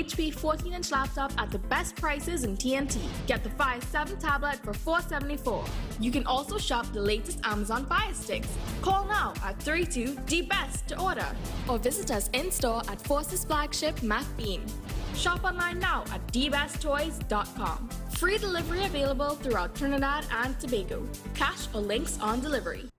HP 14-inch laptop at the best prices in TNT. Get the Fire 7 tablet for $474. You can also shop the latest Amazon Fire Sticks. Call now at 32-DBEST to order, or visit us in-store at Forces Flagship MacBean. Shop online now at dbesttoys.com. Free delivery available throughout Trinidad and Tobago. Cash or links on delivery.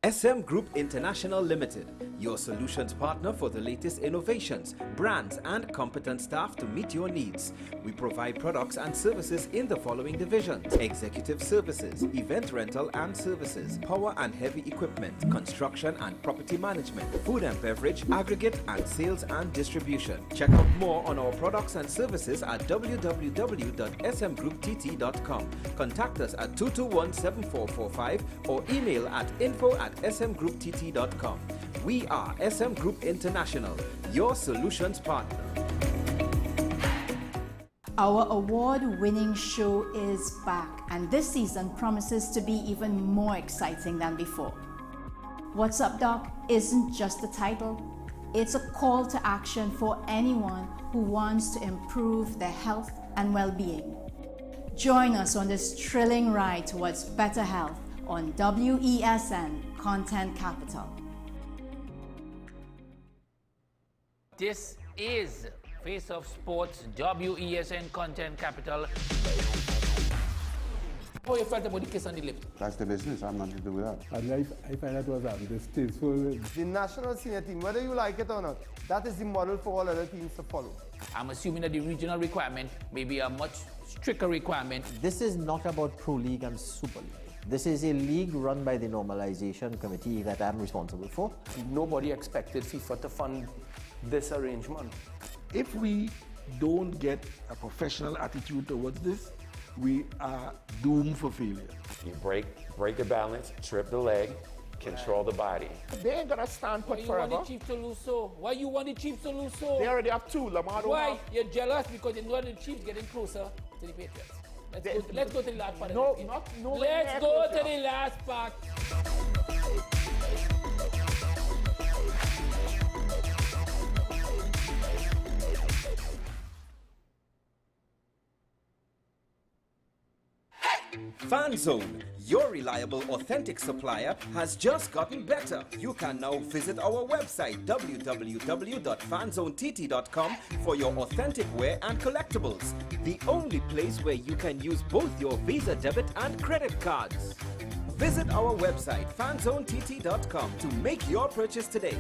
SM Group International Limited, your solutions partner for the latest innovations, brands and competent staff to meet your needs. We provide products and services in the following divisions: executive services, event rental and services, power and heavy equipment, construction and property management, food and beverage, aggregate and sales and distribution. Check out more on our products and services at www.smgrouptt.com. Contact us at 221-7445 or email at info@smgrouptt.com. We are SM Group International, your solutions partner. Our award-winning show is back, and this season promises to be even more exciting than before. What's Up Doc isn't just a title, it's a call to action for anyone who wants to improve their health and well-being. Join us on this thrilling ride towards better health on WESN Content Capital. This is Face of Sports, WESN Content Capital. How you felt about the kiss on the lip? That's the business. I'm not to do with that. And I find that was distasteful. The national senior team, whether you like it or not, that is the model for all other teams to follow. I'm assuming that the regional requirement may be a much stricter requirement. This is not about Pro League and Super League. This is a league run by the Normalization Committee that I'm responsible for. Nobody expected FIFA to fund this arrangement. If we don't get a professional attitude towards this, we are doomed for failure. You break a balance, trip the leg, control the body. They ain't gonna stand put forever. Why you want the Chiefs to lose so? Why you want the Chiefs to lose so? They already have two. Lamar don't Why? have. You're jealous because you know the Chiefs getting closer to the Patriots. Let's go to the last part. No, of the not no. Let's go to the last part. FanZone, your reliable, authentic supplier, has just gotten better. You can now visit our website www.fanzonett.com for your authentic wear and collectibles. The only place where you can use both your Visa debit and credit cards. Visit our website fanzonett.com to make your purchase today.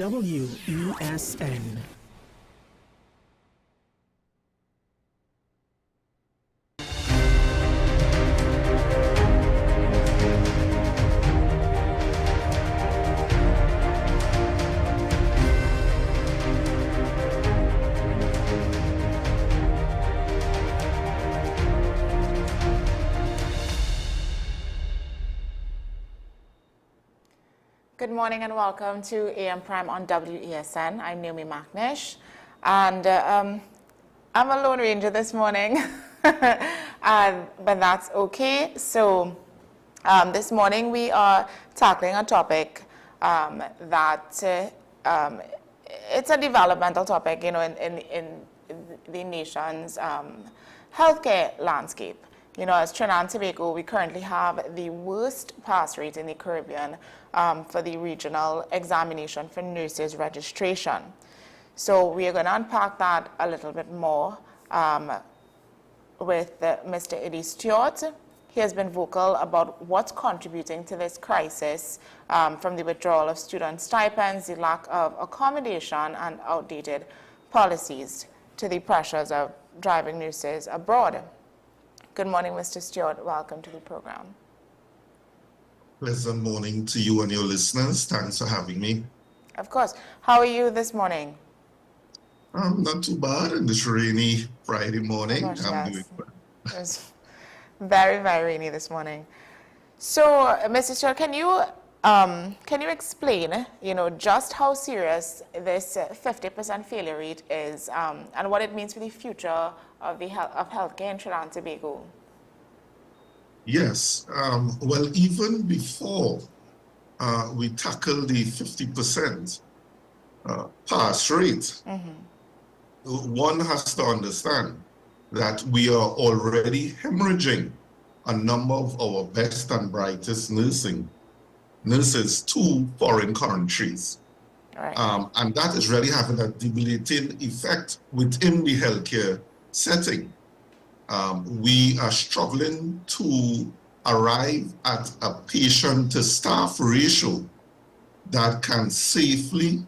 WESN. Good morning and welcome to AM Prime on WESN. I'm Naomi McNish, and I'm a Lone Ranger this morning, but that's okay. So this morning we are tackling a topic that it's a developmental topic, you know, in the nation's healthcare landscape. You know, as Trinidad and Tobago, we currently have the worst pass rate in the Caribbean for the regional examination for nurses registration. So we are going to unpack that a little bit more with Mr. Eddie Stewart. He has been vocal about what's contributing to this crisis, from the withdrawal of student stipends, the lack of accommodation, and outdated policies, to the pressures of driving nurses abroad. Good morning, Mr. Stewart. Welcome to the program. Pleasant morning to you and your listeners. Thanks for having me. Of course. How are you this morning? Not too bad on this rainy Friday morning. Oh gosh, I'm yes. doing well. It was very, very rainy this morning. So, Mr. Stewart, can you explain, you know, just how serious this 50% failure rate is, and what it means for the future of healthcare in Trinidad and Tobago? Yes. Well, even before we tackle the 50% pass rate, one has to understand that we are already hemorrhaging a number of our best and brightest nurses to foreign countries. Right. And that is really having a debilitating effect within the healthcare setting. We are struggling to arrive at a patient-to-staff ratio that can safely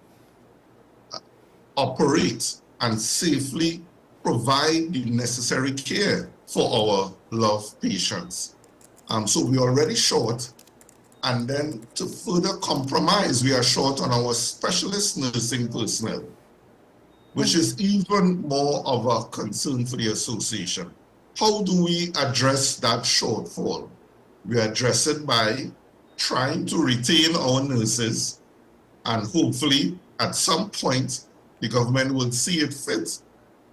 operate and safely provide the necessary care for our loved patients. So we're already short, and then to further compromise, we are short on our specialist nursing personnel, which is even more of a concern for the association. How do we address that shortfall? We address it by trying to retain our nurses, and hopefully at some point the government will see it fit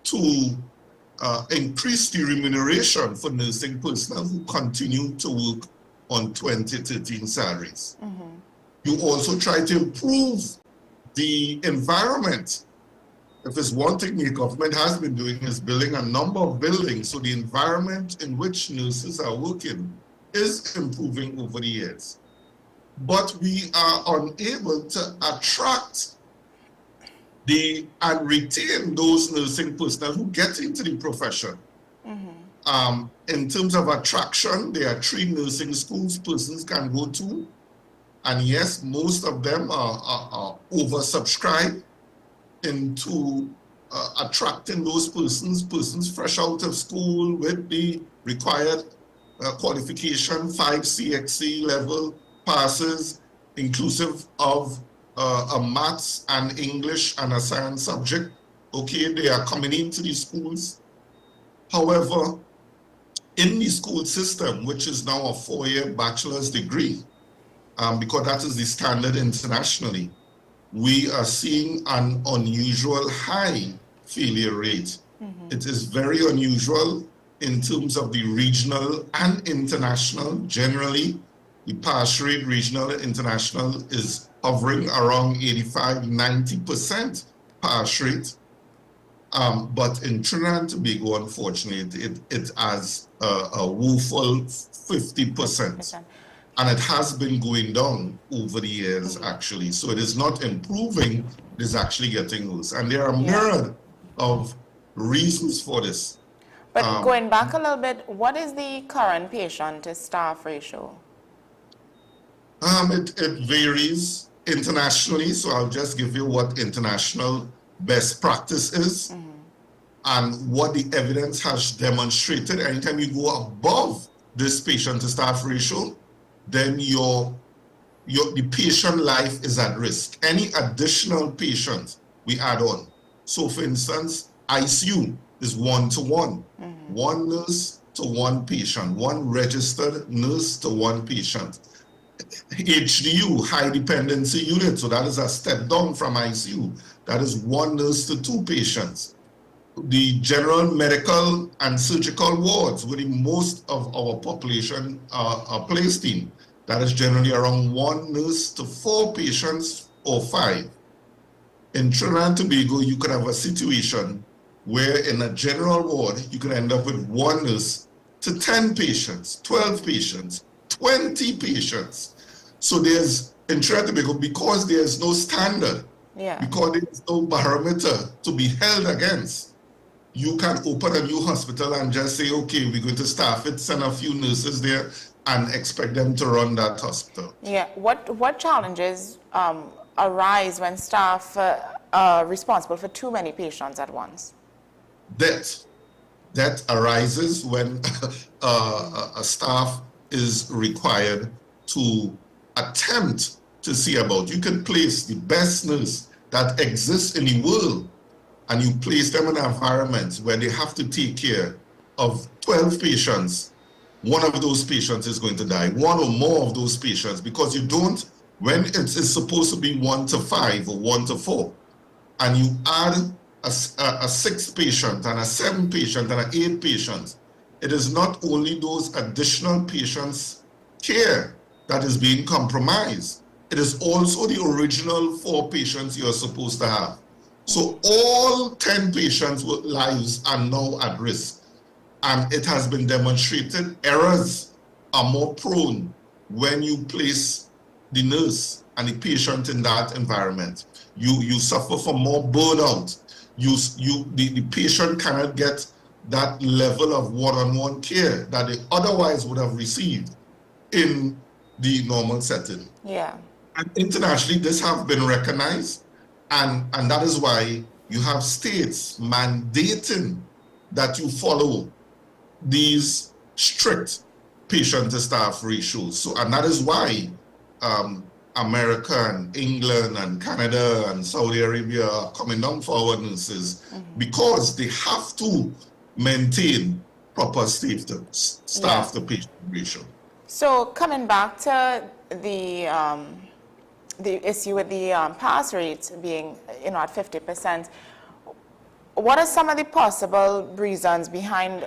to increase the remuneration for nursing personnel who continue to work on 2013 salaries. You also try to improve the environment. If it's one thing the government has been doing is building a number of buildings, so the environment in which nurses are working is improving over the years. But we are unable to attract and retain those nursing personnel who get into the profession. In terms of attraction, there are 3 nursing schools persons can go to. And yes, most of them are oversubscribed into attracting those persons fresh out of school with the required qualification, 5 CXC level passes, inclusive of a maths and English and a science subject. Okay, they are coming into the schools. However, in the school system, which is now a 4-year bachelor's degree, because that is the standard internationally, we are seeing an unusual high failure rate. It is very unusual in terms of the regional and international. Generally, the pass rate, regional and international, is hovering around 85–90% pass rate. But in Trinidad and Tobago, unfortunately, it has a woeful 50%. And it has been going down over the years, actually. So it is not improving, it is actually getting worse. And there are a myriad of reasons for this. But going back a little bit, what is the current patient-to-staff ratio? It varies internationally, so I'll just give you what international best practice is and what the evidence has demonstrated. Anytime you go above this patient-to-staff ratio, then the patient life is at risk. Any additional patient we add on. So for instance, ICU is 1-to-1. 1 nurse to 1 patient, 1 registered nurse to 1 patient. HDU, high dependency unit. So that is a step down from ICU. That is 1 nurse to 2 patients. The general medical and surgical wards, where the most of our population are placed in, that is generally around 1 nurse to 4 patients or 5. In Trinidad and Tobago, you could have a situation where in a general ward, you could end up with 1 nurse to 10 patients, 12 patients, 20 patients. So there's, in Trinidad and Tobago, because there's no standard, because there's no barometer to be held against, you can open a new hospital and just say, okay, we're going to staff it, send a few nurses there, and expect them to run that hospital. Yeah. What challenges arise when staff are responsible for too many patients at once? That arises when a staff is required to attempt to see about. You can place the best nurse that exists in the world, and you place them in environments where they have to take care of 12 patients. 1 of those patients is going to die, 1 or more of those patients, because you don't, when it's supposed to be 1 to 5 or 1 to 4, and you add a 6th patient and a 7th patient and an 8th patient, it is not only those additional patients' care that is being compromised, it is also the original 4 patients you're supposed to have. So all 10 patients' lives are now at risk. And it has been demonstrated errors are more prone when you place the nurse and the patient in that environment. You suffer from more burnout. The patient cannot get that level of one-on-one care that they otherwise would have received in the normal setting. Yeah. And internationally, this has been recognized. And that is why you have states mandating that you follow these strict patient-to-staff ratios. So, and that is why America and England and Canada and Saudi Arabia are coming down for our nurses, because they have to maintain proper staff-to-patient ratio. So coming back to the issue with the pass rate being, at 50%. What are some of the possible reasons behind,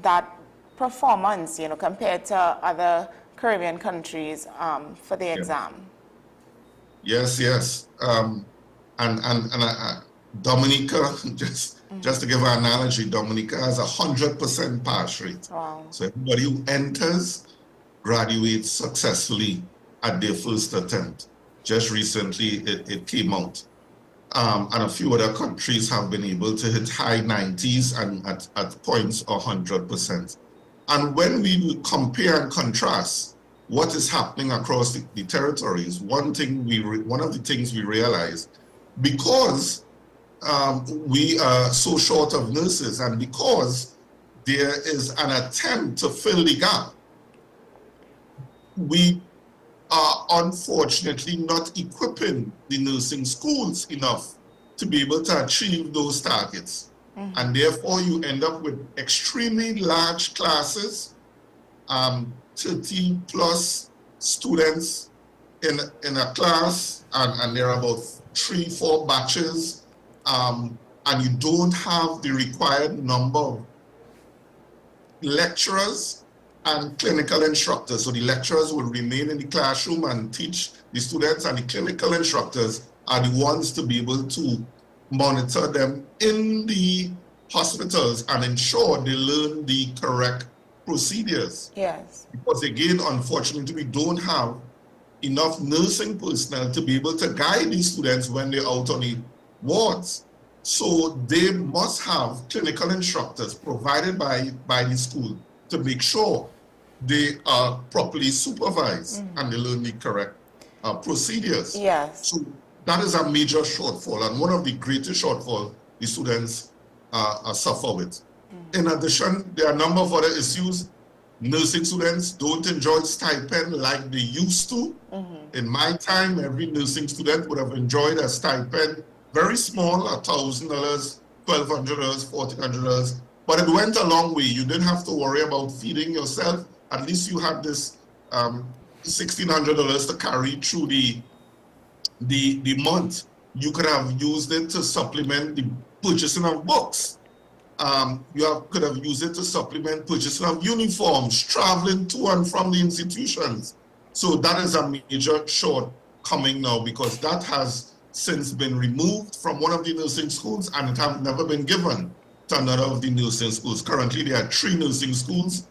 that performance, compared to other Caribbean countries for the exam? Yes. Dominica, just to give an analogy, Dominica has 100% pass rate. Wow. So everybody who enters graduates successfully at their first attempt. Just recently, it came out. And a few other countries have been able to hit high 90s and at points 100%. And when we compare and contrast what is happening across the territories, one of the things we realize, because we are so short of nurses and because there is an attempt to fill the gap, we are unfortunately not equipping the nursing schools enough to be able to achieve those targets. And therefore you end up with extremely large classes, 30 plus students in a class, and there are about 3-4 batches, and you don't have the required number of lecturers and clinical instructors. So the lecturers will remain in the classroom and teach the students, and the clinical instructors are the ones to be able to monitor them in the hospitals and ensure they learn the correct procedures. Yes. Because again, unfortunately, we don't have enough nursing personnel to be able to guide these students when they're out on the wards. So they must have clinical instructors provided by the school to make sure they are properly supervised and they learn the correct procedures. Yes. So that is a major shortfall, and one of the greatest shortfall the students suffer with. In addition, there are a number of other issues. Nursing students don't enjoy stipend like they used to. In my time, every nursing student would have enjoyed a stipend, very small, $1,000, $1,200, $1,400. But it went a long way. You didn't have to worry about feeding yourself. At least you had this $1,600 to carry through the month. You could have used it to supplement the purchasing of books. Could have used it to supplement purchasing of uniforms, traveling to and from the institutions. So that is a major shortcoming now, because that has since been removed from one of the nursing schools and it has never been given to another of the nursing schools. Currently, there are 3 nursing schools.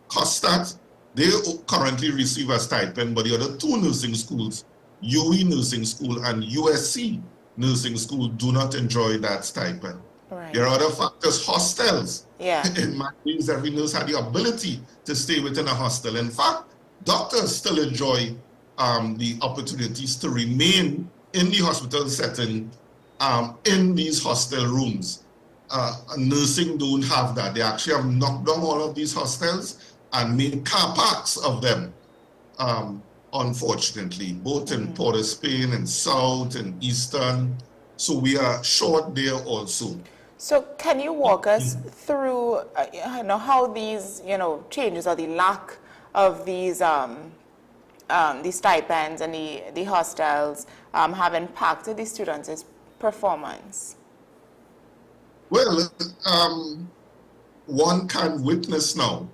Costat, they currently receive a stipend, but the other 2 nursing schools, UE Nursing School and USC Nursing School, do not enjoy that stipend. Right. There are other factors, hostels. Yeah. In my case, every nurse had the ability to stay within a hostel. In fact, doctors still enjoy the opportunities to remain in the hospital setting in these hostel rooms. Nursing don't have that. They actually have knocked down all of these hostels and made car parks of them, unfortunately, both in Port of Spain and South and Eastern. So we are short there also. So can you walk us through how these changes or the lack of these stipends and the hostels have impacted the students' performance? Well, one can witness now,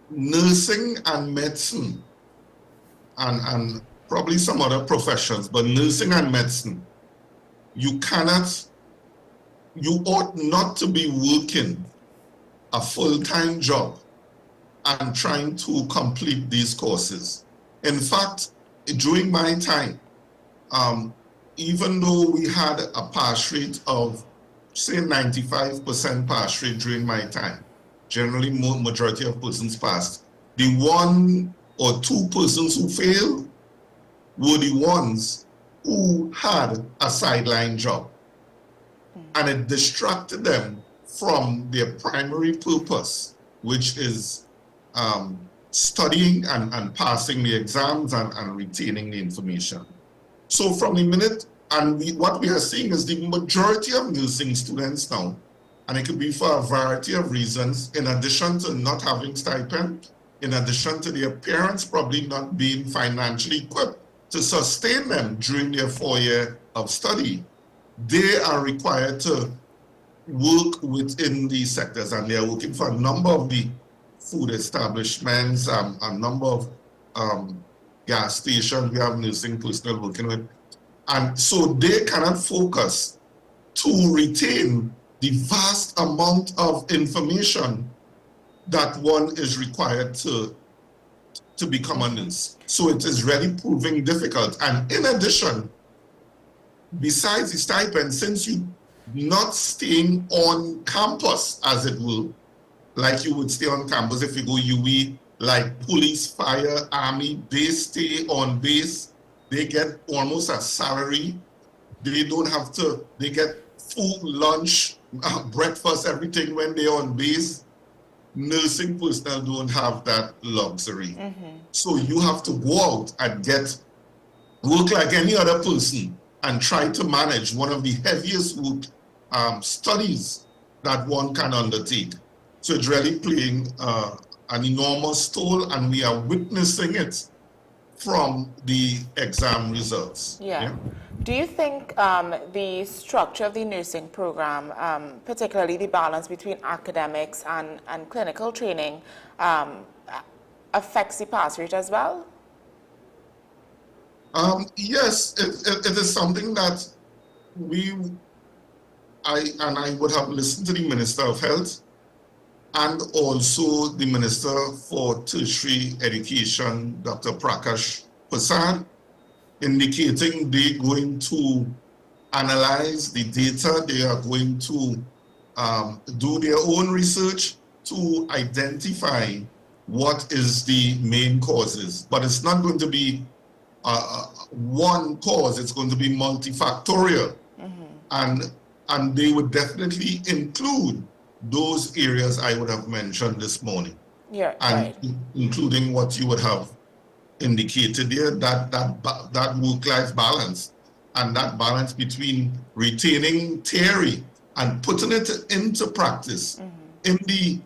nursing and medicine, and probably some other professions, but nursing and medicine, you ought not to be working a full-time job and trying to complete these courses. In fact, during my time, even though we had a pass rate of, say, 95% pass rate during my time, generally majority of persons passed, the 1 or 2 persons who failed were the ones who had a sideline job. And it distracted them from their primary purpose, which is studying and passing the exams and retaining the information. So from the minute, what we are seeing is the majority of nursing students now, and it could be for a variety of reasons, in addition to not having stipend, in addition to their parents probably not being financially equipped to sustain them during their 4 years of study, they are required to work within these sectors, and they are working for a number of the food establishments, a number of gas stations we have nursing personnel working with. And so they cannot focus to retain the vast amount of information that one is required to become a nurse. So it is really proving difficult. And in addition, besides the stipend, since you're not staying on campus, as it will, like you would stay on campus if you go UE, like police, fire, army, they stay on base. They get almost a salary. They don't have to, they get food, lunch, breakfast, everything when they're on base. Nursing personnel don't have that luxury. So you have to go out and work like any other person and try to manage one of the heaviest work studies that one can undertake. So it's really playing an enormous toll, and we are witnessing it from the exam results. Yeah. Do you think the structure of the nursing program, particularly the balance between academics and clinical training, affects the pass rate as well? Yes, it is something that I would have listened to the Minister of Health and also the Minister for Tertiary Education, Dr. Prakash Prasad, indicating they're going to analyze the data. They are going to do their own research to identify what is the main causes. But it's not going to be one cause, it's going to be multifactorial. And they would definitely include those areas I would have mentioned this morning. Yeah, and including what you would have indicated there, that work-life balance, and that balance between retaining theory and putting it into practice on the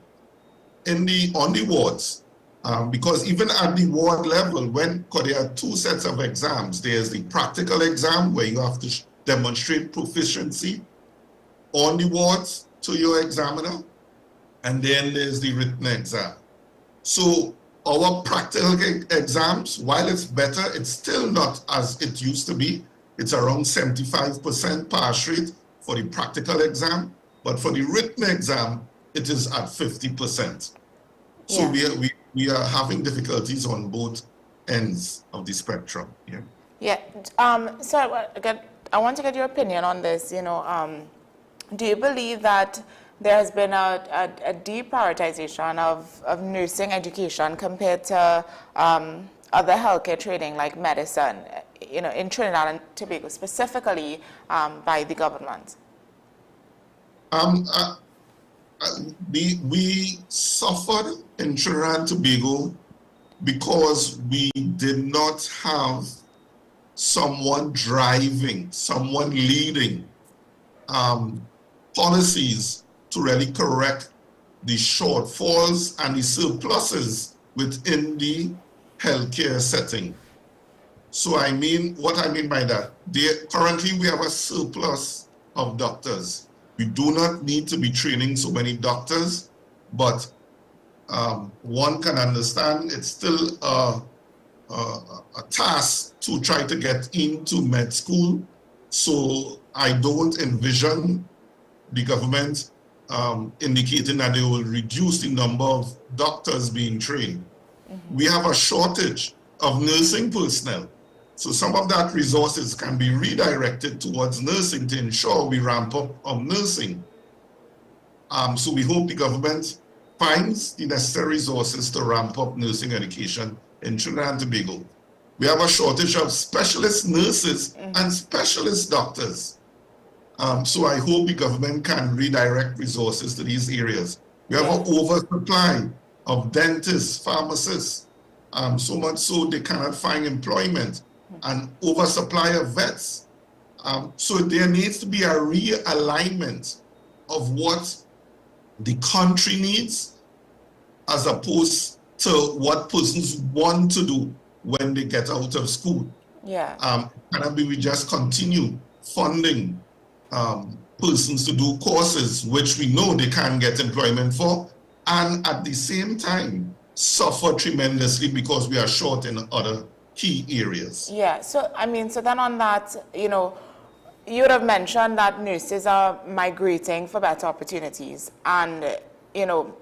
wards, and putting it into practice in the hospitals. And so that is the balance that we are trying to strike. And I think that is something that we Because even at the ward level, because there are two sets of exams. There's the practical exam where you have to demonstrate proficiency on the wards to your examiner, and then there's the written exam. So our practical exams, while it's better, it's still not as it used to be. It's around 75% pass rate for the practical exam, but for the written exam, it is at 50%. So we are having difficulties on both ends of the spectrum. Yeah. So I want to get your opinion on this. You know, do you believe that there has been a deprioritization of nursing education compared to other healthcare training like medicine, you know, in Trinidad and Tobago specifically by the government? We suffered in Trinidad and Tobago because we did not have someone driving, someone leading policies to really correct the shortfalls and the surpluses within the healthcare setting. So what I mean by that, currently we have a surplus of doctors. We do not need to be training so many doctors, but one can understand it's still a task to try to get into med school. So I don't envision the government indicating that they will reduce the number of doctors being trained. We have a shortage of nursing personnel. So some of that resources can be redirected towards nursing to ensure we ramp up on nursing. So we hope the government finds the necessary resources to ramp up nursing education in Trinidad and Tobago. We have a shortage of specialist nurses and specialist doctors. So I hope the government can redirect resources to these areas. We have an oversupply of dentists, pharmacists, so much so they cannot find employment, and oversupply of vets. So there needs to be a realignment of what the country needs as opposed to what persons want to do when they get out of school. Cannot be we just continue funding persons to do courses which we know they can't get employment for, and at the same time suffer tremendously because we are short in other key areas. Yeah, so so then on that, you know, you would have mentioned that nurses are migrating for better opportunities, and you know,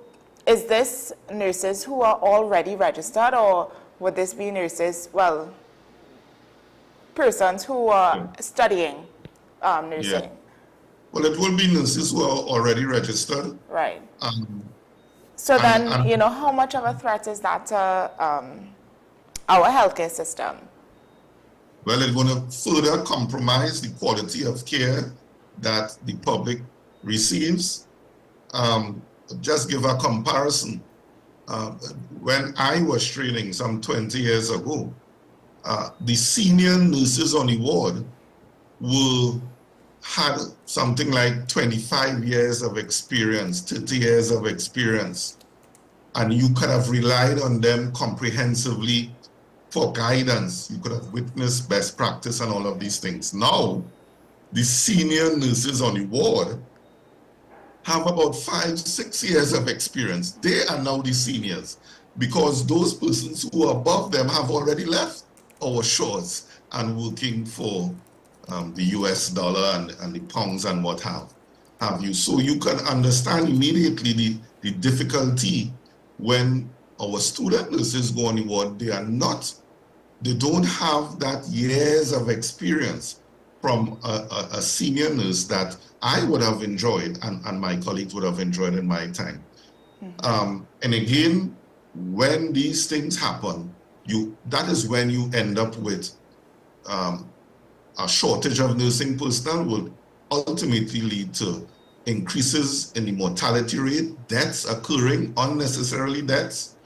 is this nurses who are already registered, or would this be nurses, well, persons who are studying nursing? Well, it will be nurses who are already registered. Right. So then, you know, how much of a threat is that to our healthcare system? Well, it's going to further compromise the quality of care that the public receives. Just give a comparison. When I was training some 20 years ago, the senior nurses on the ward had something like 25 years of experience, 30 years of experience, and you could have relied on them comprehensively for guidance. You could have witnessed best practice and all of these things. Now, the senior nurses on the ward have about 5-6 years of experience. They are now the seniors because those persons who are above them have already left our shores and working for the US dollar and the pounds and what have you. So you can understand immediately the difficulty when our student nurses go on the ward. They don't have that years of experience from a senior nurse that I would have enjoyed and my colleagues would have enjoyed in my time. And again, when these things happen, that is when you end up with a shortage of nursing personnel will ultimately lead to increases in the mortality rate, deaths occurring, unnecessarily deaths,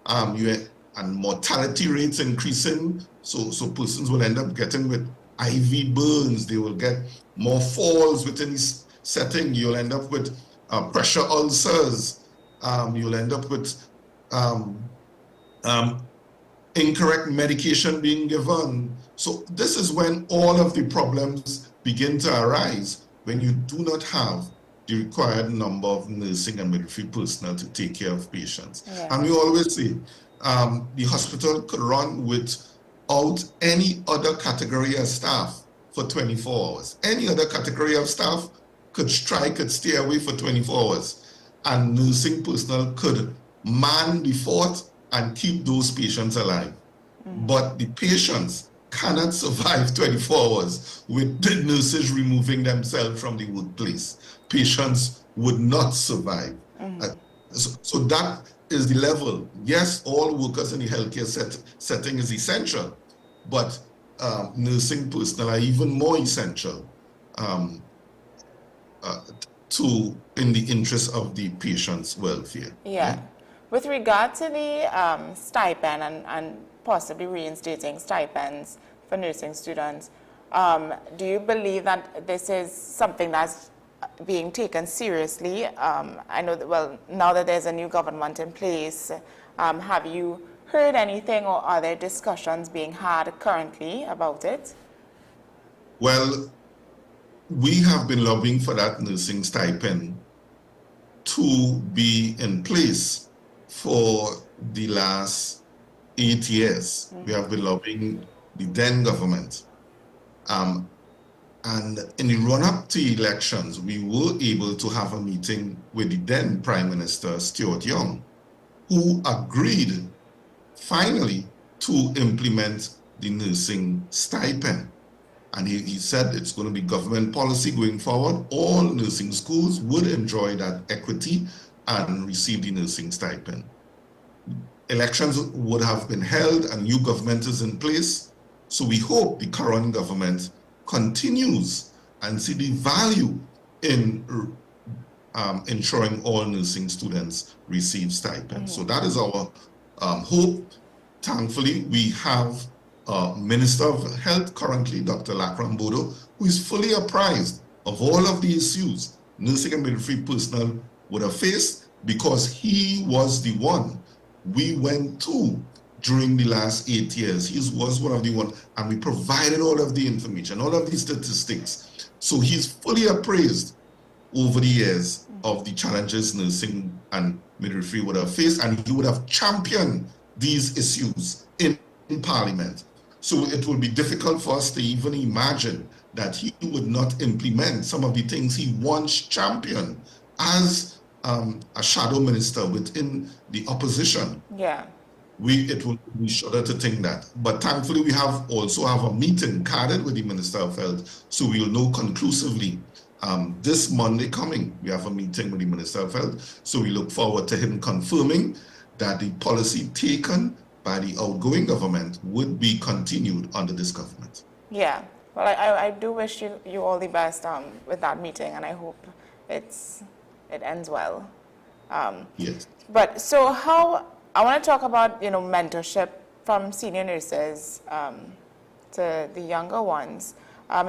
and mortality rates increasing. So persons will end up getting with IV burns, they will get more falls within this setting, you'll end up with pressure ulcers, you'll end up with incorrect medication being given. So this is when all of the problems begin to arise, when you do not have the required number of nursing and midwifery personnel to take care of patients. Yeah. And we always say the hospital could run without any other category of staff for 24 hours. Any other category of staff could strike, could stay away for 24 hours. And nursing personnel could man the fort and keep those patients alive. But the patients cannot survive 24 hours with the nurses removing themselves from the workplace. Patients would not survive. So that is the level. Yes, all workers in the healthcare setting is essential, but nursing personnel are even more essential in the interest of the patient's welfare. Yeah. With regard to the stipend and possibly reinstating stipends for nursing students, do you believe that this is something that's being taken seriously? I know that, well, now that there's a new government in place, have you heard anything, or are there discussions being had currently about it? Well, we have been lobbying for that nursing stipend to be in place for the last 8 years. We have been lobbying the then government. And in the run-up to elections, we were able to have a meeting with the then Prime Minister, Stuart Young, who agreed finally to implement the nursing stipend. And he said it's going to be government policy going forward. All nursing schools would enjoy that equity and receive the nursing stipend. Elections would have been held and new government is in place. So we hope the current government continues and see the value in ensuring all nursing students receive stipends. So that is our hope. Thankfully, we have Minister of Health currently, Dr. Lakram Bodo, who is fully apprised of all of the issues nursing and midwifery personnel would have faced, because he was the one we went to during the last 8 years. He was one of the ones, and we provided all of the information, all of the statistics. So he's fully appraised over the years of the challenges nursing and midwifery would have faced, and he would have championed these issues in Parliament. So it will be difficult for us to even imagine that he would not implement some of the things he once championed as a shadow minister within the opposition. Yeah. It will be shudder to think that. But thankfully, we also have a meeting carded with the Minister of Health, so we will know conclusively. This Monday coming, we have a meeting with the Minister of Health, so we look forward to him confirming that the policy taken by the outgoing government would be continued under this government. Yeah, well, I do wish you all the best with that meeting, and I hope it ends well. Yes. But so I want to talk about, mentorship from senior nurses to the younger ones.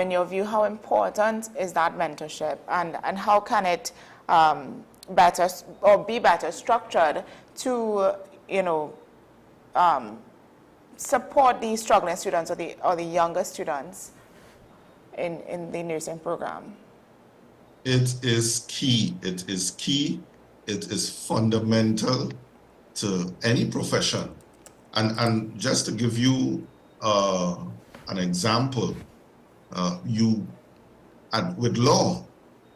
In your view, how important is that mentorship, and how can it be better structured to, support the struggling students or the younger students in the nursing program? It is key. It is key. It is fundamental to any profession. And just to give you an example, with law,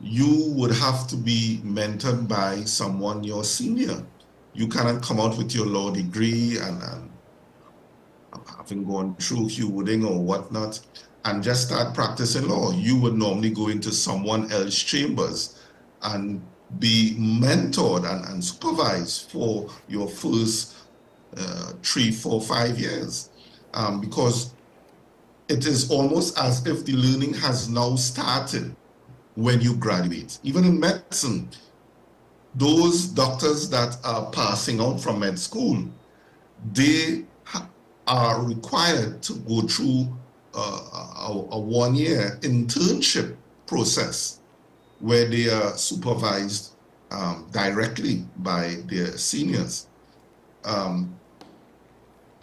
you would have to be mentored by someone your senior. You cannot come out with your law degree and having gone through Hugh Wooding or whatnot and just start practicing law. You would normally go into someone else's chambers and be mentored and supervised for your first 3, 4, 5 years, because it is almost as if the learning has now started when you graduate. Even in medicine, those doctors that are passing out from med school, they are required to go through a 1-year internship process where they are supervised directly by their seniors.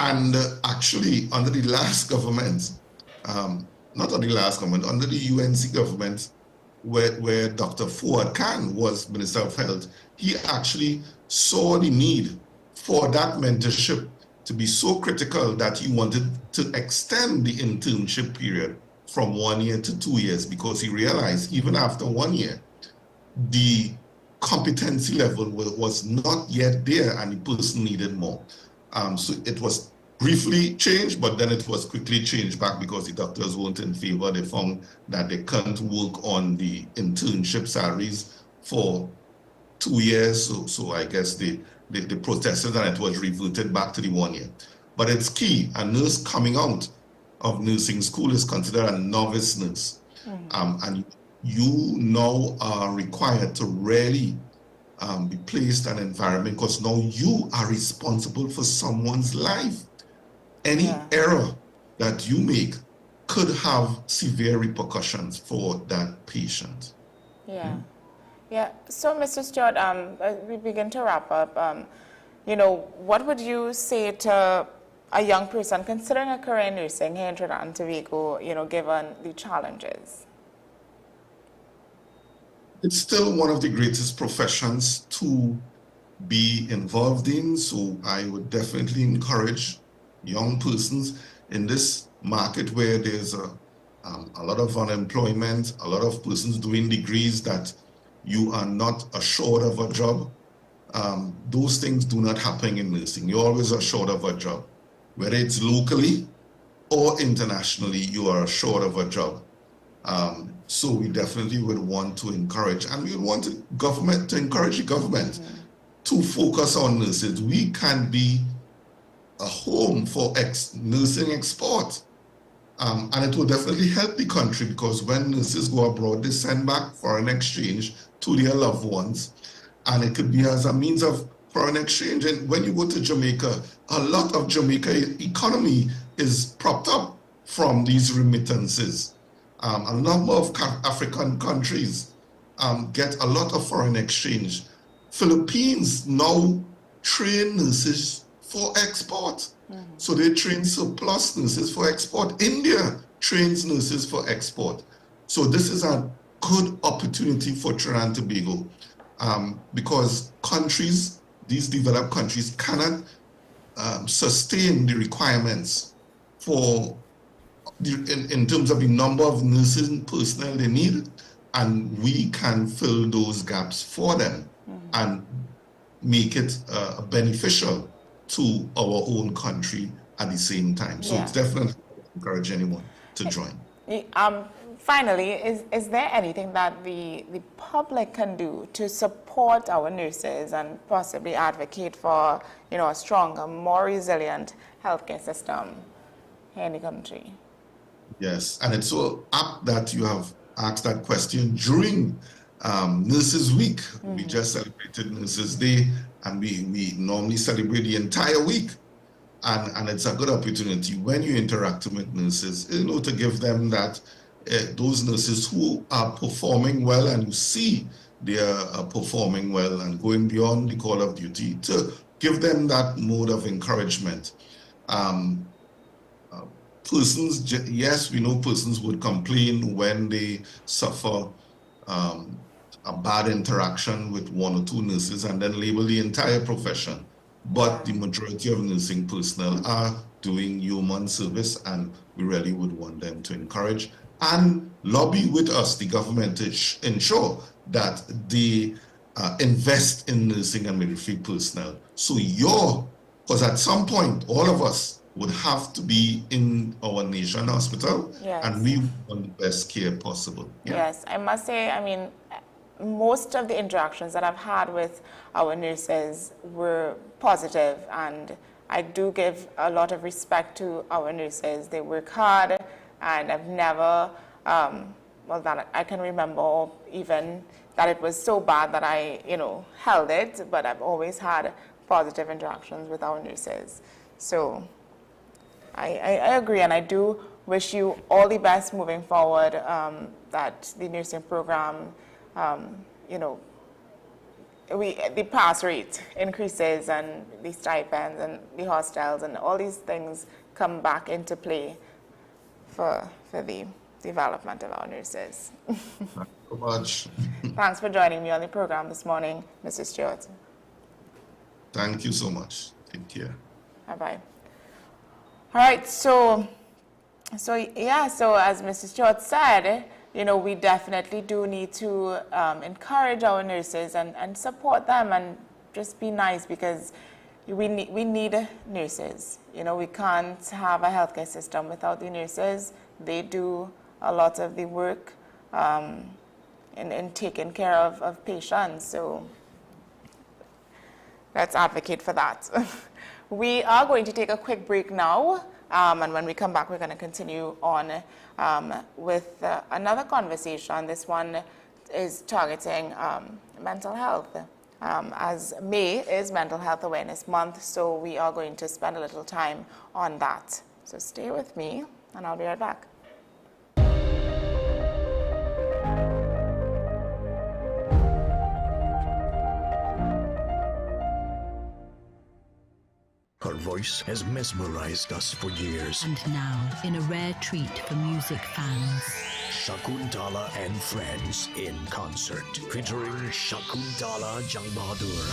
And actually, under the last government, not under the last government, under the UNC government, where Dr. Fuad Khan was Minister of Health, he actually saw the need for that mentorship to be so critical that he wanted to extend the internship period from 1 year to 2 years, because he realized even after 1 year, the competency level was not yet there and the person needed more. So it was briefly changed, but then it was quickly changed back because the doctors weren't in favor. They found that they can't work on the internship salaries for 2 years. So I guess they protested and it was reverted back to the 1 year. But it's key. A nurse coming out of nursing school is considered a novice nurse. And you now are required to really be placed in an environment, because now you are responsible for someone's life. Any error that you make could have severe repercussions for that patient. Yeah. Yeah. So, Mr. Stewart, we begin to wrap up. You know, what would you say to a young person considering a career in nursing here in Trinidad and Tobago, you know, given the challenges? It's still one of the greatest professions to be involved in. So I would definitely encourage young persons in this market where there's a lot of unemployment, a lot of persons doing degrees that you are not assured of a job. Those things do not happen in nursing. You're always assured of a job. Whether it's locally or internationally, you are assured of a job. So we definitely would want to encourage, and we would want the government to encourage the government to focus on nurses. We can be a home for nursing export. And it will definitely help the country, because when nurses go abroad, they send back foreign exchange to their loved ones. And it could be as a means of foreign exchange. And when you go to Jamaica, a lot of Jamaica economy is propped up from these remittances. A number of African countries get a lot of foreign exchange. Philippines now train nurses for export. So they train surplus nurses for export. India trains nurses for export. So this is a good opportunity for Trinidad and Tobago, because countries, these developed countries, cannot sustain the requirements for in terms of the number of nurses and personnel they need, and we can fill those gaps for them and make it beneficial to our own country at the same time. So it's definitely encourage anyone to join. Finally, is there anything that the public can do to support our nurses and possibly advocate for, you know, a stronger, more resilient healthcare system here in the country? Yes, and it's so apt that you have asked that question during Nurses Week. We just celebrated Nurses Day, and we normally celebrate the entire week. And it's a good opportunity when you interact with nurses, you know, to give them that, those nurses who are performing well, and you see they are performing well and going beyond the call of duty, to give them that mode of encouragement. Persons, yes, we know persons would complain when they suffer a bad interaction with one or two nurses and then label the entire profession. But the majority of nursing personnel are doing human service, and we really would want them to encourage and lobby with us, the government, to ensure that they invest in nursing and midwifery personnel. So because at some point, all of us would have to be in our nation hospital, and we want the best care possible. Yes, I must say, I mean, most of the interactions that I've had with our nurses were positive, and I do give a lot of respect to our nurses. They work hard, and I've never, well, that I can remember even that it was so bad that I, you know, held it, but I've always had positive interactions with our nurses. So I agree, and I do wish you all the best moving forward, that the nursing program, you know, the pass rate increases and the stipends and the hostels and all these things come back into play for the development of our nurses. Thank you so much. Thanks for joining me on the program this morning, Mr. Stewart. Thank you so much. Take care. Bye-bye. All right, so as Mr. Stewart said, you know, we definitely do need to encourage our nurses and support them and just be nice, because we need nurses. You know, we can't have a healthcare system without the nurses. They do a lot of the work in taking care of patients. So let's advocate for that. We are going to take a quick break now. And when we come back, we're going to continue on with another conversation. This one is targeting mental health. As May is Mental Health Awareness Month, so we are going to spend a little time on that. So stay with me, and I'll be right back. Her voice has mesmerized us for years. And now, in a rare treat for music fans, Shakuntala and Friends in concert, featuring Shakuntala Jangbahadur.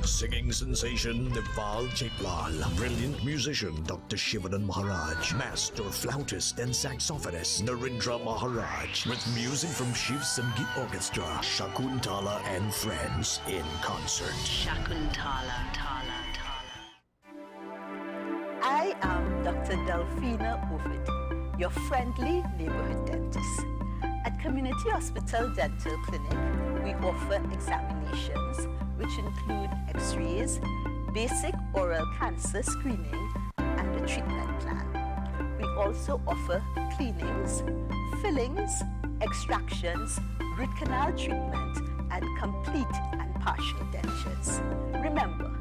Singing sensation Nepal Chaitlal, brilliant musician Dr. Shivanan Maharaj, master flautist and saxophonist Narendra Maharaj, with music from Shiv Sangeet Orchestra. Shakuntala and Friends in concert. Shakuntala. I am Dr. Delphina Ovid, your friendly neighborhood dentist. At Community Hospital Dental Clinic, we offer examinations which include x-rays, basic oral cancer screening, and a treatment plan. We also offer cleanings, fillings, extractions, root canal treatment, and complete and partial dentures. Remember,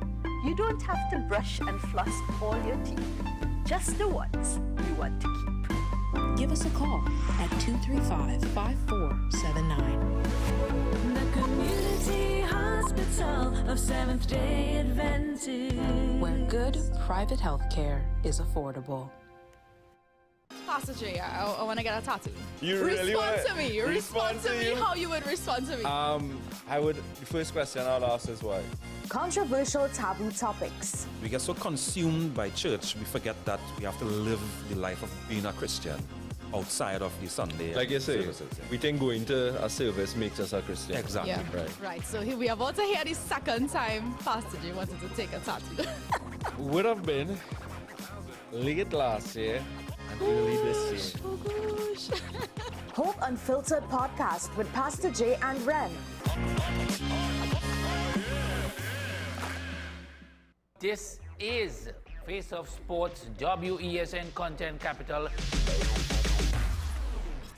you don't have to brush and floss all your teeth, just the ones you want to keep. Give us a call at 235-5479. The Community Hospital of Seventh-day Adventist, where good private health care is affordable. Pastor J, I want to get a tattoo. You really want to me. Respond to me. How you would respond to me? The first question I'll ask is why. Controversial taboo topics. We get so consumed by church, we forget that we have to live the life of being a Christian outside of the Sunday. Like you say, services. we think going to a service makes us a Christian. Exactly. Yeah. Right. So we are about to hear the second time Pastor J wanted to take a tattoo. Would have been late last year and early this year. Oh gosh. Hope Unfiltered podcast with Pastor J and Ren. This is Face of Sports, WESN Content Capital.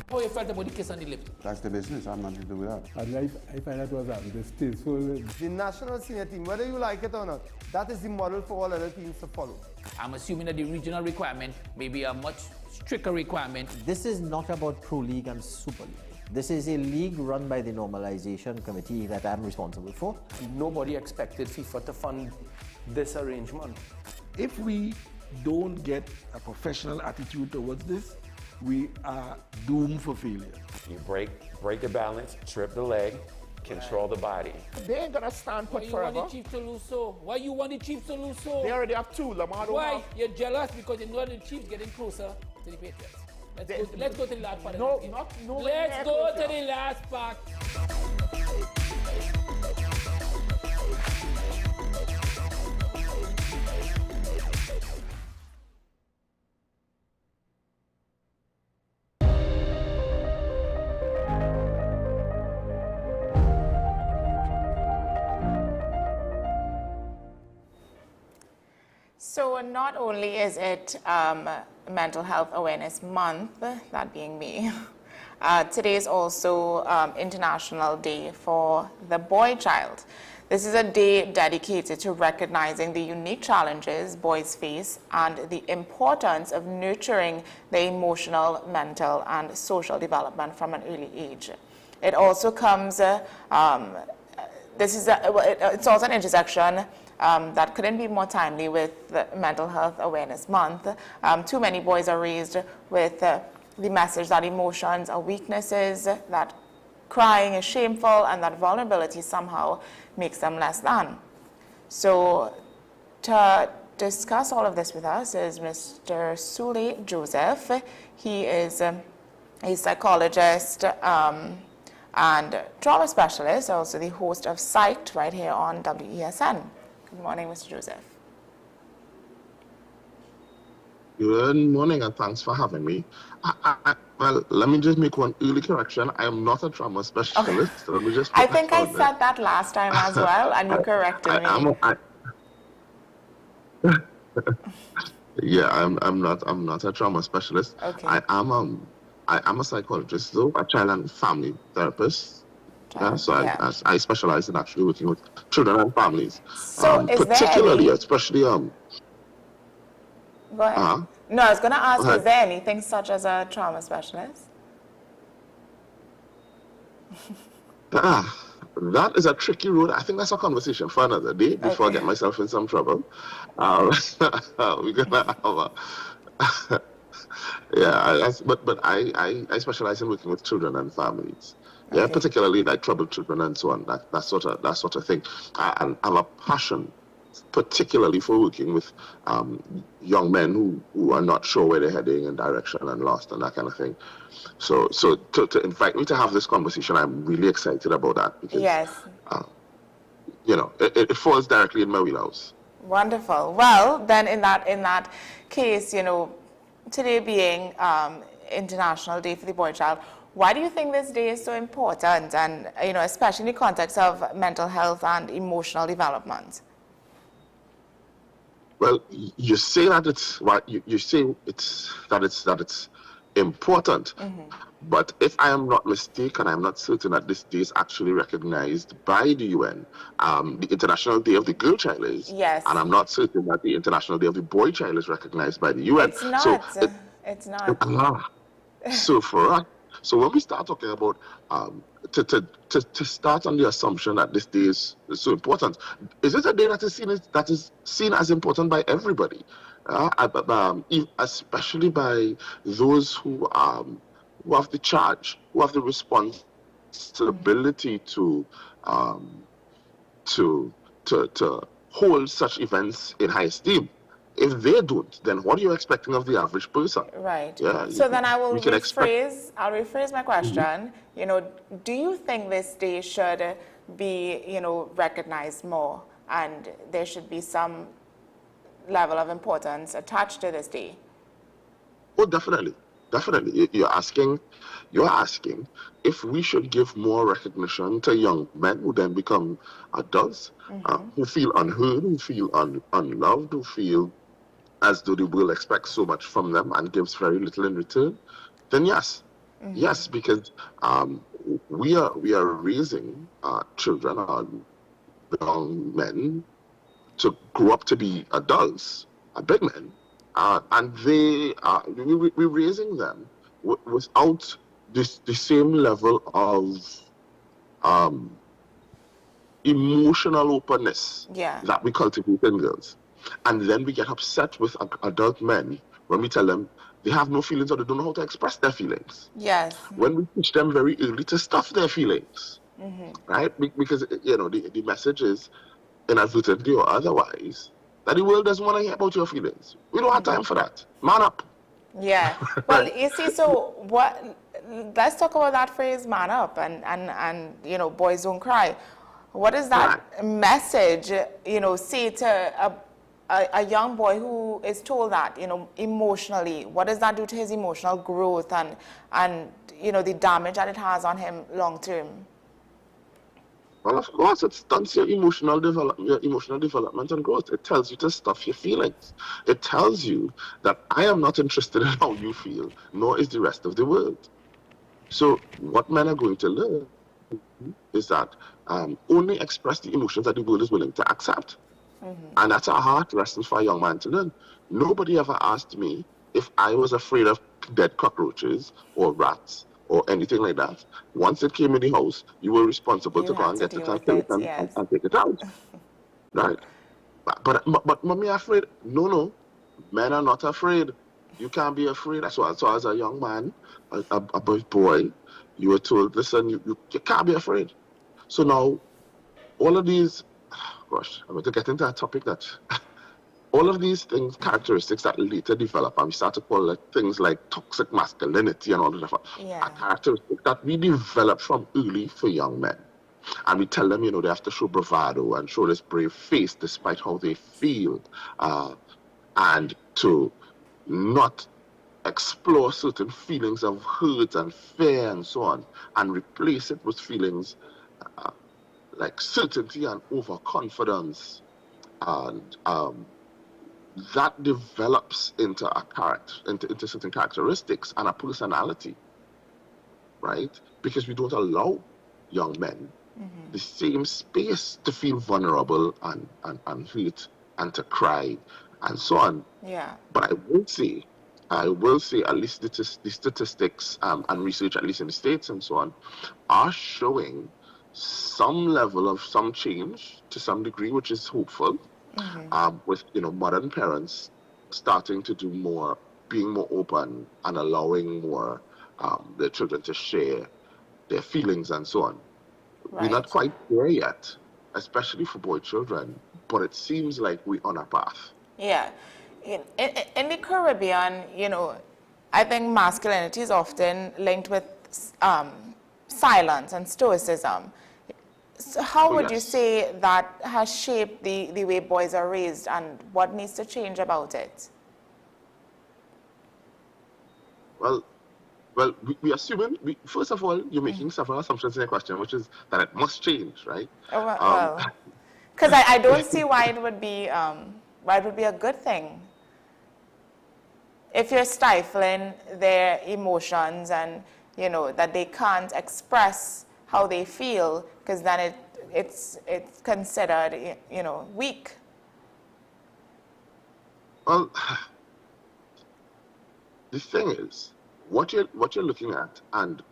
How you felt about the kiss on the lips? That's the business. I'm nothing to do with that. I find that was distasteful. The national senior team, whether you like it or not, that is the model for all other teams to follow. I'm assuming that the regional requirement may be a much stricter requirement. This is not about Pro League and Super League. This is a league run by the Normalization Committee that I'm responsible for. Nobody expected FIFA to fund this arrangement. If we don't get a professional attitude towards this, we are doomed for failure. You break the balance, trip the leg, control the body. They ain't gonna stand put forever. Why you want the Chiefs to lose so? Why you want the Chiefs to lose so? They already have two. Lamar don't Why? have. You're jealous because you know the Chiefs getting closer to the Patriots. Let's go to the last part. No, of the not no. Let's go to the last part. So not only is it Mental Health Awareness Month, that being me, today is also International Day for the Boy Child. This is a day dedicated to recognizing the unique challenges boys face and the importance of nurturing their emotional, mental, and social development from an early age. It also comes, it's also an intersection that couldn't be more timely with Mental Health Awareness Month. Too many boys are raised with the message that emotions are weaknesses, that crying is shameful, and that vulnerability somehow makes them less than. So to discuss all of this with us is Mr. Sule Joseph. He is a psychologist and trauma specialist, also the host of Psyched right here on WESN. Good morning, Mr. Joseph. Good morning, and thanks for having me. Well, let me just make one early correction. I am not a trauma specialist. Okay. Let me just I think I said that last time as well, and you corrected me. Yeah, I'm not a trauma specialist. Okay. I am a psychologist, though, a child and family therapist. I specialize in actually working with children and families. So particularly, especially Go ahead. No, I was going to ask, is there anything such as a trauma specialist? That is a tricky road. I think that's a conversation for another day before I get myself in some trouble. We're gonna have but I specialize in working with children and families. Yeah, particularly like troubled children and so on. That sort of thing. I have a passion, particularly for working with young men who are not sure where they're heading and direction and lost and that kind of thing. So to invite me to have this conversation, I'm really excited about that because it falls directly in my wheelhouse. Wonderful. Well, then in that case, today being International Day for the Boy Child, why do you think this day is so important, and especially in the context of mental health and emotional development? Well, you say that it's important, but if I am not mistaken, I'm not certain that this day is actually recognized by the UN. The International Day of the Girl Child is, and I'm not certain that the International Day of the Boy Child is recognized by the UN. It's not. So, it's not. So for us, so when we start talking about to start on the assumption that this day is so important, is it a day that is seen as important by everybody, especially by those who have the charge, who have the responsibility to hold such events in high esteem? If they don't, then what are you expecting of the average person? Right. Yeah, so then I'll rephrase my question. Do you think this day should be, recognized more, and there should be some level of importance attached to this day? Oh, definitely. Definitely. You're asking if we should give more recognition to young men who then become adults, who feel unheard, who feel unloved, who feel as though the world expects so much from them and gives very little in return, then yes. Yes, because we are raising children, young men, to grow up to be adults, big men, and we're raising them without the same level of emotional openness that we cultivate in girls. And then we get upset with adult men when we tell them they have no feelings or they don't know how to express their feelings. Yes. When we teach them very early to stuff their feelings, right? Because, the message is, inadvertently or otherwise, that the world doesn't want to hear about your feelings. We don't have time for that. Man up. Yeah. Well, you see, let's talk about that phrase, man up, and boys don't cry. What does that message, say to a young boy who is told that, emotionally? What does that do to his emotional growth and the damage that it has on him long term? Well, of course, it stunts your emotional development and growth. It tells you to stuff your feelings. It tells you that I am not interested in how you feel, nor is the rest of the world. So what men are going to learn is that only express the emotions that the world is willing to accept. And that's a hard lesson for a young man to learn. Nobody ever asked me if I was afraid of dead cockroaches or rats or anything like that. Once it came in the house, you were responsible to go and get it and kill it and take it out. Right? But mommy afraid? No. Men are not afraid. You can't be afraid. So as a young man, a boy, you were told, listen, you can't be afraid. So now, all of these, gosh, I'm going to get into a topic that, all of these things, characteristics that later develop, and we start to call it things like toxic masculinity and all of that, are characteristics that we develop from early for young men. And we tell them, they have to show bravado and show this brave face despite how they feel, and to not explore certain feelings of hurt and fear and so on, and replace it with feelings like certainty and overconfidence, and that develops into a character, into certain characteristics and a personality, right? Because we don't allow young men the same space to feel vulnerable and hurt and to cry and so on. Yeah. But I will say, at least the statistics and research, at least in the States and so on, are showing some level of some change to some degree, which is hopeful, with modern parents starting to do more, being more open and allowing more their children to share their feelings and so on. Right. We're not quite there yet, especially for boy children, but it seems like we're on a path. Yeah. In the Caribbean, I think masculinity is often linked with silence and stoicism. So how would you say that has shaped the way boys are raised, and what needs to change about it? Well, we assuming, first of all, you're making several assumptions in your question, which is that it must change, right? Oh, well, because I don't see why it would be a good thing. If you're stifling their emotions and, that they can't express how they feel, because then it's considered, weak. Well, the thing is, what you're looking at, and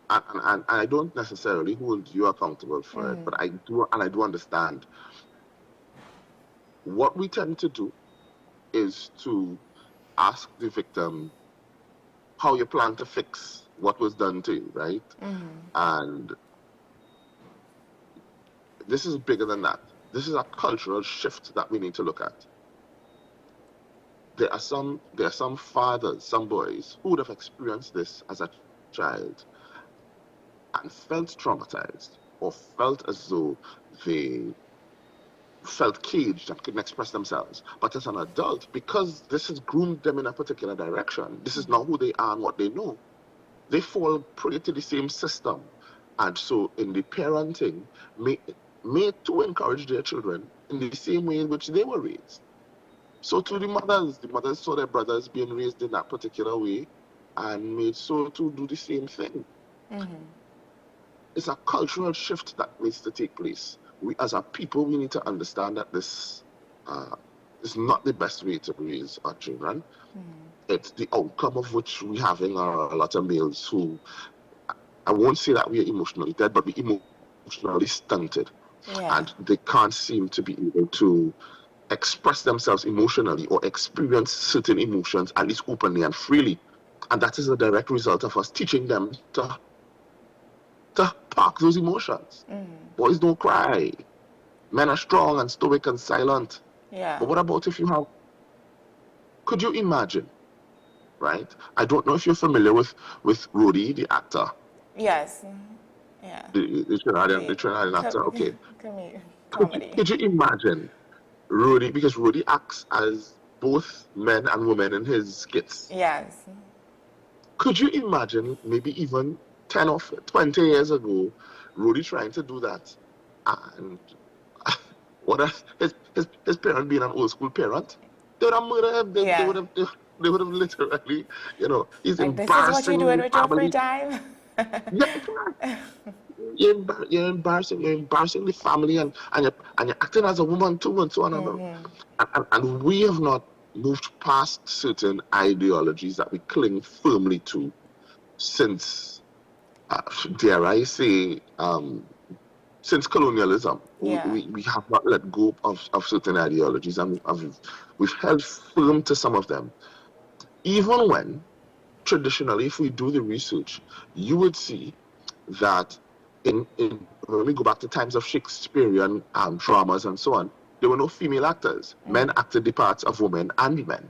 I don't necessarily hold you accountable for it, but I do understand. What we tend to do is to ask the victim how you plan to fix what was done to you, right? And this is bigger than that. This is a cultural shift that we need to look at. There are some fathers, some boys who would have experienced this as a child and felt traumatized, or felt as though they felt caged and couldn't express themselves. But as an adult, because this has groomed them in a particular direction, this is not who they are and what they know, they fall prey to the same system. And so in the parenting, may to encourage their children in the same way in which they were raised. So to the mothers saw their brothers being raised in that particular way and made so to do the same thing. It's a cultural shift that needs to take place. We, as a people, we need to understand that this is not the best way to raise our children. It's the outcome of which we having a lot of males who, I won't say that we are emotionally dead, but we're emotionally stunted. And they can't seem to be able to express themselves emotionally or experience certain emotions, at least openly and freely. And that is a direct result of us teaching them to park those emotions. Boys don't cry. Men are strong and stoic and silent. But what about if you have... Could you imagine, right? I don't know if you're familiar with Rudy, the actor. Yes. Yeah. The Trinidadian actor, okay. Comedy. Could you imagine Rudy, because Rudy acts as both men and women in his skits. Yes. Could you imagine maybe even 10 or 20 years ago, Rudy trying to do that, and his parent being an old school parent? They would have murdered him. They would have literally, he's like, embarrassing. This is what you're doing with your free time? You're embarrassing the family, and you're acting as a woman too, and so on. And we have not moved past certain ideologies that we cling firmly to, since, dare I say, since colonialism. We have not let go of certain ideologies, and we've held firm to some of them. Even when, traditionally, if we do the research, you would see that when we go back to times of Shakespearean dramas and so on, there were no female actors. Men acted the parts of women and men.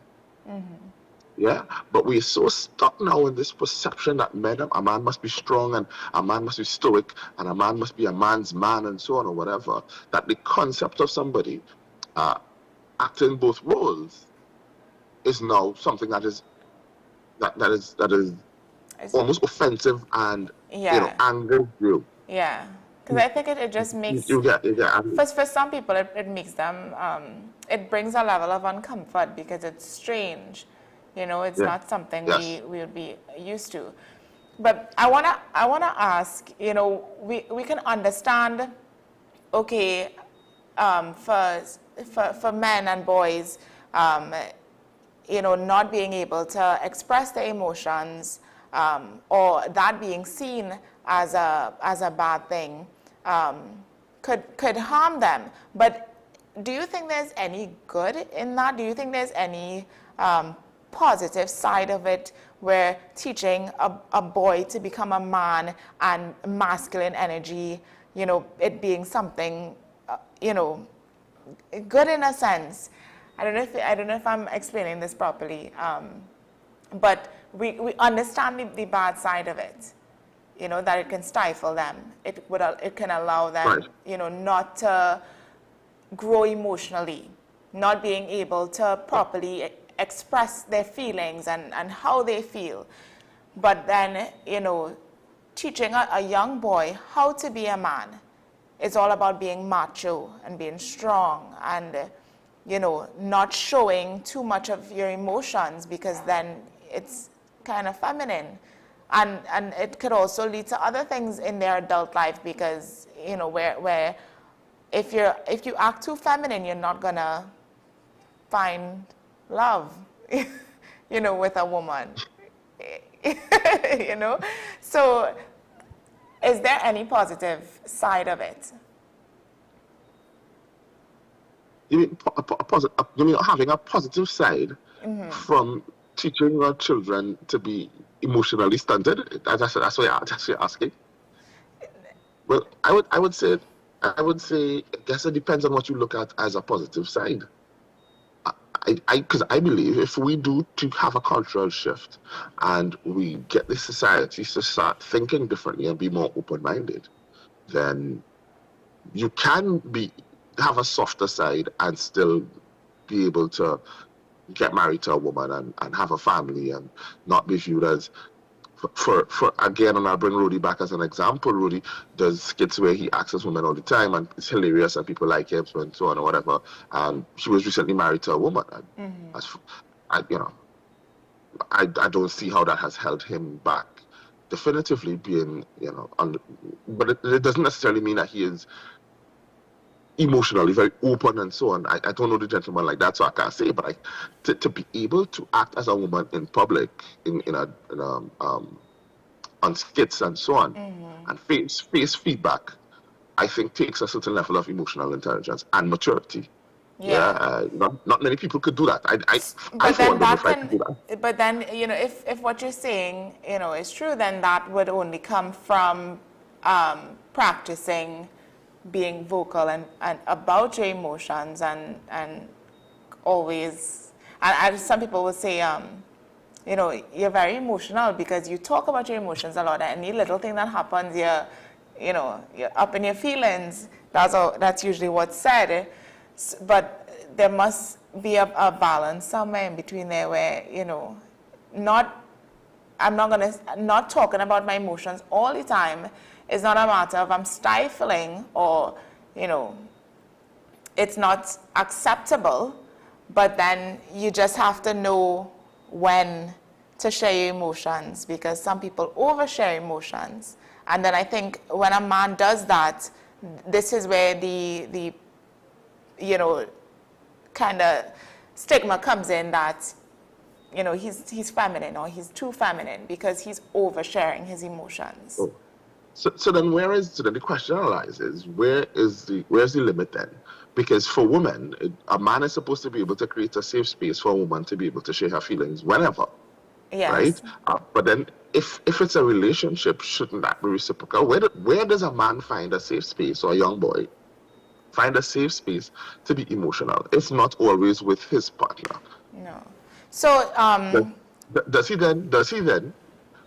Yeah, but we're so stuck now in this perception that a man must be strong and a man must be stoic and a man must be a man's man and so on or whatever, that the concept of somebody acting both roles is now something that is almost offensive and angers you. Yeah, because I think it just makes for some people it makes them it brings a level of uncomfort because it's strange. You know, it's not something we would be used to. But I wanna ask, you know, we can understand, okay, for men and boys, you know, not being able to express their emotions, or that being seen as a bad thing, could harm them. But do you think there's any good in that? Do you think there's any positive side of it, where teaching a boy to become a man and masculine energy, you know, it being something, you know, good in a sense? I don't know if I'm explaining this properly, but we understand the bad side of it, you know, that it can stifle them. It can allow them, you know, not to grow emotionally, not being able to properly express their feelings and how they feel. But then, you know, teaching a young boy how to be a man, it's all about being macho and being strong and, you know, not showing too much of your emotions, because then it's kind of feminine. And it could also lead to other things in their adult life, because, you know, where if you act too feminine, you're not gonna find love, you know, with a woman, you know. So is there any positive side of it? You mean having a positive side from teaching your children to be emotionally stunted? That's what you're asking. Well, I would say, I guess it depends on what you look at as a positive side. Because I believe if we do to have a cultural shift and we get the society to start thinking differently and be more open-minded, then you can have a softer side and still be able to get married to a woman and have a family and not be viewed as, for again, and I'll bring Rudy back as an example. Rudy does skits where he acts as women all the time, and it's hilarious, and people like him and so on or whatever. And she was recently married to a woman, and I don't see how that has held him back. Definitively being, you know, but it doesn't necessarily mean that he is emotionally very open and so on. I don't know the gentleman like that, so I can't say. But to be able to act as a woman in public, on skits and so on, and face feedback, I think takes a certain level of emotional intelligence and maturity. Not many people could do that. But then, you know, if what you're saying, you know, is true, then that would only come from practicing being vocal and about your emotions and always, and some people would say, you know, you're very emotional because you talk about your emotions a lot, and any little thing that happens, you're up in your feelings. That's usually what's said. But there must be a balance somewhere in between there where, you know, not talking about my emotions all the time. It's not a matter of I'm stifling or, you know, it's not acceptable, but then you just have to know when to share your emotions, because some people overshare emotions. And then I think when a man does that, this is where the you know, kind of stigma comes in, that you know, he's feminine or he's too feminine because he's oversharing his emotions. Oh. So then the question arises, where's the limit then? Because for women, a man is supposed to be able to create a safe space for a woman to be able to share her feelings whenever. Yes. Right? But then if it's a relationship, shouldn't that be reciprocal? Where does a man find a safe space, or a young boy find a safe space to be emotional, if not always with his partner? No. So does he then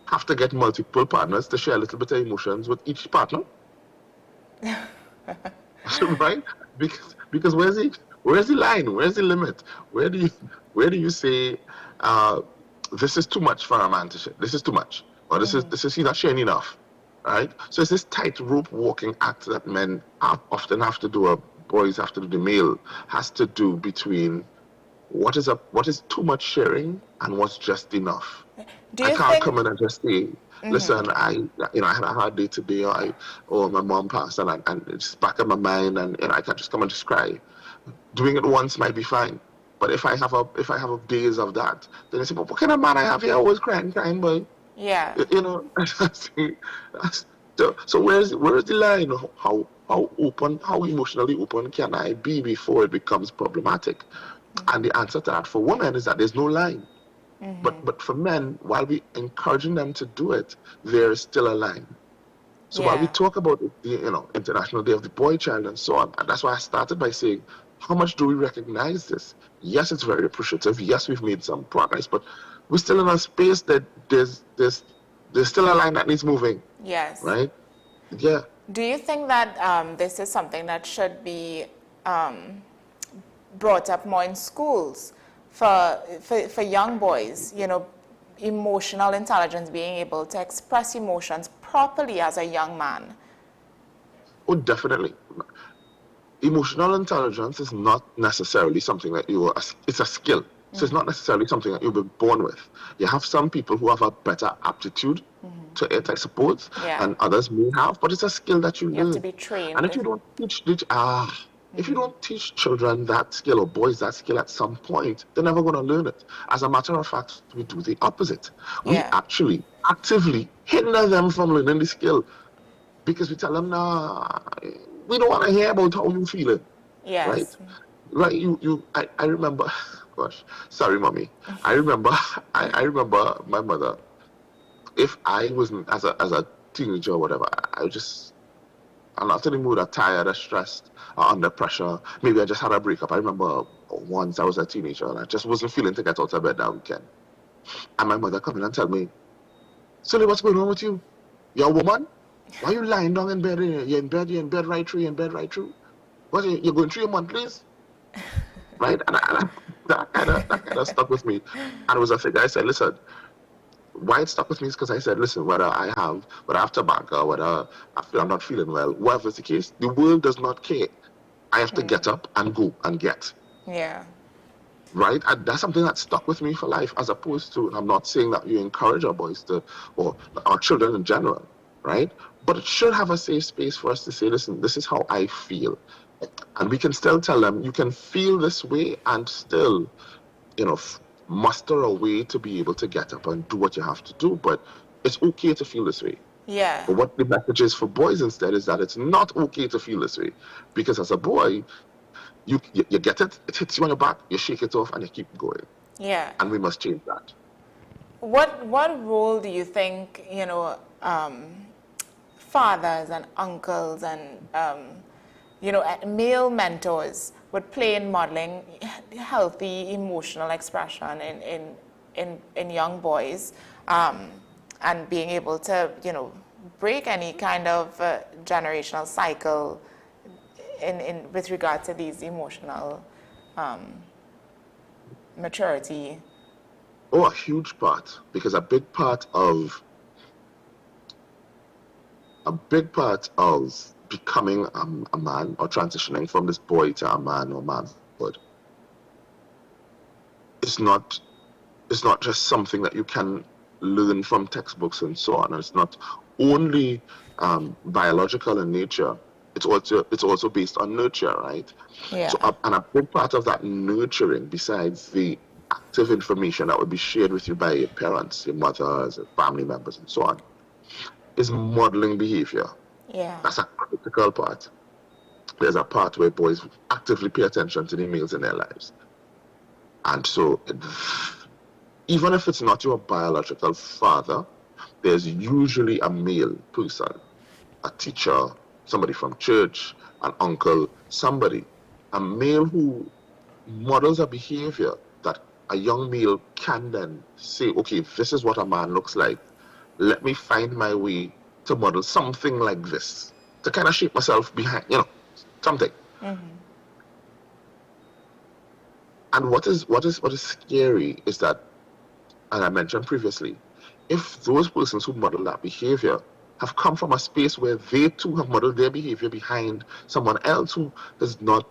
have to get multiple partners to share a little bit of emotions with each partner? Right? Because where's the line? Where's the limit? Where do you say this is too much for a man to share? This is too much, or this is he's not sharing enough, right? So it's this tightrope walking act that men often have to do, or boys have to do, the male has to do, between what is too much sharing and what's just enough. I can't come in and just say, listen, I had a hard day today, or my mom passed, and it's back in my mind, and I can't just come and just cry. Doing it once might be fine, but if I have days of that, then I say, but what kind of man I have here, always crying, boy? Yeah. You know. So where's the line? How emotionally open can I be before it becomes problematic? And the answer to that for women is that there's no line. But for men, while we encouraging them to do it, there is still a line. So while we talk about the International Day of the Boy Child and so on, and that's why I started by saying, how much do we recognize this? Yes, it's very appreciative. Yes, we've made some progress, but we're still in a space that there's still a line that needs moving. Yes. Right? Yeah. Do you think that this is something that should be brought up more in schools for young boys? You know, emotional intelligence, being able to express emotions properly as a young man. Oh, definitely. Emotional intelligence is not necessarily something that it's a skill. So it's not necessarily something that you'll be born with. You have some people who have a better aptitude to it, I suppose, and others may have, but it's a skill that you learn. You have to be trained. And if you don't if you don't teach children that skill, or boys that skill, at some point, they're never going to learn it. As a matter of fact, we do the opposite. We actually actively hinder them from learning the skill, because we tell them, nah, we don't want to hear about how you feel it. Yes. Right? I remember, gosh, sorry, mommy. I remember my mother. If I wasn't as a teenager or whatever, I'm not in the mood, I'm tired, or stressed, or under pressure. Maybe I just had a breakup. I remember once I was a teenager and I just wasn't feeling to get out of bed that weekend. And my mother come in and tell me, Sully, what's going on with you? You're a woman? Why are you lying down in bed? You're in bed right through. What, you're going through your monthlies? Right? And that kind of stuck with me. And it was a thing. I said, listen, why it stuck with me is because I said, listen, whether I have tobacco, whether I'm not feeling well, whatever is the case, the world does not care. I have to get up and go and get. Yeah. Right? And that's something that stuck with me for life, as opposed to, I'm not saying that you encourage our boys to, or our children in general, right? But it should have a safe space for us to say, listen, this is how I feel. And we can still tell them, you can feel this way and still, muster a way to be able to get up and do what you have to do. But it's okay to feel this way. Yeah. But what the message is for boys instead is that it's not okay to feel this way. Because as a boy, you get it hits you on your back, you shake it off, and you keep going. Yeah. And we must change that. What role do you think, fathers and uncles and, male mentors would play in modeling healthy emotional expression in young boys, and being able to, break any kind of generational cycle with regard to these emotional maturity? Oh, a huge part, because a big part of becoming a man, or transitioning from this boy to a man or manhood, it's not just something that you can learn from textbooks and so on. And it's not only biological in nature. It's also based on nurture, right? Yeah. So, and a big part of that nurturing, besides the active information that would be shared with you by your parents, your mothers, your family members, and so on, is modeling behavior. Yeah. That's a critical part. There's a part where boys actively pay attention to the males in their lives. And so, even if it's not your biological father, there's usually a male person, a teacher, somebody from church, an uncle, somebody, a male who models a behavior that a young male can then say, okay, this is what a man looks like. Let me find my way to model something like this, to kind of shape myself behind, something. Mm-hmm. And what is scary is that, and I mentioned previously, if those persons who model that behavior have come from a space where they too have modeled their behavior behind someone else who didn't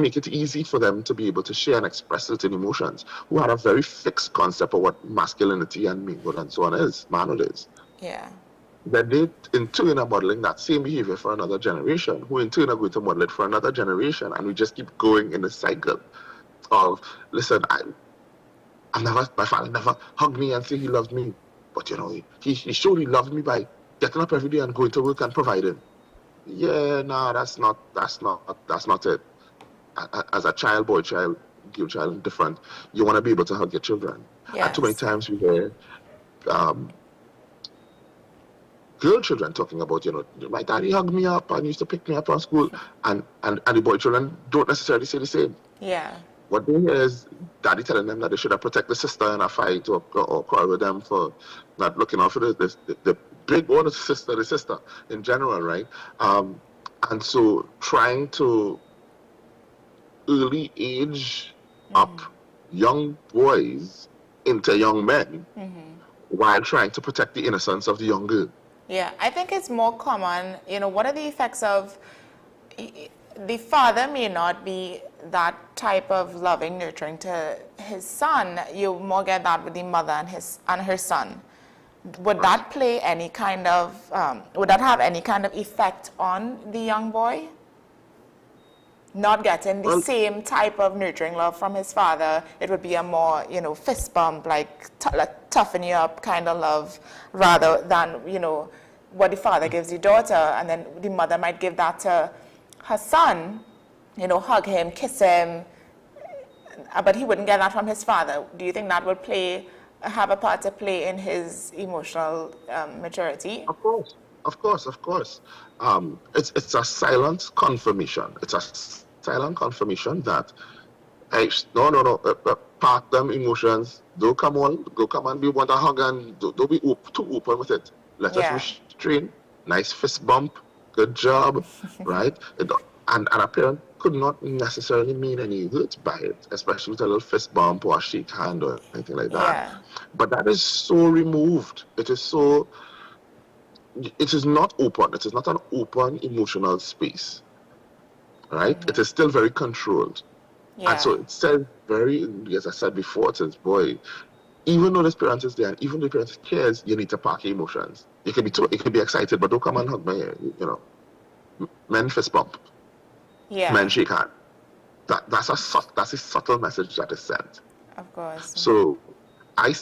make it easy for them to be able to share and express certain emotions, who had a very fixed concept of what masculinity and manhood and so on is, manhood is. Yeah. Then they in turn are modeling that same behavior for another generation, who in turn are going to model it for another generation, and we just keep going in the cycle of, listen, my father never hugged me and said he loved me, but he showed he loved me by getting up every day and going to work and providing. Yeah, no, that's not it. As a child, boy child, girl child, different. You want to be able to hug your children. Yes. And too many times we hear girl children talking about, my daddy hugged me up and used to pick me up from school, and the boy children don't necessarily say the same. Yeah. What they hear is daddy telling them that they should have protect the sister in a fight or quarrel with them for not looking out for the big or the sister in general, right? And so trying to early age up young boys into young men while trying to protect the innocence of the young girl. Yeah, I think it's more common, what are the effects of, the father may not be that type of loving, nurturing to his son. You more get that with the mother and her son. Would that play any kind of, would that have any kind of effect on the young boy? Not getting the same type of nurturing love from his father. It would be a more, fist bump, like toughen you up kind of love, rather than, what the father gives the daughter, and then the mother might give that to her son, hug him, kiss him, but he wouldn't get that from his father. Do you think that would have a part to play in his emotional maturity? Of course. It's a silent confirmation. It's a silent confirmation that, hey, no, park them emotions. Don't come and be want to hug and don't be too open with it. Let us restrain. Nice fist bump. Good job, right? And a parent could not necessarily mean any hurt by it, especially with a little fist bump or a shake hand or anything like that. Yeah. But that is so removed. It is not open. It is not an open emotional space, right? It is still very controlled. Yeah. And so it says as I said before, it says, boy, even though this parent is there and even though the parent cares, you need to park your emotions. You can be excited, but don't come and hug me, Men fist bump. Yeah. Men shake hand. That's a subtle message that is sent. Of course. So I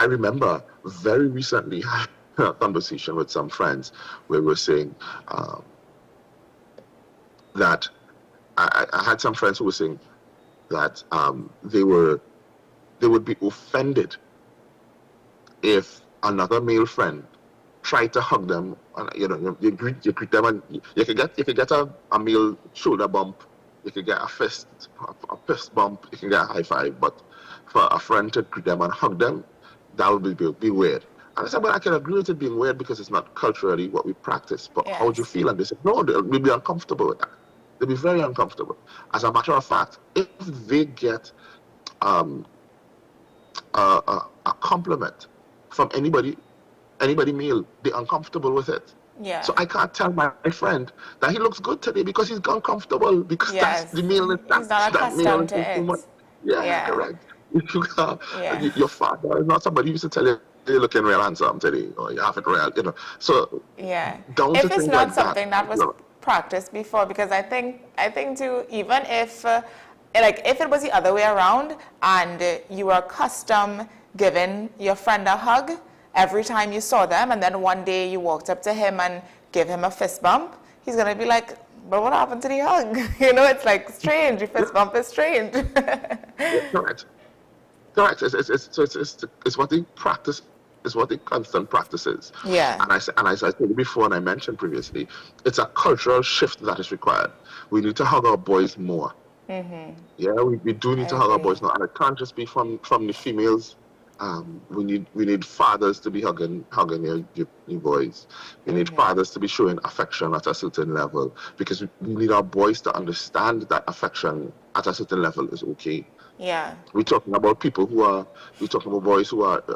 remember very recently having a conversation with some friends where we were saying that I had some friends who were saying that they would be offended if another male friend tried to hug them, and you greet them, and you could get a male shoulder bump, you could get a fist bump, you can get a high five, but for a friend to greet them and hug them, that would be weird. And I said, well, I can agree with it being weird because it's not culturally what we practice, but how would you feel? And they said, no, they'll be uncomfortable with that. They'll be very uncomfortable. As a matter of fact, if they get a compliment from anybody male, they're uncomfortable with it. Yeah. So I can't tell my friend that he looks good today because he's uncomfortable because that's the male. He's not accustomed to it. Yeah, correct. Your father is not somebody who used to tell you you're looking real handsome today or you have it real, So if it's not something that was practiced before, because I think too, even if like if it was the other way around and you were accustomed giving your friend a hug every time you saw them, and then one day you walked up to him and give him a fist bump, he's going to be like, but what happened to the hug? You know, it's like strange. The fist bump is strange. Yeah, correct. Correct. It's what they practice. It's what the constant practice is. Yeah. And I said before, and I mentioned previously, it's a cultural shift that is required. We need to hug our boys more. Mm-hmm. Yeah, we do need to hug our boys now, and it can't just be from the females. We need fathers to be hugging your boys. We need fathers to be showing affection at a certain level, because we need our boys to understand that affection at a certain level is okay. Yeah. We're talking about boys who are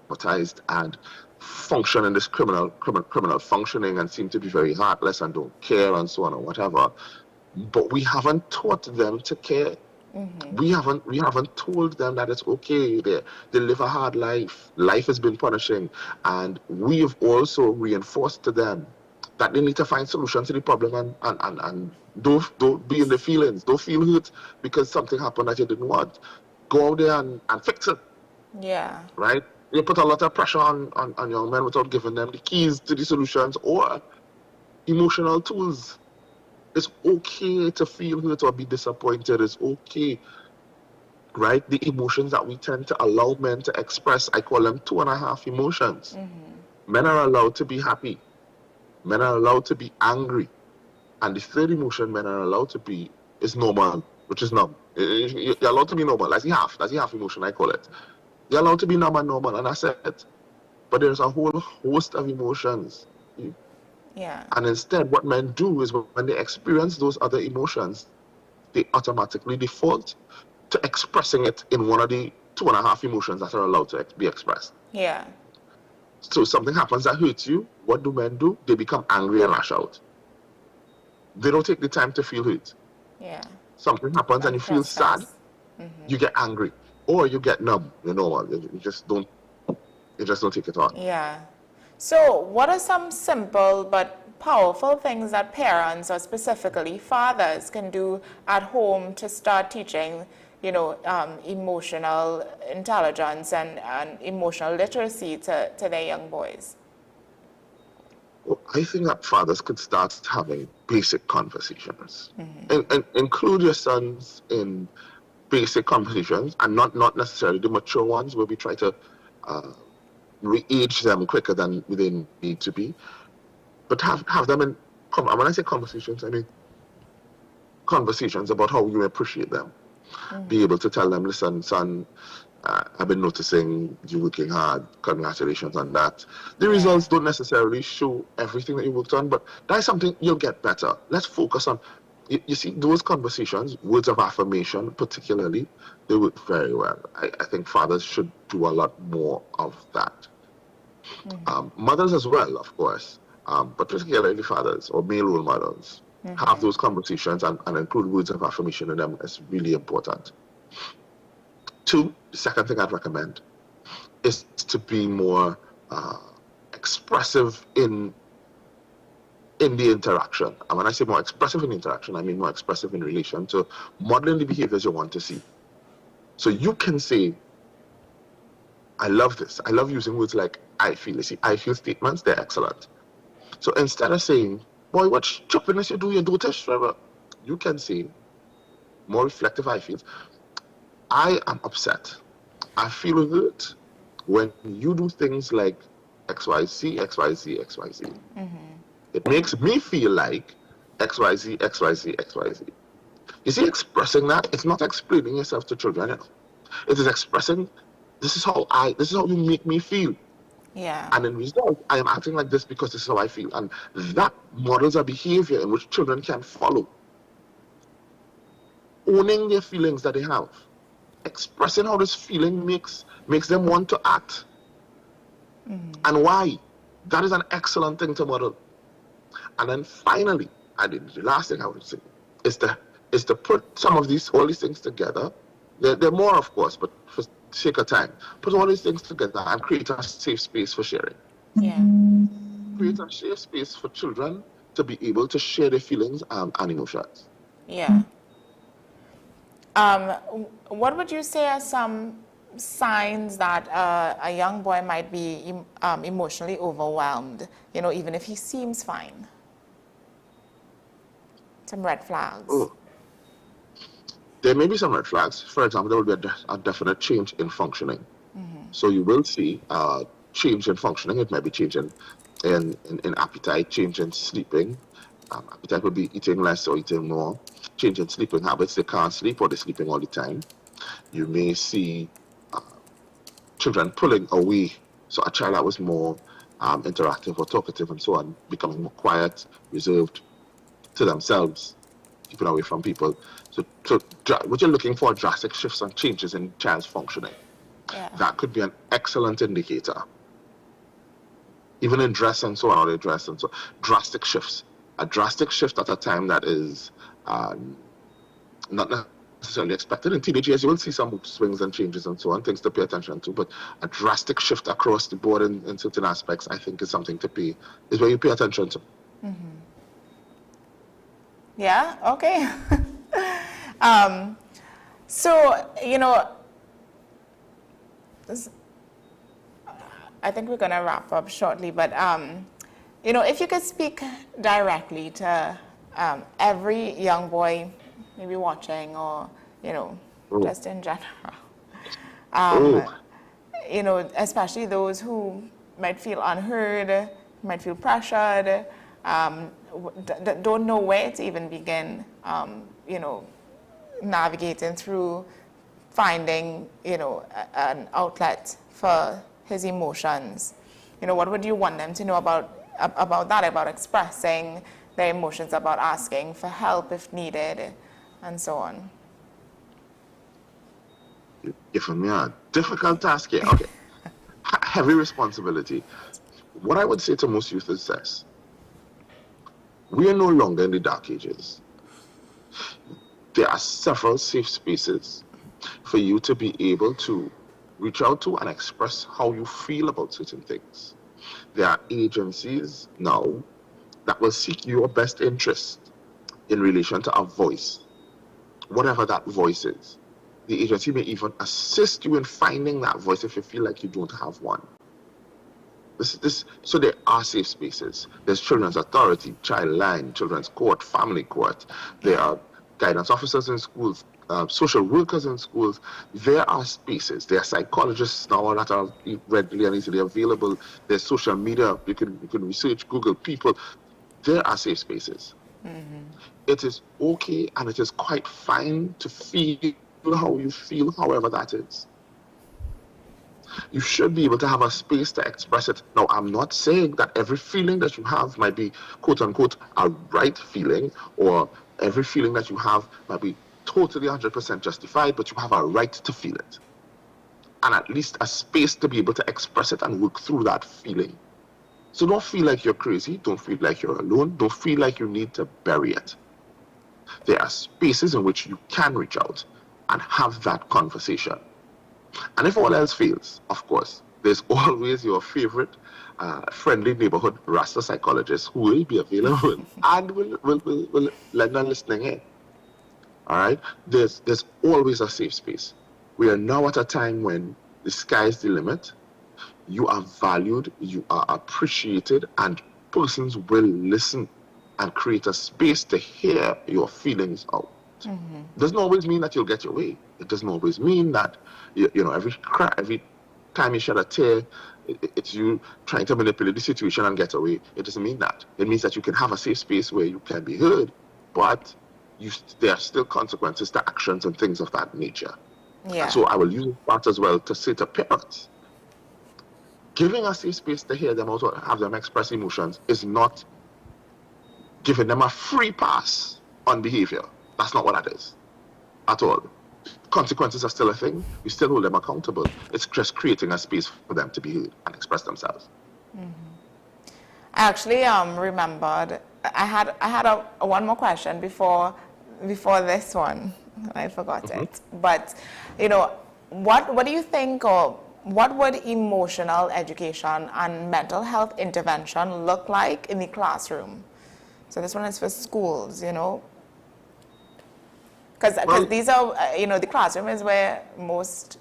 traumatized and function in this criminal functioning and seem to be very heartless and don't care and so on and whatever. But we haven't taught them to care. Mm-hmm. We haven't told them that it's okay. They live a hard life. Life has been punishing, and we have also reinforced to them that they need to find solutions to the problem and don't be in the feelings. Don't feel hurt because something happened that you didn't want. Go out there and fix it. Yeah. Right? You put a lot of pressure on young men without giving them the keys to the solutions or emotional tools. It's okay to feel hurt or be disappointed. It's okay. Right? The emotions that we tend to allow men to express, I call them 2.5 emotions. Mm-hmm. Men are allowed to be happy. Men are allowed to be angry. And the third emotion men are allowed to be is normal, which is numb. You're allowed to be normal. That's the half emotion, I call it. You're allowed to be numb and normal, and that's it. But there's a whole host of emotions. Yeah. And instead, what men do is when they experience those other emotions, they automatically default to expressing it in one of the 2.5 emotions that are allowed to be expressed. Yeah. So something happens that hurts you, what do men do? They become angry and lash out. They don't take the time to feel hurt. Yeah. Something happens and you feel sad, you get angry. Or you get numb, you just don't take it on. Yeah. So what are some simple but powerful things that parents, or specifically fathers, can do at home to start teaching, emotional intelligence and emotional literacy to their young boys? Well, I think that fathers could start having basic conversations. And include your sons in basic conversations, and not necessarily the mature ones where we try to re-age them quicker than they need to be. But have them in, when I say conversations, I mean conversations about how you appreciate them. Be able to tell them, listen, son, I've been noticing you working hard. Congratulations on that. The results don't necessarily show everything that you worked on, but that's something you'll get better. Let's focus on, you see, those conversations, words of affirmation particularly, they work very well. I think fathers should do a lot more of that. Mothers as well, of course, but particularly fathers or male role models. Have those conversations and include words of affirmation in them. It's really important. 2, the second thing I'd recommend is to be more expressive in the interaction. And when I say more expressive in interaction, I mean more expressive in relation to modeling the behaviors you want to see. So you can say, I love this. I love using words like I feel. You see, I feel statements, they're excellent. So instead of saying, boy, what stupidness you do this forever, you can say, more reflective I feel, I am upset. I feel hurt when you do things like XYZ, XYZ, XYZ. It makes me feel like XYZ, XYZ, XYZ. You see, expressing that, it's not explaining yourself to children. It is expressing, this is how you make me feel. Yeah. And in result, I am acting like this because this is how I feel. And that models a behavior in which children can follow. Owning their feelings that they have. Expressing how this feeling makes them want to act. And why. That is an excellent thing to model. And then finally, and the last thing I would say, is to put all these things together. There are more, of course, but for sake of time, put all these things together and create a safe space for sharing. Yeah. Create a safe space for children to be able to share their feelings and emotions. Yeah. What would you say are some signs that a young boy might be emotionally overwhelmed, you know, even if he seems fine? Some red flags. Oh. There may be some red flags. For example, there will be a definite change in functioning. So you will see change in functioning. It might be change in appetite, change in sleeping. Appetite will be eating less or eating more. Change in sleeping habits. They can't sleep or they're sleeping all the time. You may see children pulling away. So a child that was more interactive or talkative and so on, becoming more quiet, reserved to themselves, keeping away from people. So what you're looking for are drastic shifts and changes in child's functioning. Yeah. That could be an excellent indicator. Even in dress and so on, how they dress and so drastic shifts. A drastic shift at a time that is not necessarily expected. In teenage years, you will see some mood swings and changes and so on, things to pay attention to, but a drastic shift across the board in certain aspects, I think, is something is where you pay attention to. Yeah, okay. So, you know, I think we're going to wrap up shortly, but, you know, if you could speak directly to every young boy maybe watching or, you know, just in general, you know, especially those who might feel unheard, might feel pressured, don't know where to even begin, you know, navigating through finding, you know, an outlet for his emotions. You know, what would you want them to know about that, about expressing their emotions, about asking for help if needed, and so on? You're giving me a difficult task here. Okay. Heavy responsibility. What I would say to most youth is this. We are no longer in the dark ages. There are several safe spaces for you to be able to reach out to and express how you feel about certain things. There are agencies now that will seek your best interest in relation to a voice, whatever that voice is. The agency may even assist you in finding that voice if you feel like you don't have one. So there are safe spaces. There's Children's Authority, Child Line, Children's Court, Family Court. There are guidance officers in schools, social workers in schools. There are spaces. There are psychologists now that are readily and easily available. There's social media. You can research, Google people. There are safe spaces. It is okay and it is quite fine to feel how you feel, however that is. You should be able to have a space to express it. Now, I'm not saying that every feeling that you have might be, quote unquote, a right feeling, or every feeling that you have might be totally 100% justified, but you have a right to feel it. And at least a space to be able to express it and work through that feeling. So don't feel like you're crazy. Don't feel like you're alone. Don't feel like you need to bury it. There are spaces in which you can reach out and have that conversation. And if all else fails, of course, there's always your favorite friendly neighborhood Rasta psychologist who will be available and will lend a listening ear. All right? There's always a safe space. We are now at a time when the sky's the limit. You are valued, you are appreciated, and persons will listen and create a space to hear your feelings out. Doesn't always mean that you'll get your way. It doesn't always mean that you know every time you shed a tear, it's you trying to manipulate the situation and get away. It doesn't mean that. It means that you can have a safe space where you can be heard, but there are still consequences to actions and things of that nature. Yeah. And so I will use that as well to say to parents, giving a safe space to hear them out or have them express emotions is not giving them a free pass on behavior. That's not what that is at all. Consequences are still a thing. We still hold them accountable. It's just creating a space for them to be heard and express themselves. I actually remembered, I had one more question before this one. I forgot it. But, you know, what do you think, or what would emotional education and mental health intervention look like in the classroom? So this one is for schools, you know. Because these are, the classroom is where most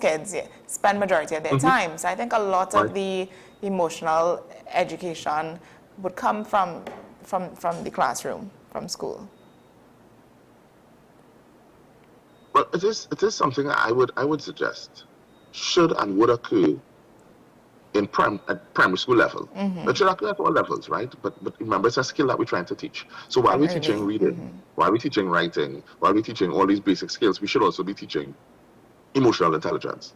kids spend majority of their time. So I think a lot of the emotional education would come from the classroom, from school. Well, it is something I would suggest should and would occur in primary school level. It should occur at all levels, right? But remember, it's a skill that we're trying to teach. So while we're teaching reading, while we're teaching writing, while we're teaching all these basic skills, we should also be teaching emotional intelligence.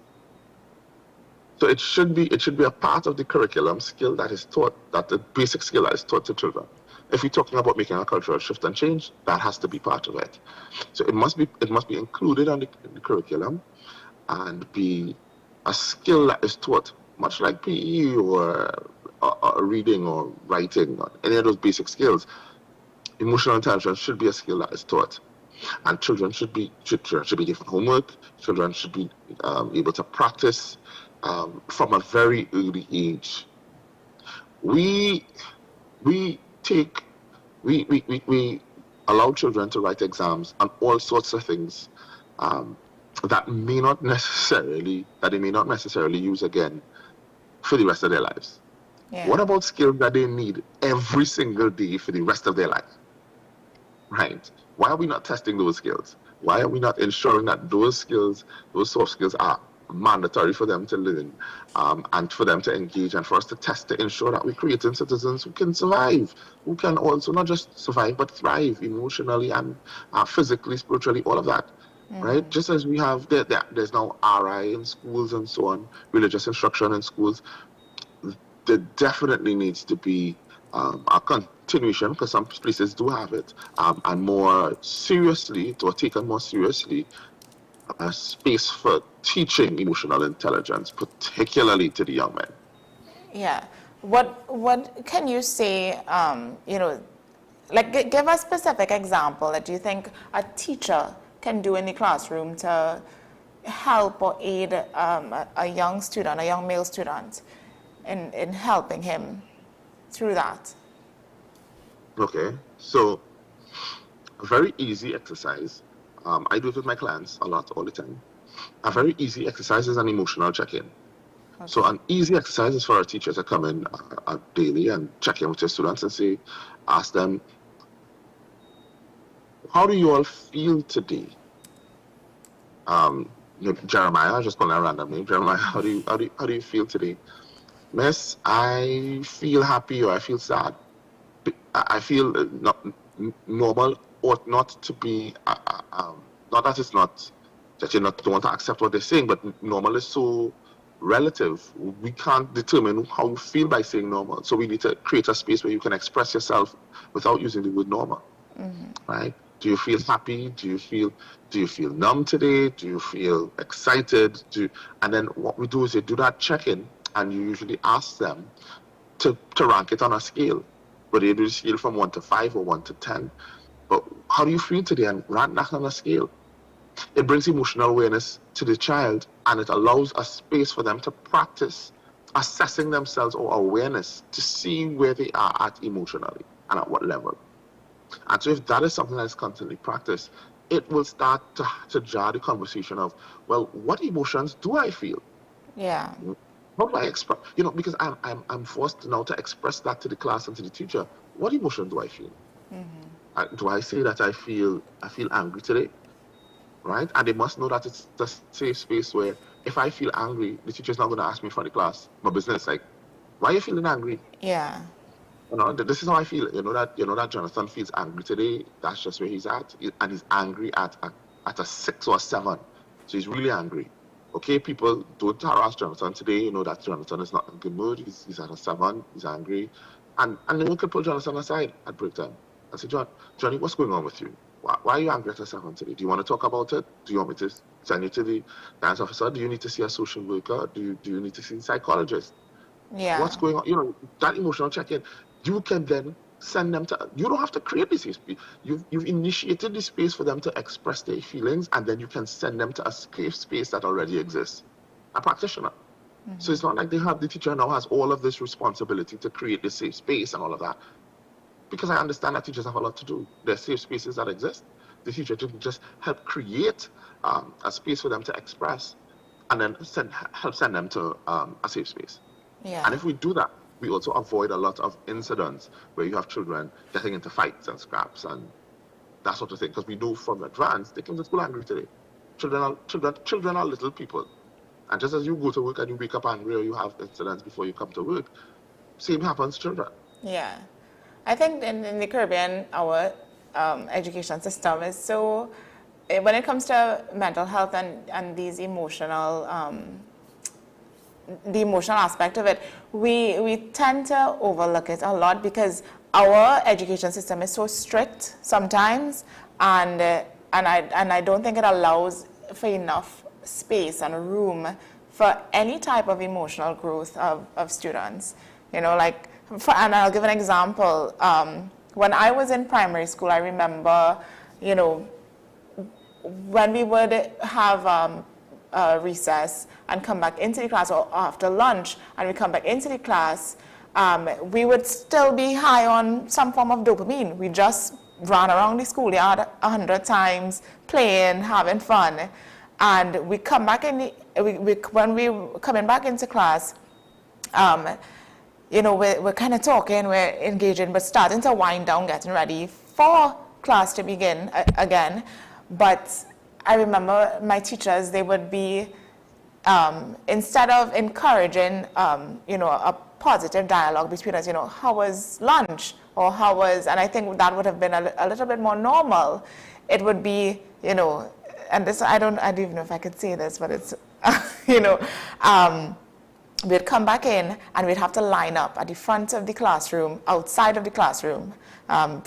So it should be a part of the curriculum skill that is taught, that the basic skill that is taught to children. If we're talking about making a cultural shift and change, that has to be part of it. So it must be included in the curriculum and be a skill that is taught, much like PE or reading or writing or any of those basic skills. Emotional intelligence should be a skill that is taught. And children should be given homework. Children should be able to practice from a very early age. We allow children to write exams on all sorts of things that they may not necessarily use again for the rest of their lives. Yeah. What about skills that they need every single day for the rest of their life? Right? Why are we not testing those skills? Why are we not ensuring that those skills, those soft skills, are mandatory for them to learn and for them to engage and for us to test to ensure that we're creating citizens who can survive, who can also not just survive but thrive emotionally and physically, spiritually, all of that. Right? Just as we have, there's now RI in schools and so on, religious instruction in schools, there definitely needs to be a continuation, because some places do have it, and more seriously, or taken more seriously, a space for teaching emotional intelligence, particularly to the young men. Yeah. What can you say, like give a specific example that you think a teacher can do in the classroom to help or aid a young student, a young male student, in helping him through that? Okay, so a very easy exercise, I do it with my clients a lot, all the time. A very easy exercise is an emotional check-in. Okay. So an easy exercise is for our teachers to come in daily and check in with your students and ask them, how do you all feel today? Jeremiah, I just call that a random name. Jeremiah, how do you feel today? Miss, I feel happy or I feel sad. I feel normal ought not to be, not that it's not, that you don't want to accept what they're saying, but normal is so relative. We can't determine how you feel by saying normal. So we need to create a space where you can express yourself without using the word normal, right? Do you feel happy? Do you feel numb today? Do you feel excited? And then what we do is you do that check-in, and you usually ask them to rank it on a scale, whether you do the scale from 1 to 5 or 1 to 10. But how do you feel today? And rank that on a scale. It brings emotional awareness to the child, and it allows a space for them to practice assessing themselves or awareness to see where they are at emotionally and at what level. And so if that is something that is constantly practiced, it will start to jar the conversation of, well, what emotions do I feel? Yeah. How do I express? Because I'm forced now to express that to the class and to the teacher. What emotion do I feel? Do I say that I feel angry today? Right? And they must know that it's a safe space where if I feel angry, the teacher's not going to ask me for the class. My business, like, why are you feeling angry? Yeah. This is how I feel. You know that Jonathan feels angry today. That's just where he's at, and he's angry at a 6 or a 7. So he's really angry. Okay, people, don't harass Jonathan today. You know that Jonathan is not in a good mood. He's at a 7. He's angry, and then we could put Jonathan aside at break time and say, Johnny, what's going on with you? Why are you angry at a 7 today? Do you want to talk about it? Do you want me to send you to the guidance officer? Do you need to see a social worker? Do you need to see a psychologist? Yeah. What's going on? That emotional check-in. You can then send them to, you don't have to create this space. You've initiated the space for them to express their feelings, and then you can send them to a safe space that already exists, a practitioner. So it's not like the teacher now has all of this responsibility to create this safe space and all of that. Because I understand that teachers have a lot to do. There's safe spaces that exist. the teacher to just help create a space for them to express, and then help send them to a safe space. Yeah. And if we do that, we also avoid a lot of incidents where you have children getting into fights and scraps and that sort of thing. Because we know from advance, they come to school angry today. Children are little people. And just as you go to work and you wake up angry or you have incidents before you come to work, same happens to children. Yeah. I think in the Caribbean, our education system is so, when it comes to mental health and these emotional, the emotional aspect of it, we tend to overlook it a lot because our education system is so strict sometimes, and I don't think it allows for enough space and room for any type of emotional growth of students. You know, like, and I'll give an example. When I was in primary school, I remember, you know, when we would have recess and come back into the class, or after lunch, and we come back into the class, we would still be high on some form of dopamine. We just ran around the schoolyard 100 times, playing, having fun. And we come back in when we coming back into class, you know, we're kind of talking, we're engaging, but starting to wind down, getting ready for class to begin again. But I remember my teachers, they would be, instead of encouraging, you know, a positive dialogue between us, you know, how was lunch? Or how was, and I think that would have been a little bit more normal. It would be, you know, and this, I don't even know if I could say this, but it's, you know, we'd come back in and we'd have to line up at the front of the classroom, outside of the classroom,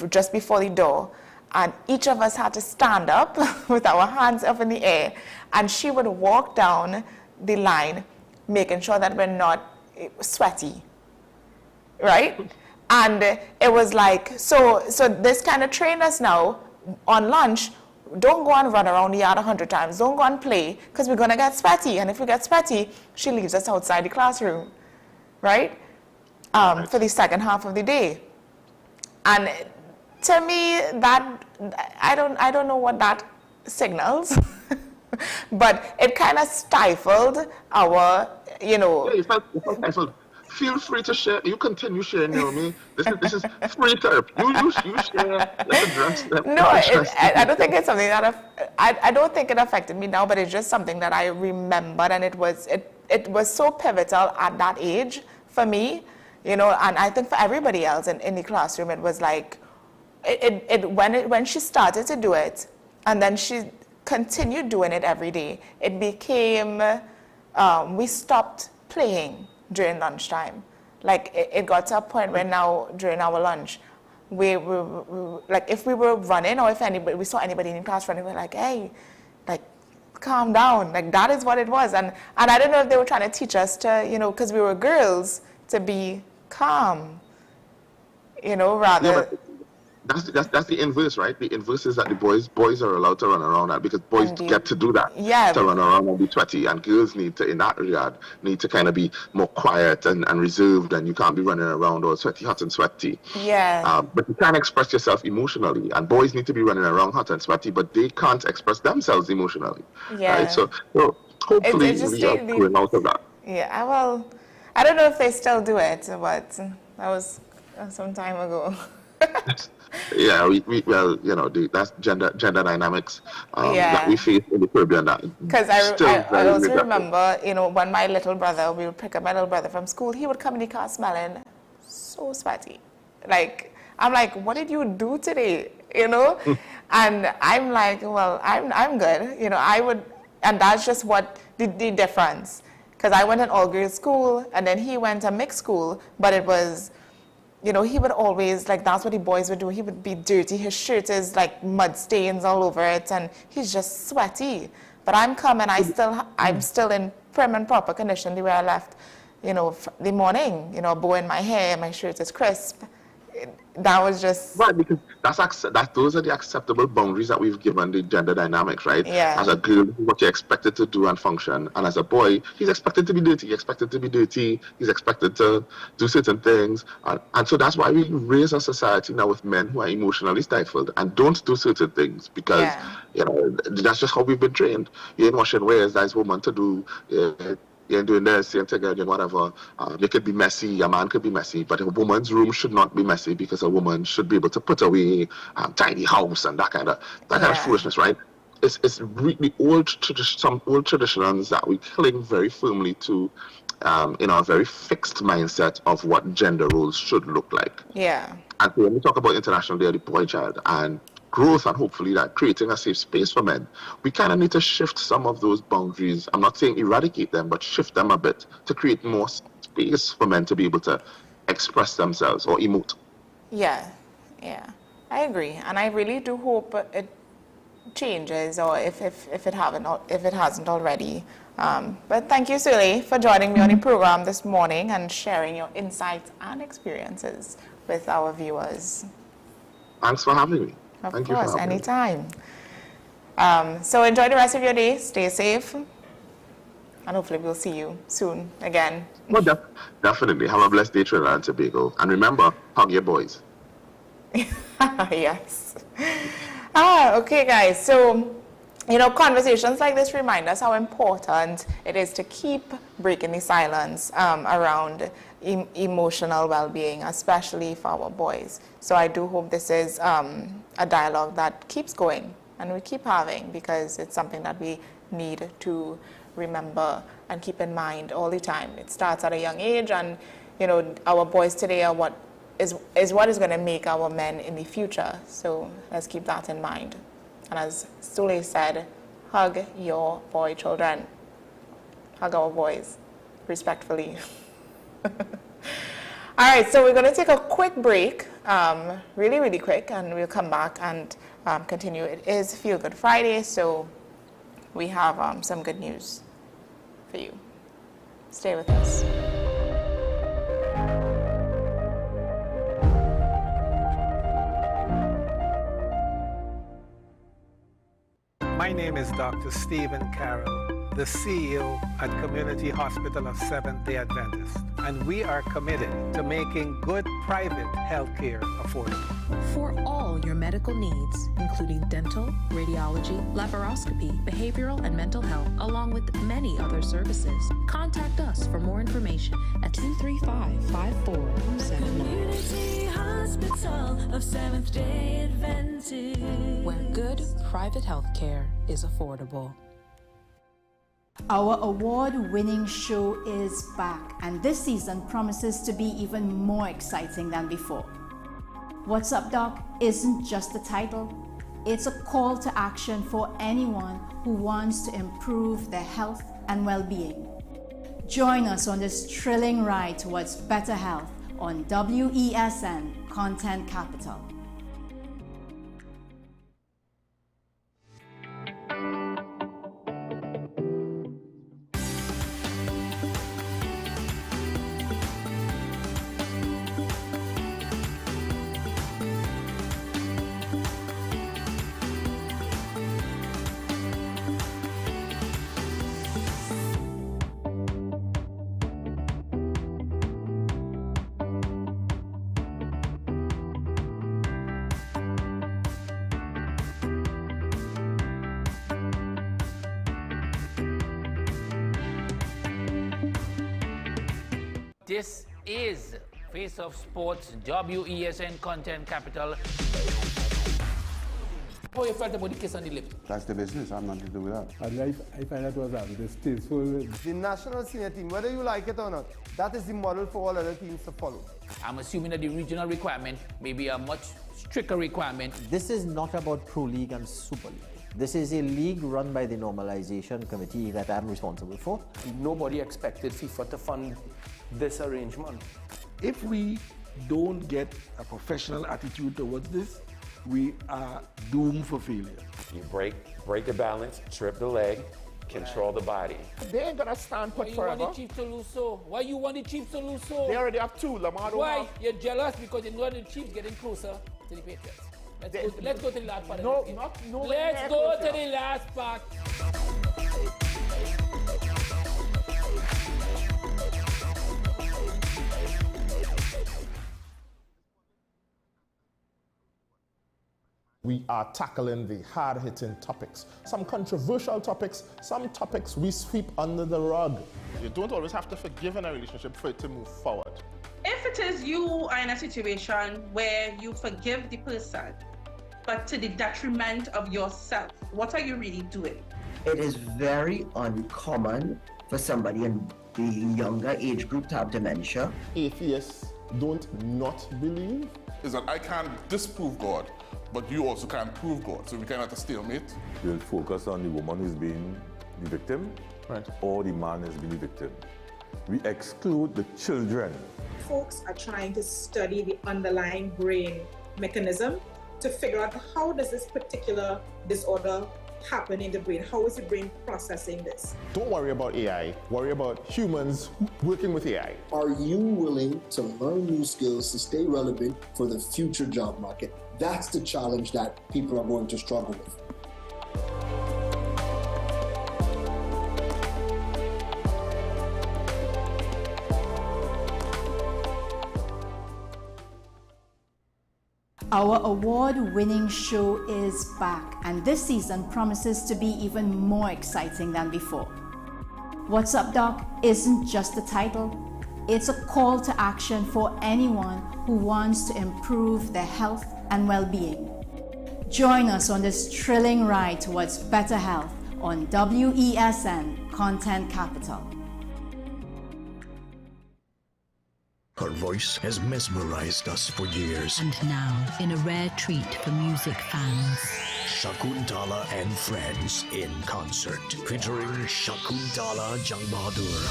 just before the door. And each of us had to stand up with our hands up in the air, and she would walk down the line, making sure that we're not sweaty, right? And it was like, so this kind of trained us now on lunch. Don't go and run around the yard 100 times. Don't go and play, because we're going to get sweaty. And if we get sweaty, she leaves us outside the classroom, right? For the second half of the day. And to me, that, I don't know what that signals, but it kind of stifled our, you know. Yeah, it felt stifled. Feel free to share. You continue sharing, you know me. This is free therapy. You share. Let's address that. No, I don't think it's something that I don't think it affected me now, but it's just something that I remembered, and it was so pivotal at that age for me, you know, and I think for everybody else in the classroom, it was like when she started to do it, and then she continued doing it every day, it became we stopped playing during lunchtime. Like, it got to a point where now, during our lunch, we like, if we were running, or if we saw anybody in class running, we were like, hey, like, calm down. Like, that is what it was. And I don't know if they were trying to teach us to, you know, because we were girls, to be calm, you know, rather. Yeah, that's the inverse, right? The inverse is that the boys are allowed to run around that, because boys get to do that, to run around and be sweaty, and girls need to, in that regard, need to kind of be more quiet and reserved, and you can't be running around all sweaty, hot and sweaty. Yeah. But you can't express yourself emotionally, and boys need to be running around hot and sweaty, but they can't express themselves emotionally. Yeah. Right? So hopefully we are going out of that. Yeah, well, I don't know if they still do it, but that was some time ago. Yeah, well, you know, that's gender dynamics that we face in the Caribbean. Because I also remember, you know, when my little brother, we would pick up my little brother from school, he would come in the car smelling so sweaty. Like, I'm like, what did you do today? You know? And I'm like, well, I'm good. You know, and that's just what the difference. Because I went to an all-girls school, and then he went to mixed school, but it was, you know, he would always, like, that's what the boys would do. He would be dirty. His shirt is like mud stains all over it, and he's just sweaty. But I'm coming, I'm still in prim and proper condition the way I left, you know, the morning. You know, a bow in my hair, my shirt is crisp. that was just right, because those are the acceptable boundaries that we've given the gender dynamics, right? Yeah. As a girl, what you're expected to do and function, and as a boy, he's expected to be dirty. He's expected to be dirty. He's expected to do certain things, and so that's why we raise a society now with men who are emotionally stifled and don't do certain things because you know that's just how we've been trained. You ain't washing wares, that's woman to do. You're doing this, you're doing whatever. You could be messy, a man could be messy, but a woman's room should not be messy because a woman should be able to put away tidy house and that kind of foolishness, right? It's really some old traditions that we cling very firmly to in our very fixed mindset of what gender roles should look like. Yeah. And when we talk about International Day of the Boy Child and growth and hopefully that creating a safe space for men, we kind of need to shift some of those boundaries. I'm not saying eradicate them, but shift them a bit to create more space for men to be able to express themselves or emote. Yeah, I agree, and I really do hope it changes, or if it hasn't already. But thank you, Suli, for joining me on the program this morning and sharing your insights and experiences with our viewers. Thanks for having me. Of Thank course, you for having anytime. So enjoy the rest of your day, stay safe, and hopefully we'll see you soon again. Well, definitely. Have a blessed day, Trinidad and Tobago. And remember, hug your boys. Yes. Okay, guys. So, you know, conversations like this remind us how important it is to keep breaking the silence around emotional well-being, especially for our boys. So I do hope this is a dialogue that keeps going and we keep having, because it's something that we need to remember and keep in mind all the time. It starts at a young age, and you know, our boys today are what is going to make our men in the future. So let's keep that in mind. And as Sule said, hug your boy children. Hug our boys respectfully. All right, so we're going to take a quick break, really, really quick, and we'll come back and continue. It is Feel Good Friday, so we have some good news for you. Stay with us. My name is Dr. Stephen Carroll, the CEO at Community Hospital of Seventh-day Adventist, and we are committed to making good private health care affordable. For all your medical needs, including dental, radiology, laparoscopy, behavioral and mental health, along with many other services, contact us for more information at 235-5479. Community Hospital of Seventh-day Adventist, where good private health care is affordable. Our award-winning show is back, and this season promises to be even more exciting than before. What's Up, Doc isn't just a title, it's a call to action for anyone who wants to improve their health and well-being. Join us on this thrilling ride towards better health on WESN Content Capital. This is Face of Sports, WESN Content Capital. How you felt about the kiss on the lip? That's the business. I'm nothing to do with that. I find that was distasteful. The national senior team, whether you like it or not, that is the model for all other teams to follow. I'm assuming that the regional requirement may be a much stricter requirement. This is not about Pro League and Super League. This is a league run by the Normalization Committee that I'm responsible for. Nobody expected FIFA to fund this arrangement. If we don't get a professional attitude towards this, we are doomed for failure. You break the balance, trip the leg, control the body. They ain't gonna stand put forever. Why you want the Chiefs to lose so? Why you want the Chiefs to lose so? They already have two. Lamar don't Why? have. You're jealous because you know the Chiefs getting closer to the Patriots. Let's go to the last part. No, of the game. no. Let's go to the last part. We are tackling the hard-hitting topics, some controversial topics, some topics we sweep under the rug. You don't always have to forgive in a relationship for it to move forward. If it is you are in a situation where you forgive the person, but to the detriment of yourself, what are you really doing? It is very uncommon for somebody in the younger age group to have dementia. Atheists don't not believe. Is that I can't disprove God, but you also can't prove God, so we kind of at a stalemate. We'll focus on the woman who's being the victim, right, or the man is being the victim. We exclude the children. Folks are trying to study the underlying brain mechanism to figure out how does this particular disorder happen in the brain? How is the brain processing this? Don't worry about AI, worry about humans working with AI. Are you willing to learn new skills to stay relevant for the future job market? That's the challenge that people are going to struggle with. Our award-winning show is back, and this season promises to be even more exciting than before. What's Up, Doc isn't just a title, it's a call to action for anyone who wants to improve their health and well-being. Join us on this thrilling ride towards better health on WESN Content Capital. Her voice has mesmerized us for years. And now, in a rare treat for music fans, Shakuntala and Friends in concert, featuring Shakuntala Jangbahadur.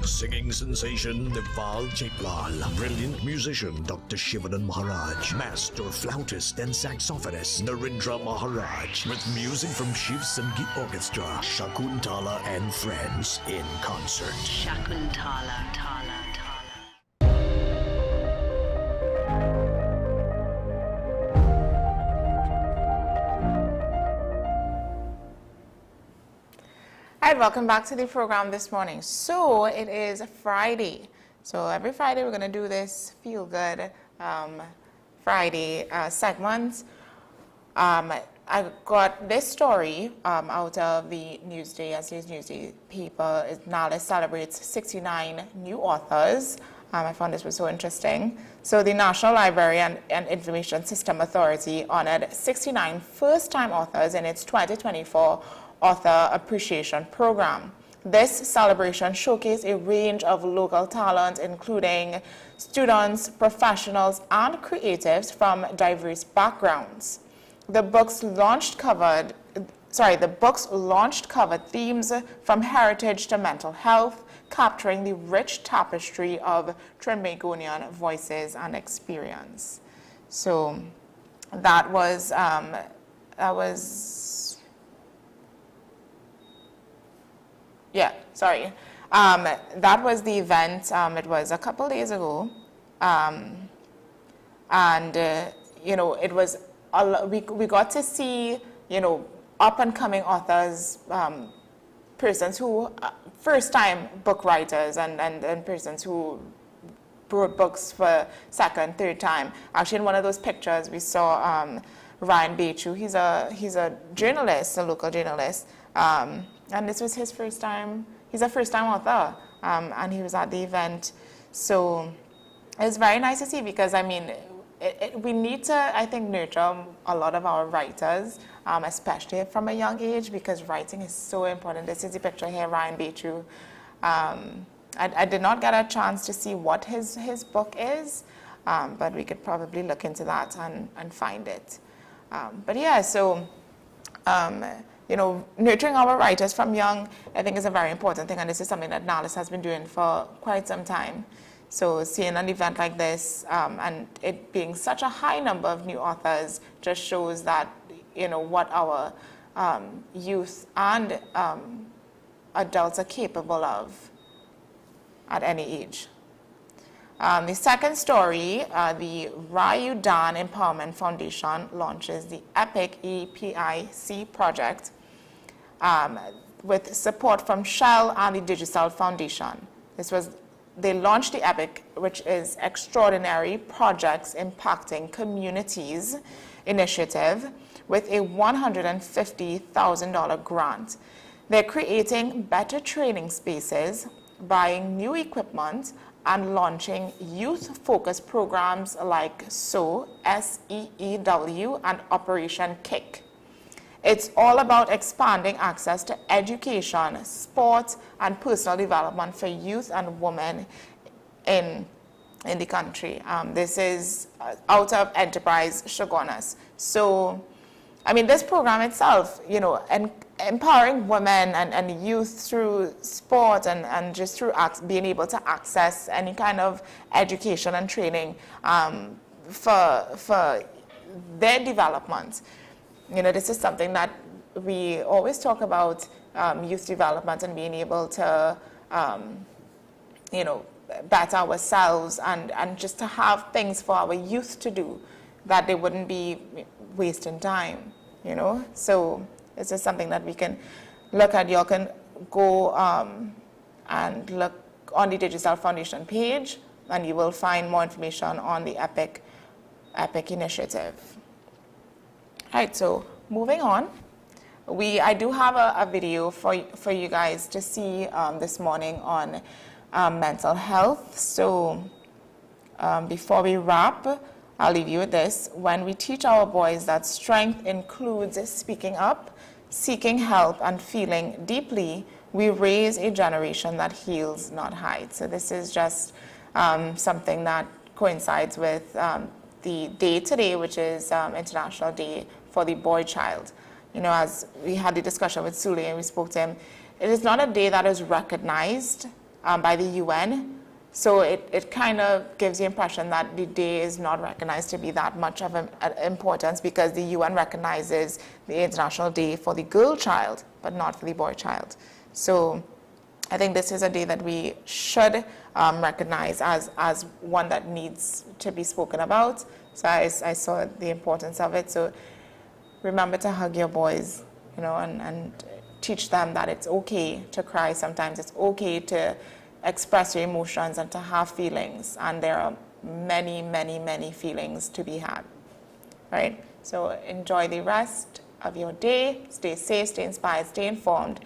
Singing sensation Deval Chaitlal, brilliant musician Dr. Shivanan Maharaj, master flautist and saxophonist Narendra Maharaj, with music from Shiv Sangeet Orchestra, Shakuntala and Friends in concert. Shakuntala, Tala. All right, welcome back to the program this morning. So it is Friday. So every Friday we're going to do this Feel Good Friday segment. I got this story out of the Newsday, yesterday's Newsday paper. Now it celebrates 69 new authors. I found this was so interesting. So the National Library and Information System Authority honored 69 first-time authors in its 2024 Author Appreciation Program. This celebration showcased a range of local talent, including students, professionals, and creatives from diverse backgrounds. The books launched covered themes from heritage to mental health, capturing the rich tapestry of Trinbagonian voices and experience. So that was that was the event. It was a couple days ago, it was we got to see up and coming authors, persons who first-time book writers and persons who wrote books for second, third time. Actually, in one of those pictures, we saw Ryan Bechu. He's a journalist, a local journalist, and this was his first time. He's a first-time author, and he was at the event. So it's very nice to see, because I mean, we need to, I think, nurture a lot of our writers, especially from a young age, because writing is so important. This is the picture here, Ryan Bechu. I did not get a chance to see what his book is, but we could probably look into that and find it. But yeah, so, nurturing our writers from young, I think, is a very important thing, and this is something that NALIS has been doing for quite some time. So seeing an event like this, and it being such a high number of new authors, just shows that, what our youth and adults are capable of at any age. The second story, the Rayu Dan Empowerment Foundation launches the EPIC EPIC project with support from Shell and the Digicel Foundation. They launched the EPIC, which is Extraordinary Projects Impacting Communities initiative, with a $150,000 grant. They're creating better training spaces, buying new equipment, and launching youth-focused programs like SEEW, and Operation Kick. It's all about expanding access to education, sport, and personal development for youth and women in the country. This is out of Enterprise Shogunas. So, I mean, this program itself, you know, empowering women and youth through sport and just through being able to access any kind of education and training for their development. You know, this is something that we always talk about, youth development and being able to, you know, better ourselves and just to have things for our youth to do that they wouldn't be wasting time, you know. So this is something that we can look at. You can go and look on the Digicel Foundation page, and you will find more information on the EPIC initiative. All right, so moving on, I do have a video for you guys to see this morning on mental health. So before we wrap, I'll leave you with this. When we teach our boys that strength includes speaking up, seeking help, and feeling deeply, we raise a generation that heals, not hides. So this is just something that coincides with the day today, which is International Day for the Boy Child. You know, as we had the discussion with Sule and we spoke to him, it is not a day that is recognized by the UN. So it kind of gives the impression that the day is not recognized to be that much of an importance, because the UN recognizes the International Day for the girl child, but not for the boy child. So I think this is a day that we should recognize as one that needs to be spoken about. So I saw the importance of it. So remember to hug your boys, you know, and teach them that it's okay to cry sometimes. It's okay to express your emotions and to have feelings. And there are many, many, many feelings to be had, right? So enjoy the rest of your day. Stay safe, stay inspired, stay informed.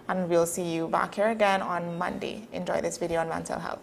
And we'll see you back here again on Monday. Enjoy this video on mental health.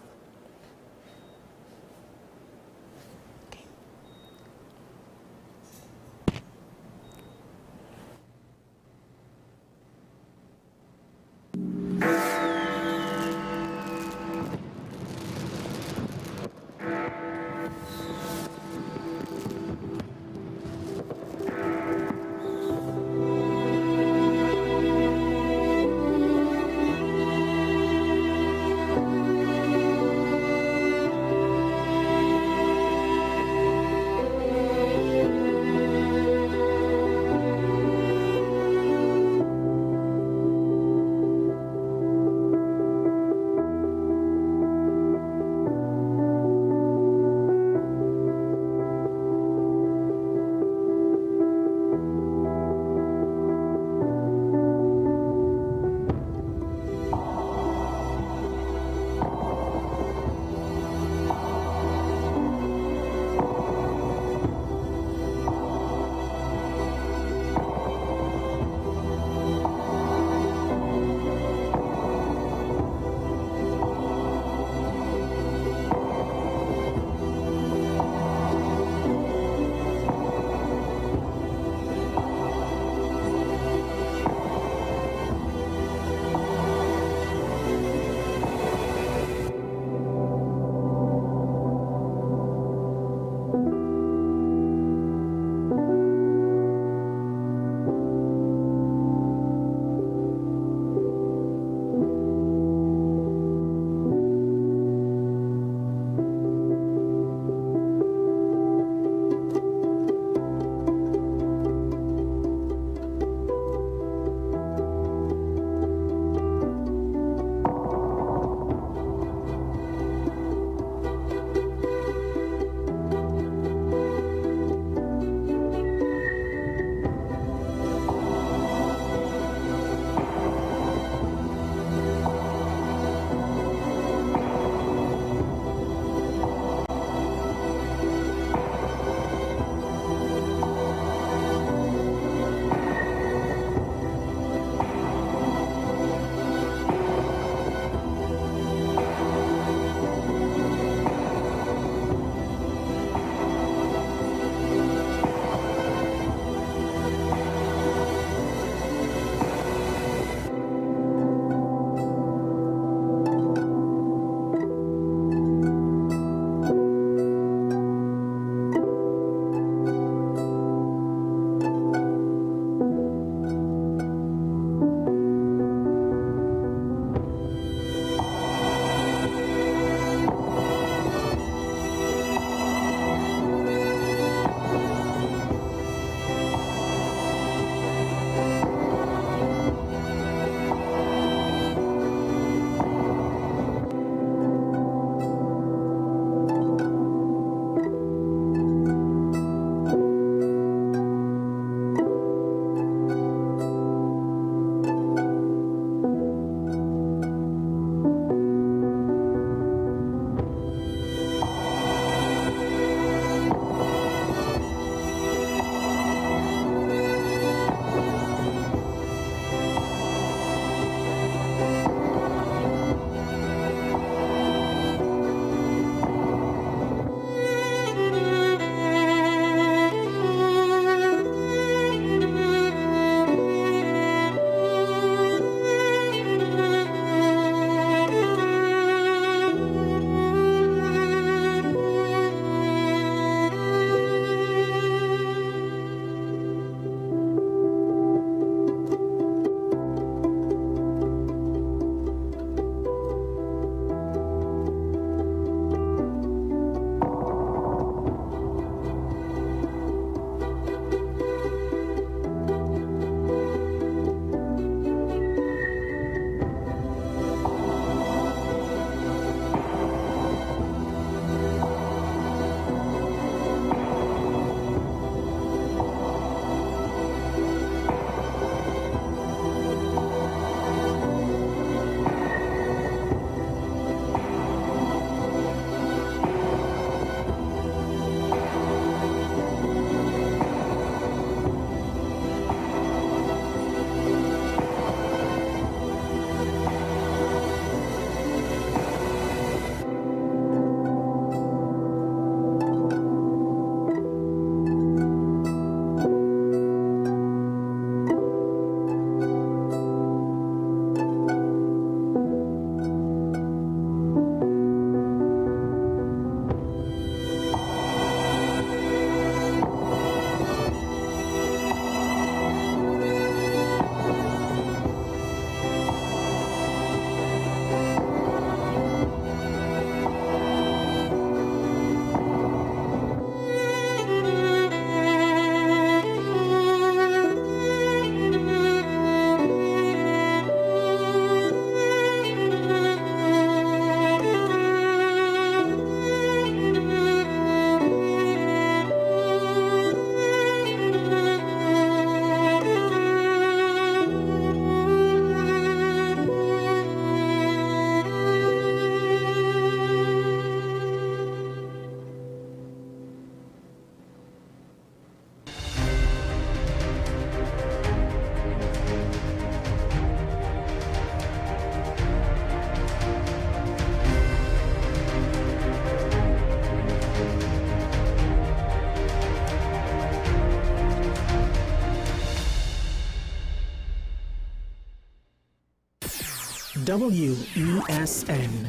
WESN.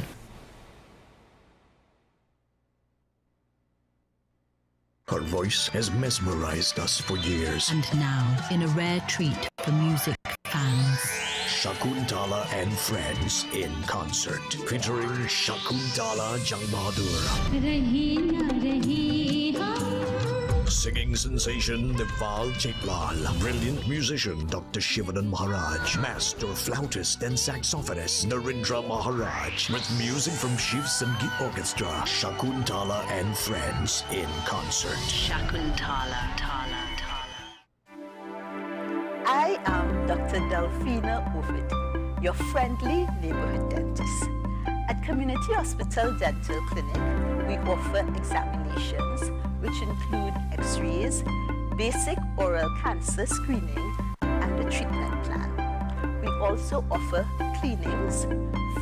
Her voice has mesmerized us for years. And now, in a rare treat for music fans, Shakuntala and Friends in concert, featuring Shakuntala Jangbahadur. Singing sensation Deval Chaitlal, brilliant musician Dr. Shivanan Maharaj, master flautist and saxophonist Narendra Maharaj, with music from Shiv Sangeet Orchestra, Shakuntala and Friends in concert. Shakuntala. I am Dr. Delphina Ovid, your friendly neighborhood dentist. At Community Hospital Dental Clinic, we offer examinations which include x-rays, basic oral cancer screening, and a treatment plan. We also offer cleanings,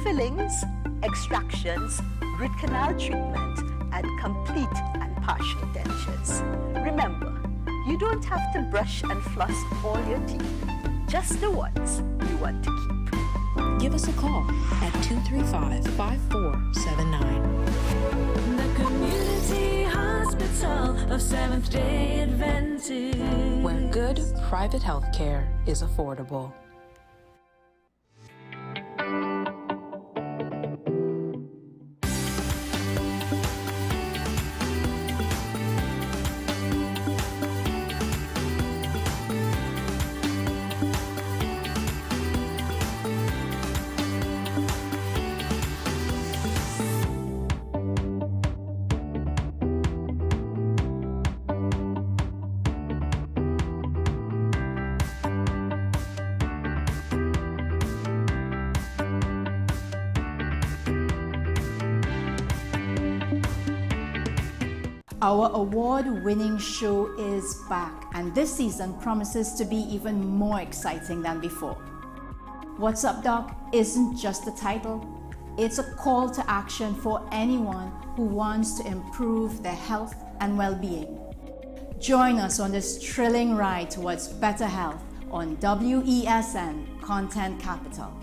fillings, extractions, root canal treatment, and complete and partial dentures. Remember, you don't have to brush and floss all your teeth, just the ones you want to keep. Give us a call at 235-5479. The Community Hospital of Seventh-day Adventist, where good private health care is affordable. Our award-winning show is back, and this season promises to be even more exciting than before. What's Up, Doc isn't just a title, it's a call to action for anyone who wants to improve their health and well-being. Join us on this thrilling ride towards better health on WESN Content Capital.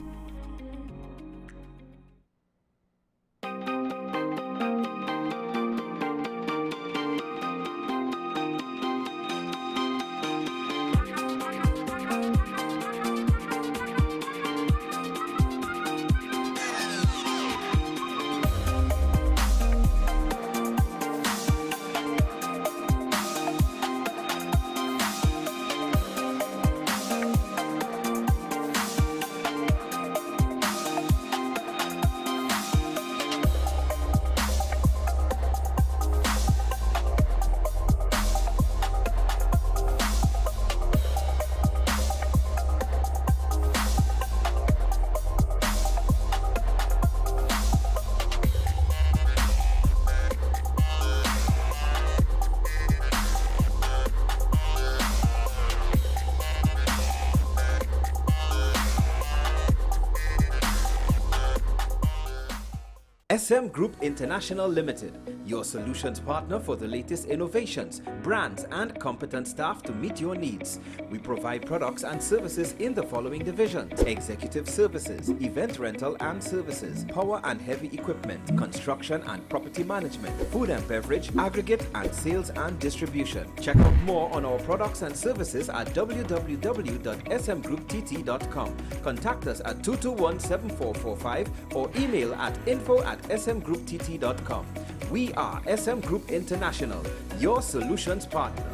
SM Group International Limited, your solutions partner for the latest innovations, brands, and competent staff to meet your needs. We provide products and services in the following divisions: executive services, event rental and services, power and heavy equipment, construction and property management, food and beverage, aggregate and sales and distribution. Check out more on our products and services at www.smgrouptt.com. Contact us at 221-7445 or email at info@smgrouptt.com. We are SM Group International, your solutions partner.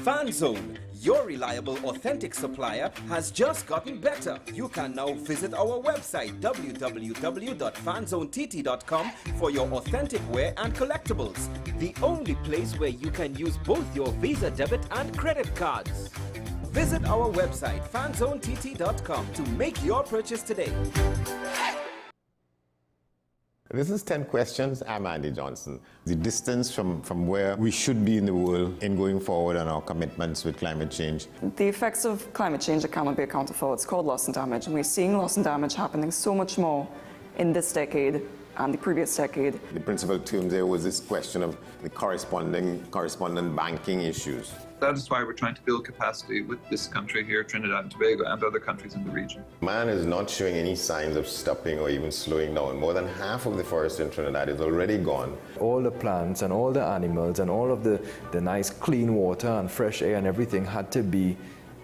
FanZone, your reliable, authentic supplier, has just gotten better. You can now visit our website www.fanzonett.com for your authentic wear and collectibles. The only place where you can use both your Visa debit and credit cards. Visit our website fanzonett.com to make your purchase today. This is 10 questions. I'm Andy Johnson. The distance from where we should be in the world in going forward on our commitments with climate change. The effects of climate change that cannot be accounted for. It's called loss and damage, and we're seeing loss and damage happening so much more in this decade the previous decade. The principal term there was this question of the correspondent banking issues. That is why we're trying to build capacity with this country here, Trinidad and Tobago, and other countries in the region. Man is not showing any signs of stopping or even slowing down. More than half of the forest in Trinidad is already gone. All the plants and all the animals and all of the nice clean water and fresh air and everything had to be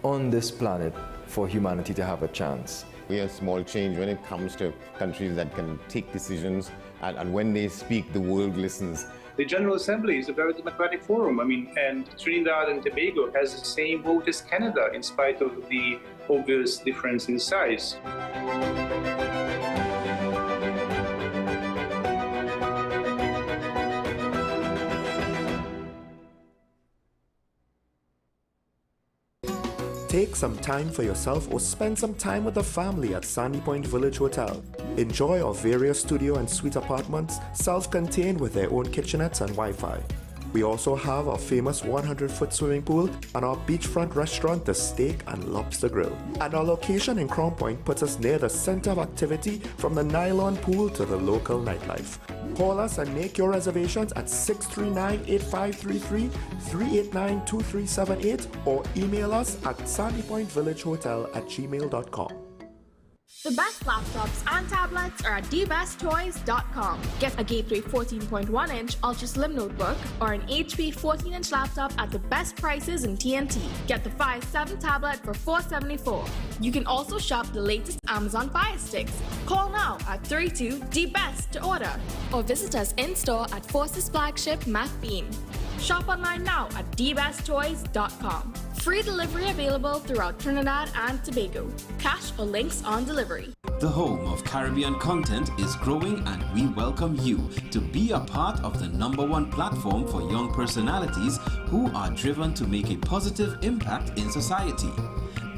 on this planet for humanity to have a chance. We have small change when it comes to countries that can take decisions, and when they speak, the world listens. The General Assembly is a very democratic forum. And Trinidad and Tobago has the same vote as Canada, in spite of the obvious difference in size. Take some time for yourself or spend some time with the family at Sandy Point Village Hotel. Enjoy our various studio and suite apartments, self-contained with their own kitchenettes and Wi-Fi. We also have our famous 100-foot swimming pool and our beachfront restaurant, The Steak and Lobster Grill. And our location in Crown Point puts us near the center of activity, from the nylon pool to the local nightlife. Call us and make your reservations at 639-8533, 389-2378, or email us at sandypointvillagehotel@gmail.com. The best laptops and tablets are at dbesttoys.com. Get a Gateway 14.1-inch Ultra Slim notebook or an HP 14-inch laptop at the best prices in TNT. Get the Fire 7 tablet for $474. You can also shop the latest Amazon Fire Sticks. Call now at 32-DBEST to order, or visit us in-store at Forces flagship Mac Bean. Shop online now at dbesttoys.com. Free delivery available throughout Trinidad and Tobago. Cash or links on delivery. The home of Caribbean content is growing, and we welcome you to be a part of the #1 platform for young personalities who are driven to make a positive impact in society.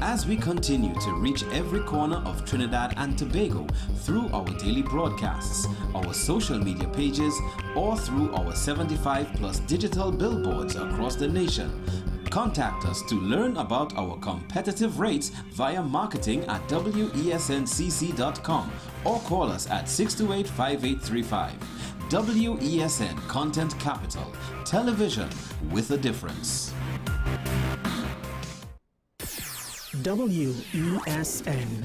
As we continue to reach every corner of Trinidad and Tobago through our daily broadcasts, our social media pages, or through our 75+ digital billboards across the nation, contact us to learn about our competitive rates via marketing at wesncc.com or call us at 628-5835. WESN Content Capital, television with a difference. WESN.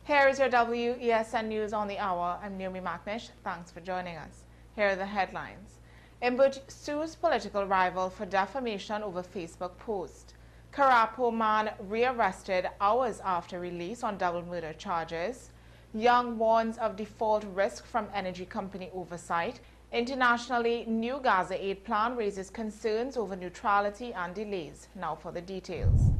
Here is your WESN News on the Hour. I'm Naomi McNish. Thanks for joining us. Here are the headlines. Imbut sues political rival for defamation over Facebook post. Karapo man rearrested hours after release on double murder charges. Young warns of default risk from energy company oversight. Internationally, new Gaza aid plan raises concerns over neutrality and delays. Now for the details.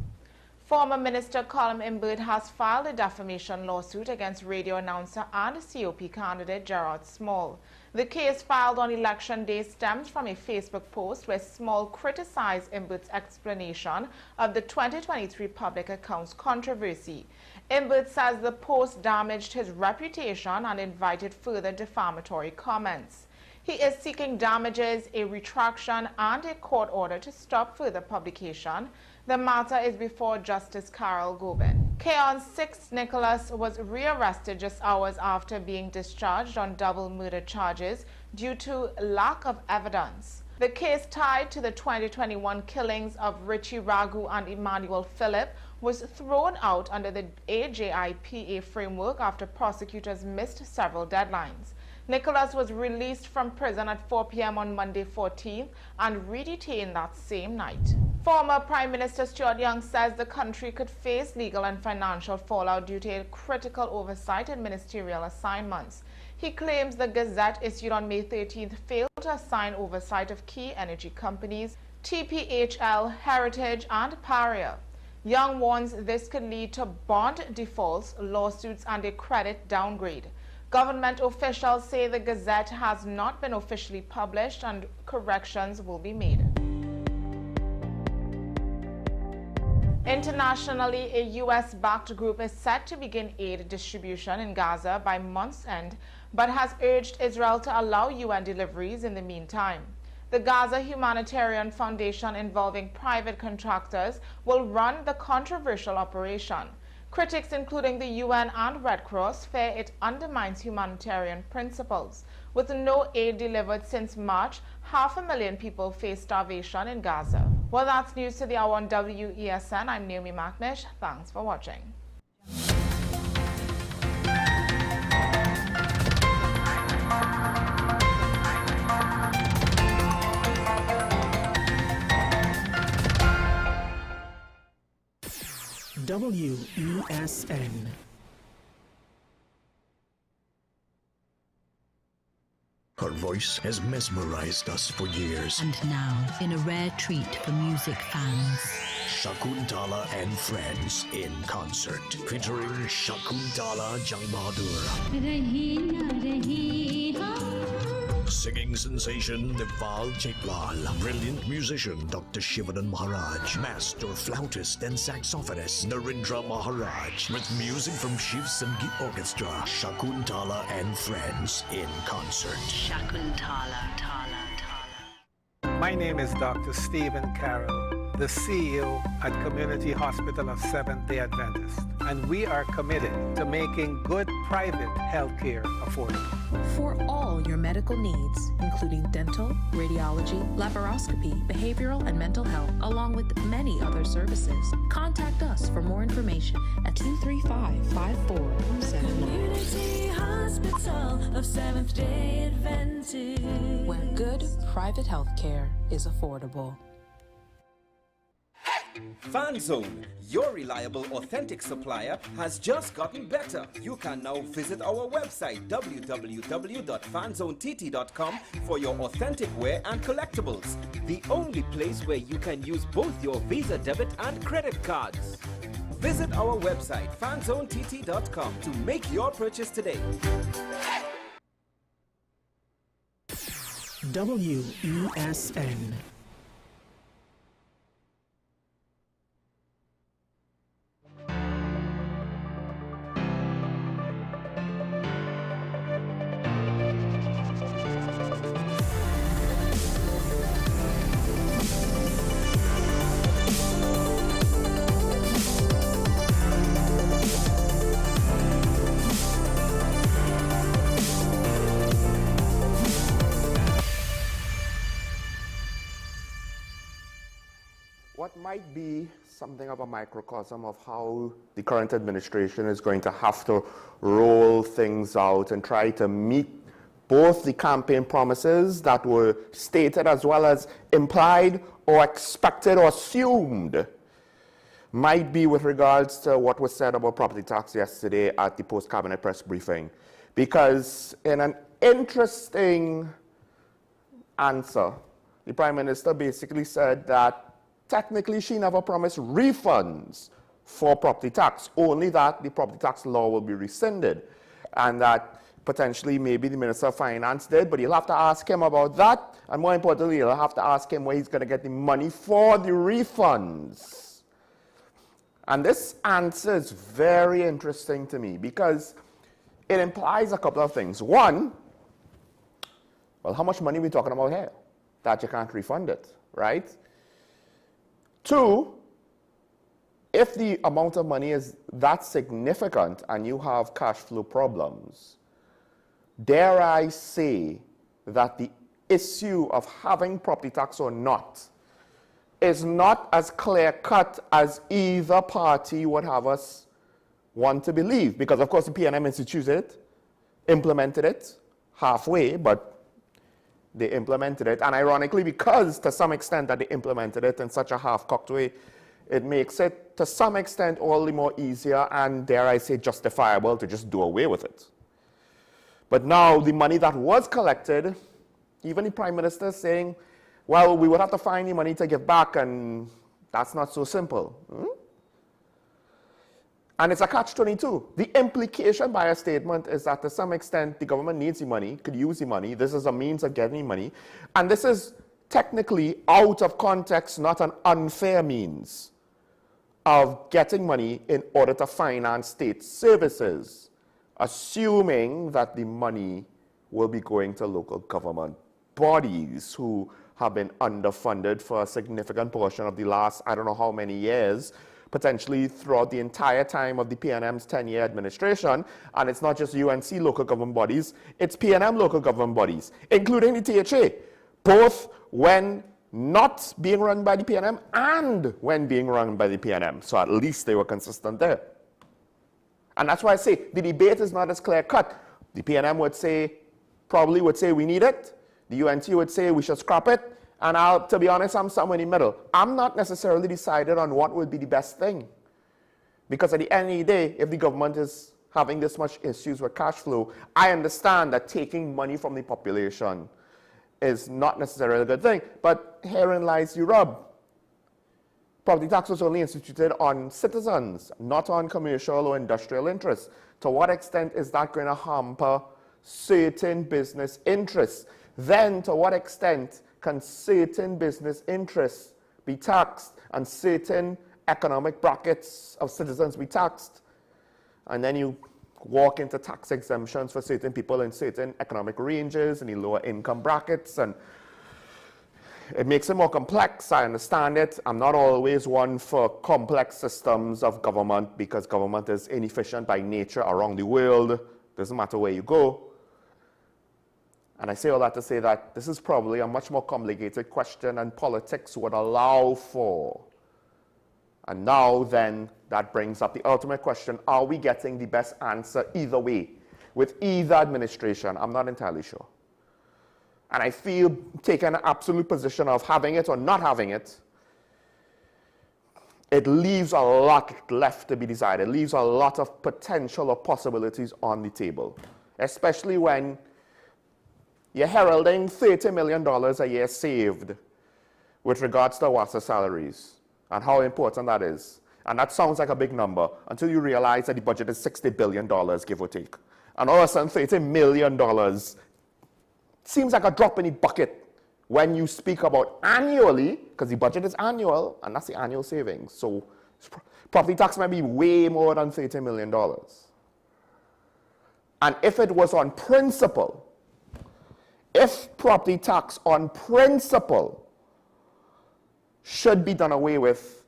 Former Minister Colum Imbut has filed a defamation lawsuit against radio announcer and COP candidate Gerard Small. The case filed on election day stems from a Facebook post where Small criticized Imbut's explanation of the 2023 public accounts controversy. Imbut says the post damaged his reputation and invited further defamatory comments. He is seeking damages, a retraction, and a court order to stop further publication. The matter is before Justice Carol Gobin. Keon 6 Nicholas was rearrested just hours after being discharged on double murder charges due to lack of evidence. The case tied to the 2021 killings of Richie Ragu and Emmanuel Phillip was thrown out under the AJIPA framework after prosecutors missed several deadlines. Nicholas was released from prison at 4 p.m. on Monday 14th and re-detained that same night. Former Prime Minister Stuart Young says the country could face legal and financial fallout due to a critical oversight in ministerial assignments. He claims the Gazette issued on May 13th failed to assign oversight of key energy companies, TPHL, Heritage and Paria. Young warns this could lead to bond defaults, lawsuits, and a credit downgrade. Government officials say the Gazette has not been officially published and corrections will be made. Internationally, a U.S.-backed group is set to begin aid distribution in Gaza by month's end, but has urged Israel to allow UN deliveries in the meantime. The Gaza Humanitarian Foundation, involving private contractors, will run the controversial operation. Critics, including the UN and Red Cross, fear it undermines humanitarian principles. With no aid delivered since March, 500,000 people face starvation in Gaza. Well, that's news to the hour on WESN. I'm Naomi Macnish. Thanks for watching. WESN. Her voice has mesmerized us for years. And now, in a rare treat for music fans, Shakuntala and Friends in concert, featuring Shakuntala Jang Bahadur. Singing sensation Deval Chaitlal, brilliant musician Dr. Shivanan Maharaj, master flautist and saxophonist Narendra Maharaj, with music from Shiv Sangeet Orchestra, Shakuntala and Friends in concert. Shakuntala. My name is Dr. Stephen Carroll, the CEO at Community Hospital of Seventh-day Adventist, and we are committed to making good private health care affordable. For all your medical needs, including dental, radiology, laparoscopy, behavioral and mental health, along with many other services, contact us for more information at 235-5479. Community Hospital of Seventh-day Adventist, where good private health care is affordable. FanZone, your reliable, authentic supplier, has just gotten better. You can now visit our website www.fanzonett.com for your authentic wear and collectibles. The only place where you can use both your Visa debit and credit cards. Visit our website fanzonett.com to make your purchase today. WESN. What might be something of a microcosm of how the current administration is going to have to roll things out and try to meet both the campaign promises that were stated as well as implied or expected or assumed might be with regards to what was said about property tax yesterday at the post-cabinet press briefing. Because in an interesting answer, the Prime Minister basically said that technically she never promised refunds for property tax, only that the property tax law will be rescinded, and that potentially maybe the Minister of Finance did, but you'll have to ask him about that, and more importantly, you'll have to ask him where he's going to get the money for the refunds. And this answer is very interesting to me because it implies a couple of things. One, well, how much money are we talking about here that you can't refund it, right? Two, if the amount of money is that significant and you have cash flow problems, dare I say that the issue of having property tax or not is not as clear-cut as either party would have us want to believe. Because, of course, the PNM instituted it, implemented it halfway, but they implemented it. And ironically, because to some extent that they implemented it in such a half-cocked way, it makes it to some extent all the more easier and, dare I say, justifiable to just do away with it. But now the money that was collected, even the Prime Minister is saying, well, we would have to find the money to give back, and that's not so simple. And it's a catch-22. The implication by a statement is that to some extent the government needs the money, could use the money, this is a means of getting money, and this is technically out of context, not an unfair means of getting money in order to finance state services, assuming that the money will be going to local government bodies who have been underfunded for a significant portion of the last, I don't know how many years, potentially throughout the entire time of the PNM's 10-year administration. And it's not just UNC local government bodies, it's PNM local government bodies, including the THA, both when not being run by the PNM and when being run by the PNM. So at least they were consistent there. And that's why I say the debate is not as clear-cut. The PNM would say, probably would say we need it. The UNT would say we should scrap it. And to be honest, I'm somewhere in the middle. I'm not necessarily decided on what would be the best thing. Because at the end of the day, if the government is having this much issues with cash flow, I understand that taking money from the population is not necessarily a good thing. But herein lies the rub. Property tax was only instituted on citizens, not on commercial or industrial interests. To what extent is that going to hamper certain business interests? Then to what extent can certain business interests be taxed and certain economic brackets of citizens be taxed? And then you walk into tax exemptions for certain people in certain economic ranges and the lower income brackets, and it makes it more complex. I understand it. I'm not always one for complex systems of government because government is inefficient by nature around the world. Doesn't matter where you go. And I say all that to say that this is probably a much more complicated question than politics would allow for. And now then, that brings up the ultimate question, are we getting the best answer either way, with either administration? I'm not entirely sure. And I feel taking an absolute position of having it or not having it, it leaves a lot left to be decided. It leaves a lot of potential or possibilities on the table, especially when you're heralding $30 million a year saved with regards to WASA salaries and how important that is. And that sounds like a big number until you realize that the budget is $60 billion, give or take. And all of a sudden, $30 million seems like a drop in the bucket when you speak about annually, because the budget is annual, and that's the annual savings. So property tax might be way more than $30 million. And if it was on principle, if property tax on principle should be done away with,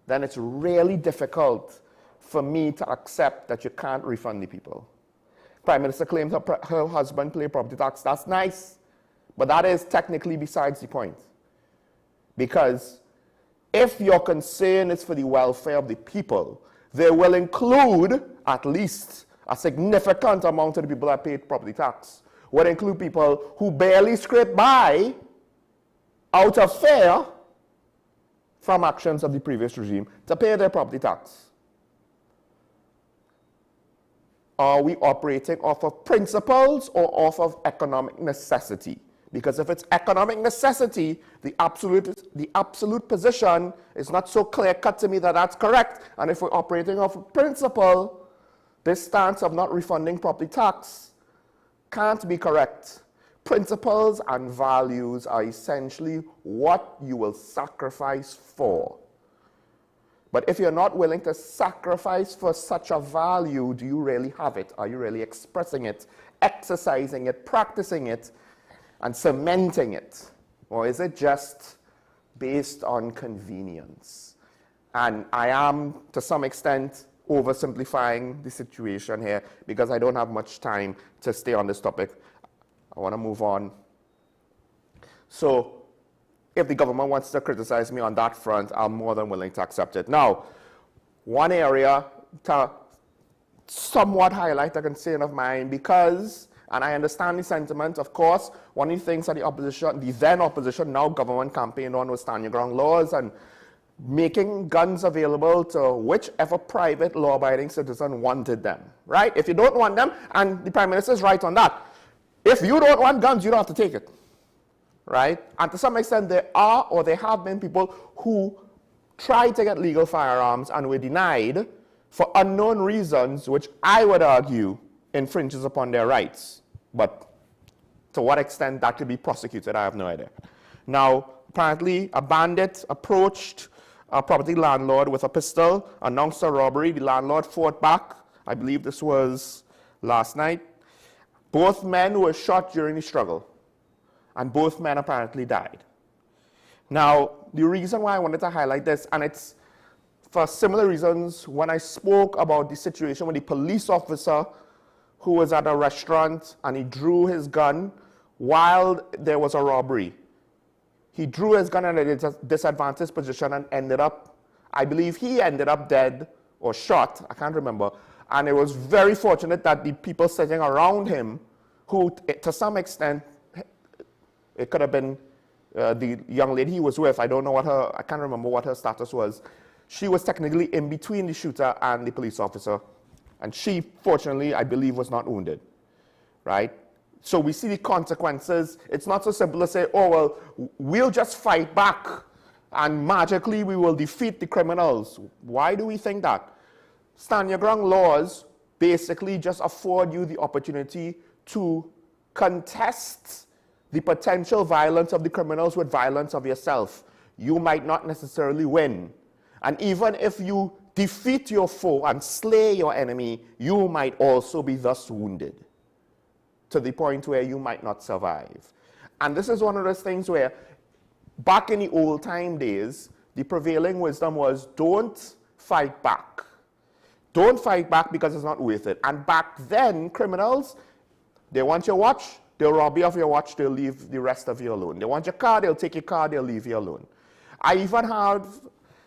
then it's really difficult for me to accept that you can't refund the people. Prime Minister claims her husband paid property tax. That's nice, but that is technically besides the point. Because if your concern is for the welfare of the people, they will include at least a significant amount of the people that paid property tax. Would include people who barely scrape by out of fear from actions of the previous regime to pay their property tax. Are we operating off of principles or off of economic necessity? Because if it's economic necessity, the absolute position is not so clear-cut to me that that's correct. And if we're operating off of principle, this stance of not refunding property tax can't be correct. Principles and values are essentially what you will sacrifice for. But if you're not willing to sacrifice for such a value, do you really have it? Are you really expressing it, exercising it, practicing it, and cementing it? Or is it just based on convenience? And I am, to some extent, oversimplifying the situation here because I don't have much time to stay on this topic. I want to move on. So if the government wants to criticize me on that front, I'm more than willing to accept it. Now, one area to somewhat highlight a concern of mine because, and I understand the sentiment, of course, one of the things that the opposition, the then opposition, now government campaigned on was stand your ground laws and making guns available to whichever private law-abiding citizen wanted them, right? If you don't want them, and the Prime Minister is right on that, if you don't want guns, you don't have to take it, right? And to some extent, there are or there have been people who tried to get legal firearms and were denied for unknown reasons, which I would argue infringes upon their rights. But to what extent that could be prosecuted, I have no idea. Now, apparently, a bandit approached a property landlord with a pistol, announced a robbery. The landlord fought back. I believe this was last night. Both men were shot during the struggle, and both men apparently died. Now, the reason why I wanted to highlight this, and it's for similar reasons when I spoke about the situation with the police officer who was at a restaurant and he drew his gun while there was a robbery. He drew his gun in a disadvantaged position and ended up, I believe he ended up dead or shot, I can't remember. And it was very fortunate that the people sitting around him, who to some extent, it could have been the young lady he was with, I don't know what her, I can't remember what her status was. She was technically in between the shooter and the police officer. And she, fortunately, I believe, was not wounded, right? So we see the consequences. It's not so simple to say, oh, well, we'll just fight back and magically we will defeat the criminals. Why do we think that? Stand your ground laws basically just afford you the opportunity to contest the potential violence of the criminals with violence of yourself. You might not necessarily win. And even if you defeat your foe and slay your enemy, you might also be thus wounded to the point where you might not survive. And this is one of those things where back in the old time days, the prevailing wisdom was don't fight back. Don't fight back because it's not worth it. And back then, criminals, they want your watch, they'll rob you of your watch, they'll leave the rest of you alone. They want your car, they'll take your car, they'll leave you alone. I even had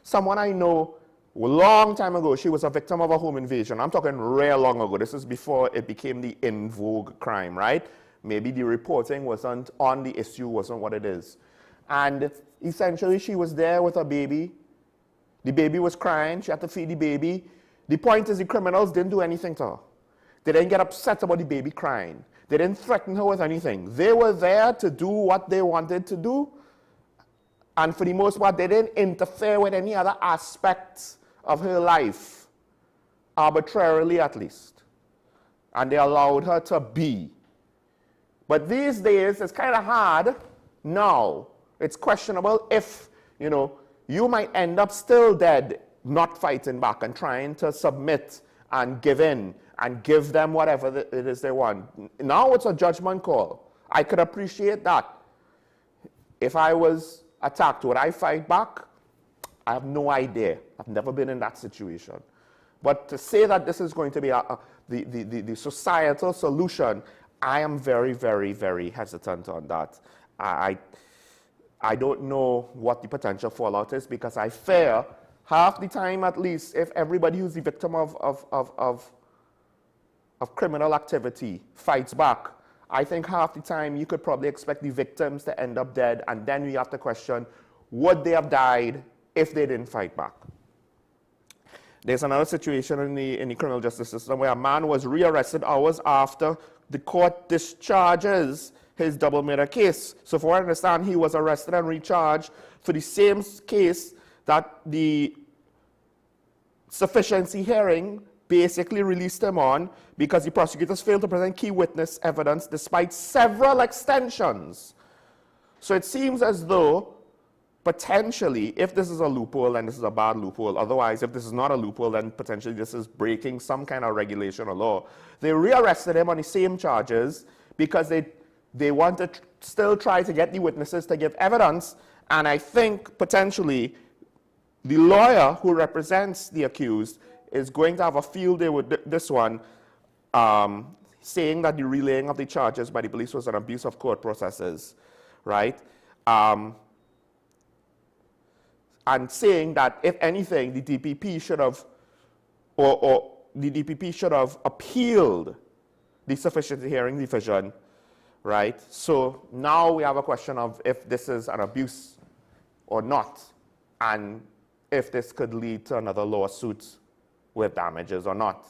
someone I know a long time ago, she was a victim of a home invasion. I'm talking real long ago. This is before it became the in vogue crime, right? Maybe the reporting wasn't on the issue, wasn't what it is. And essentially, she was there with her baby. The baby was crying. She had to feed the baby. The point is the criminals didn't do anything to her. They didn't get upset about the baby crying. They didn't threaten her with anything. They were there to do what they wanted to do. And for the most part, they didn't interfere with any other aspects of her life, arbitrarily at least. And they allowed her to be. But these days, it's kind of hard now. It's questionable if, you might end up still dead, not fighting back and trying to submit and give in and give them whatever it is they want. Now it's a judgment call. I could appreciate that. If I was attacked, would I fight back? I have no idea. I've never been in that situation. But to say that this is going to be the societal solution, I am very, very, very hesitant on that. I don't know what the potential fallout is because I fear half the time at least if everybody who's the victim of criminal activity fights back, I think half the time you could probably expect the victims to end up dead, and then we have to question, would they have died if they didn't fight back? There's another situation in the criminal justice system where a man was rearrested hours after the court discharges his double murder case. So for what I understand, he was arrested and recharged for the same case that the sufficiency hearing basically released him on because the prosecutors failed to present key witness evidence despite several extensions. So it seems as though potentially, if this is a loophole, then this is a bad loophole. Otherwise, if this is not a loophole, then potentially this is breaking some kind of regulation or law. They rearrested him on the same charges because they want to still try to get the witnesses to give evidence. And I think potentially the lawyer who represents the accused is going to have a field day with this one, saying that the relaying of the charges by the police was an abuse of court processes, right? And saying that, if anything, the DPP should have, or the DPP should have appealed the sufficiency hearing division, right? So now we have a question of if this is an abuse or not, and if this could lead to another lawsuit with damages or not.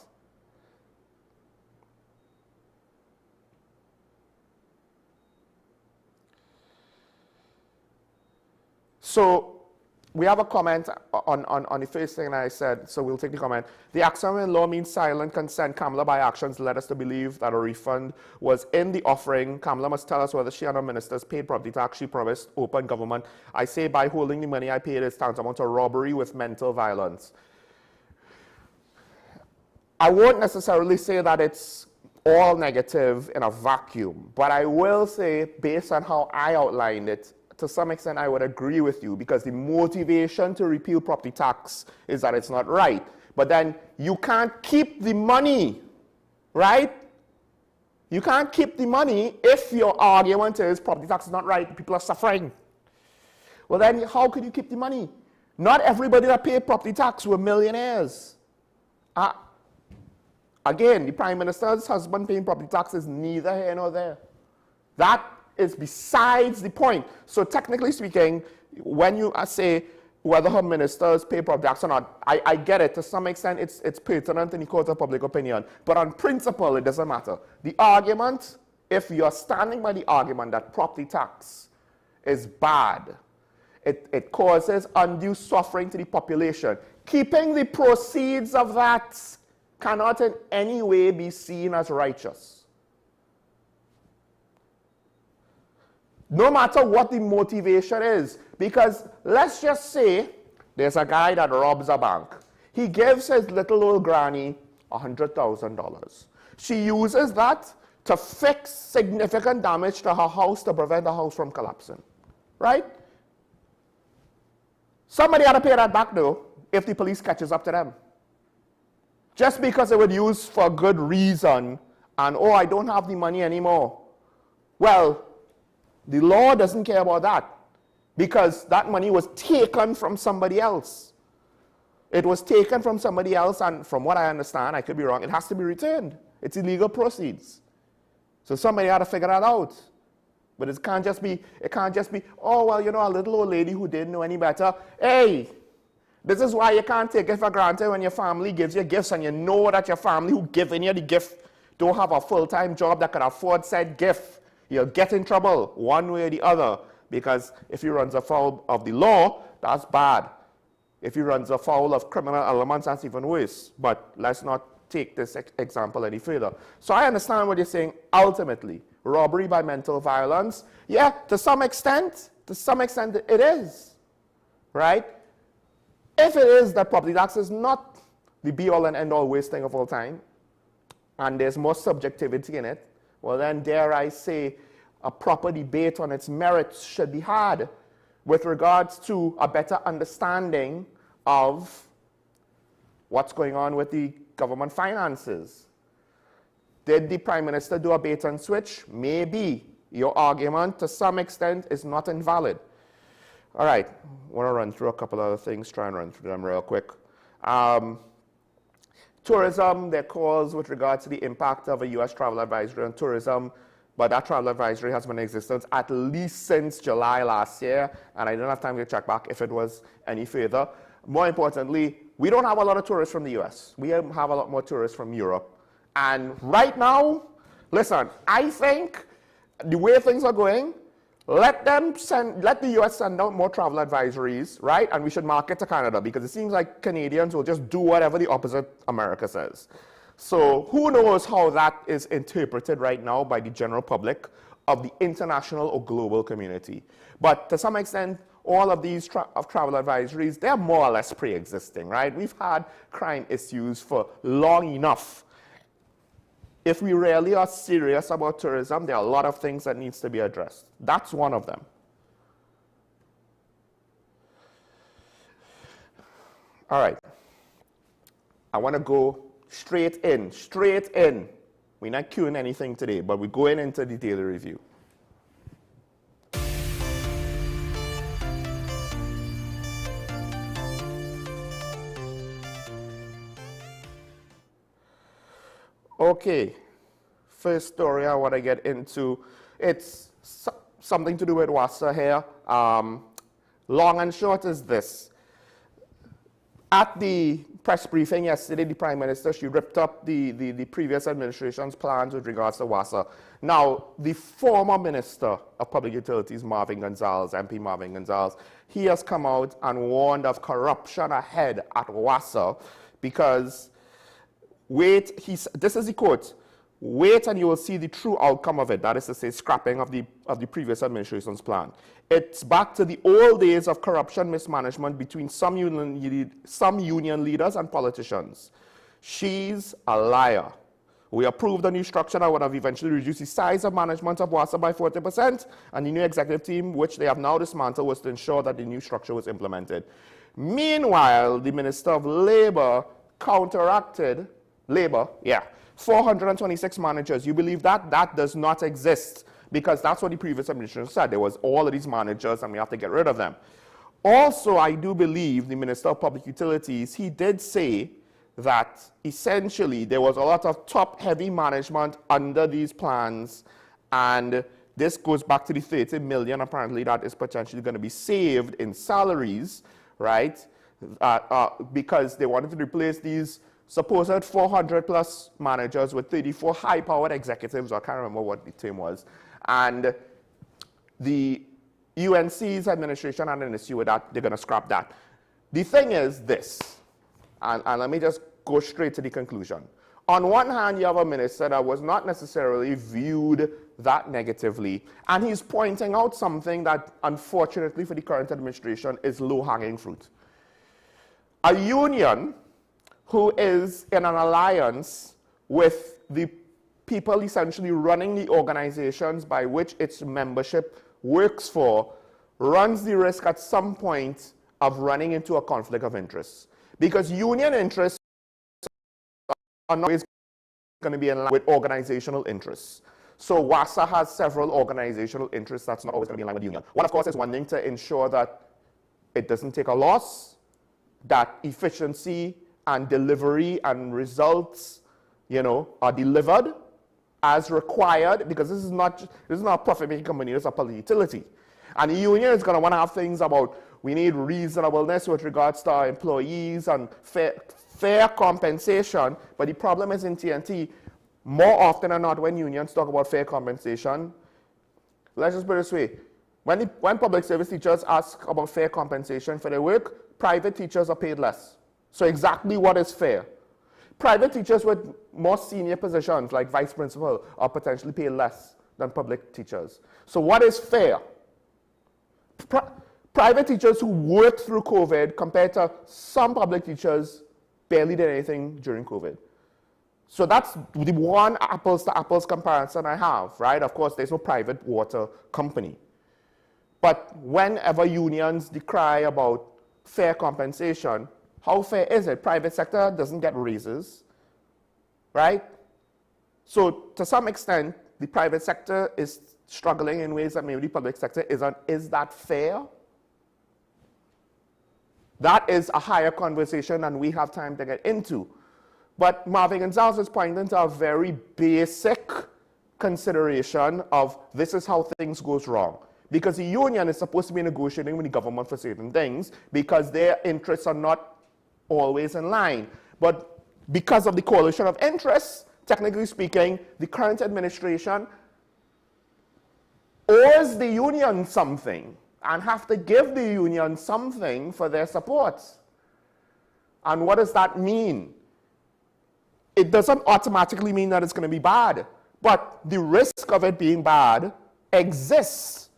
So we have a comment on the first thing that I said, so we'll take the comment. The axiom in law means silent consent. Kamala by actions led us to believe that a refund was in the offering. Kamala must tell us whether she and her ministers paid property tax she promised open government. I say by holding the money I paid is tantamount to robbery with mental violence. I won't necessarily say that it's all negative in a vacuum, but I will say, based on how I outlined it, to some extent I would agree with you, because the motivation to repeal property tax is that it's not right. But then you can't keep the money, right? You can't keep the money if your argument is property tax is not right, people are suffering. Well then, how could you keep the money? Not everybody that paid property tax were millionaires. Again, the Prime Minister's husband paying property tax is neither here nor there. That is besides the point. So technically speaking, when you say whether her ministers pay property tax or not, I get it. To some extent, it's pertinent in the court of public opinion. But on principle, it doesn't matter. The argument, if you're standing by the argument that property tax is bad, it causes undue suffering to the population, keeping the proceeds of that cannot in any way be seen as righteous. No matter what the motivation is, because let's just say there's a guy that robs a bank. He gives his little old granny $100,000. She uses that to fix significant damage to her house to prevent the house from collapsing, right? Somebody had to pay that back though if the police catches up to them. Just because it was used for a good reason and, oh, I don't have the money anymore. Well, the law doesn't care about that because that money was taken from somebody else. It was taken from somebody else, and from what I understand, I could be wrong, it has to be returned. It's illegal proceeds. So somebody had to figure that out. But it can't just be, oh, well, you know, a little old lady who didn't know any better. Hey, this is why you can't take it for granted when your family gives you gifts and you know that your family who giving you the gift don't have a full-time job that can afford said gift. You'll get in trouble one way or the other, because if you runs afoul of the law, that's bad. If you runs afoul of criminal elements, that's even worse. But let's not take this example any further. So I understand what you're saying ultimately. Robbery by mental violence, yeah, to some extent it is, right? If it is that property tax is not the be-all and end-all worst thing of all time, and there's more subjectivity in it, well then, dare I say, a proper debate on its merits should be had with regards to a better understanding of what's going on with the government finances. Did the Prime Minister do a bait and switch? Maybe. Your argument, to some extent, is not invalid. All right, I want to run through a couple other things, try and run through them real quick. Tourism, there are calls with regard to the impact of a U.S. travel advisory on tourism, but that travel advisory has been in existence at least since July last year, and I don't have time to check back if it was any further. More importantly, we don't have a lot of tourists from the U.S. We have a lot more tourists from Europe. And right now, listen, I think the way things are going, let the U.S. send out more travel advisories, right? And we should market to Canada, because it seems like Canadians will just do whatever the opposite America says. So who knows how that is interpreted right now by the general public of the international or global community. But to some extent, all of these travel advisories, they're more or less pre-existing, right? We've had crime issues for long enough. If we really are serious about tourism, there are a lot of things that needs to be addressed. That's one of them. All right. I want to go straight in. We're not queuing anything today, but we're going into the daily review. Okay, first story I want to get into, it's something to do with WASA here. Long and short is this. At the press briefing yesterday, the Prime Minister, she ripped up the previous administration's plans with regards to WASA. Now, the former Minister of Public Utilities, Marvin Gonzalez, MP Marvin Gonzalez, he has come out and warned of corruption ahead at WASA because, wait, this is the quote, wait and you will see the true outcome of it. That is to say, scrapping of the previous administration's plan. It's back to the old days of corruption mismanagement between some union leaders and politicians. She's a liar. We approved a new structure that would have eventually reduced the size of management of WASA by 40%, and the new executive team, which they have now dismantled, was to ensure that the new structure was implemented. Meanwhile, the Minister of Labour counteracted, 426 managers. You believe that? That does not exist, because that's what the previous administration said. There was all of these managers and we have to get rid of them. Also, I do believe the Minister of Public Utilities, he did say that essentially there was a lot of top-heavy management under these plans, and this goes back to the 30 million apparently that is potentially going to be saved in salaries, right? Because they wanted to replace these supposed 400 plus managers with 34 high-powered executives. I can't remember what the term was. And the UNC's administration had an issue with that. They're going to scrap that. The thing is this, and let me just go straight to the conclusion. On one hand, you have a minister that was not necessarily viewed that negatively, and he's pointing out something that, unfortunately for the current administration, is low-hanging fruit. A union who is in an alliance with the people essentially running the organizations by which its membership works for, runs the risk at some point of running into a conflict of interest. Because union interests are not always going to be in line with organizational interests. So WASA has several organizational interests that's not always going to be in line with the union. One, of course, is wanting to ensure that it doesn't take a loss, that efficiency and delivery and results, are delivered as required, because this is not a profit-making company, it's a public utility. And the union is going to want to have things about, we need reasonableness with regards to our employees and fair compensation. But the problem is in TNT, more often than not, when unions talk about fair compensation, let's just put it this way, when public service teachers ask about fair compensation for their work, private teachers are paid less. So exactly what is fair? Private teachers with more senior positions, like vice principal, are potentially paid less than public teachers. So what is fair? Private teachers who worked through COVID compared to some public teachers barely did anything during COVID. So that's the one apples-to-apples comparison I have, right? Of course, there's no private water company. But whenever unions decry about fair compensation, how fair is it? Private sector doesn't get raises, right? So to some extent, the private sector is struggling in ways that maybe the public sector isn't. Is that fair? That is a higher conversation than we have time to get into. But Marvin Gonzalez is pointing to a very basic consideration of this is how things goes wrong. Because the union is supposed to be negotiating with the government for certain things because their interests are not always in line. But because of the coalition of interests, technically speaking, the current administration owes the union something and have to give the union something for their support. And what does that mean? It doesn't automatically mean that it's going to be bad, but the risk of it being bad exists.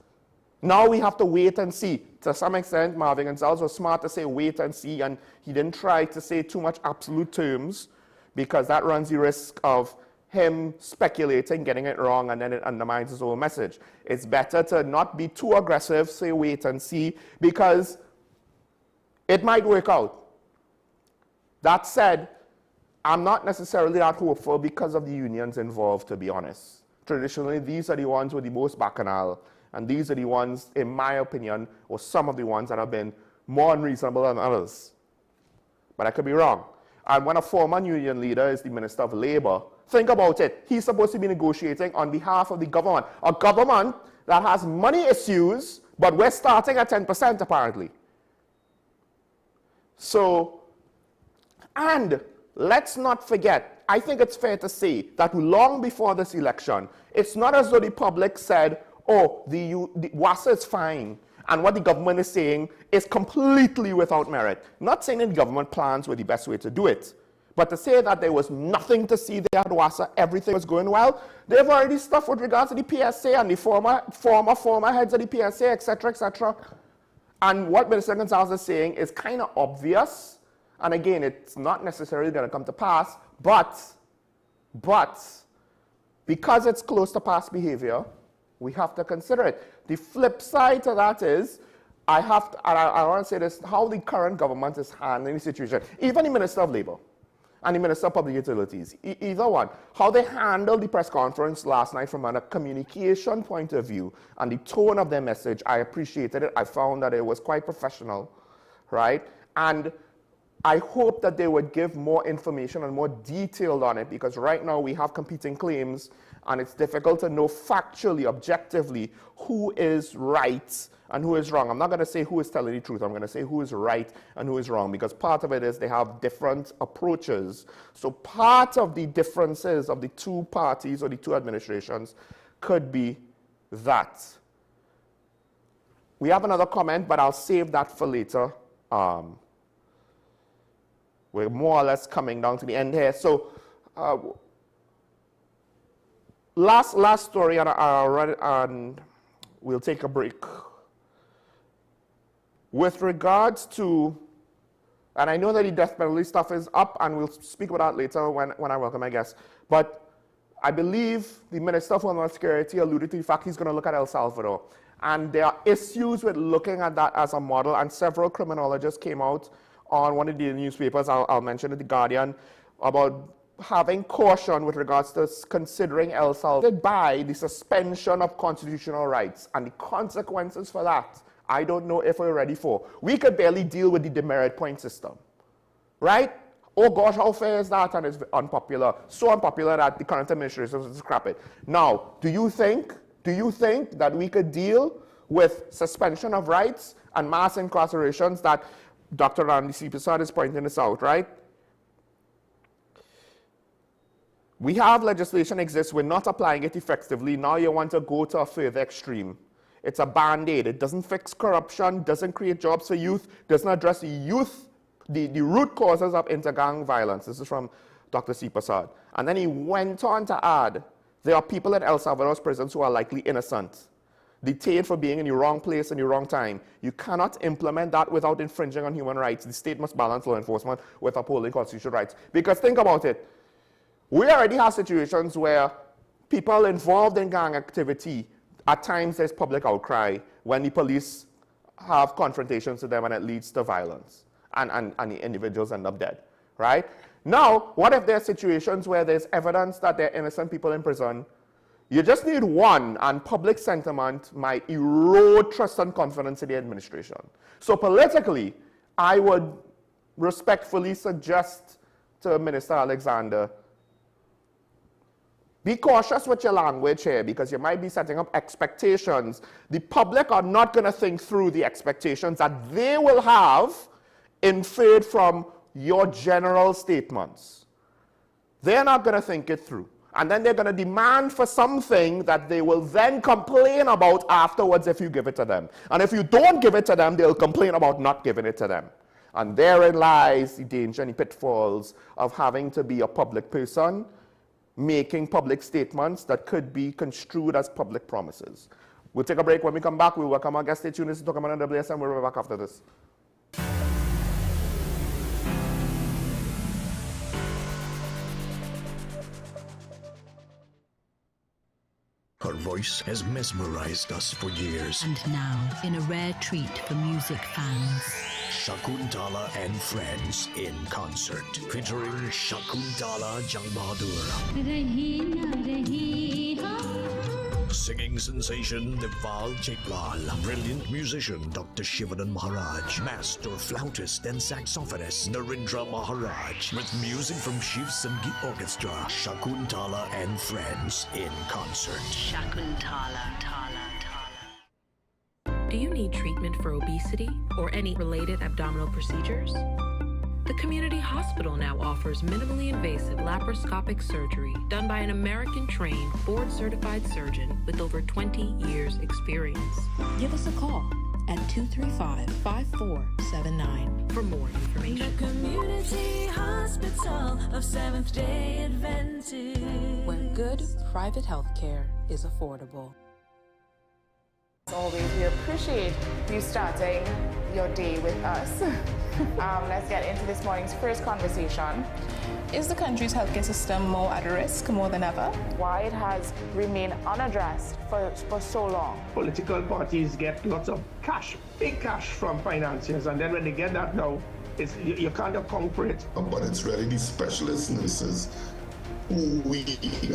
Now we have to wait and see. To some extent, Marvin Gonzalez was smart to say wait and see, and he didn't try to say too much absolute terms because that runs the risk of him speculating, getting it wrong, and then it undermines his whole message. It's better to not be too aggressive, say wait and see, because it might work out. That said, I'm not necessarily that hopeful because of the unions involved, to be honest. Traditionally, these are the ones with the most bacchanal, and these are the ones, in my opinion, or some of the ones that have been more unreasonable than others. But I could be wrong. And when a former union leader is the Minister of Labour, think about it. He's supposed to be negotiating on behalf of the government. A government that has money issues, but we're starting at 10% apparently. So And let's not forget, I think it's fair to say that long before this election, it's not as though the public said, oh, the WASA is fine, and what the government is saying is completely without merit. Not saying that the government plans were the best way to do it, but to say that there was nothing to see there at WASA, everything was going well. They've already stuff with regards to the PSA and the former heads of the PSA, etc., etc. And what Minister Gonzalez is saying is kind of obvious. And again, it's not necessarily going to come to pass, but because it's close to past behavior, we have to consider it. The flip side to that is, I want to say this, how the current government is handling the situation. Even the Minister of Labour and the Minister of Public Utilities, either one, how they handled the press conference last night from a communication point of view and the tone of their message, I appreciated it. I found that it was quite professional, right? And I hope that they would give more information and more detailed on it, because right now we have competing claims and it's difficult to know factually, objectively, who is right and who is wrong. I'm not going to say who is telling the truth. I'm going to say who is right and who is wrong, because part of it is they have different approaches. So part of the differences of the two parties or the two administrations could be that. We have another comment, but I'll save that for later. We're more or less coming down to the end here. So last story, and we'll take a break. With regards to, and I know that the death penalty stuff is up, and we'll speak about that later when I welcome my guests, but I believe the Minister of Homeland Security alluded to the fact he's going to look at El Salvador. And there are issues with looking at that as a model, and several criminologists came out on one of the newspapers, I'll mention it, The Guardian, about having caution with regards to considering El Salvador by the suspension of constitutional rights, and the consequences for that, I don't know if we're ready for. We could barely deal with the demerit point system, right? Oh gosh, how fair is that? And it's unpopular. So unpopular that the current administration will scrap it. Now, do you think that we could deal with suspension of rights and mass incarcerations that Dr. Randy C. Prasad is pointing this out, right? We have legislation exists, we're not applying it effectively. Now you want to go to a further extreme. It's a band-aid. It doesn't fix corruption, doesn't create jobs for youth, doesn't address the root causes of intergang violence. This is from Dr. C. Prasad. And then he went on to add, there are people in El Salvador's prisons who are likely innocent, detained for being in the wrong place in the wrong time. You cannot implement that without infringing on human rights. The state must balance law enforcement with upholding constitutional rights. Because think about it. We already have situations where people involved in gang activity, at times there's public outcry when the police have confrontations with them and it leads to violence and the individuals end up dead, right? Now, what if there are situations where there's evidence that there are innocent people in prison? You just need one, and public sentiment might erode trust and confidence in the administration. So politically, I would respectfully suggest to Minister Alexander, be cautious with your language here, because you might be setting up expectations. The public are not going to think through the expectations that they will have inferred from your general statements. They're not going to think it through. And then they're going to demand for something that they will then complain about afterwards if you give it to them. And if you don't give it to them, they'll complain about not giving it to them. And therein lies the danger and the pitfalls of having to be a public person, making public statements that could be construed as public promises. We'll take a break. When we come back, we'll welcome our guest. Stay tuned. This is Talking About WSN. We'll be back after this. Her voice has mesmerized us for years. And now, in a rare treat for music fans, Shakuntala and Friends in concert, featuring Shakuntala Jang Bahadur. Singing sensation Deval Chaitlal, brilliant musician Dr. Shivanan Maharaj, master flautist and saxophonist Narendra Maharaj, with music from Shiv Sangeet Orchestra, Shakuntala and Friends in concert. Shakuntala. Do you need treatment for obesity or any related abdominal procedures? The community hospital now offers minimally invasive laparoscopic surgery done by an American-trained, board-certified surgeon with over 20 years' experience. Give us a call at 235-5479 for more information. The Community Hospital of Seventh-day Adventist, where good private health care is affordable. As always, we appreciate you starting your day with us. Let's get into this morning's first conversation. Is the country's healthcare system more at risk more than ever? Why it has remained unaddressed for so long. Political parties get lots of cash, big cash from financiers, and then when they get that now, you can't account for it. But it's really the specialist nurses who we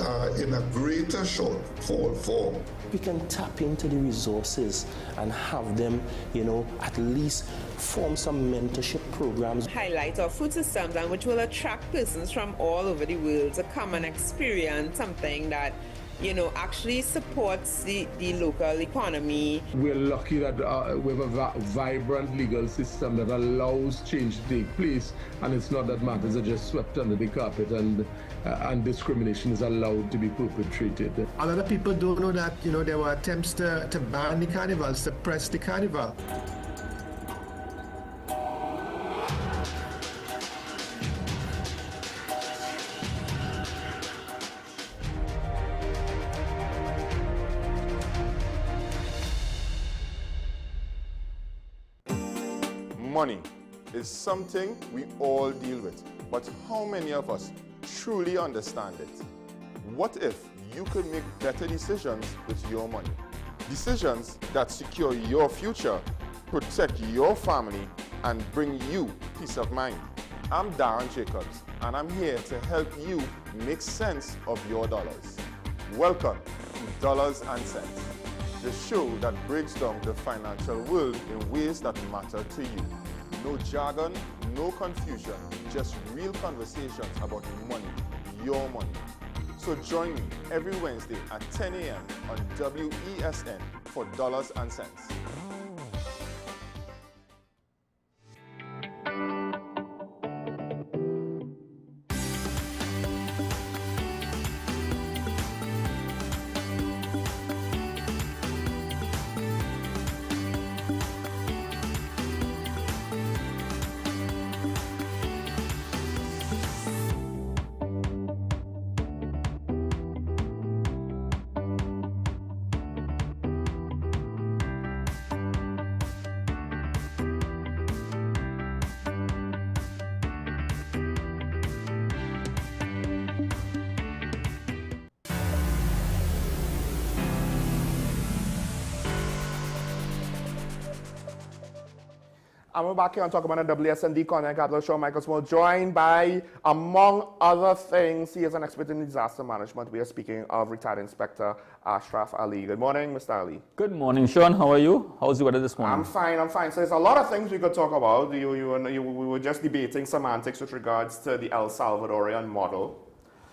are in a greater shortfall for. We can tap into the resources and have them, at least form some mentorship programs. Highlight our food systems, and which will attract persons from all over the world to come and experience something that actually supports the local economy. We're lucky that we have a vibrant legal system that allows change to take place, and it's not that matters are just swept under the carpet and discrimination is allowed to be perpetrated. A lot of people don't know that there were attempts to ban the carnival, suppress the carnival. Money is something we all deal with, but how many of us truly understand it? What if you could make better decisions with your money? Decisions that secure your future, protect your family, and bring you peace of mind. I'm Darren Jacobs, and I'm here to help you make sense of your dollars. Welcome to Dollars and Cents, the show that breaks down the financial world in ways that matter to you. No jargon, no confusion, just real conversations about money, your money. So join me every Wednesday at 10 a.m. on WESN for Dollars and Cents. And we're back here and talk about the WSND Content Capital Show. Michael Small, joined by, among other things, he is an expert in disaster management. We are speaking of retired Inspector Ashraf Ali. Good morning, Mr. Ali. Good morning, Sean. How are you? How's the weather this morning? I'm fine. So there's a lot of things we could talk about. We were just debating semantics with regards to the El Salvadorian model.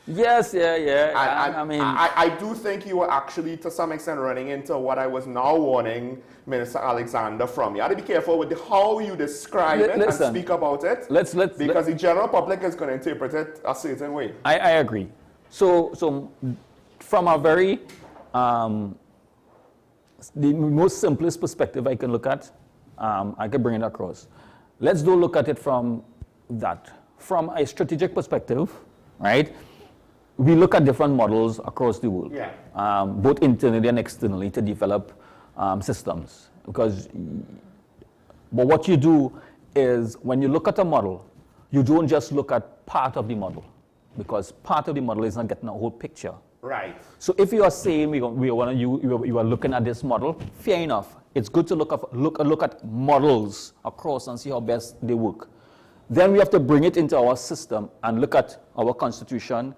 Yes, yeah. I do think you were actually, to some extent, running into what I was now warning Minister Alexander from. You had to be careful with how you describe it and speak about it. Because the general public is going to interpret it a certain way. I agree. So from a very, the most simplest perspective I can look at, I can bring it across. Let's do look at it from that. From a strategic perspective, right? We look at different models across the world, both internally and externally, to develop systems. But what you do is, when you look at a model, you don't just look at part of the model, because part of the model is not getting a whole picture. Right. So if you are saying you are looking at this model, fair enough. It's good to look at models across and see how best they work. Then we have to bring it into our system and look at our constitution,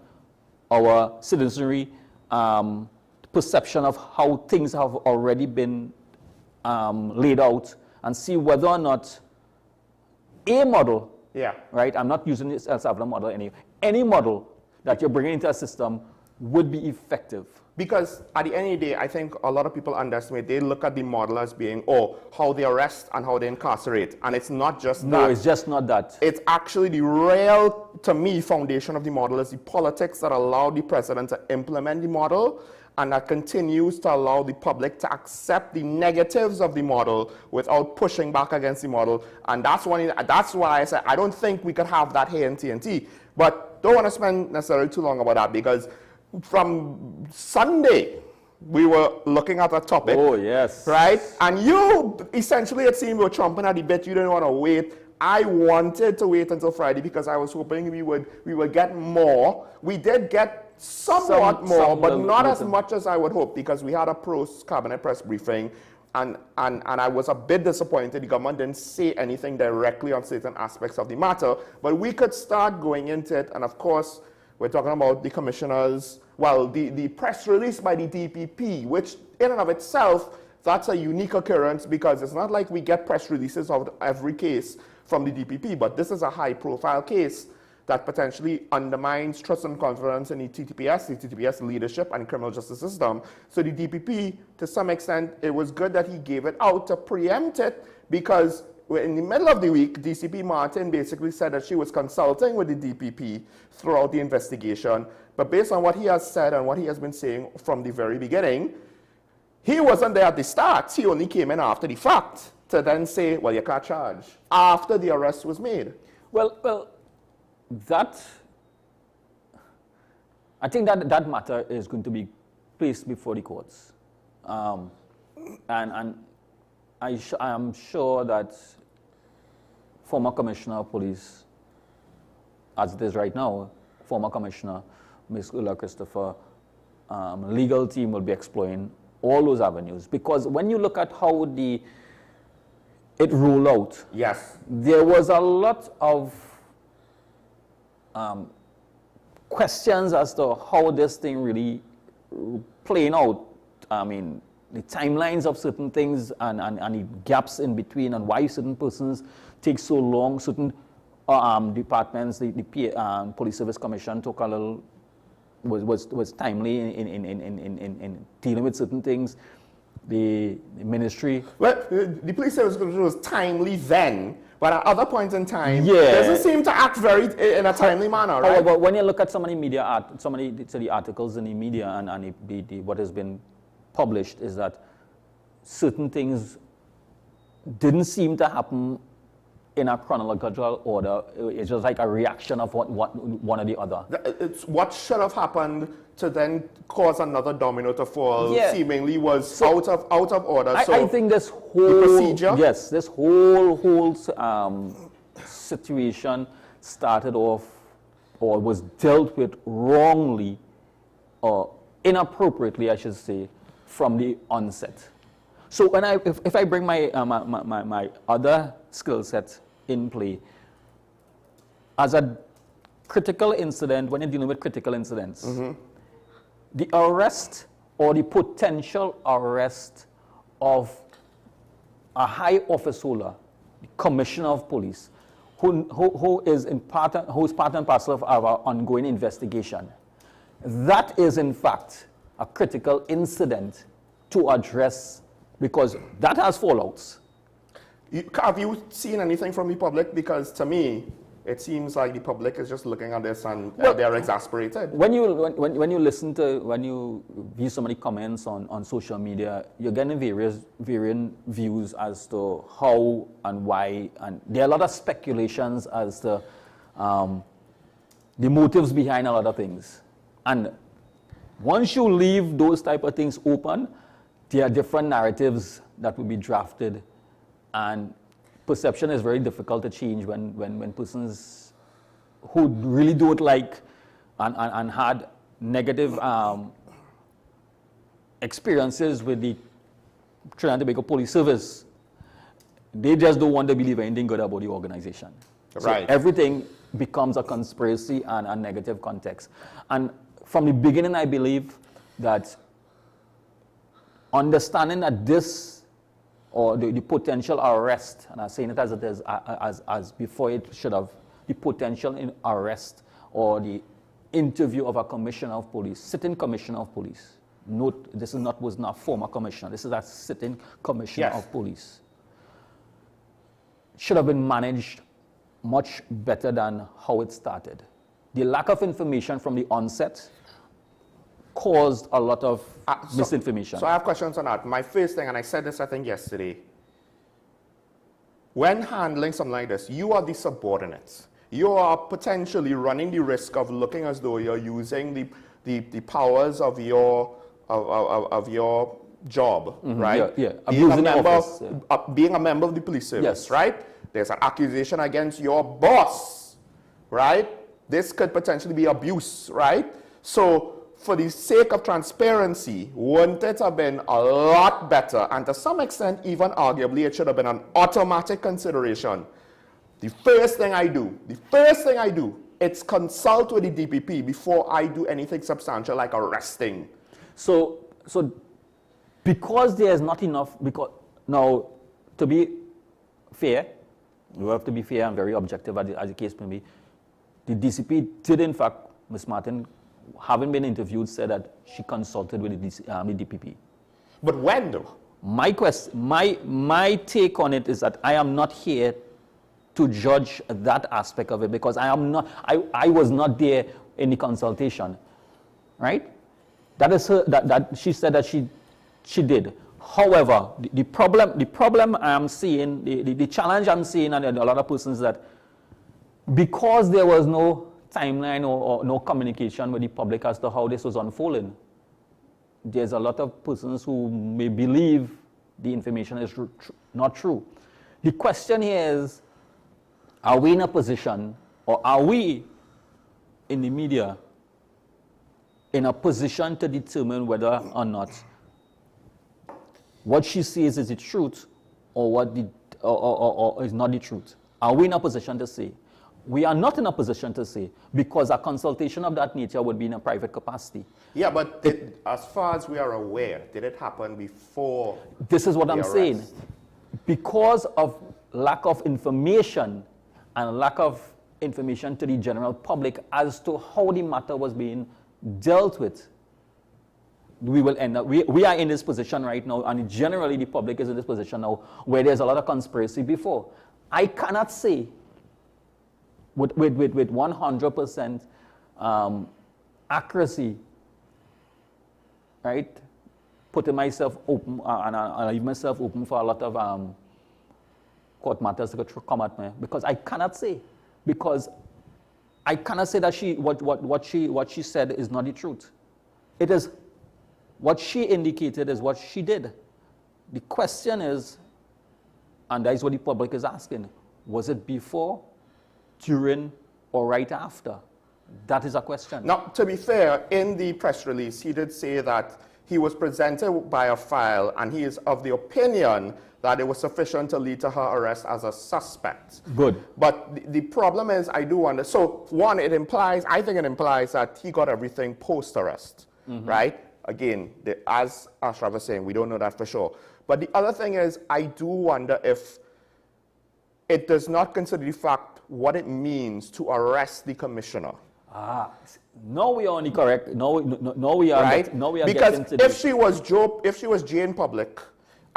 our citizenry, perception of how things have already been laid out, and see whether or not a model, right? I'm not using this El Salvador model any model that you're bringing into a system would be effective. Because at the end of the day, I think a lot of people underestimate, they look at the model as being, oh, how they arrest and how they incarcerate. And it's not just that. No, it's just not that. It's actually the real, to me, foundation of the model is the politics that allow the president to implement the model, and that continues to allow the public to accept the negatives of the model without pushing back against the model. And that's why I said I don't think we could have that here in TNT. But don't want to spend necessarily too long about that, because from Sunday, we were looking at a topic. Oh, yes. Right? And you, essentially, it seemed, were chomping at the bit. You didn't want to wait. I wanted to wait until Friday because I was hoping we would get more. We did get somewhat more, but not as much as I would hope, because we had a cabinet press briefing, and I was a bit disappointed the government didn't say anything directly on certain aspects of the matter, but we could start going into it. And of course, we're talking about the commissioners, well, the press release by the DPP, which in and of itself, that's a unique occurrence, because it's not like we get press releases of every case from the DPP, but this is a high-profile case that potentially undermines trust and confidence in the TTPS leadership and criminal justice system. So the DPP, to some extent, it was good that he gave it out to preempt it, because in the middle of the week, DCP Martin basically said that she was consulting with the DPP throughout the investigation. But based on what he has said and what he has been saying from the very beginning, he wasn't there at the start. He only came in after the fact to then say, well, you can't charge, after the arrest was made. Well, I think that matter is going to be placed before the courts. And I am sure that former Commissioner of Police, as it is right now, former Commissioner, Ms. Ulla Christopher, legal team will be exploring all those avenues. Because when you look at how it rolled out, yes, there was a lot of questions as to how this thing really playing out. I mean, the timelines of certain things and the gaps in between, and why certain persons take so long. Certain departments, the Police Service Commission took a little, was timely in dealing with certain things. The ministry. Well, the Police Service Commission was timely then, but at other points in time, yeah, doesn't seem to act in a timely manner, right? However, when you look at some of the media the articles in the media and what has been published, is that certain things didn't seem to happen in a chronological order. It's just like a reaction of one or the other. It's what should have happened to then cause another domino to fall, seemingly was out of order. I think this whole procedure, yes, this whole situation started off, or was dealt with wrongly, or inappropriately, I should say, from the onset. So when if I bring my my other skill set in play, as a critical incident, when you're dealing with critical incidents, the arrest or the potential arrest of a high office holder, the Commissioner of Police, who is part and parcel of our ongoing investigation, that is in fact a critical incident to address, because that has fallouts. Have you seen anything from the public? Because to me, it seems like the public is just looking at this and they're exasperated. When you view so many comments on social media, you're getting varying views as to how and why, and there are a lot of speculations as to the motives behind a lot of things. And once you leave those type of things open, there are different narratives that will be drafted, and perception is very difficult to change when persons who really don't like and had negative experiences with the Trinidad and Tobago Police Service, they just don't want to believe anything good about the organization. Right. So everything becomes a conspiracy and a negative context. And from the beginning, I believe that understanding that this, or the potential arrest, and I'm saying it as it is, as before it should have, the potential in arrest or the interview of a commissioner of police, sitting commissioner of police, note, this is not, was not former commissioner, this is a sitting commissioner Yes. of police, should have been managed much better than how it started. The lack of information from the onset caused a lot of misinformation. So I have questions on that. My first thing, and I said this I think yesterday, when handling something like this, you are the subordinates. You are potentially running the risk of looking as though you're using the powers of your job, right? Yeah. Being a, Abusing member, office, being a member of the police service, Yes. right? There's an accusation against your boss, right? This could potentially be abuse, right? So for the sake of transparency, wouldn't it have been a lot better, and to some extent, even arguably, it should have been an automatic consideration. The first thing I do, it's consult with the DPP before I do anything substantial like arresting. So because there is not enough, because now, to be fair, you have to be fair and very objective as the case may be, the DCP did in fact, Ms. Martin, having been interviewed, said that she consulted with the DPP. But when though? My take on it is that I am not here to judge that aspect of it because I was not there in the consultation, right? That is her, that she said that she did. However, the problem I am seeing, the challenge I'm seeing and a lot of persons that because there was no timeline or no communication with the public as to how this was unfolding, there's a lot of persons who may believe the information is not true. The question here is, are we in a position, or are we in the media in a position to determine whether or not what she says is the truth or is not the truth? Are we in a position to say? We are not in a position to say because a consultation of that nature would be in a private capacity. Yeah, but as far as we are aware, did it happen before? This is what I'm arrest? saying. Because of lack of information and lack of information to the general public as to how the matter was being dealt with, we will end up, we are in this position right now, and generally the public is in this position now where there's a lot of conspiracy before. I cannot say with 100% accuracy, right, putting myself open, and I leave myself open for a lot of court matters to come at me, because I cannot say, because I cannot say that what she said is not the truth. It is what she indicated is what she did. The question is, and that is what the public is asking, was it before, during, or right after? That is a question. Now, to be fair, in the press release, he did say that he was presented by a file and he is of the opinion that it was sufficient to lead to her arrest as a suspect. Good. But the problem is, I do wonder, so one, I think it implies that he got everything post-arrest, right? Again, as Ashraf was saying, we don't know that for sure. But the other thing is, I do wonder if it does not consider the fact what it means to arrest the commissioner. No, we are only correct. No, we are right? Because if she was Jane Public,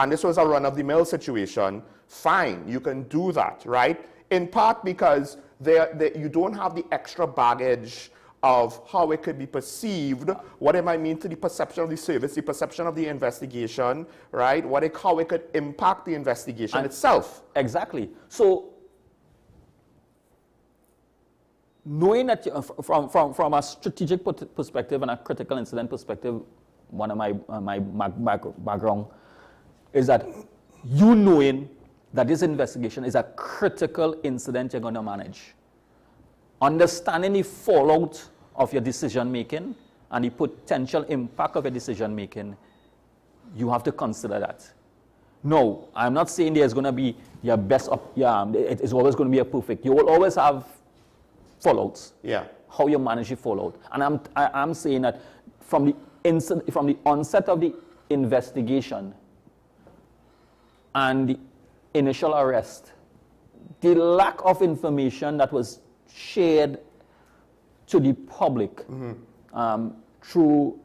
and this was a run-of-the-mill situation, fine, you can do that, right? In part because you don't have the extra baggage of how it could be perceived, what it might mean to the perception of the service, the perception of the investigation, right? How it could impact the investigation itself. Exactly. So, knowing that from a strategic perspective and a critical incident perspective, one of my background is that you knowing that this investigation is a critical incident you're going to manage. Understanding the fallout of your decision making and the potential impact of your decision making, you have to consider that. No, I'm not saying there's going to be your best, it's always going to be a perfect. You will always have fallouts. Yeah. How you manage the fallout. And I'm saying that from the onset of the investigation and the initial arrest, the lack of information that was shared to the public through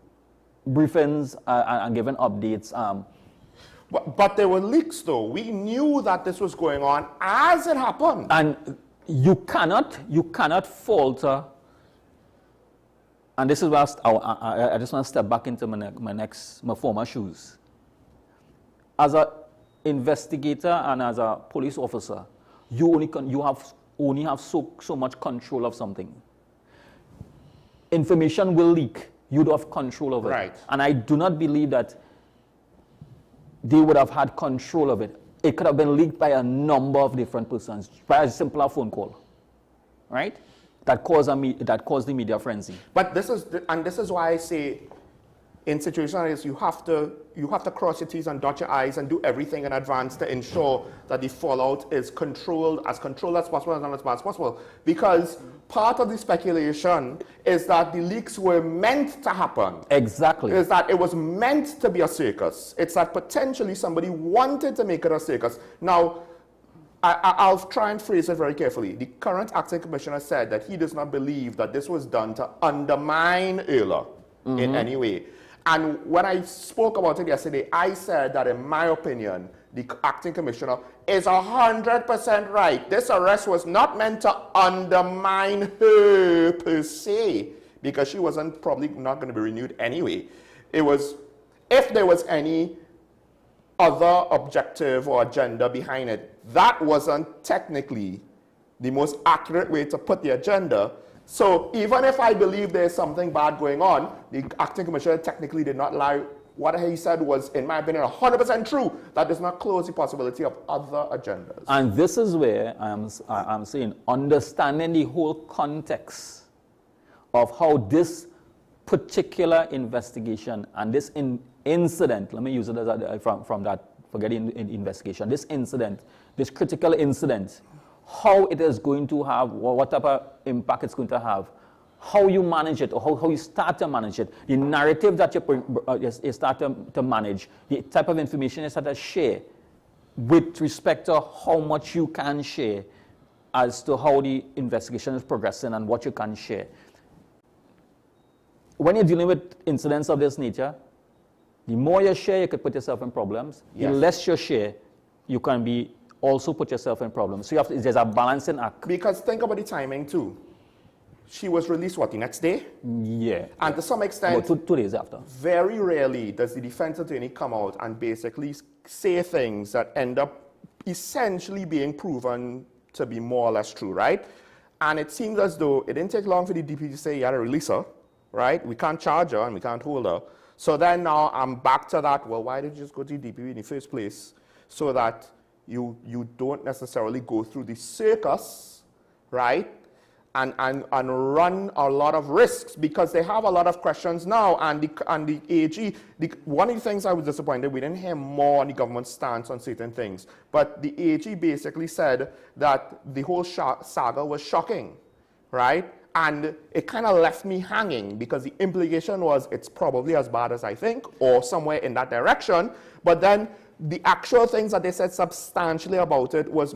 briefings and giving updates. But there were leaks, though. We knew that this was going on as it happened. And you cannot falter. And this is where I just want to step back into my former shoes. As an investigator and as a police officer, you only have so much control of something. Information will leak. You don't have control of it. Right. And I do not believe that they would have had control of it. It could have been leaked by a number of different persons, by a simple phone call, right? That caused the media frenzy. But this is why I say, in situations like this, you have to cross your T's and dot your I's and do everything in advance to ensure that the fallout is controlled as possible and as bad as possible. Because part of the speculation is that the leaks were meant to happen. Exactly. Is that it was meant to be a circus. It's that potentially somebody wanted to make it a circus. Now, I'll try and phrase it very carefully. The current acting commissioner said that he does not believe that this was done to undermine Ayla in any way. And when I spoke about it yesterday, I said that in my opinion, the acting commissioner is 100% right. This arrest was not meant to undermine her per se, because she wasn't probably not going to be renewed anyway. It was, if there was any other objective or agenda behind it, that wasn't technically the most accurate way to put the agenda. So even if I believe there's something bad going on, the acting commissioner technically did not lie. What he said was, in my opinion, 100% true. That does not close the possibility of other agendas. And this is where I'm saying, understanding the whole context of how this particular investigation and this incident, let me use it as from that, forgetting investigation, this incident, this critical incident, how it is going to have, what type of impact it's going to have, how you manage it, or how you start to manage it, the narrative that you start to manage, the type of information you start to share with respect to how much you can share as to how the investigation is progressing and what you can share. When you're dealing with incidents of this nature, the more you share, you could put yourself in problems. Yes. The less you share, you can be also put yourself in problems. So there's a balancing act. Because think about the timing too. She was released, what, the next day? Yeah. And to some extent, about 2 days after. Very rarely does the defense attorney come out and basically say things that end up essentially being proven to be more or less true, right? And it seems as though it didn't take long for the DP to say, you had to release her, right? We can't charge her and we can't hold her. So then now I'm back to that, well, why did you just go to the DP in the first place? So that you don't necessarily go through the circus, right? And run a lot of risks, because they have a lot of questions now. And the AG, one of the things I was disappointed, we didn't hear more on the government's stance on certain things. But the AG basically said that the whole saga was shocking, right? And it kind of left me hanging, because the implication was it's probably as bad as I think, or somewhere in that direction. But then the actual things that they said substantially about it was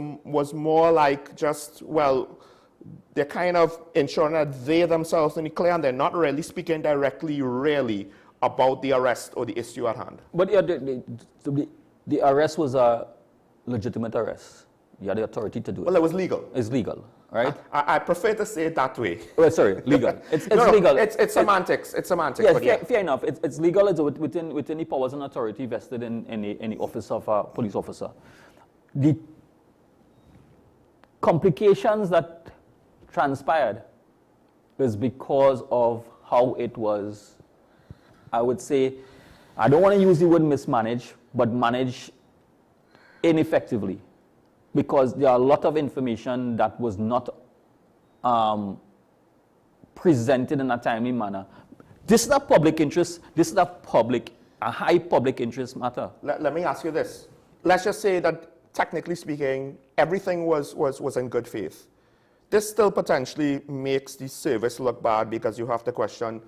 more like just, well, they're kind of ensuring that they themselves are clear, and they're not really speaking directly, really, about the arrest or the issue at hand. But yeah, the arrest was a legitimate arrest. You had the authority to do it. Well, it was legal. It's legal, right? I prefer to say it that way. Well, sorry, legal. It's no, legal. It's semantics. It's semantics. Yeah, fair enough. It's legal. It's within the powers and authority vested in the office of a police officer. The complications that transpired is because of how it was, I would say, I don't want to use the word mismanaged, but managed ineffectively, because there are a lot of information that was not presented in a timely manner. This is a public interest. This is a high public interest matter. Let me ask you this. Let's just say that, technically speaking, everything was in good faith. This still potentially makes the service look bad, because you have to question,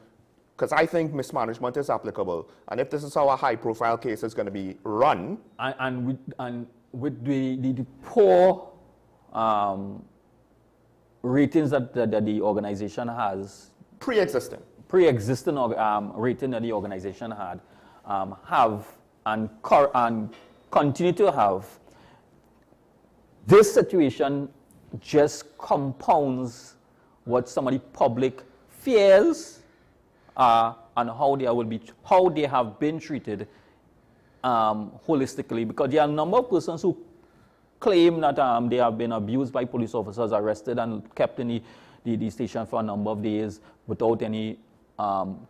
because I think mismanagement is applicable. And if this is how a high-profile case is going to be run. And with the poor ratings that the organization has. Pre-existing. pre-existing rating that the organization had, have and continue to have, this situation just compounds what some of the public fears are and how they have been treated holistically, because there are a number of persons who claim that they have been abused by police officers, arrested and kept in the station for a number of days without any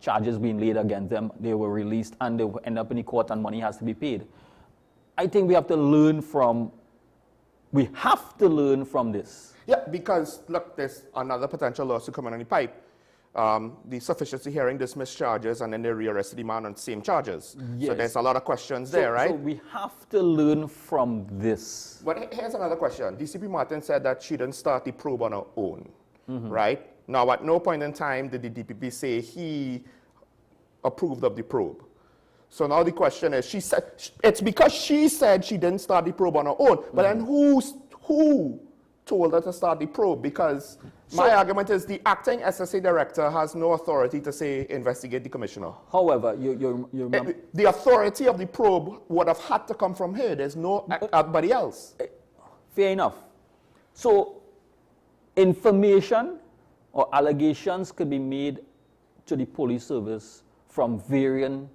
charges being laid against them. They were released and they end up in the court and money has to be paid. I think we have to learn from this. Yeah, because look, there's another potential lawsuit coming on the pipe. The sufficiency hearing dismissed charges and then they rearrested the man on the same charges. Yes. So there's a lot of questions there, right? So we have to learn from this. But here's another question. DCP Martin said that she didn't start the probe on her own, right? Now, at no point in time did the DPP say he approved of the probe. So now the question is, she said, it's because she said she didn't start the probe on her own, but then who told her to start the probe? Because my argument is the acting SSA director has no authority to say investigate the commissioner. However, the authority of the probe would have had to come from her. There's no anybody else. Fair enough. So information or allegations could be made to the police service from varying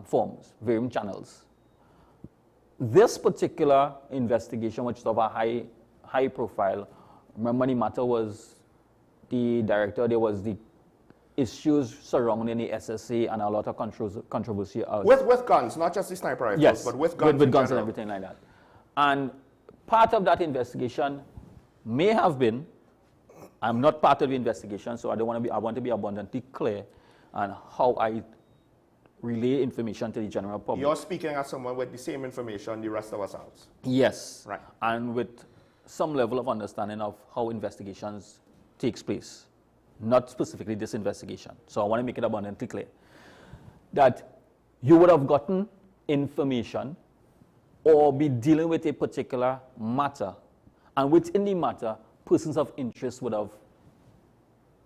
forms, varying channels. This particular investigation, which is of a high profile, remember the matter was the director, there was the issues surrounding the SSA and a lot of controversy. With guns, not just the sniper rifles, yes, but with guns with guns and everything like that. And part of that investigation may have been, I'm not part of the investigation, so I want to be abundantly clear on how I relay information to the general public. You're speaking as someone with the same information the rest of us have. Yes. Right. And with some level of understanding of how investigations takes place. Not specifically this investigation. So I want to make it abundantly clear that you would have gotten information or be dealing with a particular matter, and within the matter, persons of interest would have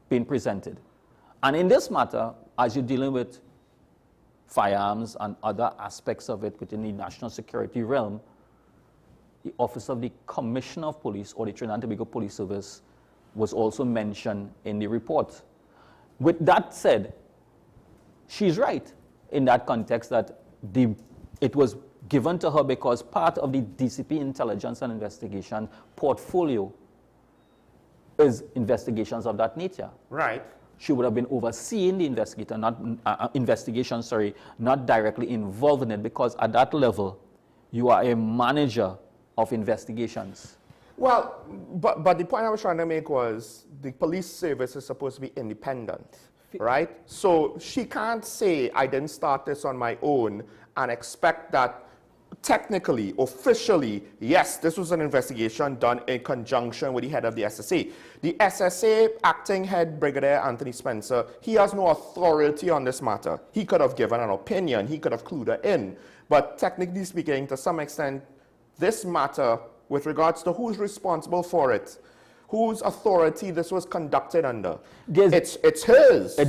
been presented. And in this matter, as you're dealing with firearms and other aspects of it within the national security realm, the Office of the Commissioner of Police or the Trinidad and Tobago Police Service was also mentioned in the report. With that said, she's right in that context that it was given to her because part of the DCP intelligence and investigation portfolio is investigations of that nature. Right. She would have been overseeing the investigation, not directly involved in it, because at that level, you are a manager of investigations. Well, but the point I was trying to make was the police service is supposed to be independent, right? So she can't say, I didn't start this on my own and expect that technically, officially, yes, this was an investigation done in conjunction with the head of the SSA. The SSA acting head, Brigadier Anthony Spencer, he has no authority on this matter. He could have given an opinion, he could have clued her in, but technically speaking, to some extent, this matter, with regards to who's responsible for it, whose authority this was conducted under, it's hers.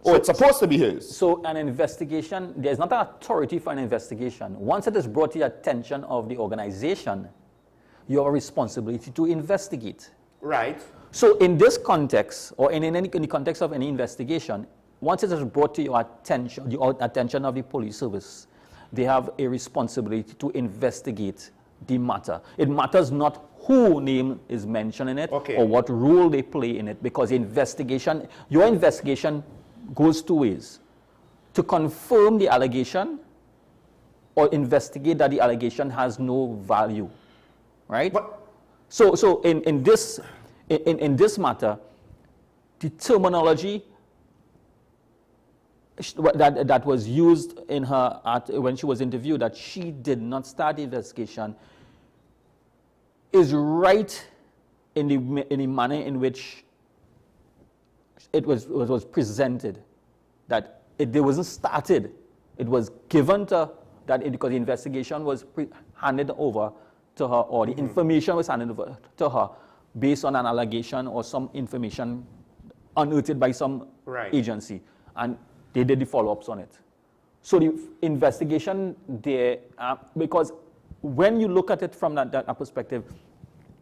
It's supposed to be his. So an investigation, there's not an authority for an investigation. Once it is brought to the attention of the organization, you have a responsibility to investigate. Right. So in this context, or in the context of any investigation, once it is brought to your attention, the attention of the police service, they have a responsibility to investigate the matter. It matters not who name is mentioned in it or what role they play in it, because your investigation goes two ways: to confirm the allegation or investigate that the allegation has no value, right? So in this matter, the terminology that was used in her when she was interviewed, that she did not start the investigation, is right in the manner in which it was presented, that it wasn't started. It was given to that because the investigation was handed over to her, or the information was handed over to her based on an allegation or some information unearthed by some agency, and they did the follow-ups on it. So the investigation there, because when you look at it from that perspective,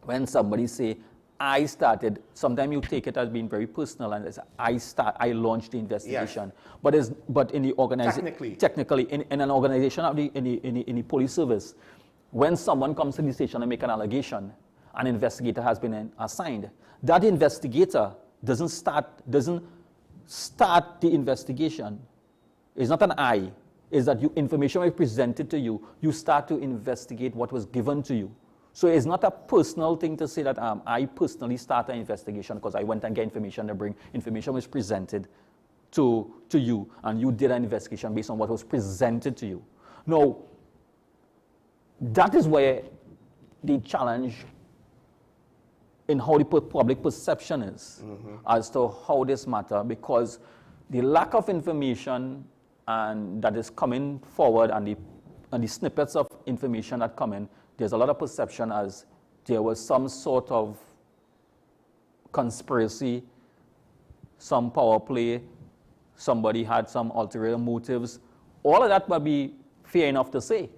when somebody say, I started, sometimes you take it as being very personal, and it's, I launched the investigation. Yes. But in the organization, technically, in an organization of in the police service, when someone comes to the station and make an allegation, an investigator has been assigned. That investigator doesn't start the investigation. It's not an I. It's that information was presented to you. You start to investigate what was given to you. So it's not a personal thing to say that I personally start an investigation because I went and get information to bring. Information was presented to you, and you did an investigation based on what was presented to you. Now, that is where the challenge in how the public perception is as to how this matter, because the lack of information and that is coming forward and the snippets of information that come in, there's a lot of perception as there was some sort of conspiracy, some power play, somebody had some ulterior motives. All of that would be fair enough to say.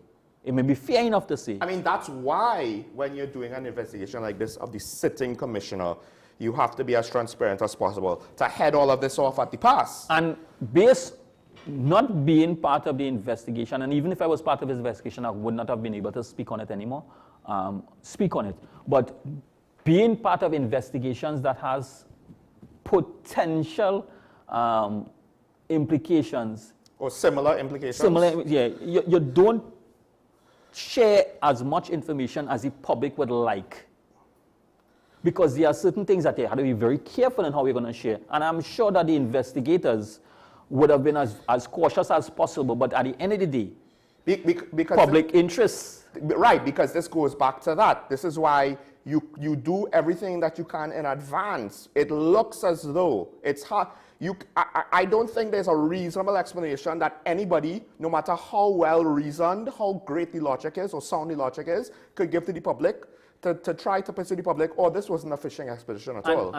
It may be fair enough to say. I mean, that's why when you're doing an investigation like this of the sitting commissioner, you have to be as transparent as possible to head all of this off at the pass. And based not being part of the investigation, and even if I was part of the investigation, I would not have been able to speak on it anymore, But being part of investigations that has potential implications. Or similar implications. You don't share as much information as the public would like. Because there are certain things that they have to be very careful in how we're going to share. And I'm sure that the investigators would have been as cautious as possible, but at the end of the day, because public interest. Right, because this goes back to that. This is why you do everything that you can in advance. It looks as though it's hard. I don't think there's a reasonable explanation that anybody, no matter how well reasoned, how great the logic is or sound the logic is, could give to the public to try to persuade the public, oh, this wasn't a fishing expedition at all.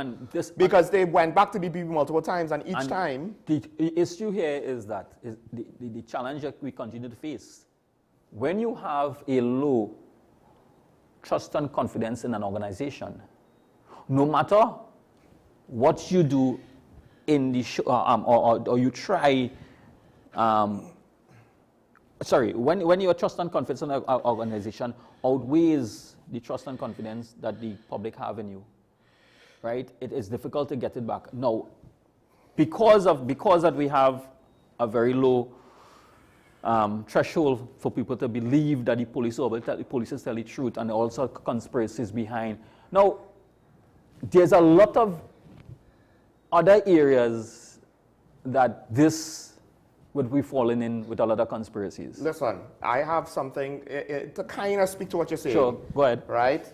Because they went back to the BB multiple times, and each time... The issue here is that the challenge that we continue to face. When you have a low trust and confidence in an organization, no matter what you do in the or you try, when your trust and confidence in an organization outweighs the trust and confidence that the public have in you, right? It is difficult to get it back. Now, because that we have a very low threshold for people to believe that the police is telling the truth, and also conspiracies behind. Now, there's a lot of other areas that this would be falling in with a lot of conspiracies. Listen, I have something to kind of speak to what you're saying. Sure, go ahead. Right?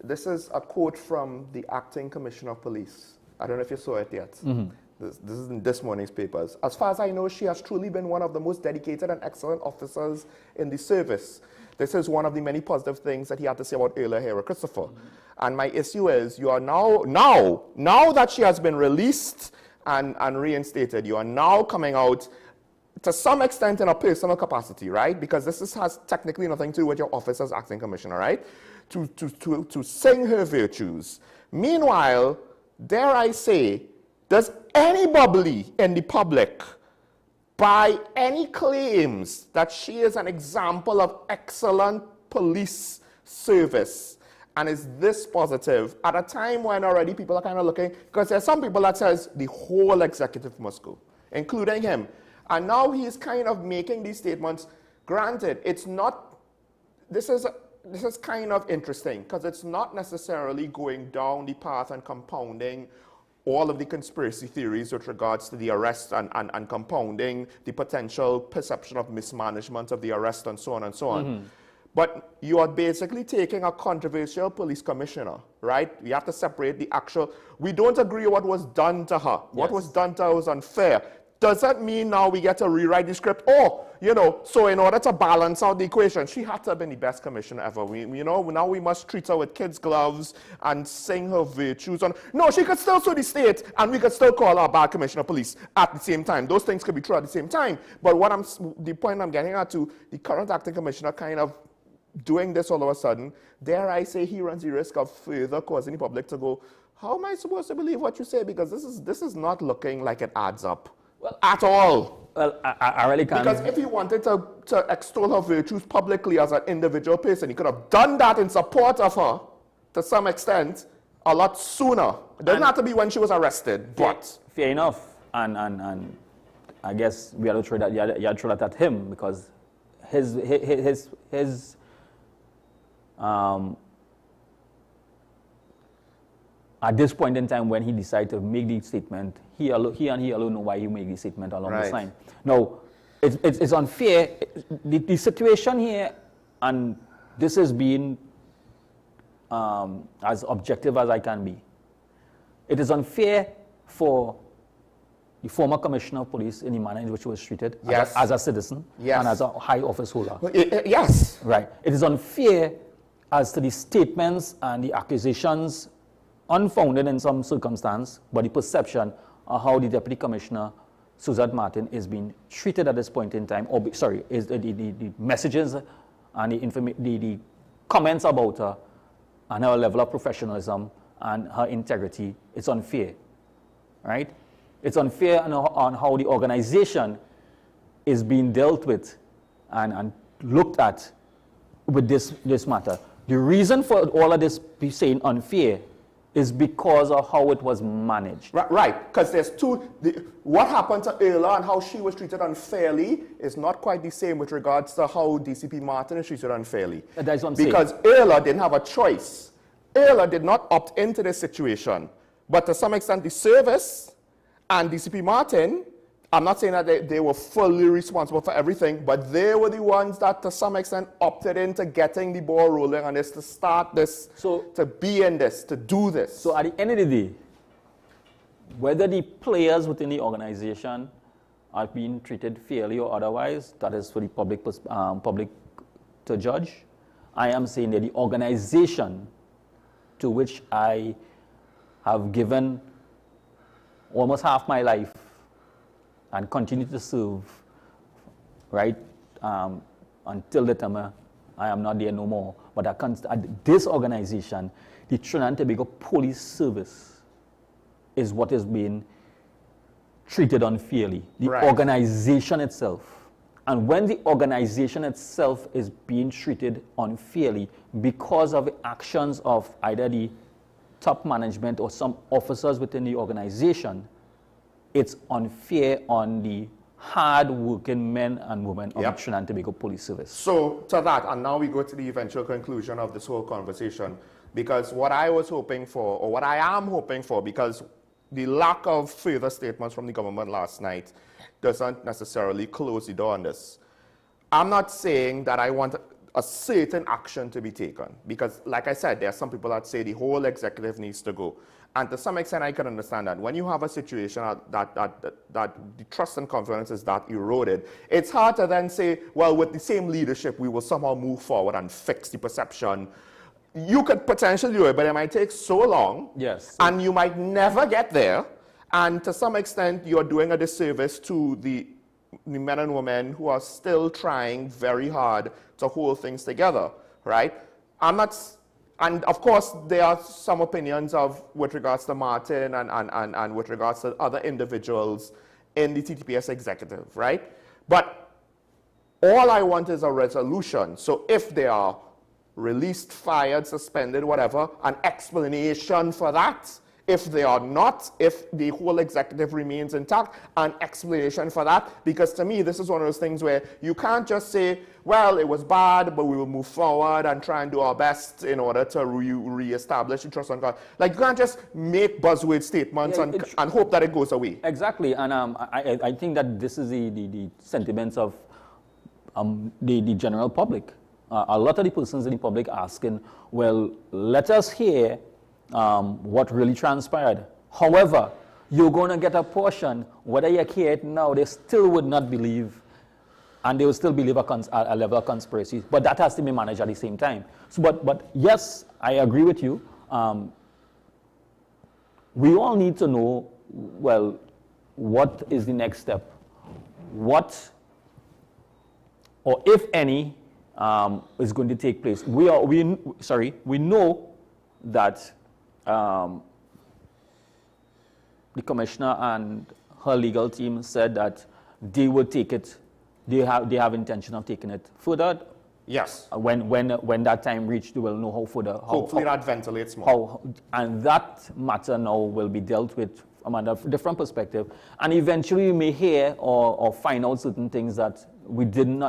This is a quote from the acting commissioner of police. I don't know if you saw it yet. This is in this morning's papers. As far as I know, she has truly been one of the most dedicated and excellent officers in the service. This is one of the many positive things that he had to say about earlier here with Christopher. And my issue is, you are now that she has been released and reinstated, you are now coming out to some extent in a personal capacity, right? Because this has technically nothing to do with your office as acting commissioner, right? To sing her virtues. Meanwhile, dare I say, does anybody in the public buy any claims that she is an example of excellent police service and is this positive at a time when already people are kind of looking, because there's some people that says the whole executive must go, including him. And now he's kind of making these statements. Granted, it's not, this is kind of interesting because it's not necessarily going down the path and compounding all of the conspiracy theories with regards to the arrest and compounding the potential perception of mismanagement of the arrest and so on and so on. But you are basically taking a controversial police commissioner, right? We have to separate the actual, we don't agree with what was done to her. What was done to her was unfair. does that mean now we get to rewrite the script? Or, you know, so in order to balance out the equation, she had to have been the best commissioner ever. You know, now we must treat her with kids' gloves and sing her virtues. No, she could still sue the state, and we could still call her a bad commissioner of police at the same time. Those things could be true at the same time. But the point I'm getting at to, the current acting commissioner kind of doing this all of a sudden, dare I say he runs the risk of further causing the public to go, how am I supposed to believe what you say? Because this is not looking like it adds up. Well, at all. Well, I really can't. Because if he wanted to extol her virtues publicly as an individual person, he could have done that in support of her, to some extent, a lot sooner. It doesn't have to be when she was arrested, but... Fair enough. And I guess we had to throw that, you had to throw that at him, because his at this point in time when he decided to make the statement, he and he alone know why he made the statement along this line. Now, it's unfair. The situation here, and this has been as objective as I can be, it is unfair for the former commissioner of police in the manner in which he was treated as a citizen and as a high office holder. Yes. Right. It is unfair as to the statements and the accusations, unfounded in some circumstance, but the perception of how the Deputy Commissioner, Suzette Martin, is being treated at this point in time, is the messages and the comments about her and her level of professionalism and her integrity, it's unfair, right? It's unfair on how the organization is being dealt with and looked at with this matter. The reason for all of this be saying unfair is because of how it was managed. Right, because there's what happened to Erla and how she was treated unfairly is not quite the same with regards to how DCP Martin is treated unfairly. That's what I'm saying. Because Erla didn't have a choice. Erla did not opt into this situation. But to some extent, the service and DCP Martin, I'm not saying that they were fully responsible for everything, but they were the ones that to some extent opted into getting the ball rolling on this, to start this, to be in this, to do this. So at the end of the day, whether the players within the organization are being treated fairly or otherwise, that is for the public to judge. I am saying that the organization to which I have given almost half my life and continue to serve, right, until the time I am not there no more. But at this organization, the Trinidad and Tobago Police Service is what is being treated unfairly. The organization itself. And when the organization itself is being treated unfairly because of the actions of either the top management or some officers within the organization, it's unfair on the hard-working men and women of the Trinidad and Tobago Police Service. So, to that, and now we go to the eventual conclusion of this whole conversation, because what I was hoping for, or what I am hoping for, because the lack of further statements from the government last night doesn't necessarily close the door on this. I'm not saying that I want a certain action to be taken, because, like I said, there are some people that say the whole executive needs to go. And to some extent, I can understand that. When you have a situation that the trust and confidence is that eroded, it's hard to then say, well, with the same leadership, we will somehow move forward and fix the perception. You could potentially do it, but it might take so long. Yes. And you might never get there. And to some extent, you're doing a disservice to the men and women who are still trying very hard to hold things together, right? And of course, there are some opinions with regards to Martin and with regards to other individuals in the TTPS executive, right? But all I want is a resolution. So if they are released, fired, suspended, whatever, an explanation for that. If they are not, if the whole executive remains intact, an explanation for that. Because to me, this is one of those things where you can't just say, well, it was bad, but we will move forward and try and do our best in order to re-establish the trust on God. Like, you can't just make buzzword statements and hope that it goes away. Exactly, and I think that this is the sentiments of the general public. A lot of the persons in the public asking, well, let us hear what really transpired. However, you're going to get a portion. Whether you hear it now, they still would not believe, and they will still believe a level of conspiracy. But that has to be managed at the same time. So, but yes, I agree with you. We all need to know, well, what is the next step? What, or if any, is going to take place. We know that the commissioner and her legal team said that they will take it. They have intention of taking it further. Yes. When that time reached, they will know how further. Hopefully that ventilates more. And that matter now will be dealt with from a different perspective. And eventually you may hear or find out certain things that we didn't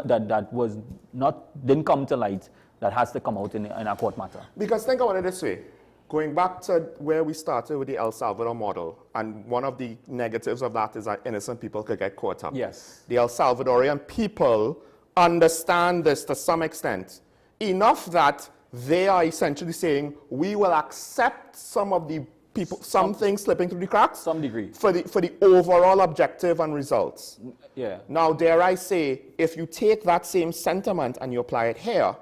come to light, that has to come out in a court matter. Because think about it this way. Going back to where we started with the El Salvador model, and one of the negatives of that is that innocent people could get caught up. Yes. The El Salvadorian people understand this to some extent, enough that they are essentially saying, we will accept some of the people, some things slipping through the cracks. Some degree. For the overall objective and results. Yeah. Now, dare I say, if you take that same sentiment and you apply it here,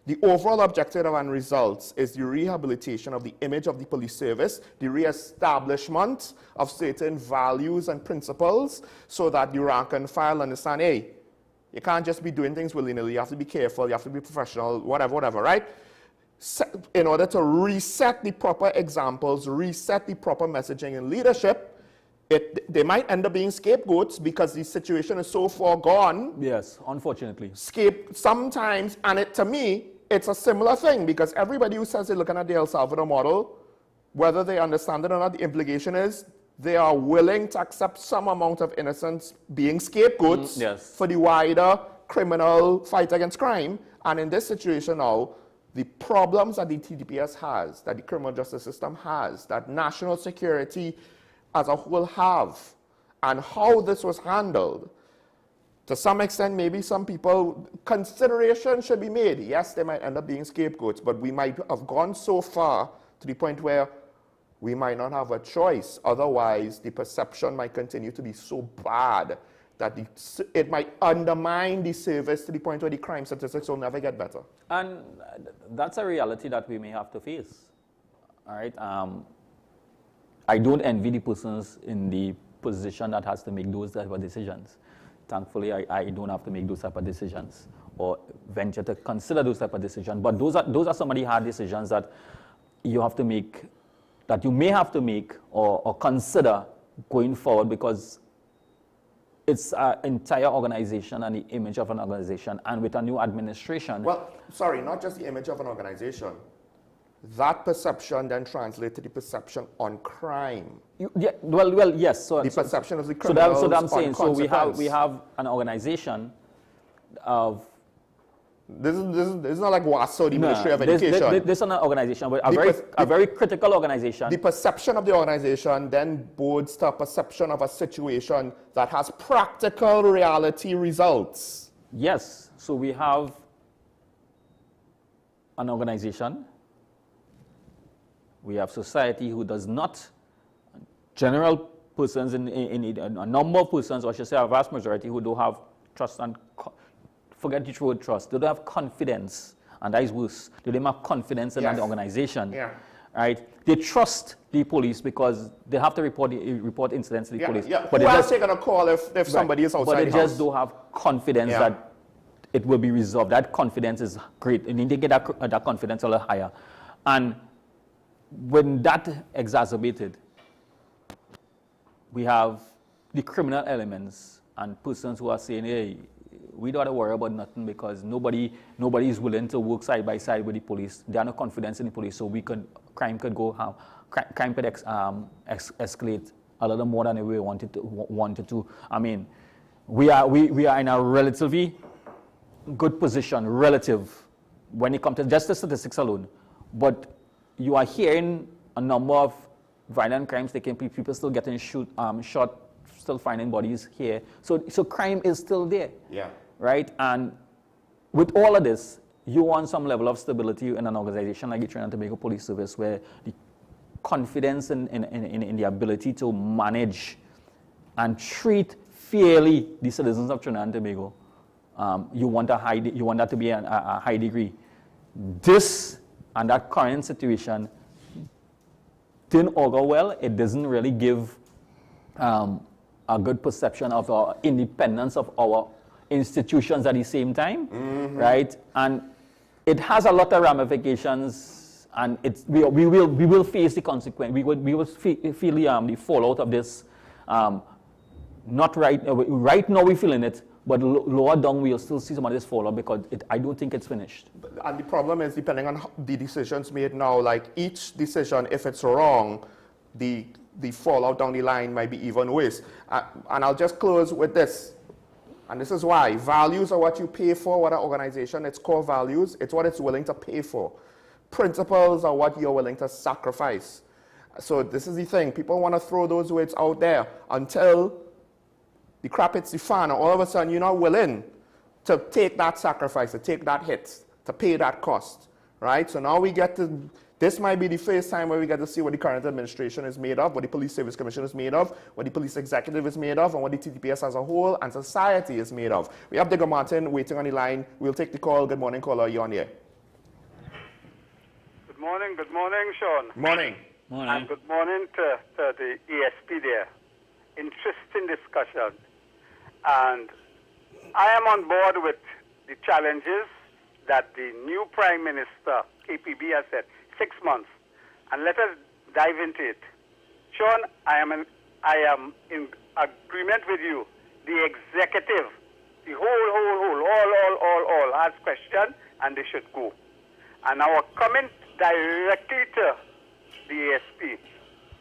the overall objective and results is the rehabilitation of the image of the police service, the reestablishment of certain values and principles, so that the rank and file understand, hey, you can't just be doing things willy-nilly, you have to be careful, you have to be professional, whatever, right? In order to reset the proper examples, reset the proper messaging and leadership, they might end up being scapegoats because the situation is so far gone. Yes, unfortunately. Sometimes, and to me, it's a similar thing, because everybody who says they're looking at the El Salvador model, whether they understand it or not, the implication is they are willing to accept some amount of innocence being scapegoats for the wider criminal fight against crime. And in this situation now, the problems that the TDPS has, that the criminal justice system has, that national security as a whole have, and how this was handled, to some extent, maybe some people, consideration should be made. Yes, they might end up being scapegoats, but we might have gone so far to the point where we might not have a choice. Otherwise, the perception might continue to be so bad that it might undermine the service to the point where the crime statistics will never get better. And that's a reality that we may have to face. All right. I don't envy the persons in the position that has to make those type of decisions. Thankfully, I don't have to make those type of decisions or venture to consider those type of decisions. But those are some of the hard decisions that you have to make, that you may have to make or consider going forward, because it's an entire organization and the image of an organization. And with a new administration... Well, sorry, not just the image of an organization. That perception then translates to the perception on crime. Well, yes. So the perception of the criminals. So that I'm saying, so we have an organization of... This is not like WASO, the Ministry of Education. This is an organization, but a very critical organization. The perception of the organization then bodes to a perception of a situation that has practical reality results. Yes. So we have an organization. We have society who does not, general persons, in a number of persons, or I should say a vast majority, who don't have trust and, forget the word trust, they don't have confidence, and that is worse. They don't have confidence in the organization. Yeah. Right? They trust the police because they have to report incidents to the police. Yeah. But who else are going to call if somebody is outside the house? But they just don't have confidence that it will be resolved. That confidence is great. You need to get that confidence a little higher. And when that exacerbated, we have the criminal elements and persons who are saying, hey, we don't have to worry about nothing because nobody is willing to work side by side with the police. They have no confidence in the police, so crime could escalate a little more than we wanted to. I mean, we are in a relatively good position, when it comes to just the statistics alone. But you are hearing a number of violent crimes taking place, people still getting shot, still finding bodies here. So crime is still there. Yeah. Right? And with all of this, you want some level of stability in an organization like the Trinidad and Tobago Police Service, where confidence in the ability to manage and treat fairly the citizens of Trinidad and Tobago, you want that to be a high degree. This and that current situation didn't augur well. It doesn't really give a good perception of our independence of our institutions at the same time, right? And it has a lot of ramifications, and we will face the consequence. We will feel the fallout of this. Not right now we're feeling it, but lower down we'll still see some of this fallout because I don't think it's finished. And the problem is, depending on the decisions made now, like each decision, if it's wrong, the fallout down the line might be even worse. And I'll just close with this. And this is why. Values are what you pay for, what an organization, its core values, it's what it's willing to pay for. Principles are what you're willing to sacrifice. So this is the thing. People want to throw those words out there until the crap hits the fan, and all of a sudden you're not willing to take that sacrifice, to take that hit, to pay that cost, right? So now we get to, this might be the first time where we get to see what the current administration is made of, what the Police Service Commission is made of, what the Police Executive is made of, and what the TTPS as a whole and society is made of. We have Digger Martin waiting on the line. We'll take the call. Good morning, caller. You're on the air. Good morning, Sean. Morning. And good morning to the ESP there. Interesting discussion. And I am on board with the challenges that the new Prime Minister, KPB, has said. 6 months. And let us dive into it. Sean, I am in agreement with you. The executive, the all has questioned, and they should go. And our comment directly to the ASP.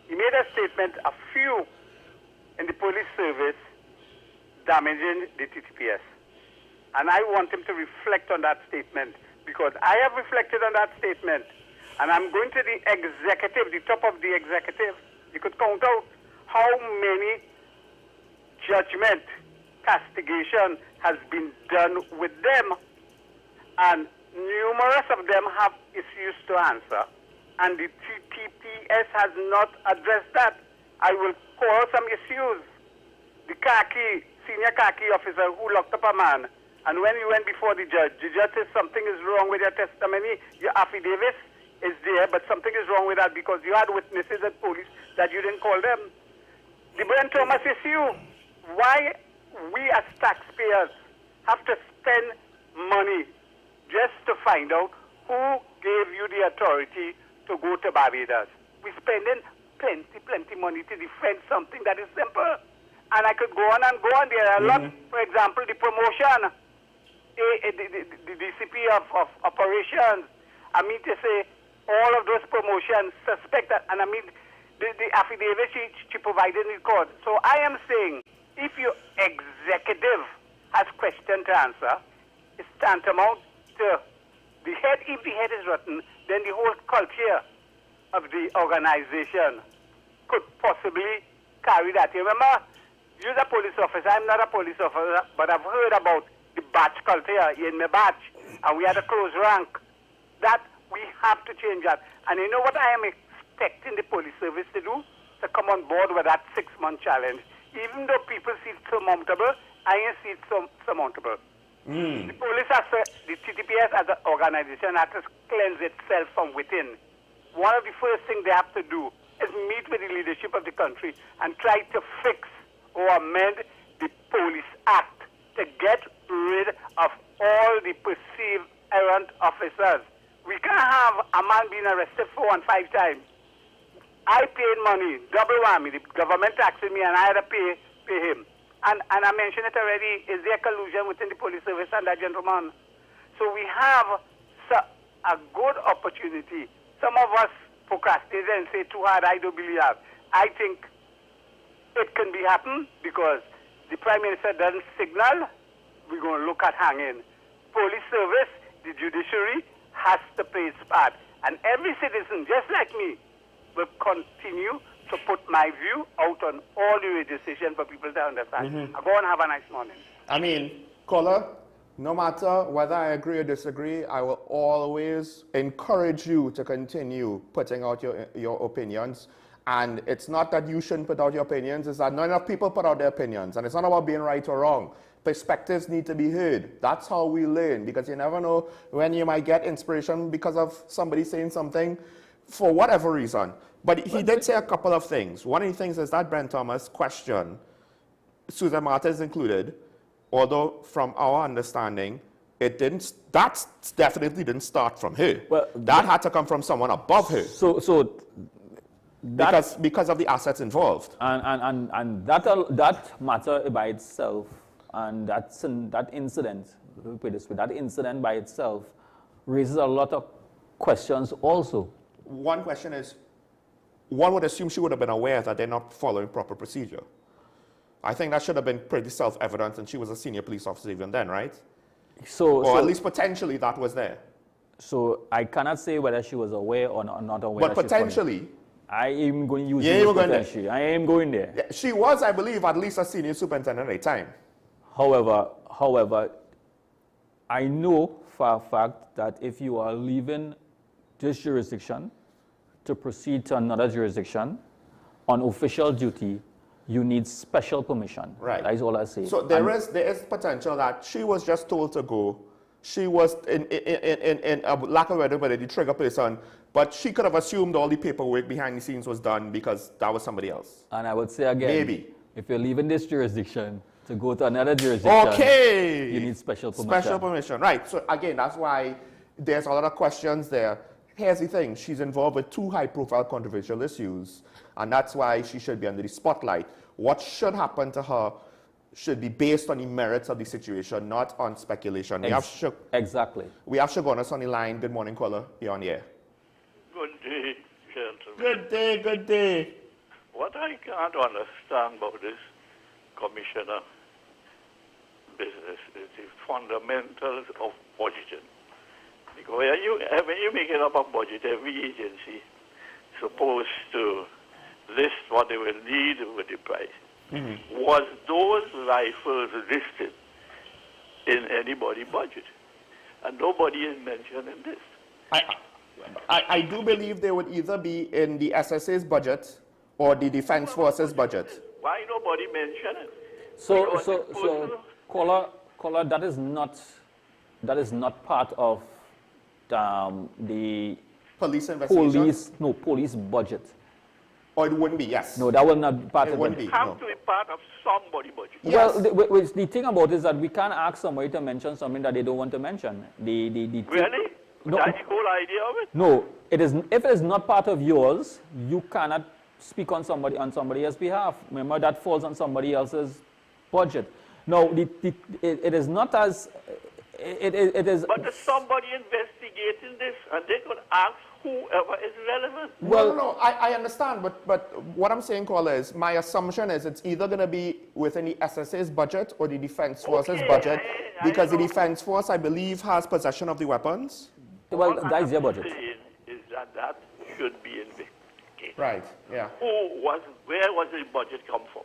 He made a statement, a few in the police service damaging the TTPS. And I want him to reflect on that statement, because I have reflected on that statement. And I'm going to the executive, the top of the executive. You could count out how many judgment, castigation has been done with them. And numerous of them have issues to answer. And the TTPS has not addressed that. I will call some issues. The senior khaki officer who locked up a man, and when you went before the judge says something is wrong with your testimony, your affidavit is there, but something is wrong with that because you had witnesses at police that you didn't call them. The Brent Thomas issue, why we as taxpayers have to spend money just to find out who gave you the authority to go to Barbados. We're spending plenty money to defend something that is simple. And I could go on and go on. There are a lot, for example, the promotion, the DCP of operations. I mean to say, all of those promotions suspect that, and I mean, the affidavit she provided in court. So I am saying, if your executive has question to answer, it's tantamount to the head. If the head is rotten, then the whole culture of the organization could possibly carry that. You remember, you're a police officer. I'm not a police officer, but I've heard about the batch culture in my batch, and we had a close rank. That we have to change that. And you know what I am expecting the police service to do? To come on board with that 6-month challenge. Even though people see it surmountable, I ain't see it surmountable. The police, the TTPS as an organization, has to cleanse itself from within. One of the first things they have to do is meet with the leadership of the country and try to fix or amend the Police Act to get rid of all the perceived errant officers. We can't have a man being arrested 4 and 5 times. I paid money, double whammy. The government taxing me, and I had to pay him. And I mentioned it already. Is there collusion within the police service and that gentleman? So we have a good opportunity. Some of us procrastinate and say too hard. I don't believe that. I think it can be happen because the Prime Minister doesn't signal. We're going to look at hanging. Police service, the judiciary, has to play its part. And every citizen, just like me, will continue to put my view out on all the legislation for people to understand. Go and have a nice morning. I mean, caller, No matter whether I agree or disagree, I will always encourage you to continue putting out your opinions. And it's not that you shouldn't put out your opinions, it's that not enough people put out their opinions. And it's not about being right or wrong. Perspectives need to be heard. That's how we learn, because you never know when you might get inspiration because of somebody saying something for whatever reason. But he did say a couple of things. One of the things is that Brent Thomas question, Susan Martins included, although from our understanding, it didn't. That definitely didn't start from her. Well, that had to come from someone above her. Because of the assets involved. And that matter by itself, and that incident, let me put it this way, that incident by itself raises a lot of questions also. One question is, one would assume she would have been aware that they're not following proper procedure. I think that should have been pretty self-evident, and she was a senior police officer even then, right? Or at least potentially that was there. So I cannot say whether she was aware or not aware. But potentially. I am going to use the word potentially. I am going there. Yeah, she was, I believe, at least a senior superintendent at the time. However, I know for a fact that if you are leaving this jurisdiction to proceed to another jurisdiction on official duty, you need special permission. Right. That is all I say. So there is potential that she was just told to go. She was, in a lack of better word, the trigger person, but she could have assumed all the paperwork behind the scenes was done because that was somebody else. And I would say again, maybe if you're leaving this jurisdiction to go to another jurisdiction, okay, you need special permission. Special permission, right. So again, that's why there's a lot of questions there. Here's the thing, she's involved with 2 high-profile controversial issues, and that's why she should be under the spotlight. What should happen to her should be based on the merits of the situation, not on speculation. Exactly. We have Shagonas on the line. Good morning, caller. You're on the air. Good day, gentlemen. Good day, good day. What I can't understand about this commissioner business is the fundamentals of budgeting. Because when you're making up a budget, every agency is supposed to list what they will need with the price. Mm-hmm. Was those rifles listed in anybody's budget? And nobody is mentioning this. I do believe they would either be in the SSA's budget or the Defense Forces budget. Why nobody mention it? So caller, that is not part of the police investigation. Police budget. Or it wouldn't be, yes. No, that will not be part of it. It wouldn't be. Have to be part of somebody's budget. Yes. Well, the thing about it is that we can't ask somebody to mention something that they don't want to mention. Really? No, that's the whole idea of it? No, it is. If it is not part of yours, you cannot speak on somebody else's behalf. Remember, that falls on somebody else's budget. No, it is not as. It is. But there's somebody investigating this, and they could ask whoever is relevant. Well, no, I understand, but what I'm saying, caller, is my assumption is it's either going to be within the SSA's budget or the Defense Forces budget, because the Defense Force, I believe, has possession of the weapons. Well, that is their budget. Is that should be investigated. Right, yeah. Where was the budget come from?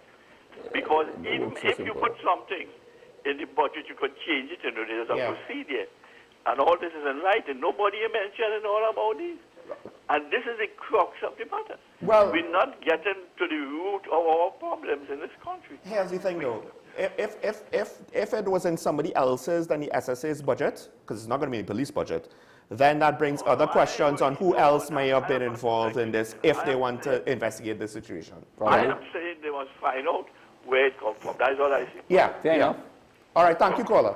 Because even if you put something in the budget, you could change it, and there's a procedure. And all this is in writing. Nobody mentioning all about this. And this is the crux of the matter. Well, we're not getting to the root of our problems in this country. Here's the thing, though. If it was in somebody else's than the SSA's budget, because it's not going to be the police budget, then that brings other questions on who else may have been involved in this if they want to investigate the situation. I am saying they must find out where it comes from. That's all I see. Yeah, fair enough. All right, thank you, caller.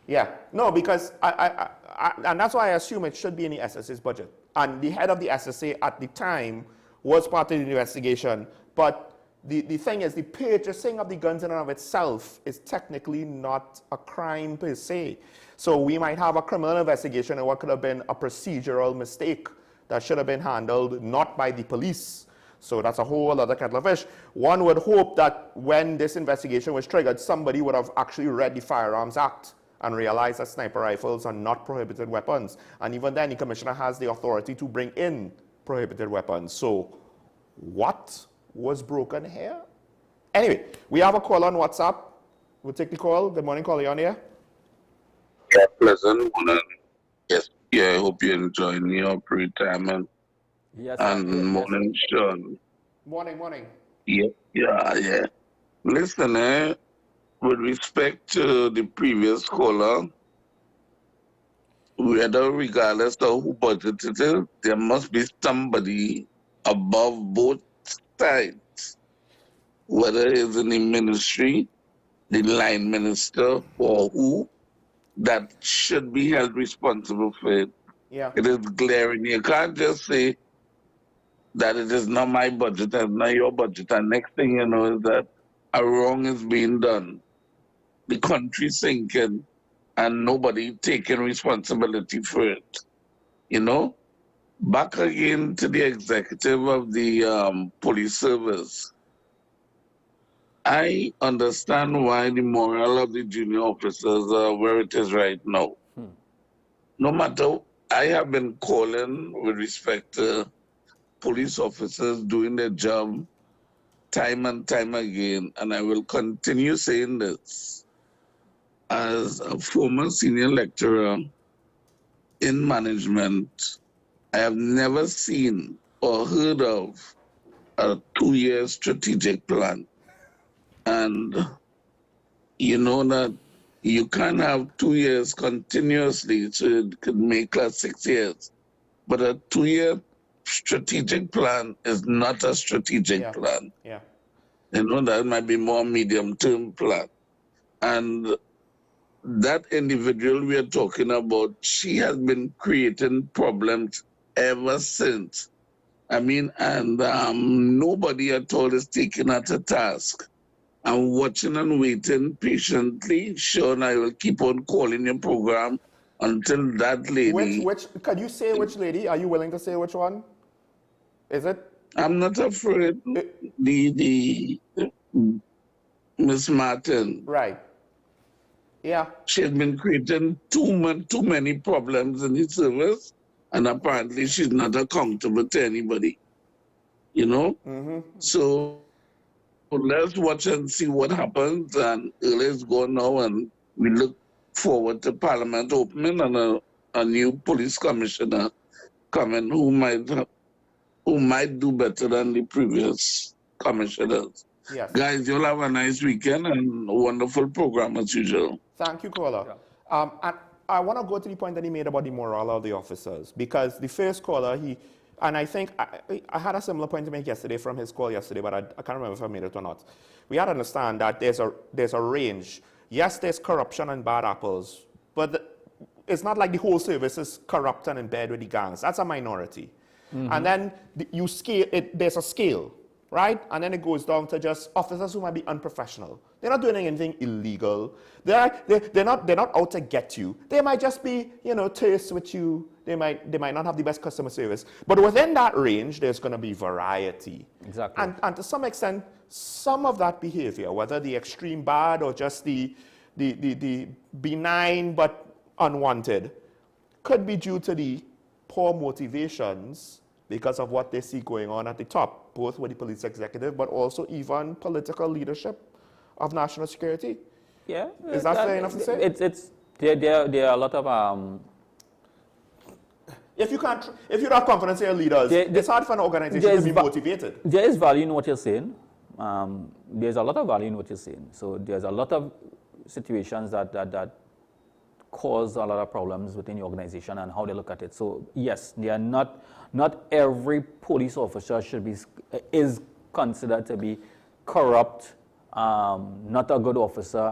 Yeah, no, because and that's why I assume it should be in the SSA's budget. And the head of the SSA at the time was part of the investigation. But the thing is, the purchasing of the guns in and of itself is technically not a crime per se. So we might have a criminal investigation and what could have been a procedural mistake that should have been handled not by the police. So that's a whole other kettle of fish. One would hope that when this investigation was triggered, somebody would have actually read the Firearms Act and realized that sniper rifles are not prohibited weapons. And even then, the commissioner has the authority to bring in prohibited weapons. So what was broken here? Anyway, we have a call on WhatsApp. We'll take the call. Good morning, caller, you on here? Yeah, pleasant morning. Yes, yeah, I hope you're enjoying your retirement. Yes, and morning, Sean. Morning. Yeah. Listen, with respect to the previous caller, whether regardless of who budget it is, there must be somebody above both sides, whether it's in the ministry, the line minister, or who, that should be held responsible for it. Yeah. It is glaring. You can't just say that it is not my budget and not your budget. And next thing you know is that a wrong is being done. The country sinking and nobody taking responsibility for it. You know? Back again to the executive of the police service. I understand why the morale of the junior officers are where it is right now. No matter, I have been calling with respect to police officers doing their job time and time again, and I will continue saying this. As a former senior lecturer in management, I have never seen or heard of a 2-year strategic plan. And you know that you can't have 2 years continuously, so it could make 6 years. But a 2-year strategic plan is not a strategic plan. Yeah. You know, that might be more medium-term plan. And that individual we are talking about, she has been creating problems ever since. I mean, and nobody at all is taking her to task. I'm watching and waiting patiently. Sean, I will keep on calling your program until that lady... Which can you say which lady? Are you willing to say which one? Is it? I'm not afraid. The Miss Martin. Right. Yeah. She has been creating too many problems in the service, and apparently she's not accountable to anybody. You know? Mm-hmm. So let's watch and see what happens. And early is gone now, and we look forward to Parliament opening and a new police commissioner coming who might do better than the previous commissioners. Yes. Guys, you'll have a nice weekend and a wonderful program as usual. Thank you, caller. And I want to go to the point that he made about the morale of the officers, because the first caller, and I think I had a similar point to make yesterday from his call yesterday, but I can't remember if I made it or not. We had to understand that there's a range. Yes, there's corruption and bad apples, but it's not like the whole service is corrupt and in bed with the gangs. That's a minority. Mm-hmm. And then you scale it. There's a scale, right? And then it goes down to just officers who might be unprofessional. They're not doing anything illegal. They're not out to get you. They might just be, terse with you. They might not have the best customer service. But within that range, there's going to be variety. Exactly. And to some extent, some of that behavior, whether the extreme bad or just the benign but unwanted, could be due to the poor motivations because of what they see going on at the top, both with the police executive, but also even political leadership of national security. Yeah. Is that fair enough to say? There are a lot of... If you don't have confidence in your leaders, it's hard for an organization to be motivated. There is value in what you're saying. There's a lot of value in what you're saying. So there's a lot of situations that cause a lot of problems within the organization and how they look at it. So yes, they are not every police officer is considered to be corrupt, not a good officer.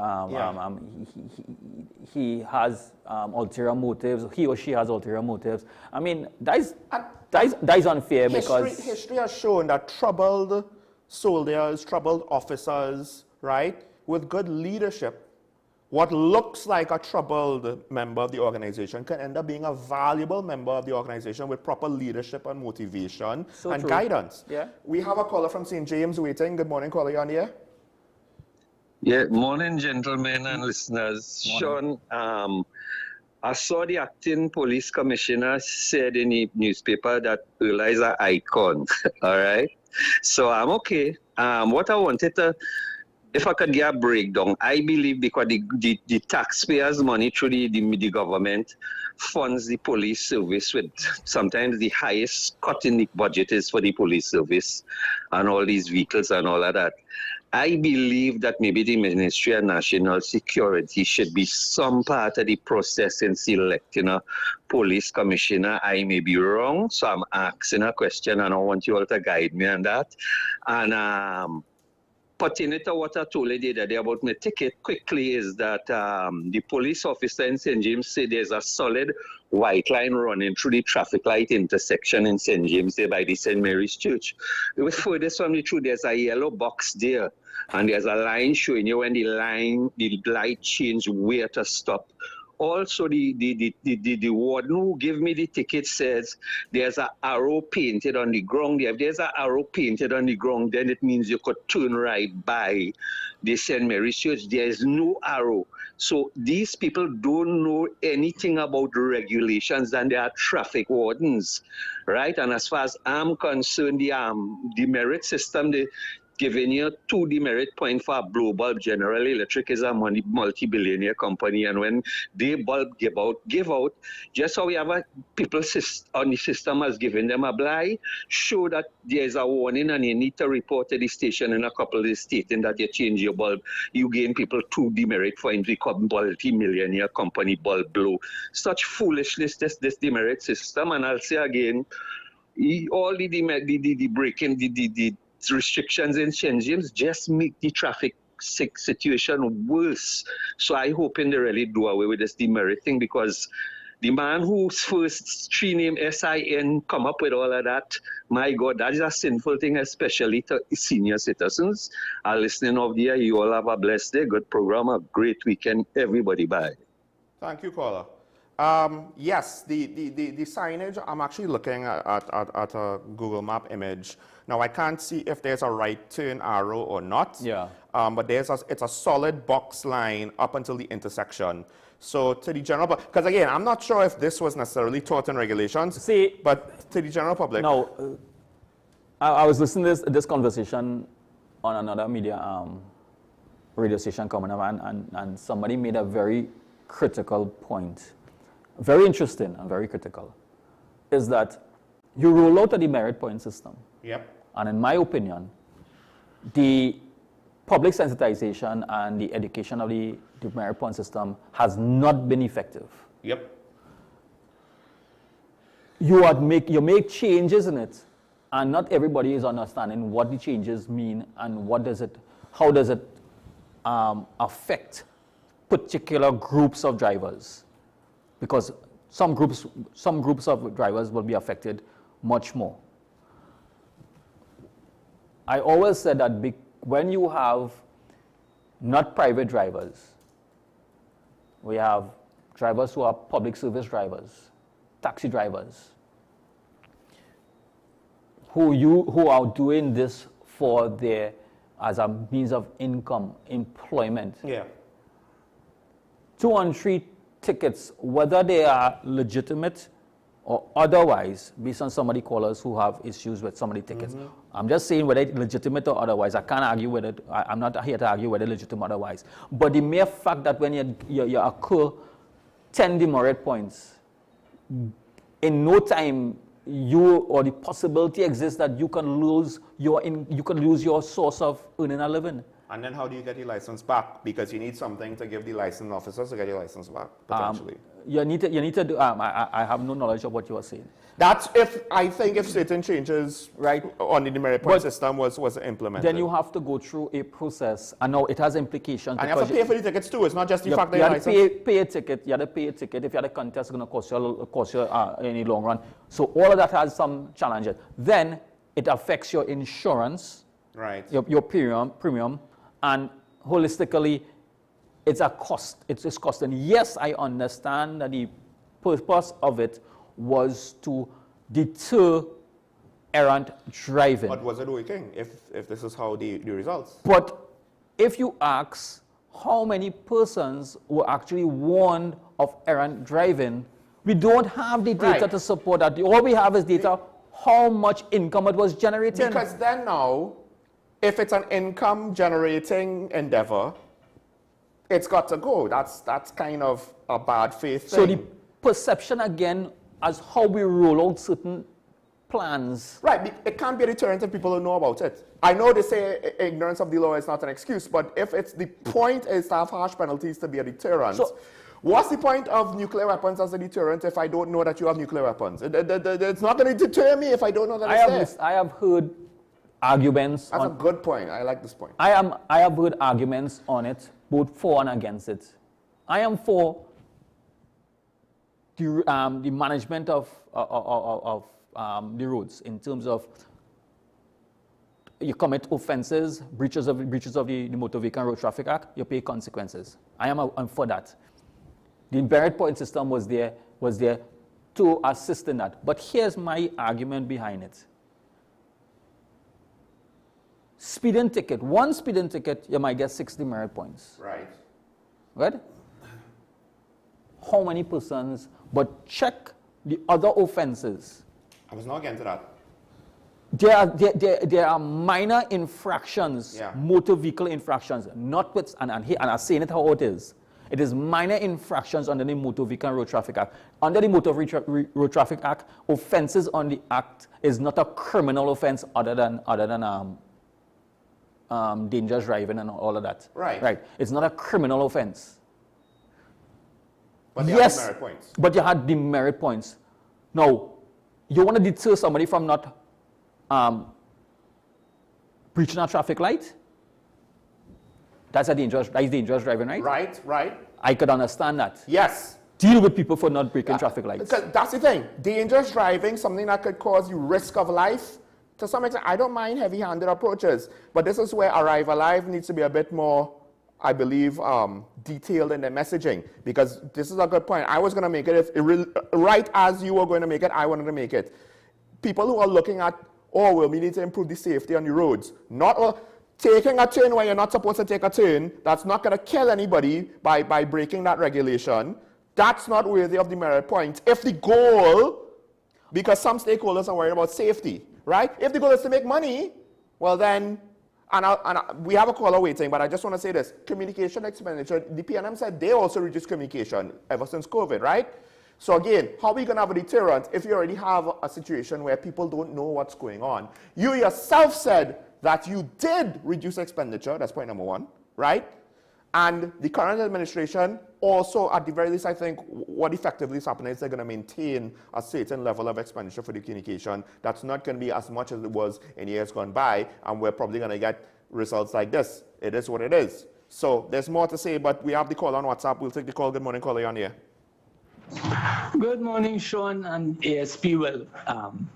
He has ulterior motives. He or she has ulterior motives. I mean, that is unfair because history has shown that troubled soldiers, troubled officers, right, with good leadership, what looks like a troubled member of the organization can end up being a valuable member of the organization with proper leadership and motivation and guidance. Yeah. We have a caller from St. James waiting. Good morning, caller, you on the air? Yeah, morning, gentlemen and listeners. Morning. Sean, I saw the acting police commissioner said in the newspaper that Ula is an icon, all right? So I'm okay. What I wanted to if I could get a breakdown, I believe because the taxpayers' money through the government funds the police service with sometimes the highest cut in the budget is for the police service and all these vehicles and all of that. I believe that maybe the Ministry of National Security should be some part of the process in selecting a police commissioner. I may be wrong, so I'm asking a question and I want you all to guide me on that. And pertaining to what I told you the other day about my ticket quickly is that the police officer in St. James said there's a solid white line running through the traffic light intersection in St. James there by the St. Mary's Church. Furthest from the truth, there's a yellow box there and there's a line showing you when the light change where to stop. Also, the warden who gave me the ticket says there's an arrow painted on the ground. If there's an arrow painted on the ground, then it means you could turn right by the St. Mary's Church. There is no arrow. So these people don't know anything about the regulations and they are traffic wardens, right? And as far as I'm concerned, the merit system, giving you 2 demerit points for a blow bulb. General Electric is a multi-billionaire company, and when they bulb give out, just how we have people on the system has given them a blind, show that there's a warning and you need to report to the station in a couple of days stating that you change your bulb. You gain people 2 demerit points because multi-millionaire company bulb blow. Such foolishness, this demerit system, and I'll say again, all the breaking, the restrictions in St. James just make the traffic situation worse. So I hope they really do away with this demerit thing, because the man whose first tree name SIN come up with all of that, my God, that is a sinful thing, especially to senior citizens. Are listening of the year. You all have a blessed day, good program, a great weekend, everybody. Bye. Thank you, caller. Yes, the signage, I'm actually looking at a Google Map image. Now, I can't see if there's a right turn arrow or not. Yeah. But it's a solid box line up until the intersection. So to the general public, because again, I'm not sure if this was necessarily taught in regulations. But to the general public. Now, I was listening to this conversation on another media radio station coming up, and somebody made a very critical point. Very interesting and very critical, is that you roll out a demerit point system. Yep. And in my opinion, the public sensitization and the education of the demerit point system has not been effective. Yep. You make changes in it, and not everybody is understanding what the changes mean and how does it affect particular groups of drivers, because some groups of drivers will be affected much more. I always said that when you have not private drivers, we have drivers who are public service drivers, taxi drivers, who are doing this as a means of income, employment. Yeah. 2 and 3 tickets, whether they are legitimate or otherwise, based on somebody callers who have issues with some of the tickets. Mm-hmm. I'm just saying whether it's legitimate or otherwise. I can't argue with it. I'm not here to argue whether it's legitimate or otherwise. But the mere fact that when you accrue 10 demerit points, in no time the possibility exists that you can lose your source of earning a living. And then how do you get your license back? Because you need something to give the license officers to get your license back, potentially. You need to do, I have no knowledge of what you are saying. That's I think if certain changes on the demerit point system was implemented. Then you have to go through a process, and now it has implications. And you have to pay for the tickets too. It's not just the fact that you have to pay a ticket. You have to pay a ticket. If you had a contest, it's going to cost you in the long run. So all of that has some challenges. Then it affects your insurance, right? Your premium, and holistically, it's a cost. It's cost. And yes, I understand that the purpose of it was to deter errant driving. But was it working if this is how the results? But if you ask how many persons were actually warned of errant driving, we don't have the data to support that. All we have is data how much income it was generating. Because then now, if it's an income generating endeavor, it's got to go. That's kind of a bad faith thing. So the perception again as how we roll out certain plans. Right, it can't be a deterrent if people don't know about it. I know they say ignorance of the law is not an excuse, but if it's the point is to have harsh penalties to be a deterrent, so, what's the point of nuclear weapons as a deterrent if I don't know that you have nuclear weapons? It's not going to deter me if I don't know that it's there. I have heard arguments. That's a good point. I like this point. I have heard arguments on it, both for and against it. I am for the management of the roads in terms of you commit offenses, breaches of the Motor Vehicle and Road Traffic Act, you pay consequences. I'm for that. The merit point system was there to assist in that. But here's my argument behind it. Speeding ticket, one speeding ticket, you might get 60 merit points. Right. Right? How many persons? But check the other offenses. I was not getting to that. There are minor infractions, motor vehicle infractions, not with, and I'm saying it how it is. It is minor infractions under the Motor Vehicle and Road Traffic Act. Under the Motor Road Traffic Act, offenses on the act is not a criminal offense other than dangerous driving and all of that. Right. Right. It's not a criminal offense. But you have demerit points. But you had demerit points. Now, you want to deter somebody from not breaching a traffic light? That's dangerous driving, right? Right. I could understand that. Yes. Deal with people for not breaking traffic lights. That's the thing. Dangerous driving, something that could cause you risk of life. To some extent, I don't mind heavy-handed approaches, but this is where Arrive Alive needs to be a bit more, I believe, detailed in their messaging, because this is a good point. I was going to make it, right as you were going to make it, I wanted to make it. People who are looking at, oh, well, we need to improve the safety on the roads, not taking a turn where you're not supposed to take a turn, that's not going to kill anybody by breaking that regulation. That's not worthy of the merit point. If the goal, because some stakeholders are worried about safety, right? If the goal is to make money, well then, we have a caller waiting, but I just want to say this. Communication expenditure, the PNM said they also reduced communication ever since COVID, right? So again, how are we going to have a deterrent if you already have a situation where people don't know what's going on? You yourself said that you did reduce expenditure, that's point number one, right? And the current administration also, at the very least, I think what effectively is happening is they're going to maintain a certain level of expenditure for the communication. That's not going to be as much as it was in years gone by, and we're probably going to get results like this. It is what it is. So there's more to say, but we have the call on WhatsApp. We'll take the call. Good morning, caller, you're on here. Good morning, Sean and ASP,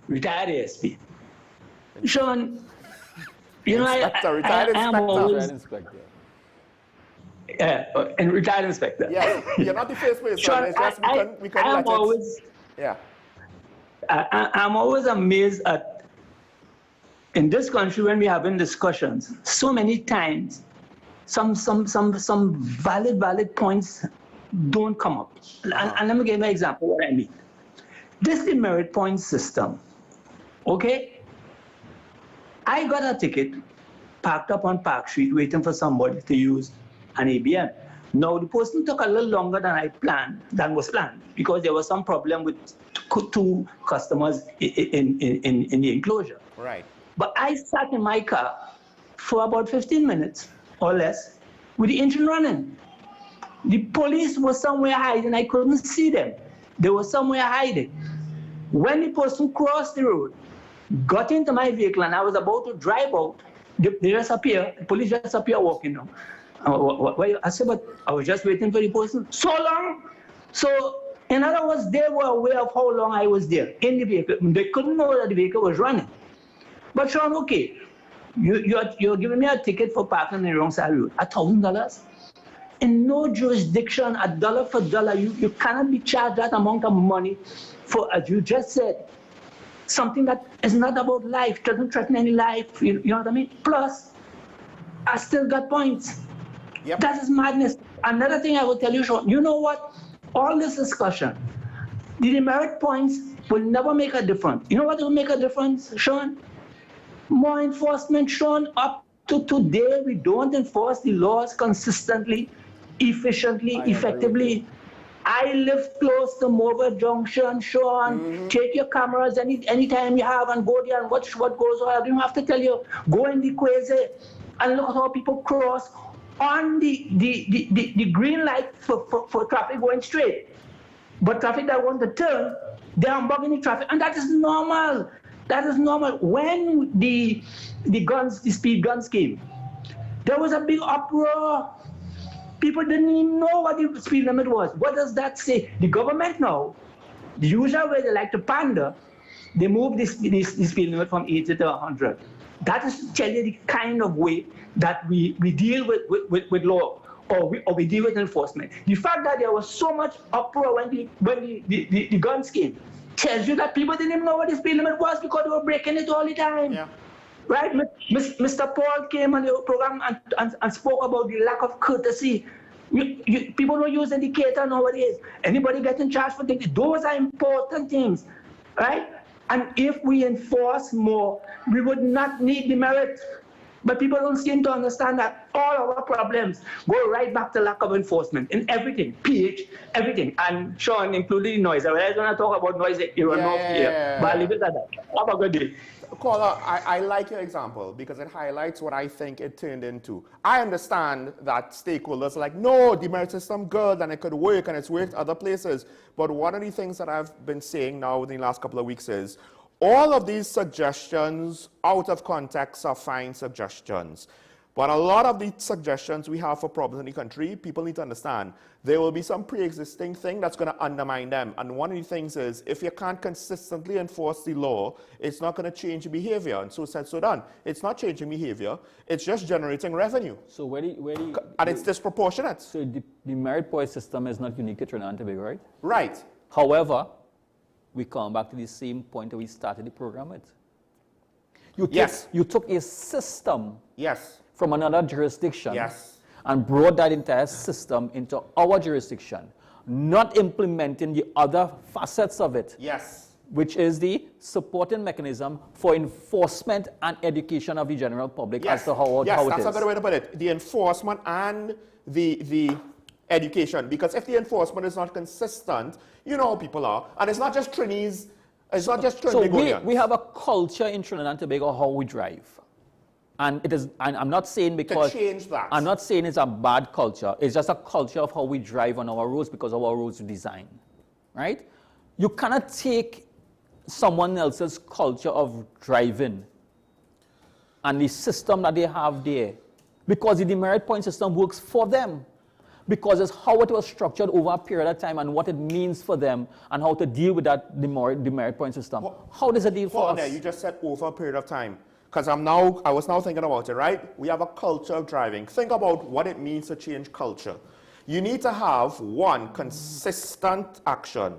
retired ASP. Sean, you know, retired inspector. And retired inspector. Yeah, you're not the first person. Sean, it's just we can I'm always, I'm always amazed at, in this country when we're having discussions, so many times, some valid points don't come up. And let me give you an example of what I mean. This is the merit point system, okay? I got a ticket parked up on Park Street waiting for somebody to use an ABM. Now, the person took a little longer than was planned, because there was some problem with two customers in the enclosure. Right. But I sat in my car for about 15 minutes or less with the engine running. The police was somewhere hiding. I couldn't see them. They were somewhere hiding. When the person crossed the road, got into my vehicle, and I was about to drive out, they just appear, the police just appear walking down. I said, but I was just waiting for the person so long. So, in other words, they were aware of how long I was there in the vehicle. They couldn't know that the vehicle was running. But Sean, okay, you're giving me a ticket for parking on the wrong side of the road, $1,000. In no jurisdiction, $1 for dollar, you cannot be charged that amount of money for, as you just said, something that is not about life, doesn't threaten any life, you know what I mean? Plus, I still got points. Yep. That is madness. Another thing I will tell you, Sean, you know what? All this discussion, the demerit points will never make a difference. You know what will make a difference, Sean? More enforcement, Sean, up to today, we don't enforce the laws consistently, efficiently, effectively. I live close to Mobile Junction, Sean. Take your cameras anytime you have and go there and watch what goes on. I don't have to tell you, go in the Quasi and look at how people cross on the green light for traffic going straight. But traffic that want to turn, they are bugging the traffic, and that is normal. That is normal. When the speed guns came, there was a big uproar. People didn't even know what the speed limit was. What does that say? The government now, the usual way they like to pander, they move the speed limit from 80 to 100. That is to tell you the kind of way that we deal with law, or we deal with enforcement. The fact that there was so much uproar when the guns came tells you that people didn't even know what the speed limit was because they were breaking it all the time. Yeah. Right? Mr. Paul came on the program and spoke about the lack of courtesy. People don't use indicator nowadays. Anybody getting charged for things? Those are important things, right? And if we enforce more, we would not need demerit. But people don't seem to understand that all our problems go right back to lack of enforcement in everything, pH, everything. And Sean, including noise. I was going to talk about noise here, but I'll leave it at that. Have a good day. Caller, I like your example because it highlights what I think it turned into. I understand that stakeholders are like, no, the merit system good and it could work and it's worked other places. But one of the things that I've been saying now in the last couple of weeks is all of these suggestions out of context are fine suggestions. But a lot of the suggestions we have for problems in the country, people need to understand there will be some pre-existing thing that's going to undermine them. And one of the things is, if you can't consistently enforce the law, it's not going to change your behavior. And so said, so done. It's not changing behavior. It's just generating revenue. So and it's disproportionate. So the merit point system is not unique to Trinidad and Tobago, right? Right. However, we come back to the same point that we started the program with. You took a system from another jurisdiction and brought that entire system into our jurisdiction, not implementing the other facets of it, which is the supporting mechanism for enforcement and education of the general public as to how it is. Yes, that's a better way to put it. The enforcement and the education, because if the enforcement is not consistent, you know how people are, and it's not just Trinis, it's not just Trinidadians. So we have a culture in Trinidad and Tobago how we drive. And it is, and I'm not saying because to change that. I'm not saying it's a bad culture. It's just a culture of how we drive on our roads because of our roads design, right? You cannot take someone else's culture of driving and the system that they have there, because the demerit point system works for them, because it's how it was structured over a period of time and what it means for them and how to deal with that demerit point system. How does it deal for us? You just said over a period of time. Because I was now thinking about it, right? We have a culture of driving. Think about what it means to change culture. You need to have one, consistent action.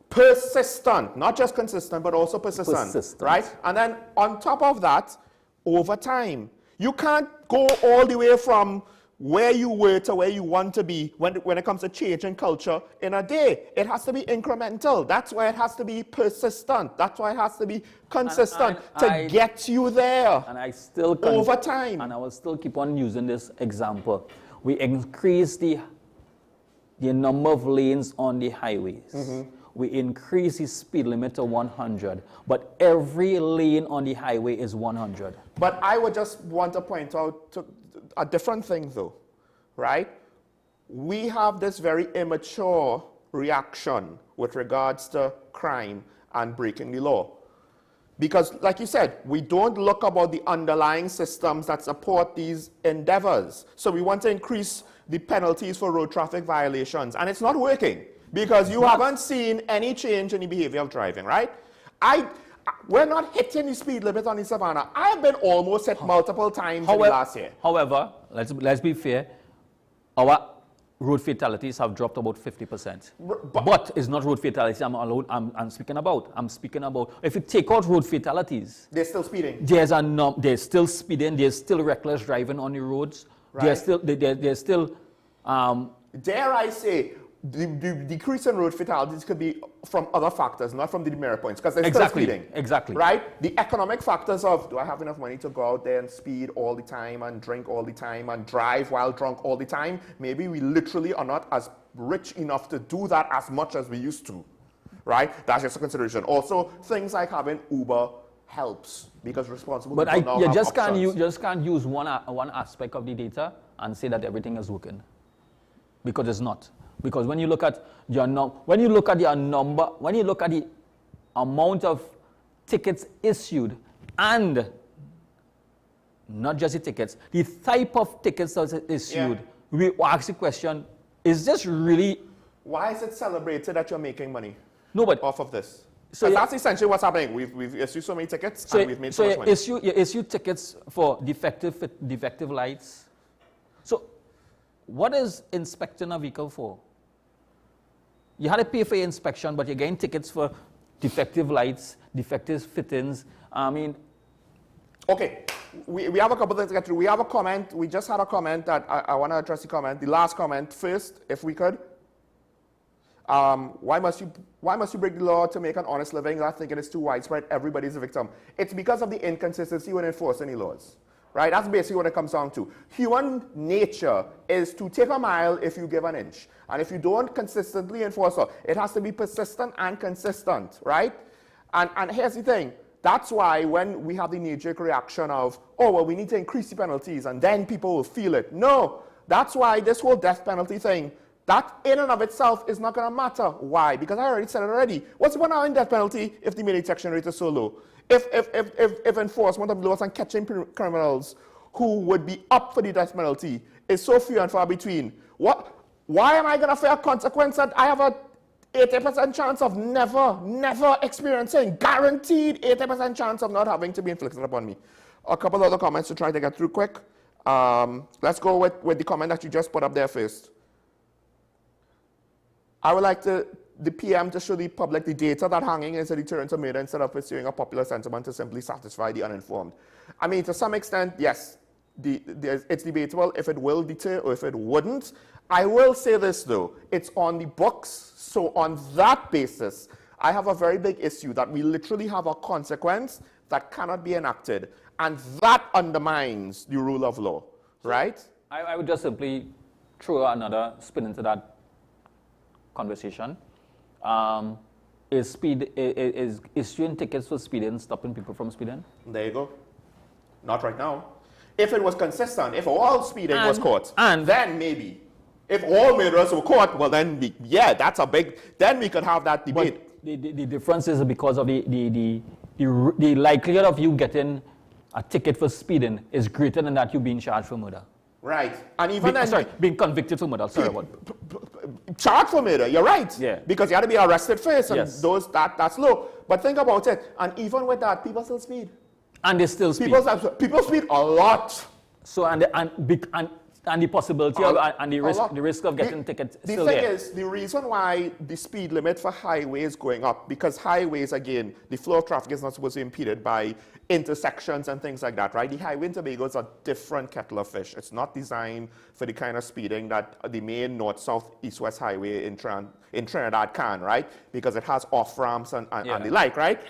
Persistent, not just consistent, but also persistent. Right? And then on top of that, over time. You can't go all the way from where you were to where you want to be when it comes to changing culture in a day. It has to be incremental. That's why it has to be persistent. That's why it has to be consistent to get you there. And I still over time. And I will still keep on using this example. We increase the number of lanes on the highways. We increase the speed limit to 100, but every lane on the highway is 100. But I would just want to point out a different thing though, right? We have this very immature reaction with regards to crime and breaking the law. Because like you said, we don't look about the underlying systems that support these endeavors. So we want to increase the penalties for road traffic violations, and it's not working because you haven't seen any change in the behavior of driving, right? We're not hitting the speed limit on the Savannah. I've been almost hit multiple times in the last year. However, let's be fair, our road fatalities have dropped about 50%. But it's not road fatalities I'm speaking about. I'm speaking about, if you take out road fatalities, they're still speeding. There's still speeding, there's still reckless driving on the roads. Right. There's still dare I say, the decrease in road fatalities could be from other factors, not from the demerit points, because they're Exactly. still speeding. Exactly. Right? The economic factors of, do I have enough money to go out there and speed all the time and drink all the time and drive while drunk all the time? Maybe we literally are not as rich enough to do that as much as we used to. Right? That's just a consideration. Also, things like having Uber helps because responsible But people now you have just can't use one aspect of the data and say that everything is working, because it's not. Because when you look at the amount of tickets issued, and not just the tickets, the type of tickets that is issued, we ask the question: is this really? Why is it celebrated that you're making money? No, but off of this. So that's essentially what's happening. We've issued so many tickets and we've made so much money. You issue tickets for defective lights. So what is inspecting a vehicle for? You had to pay for your inspection, but you're getting tickets for defective lights, defective fittings. I mean... Okay, we have a couple things to get through. We have a comment. We just had a comment that I want to address the comment. The last comment first, if we could. Why must you break the law to make an honest living? I think it is too widespread. Everybody's a victim. It's because of the inconsistency when enforcing the laws. Right? That's basically what it comes down to. Human nature is to take a mile if you give an inch. And if you don't consistently enforce it, it has to be persistent and consistent, right? And here's the thing. That's why when we have the knee-jerk reaction of, oh, well, we need to increase the penalties and then people will feel it. No, that's why this whole death penalty thing, that in and of itself is not going to matter. Why? Because I already said it already. What's the point now in death penalty if the detection rate is so low? If enforcement of laws and catching criminals who would be up for the death penalty is so few and far between, why am I going to fear a consequence that I have a 80% chance of never experiencing? Guaranteed 80% chance of not having to be inflicted upon me. A couple other comments to try to get through quick. Let's go with the comment that you just put up there first. I would like the PM to show the public the data that hanging is a deterrent to murder instead of pursuing a popular sentiment to simply satisfy the uninformed. I mean, to some extent, yes, it's debatable if it will deter or if it wouldn't. I will say this, though. It's on the books. So on that basis, I have a very big issue that we literally have a consequence that cannot be enacted. And that undermines the rule of law, right? I would just simply throw another spin into that conversation. Is issuing tickets for speeding stopping people from speeding? There you go. Not right now. If it was consistent, if all speeding was caught, then maybe. If all murderers were caught, well then, that's a big, then we could have that debate. But the difference is because of the likelihood of you getting a ticket for speeding is greater than that you being charged for murder. Right. And even then, being convicted for murder. Sorry, what? Charged for murder, you're right. Yeah. Because you had to be arrested first, and yes. That's low. But think about it, and even with that, people still speed. And they still speed. People speed a lot. So, and the possibility and the risk of getting tickets still there. The thing is, the reason why the speed limit for highways is going up, because highways, again, the flow of traffic is not supposed to be impeded by intersections and things like that, right? The highway in Tobago is a different kettle of fish. It's not designed for the kind of speeding that the main north, south, east, west highway in Trinidad can, right? Because it has off-ramps and the like, right?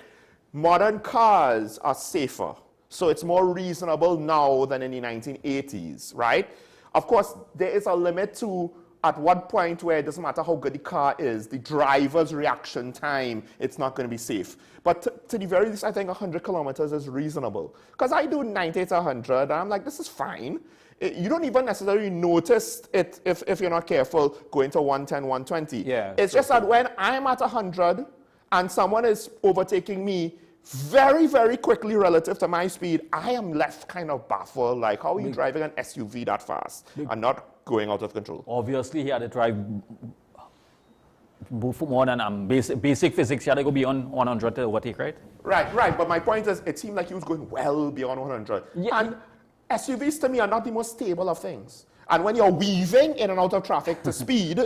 Modern cars are safer. So it's more reasonable now than in the 1980s, right? Of course, there is a limit to at what point where it doesn't matter how good the car is, the driver's reaction time, it's not going to be safe. But to the very least, I think 100 kilometers is reasonable. Because I do 90 to 100, and I'm like, this is fine. You don't even necessarily notice it if you're not careful going to 110, 120. Yeah, it's just that when I'm at 100 and someone is overtaking me very, very quickly relative to my speed, I am left kind of baffled. Like, how are you driving an SUV that fast and not going out of control? Obviously, he had to drive more than basic physics. He had to go beyond 100 to overtake, right? Right. But my point is, it seemed like he was going well beyond 100. Yeah. And SUVs, to me, are not the most stable of things. And when you're weaving in and out of traffic to speed,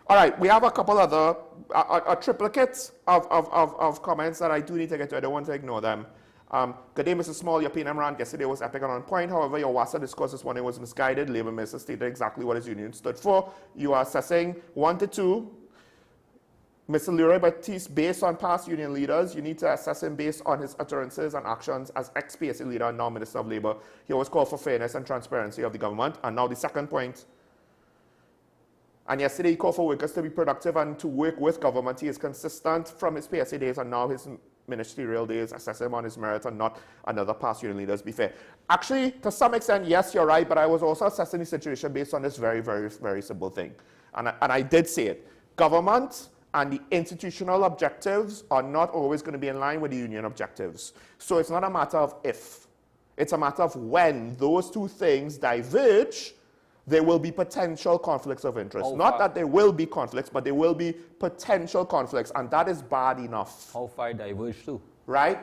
all right, we have a couple other triplicates of comments that I do need to get to. I don't want to ignore them. Good day, Mr. Small. Your PNM rant yesterday was epic and on point. However, your WASA discourse this morning was misguided. Labour Minister stated exactly what his union stood for. You are assessing 1 to 2. Mr. Leroy Baptiste, based on past union leaders, you need to assess him based on his utterances and actions as ex-PSA leader and now Minister of Labour. He always called for fairness and transparency of the government. And now the second point. And yesterday he called for workers to be productive and to work with government. He is consistent from his PSA days and now his ministerial days. Assess him on his merit and not another past union leaders. Be fair. Actually, to some extent, yes, you're right, but I was also assessing the situation based on this very, very, very simple thing. And I did say it. Government and the institutional objectives are not always going to be in line with the union objectives. So it's not a matter of if. It's a matter of when those two things diverge, there will be potential conflicts of interest. Not that there will be conflicts, but there will be potential conflicts, and that is bad enough. How far diverge to? Right?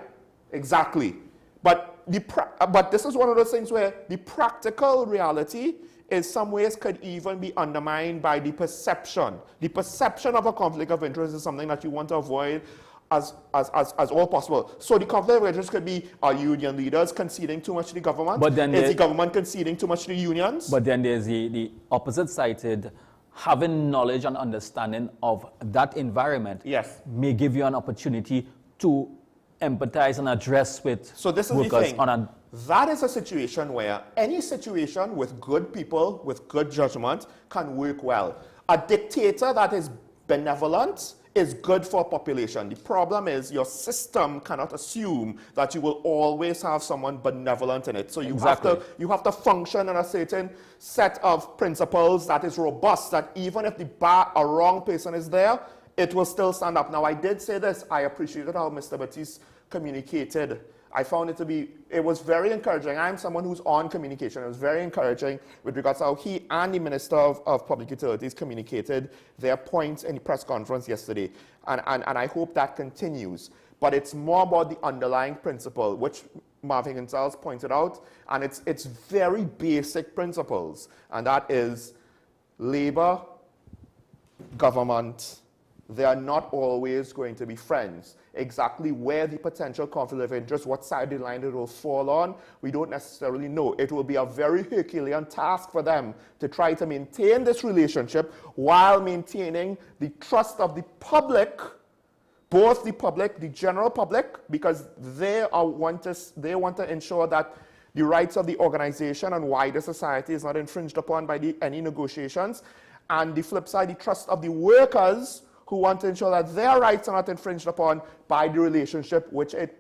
Exactly. But this is one of those things where the practical reality in some ways could even be undermined by the perception. The perception of a conflict of interest is something that you want to avoid as all possible. So the conflict of interest could be, are union leaders conceding too much to the government? But then is the government conceding too much to the unions? But then there's the opposite sided, having knowledge and understanding of that environment may give you an opportunity to empathize and address with so this is workers the thing. on a... That is a situation where any situation with good people, with good judgment, can work well. A dictator that is benevolent is good for a population. The problem is your system cannot assume that you will always have someone benevolent in it. So you have to function in a certain set of principles that is robust, that even if a wrong person is there, it will still stand up. Now, I did say this. I appreciated how Mr. Baptiste communicated. I found it was very encouraging. I'm someone who's on communication. It was very encouraging with regards to how he and the Minister of Public Utilities communicated their points in the press conference yesterday. And I hope that continues. But it's more about the underlying principle, which Marvin Gonzalez pointed out, and it's very basic principles. And that is labor, government, they are not always going to be friends. Exactly where the potential conflict of interest, what side of the line it will fall on, we don't necessarily know. It will be a very Herculean task for them to try to maintain this relationship while maintaining the trust of the public, both the public, the general public, because they want to ensure that the rights of the organization and wider society is not infringed upon by any negotiations. And the flip side, the trust of the workers, who want to ensure that their rights are not infringed upon by the relationship, which it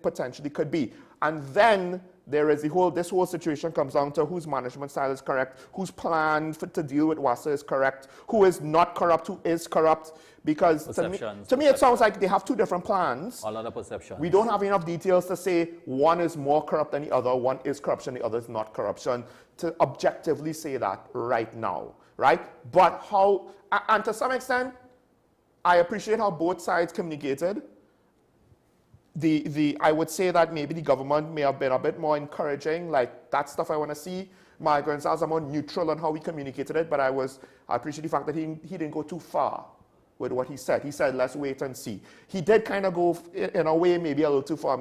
potentially could be. And then there is this whole situation comes down to whose management style is correct, whose plan to deal with WASA is correct, who is not corrupt, who is corrupt. Because to me, it sounds like they have two different plans. A lot of perceptions. We don't have enough details to say one is more corrupt than the other, one is corruption, the other is not corruption, to objectively say that right now, right? But how, and to some extent, I appreciate how both sides communicated. I would say that maybe the government may have been a bit more encouraging, like that stuff I want to see. Marvin Gonzalez are more neutral on how he communicated it, but I appreciate the fact that he didn't go too far with what he said. He said, let's wait and see. He did kind of go, in a way, maybe a little too far,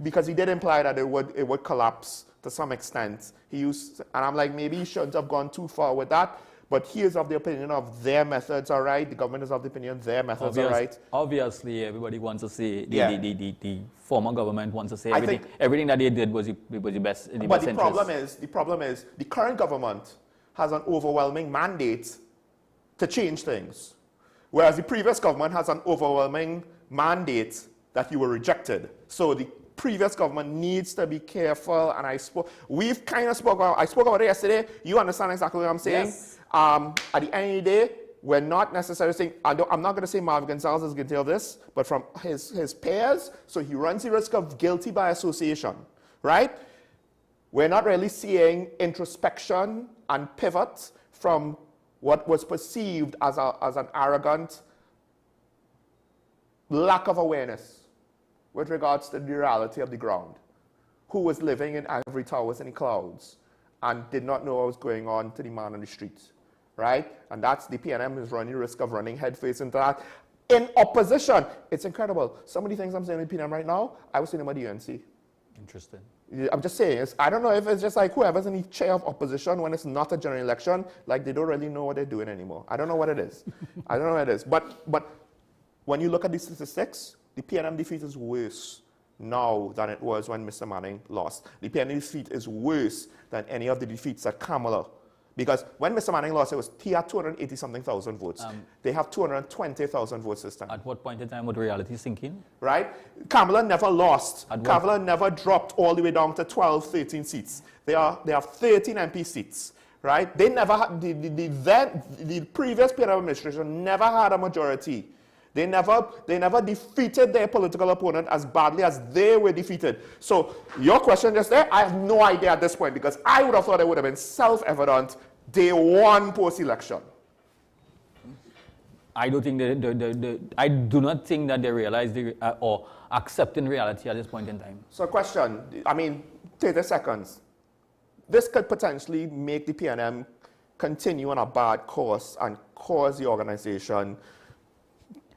because he did imply that it would collapse to some extent. And I'm like, maybe he shouldn't have gone too far with that. But he is of the opinion of their methods are right. The government is of the opinion their methods are right. Obviously, everybody wants to say, the former government wants to say everything that they did was the best in the best interest. But the problem is, the current government has an overwhelming mandate to change things. Whereas the previous government has an overwhelming mandate that you were rejected. So the previous government needs to be careful, and I spoke about it yesterday. You understand exactly what I'm saying? Yes. At the end of the day, we're not necessarily saying, I'm not going to say Marvin Gonzalez is guilty of this, but from his peers, so he runs the risk of guilty by association, right? We're not really seeing introspection and pivot from what was perceived as an arrogant lack of awareness with regards to the reality of the ground, who was living in ivory towers in the clouds and did not know what was going on to the man on the streets, right? And that's the PNM is running the risk of running headfirst into that. In opposition, it's incredible. Some of the things I'm saying in PNM right now, I was saying about the UNC. Interesting. I'm just saying, I don't know if it's just like whoever's in the chair of opposition when it's not a general election, like they don't really know what they're doing anymore. I don't know what it is. I don't know what it is. But when you look at the statistics, the PNM defeat is worse now than it was when Mr. Manning lost. The PNM defeat is worse than any of the defeats at Kamala. Because when Mr. Manning lost, he had 280-something thousand votes. They have 220,000 votes this time. At what point in time would reality sink in? Right? Kamala never lost. Kamala never dropped all the way down to 12, 13 seats. They have 13 MP seats. Right? They never had, the previous PNM administration never had a majority. They never defeated their political opponent as badly as they were defeated. So your question just there, I have no idea at this point, because I would have thought it would have been self-evident day one post-election. I don't think I do not think that they realize or accept in reality at this point in time. So question, I mean, 30 seconds. This could potentially make the PNM continue on a bad course and cause the organization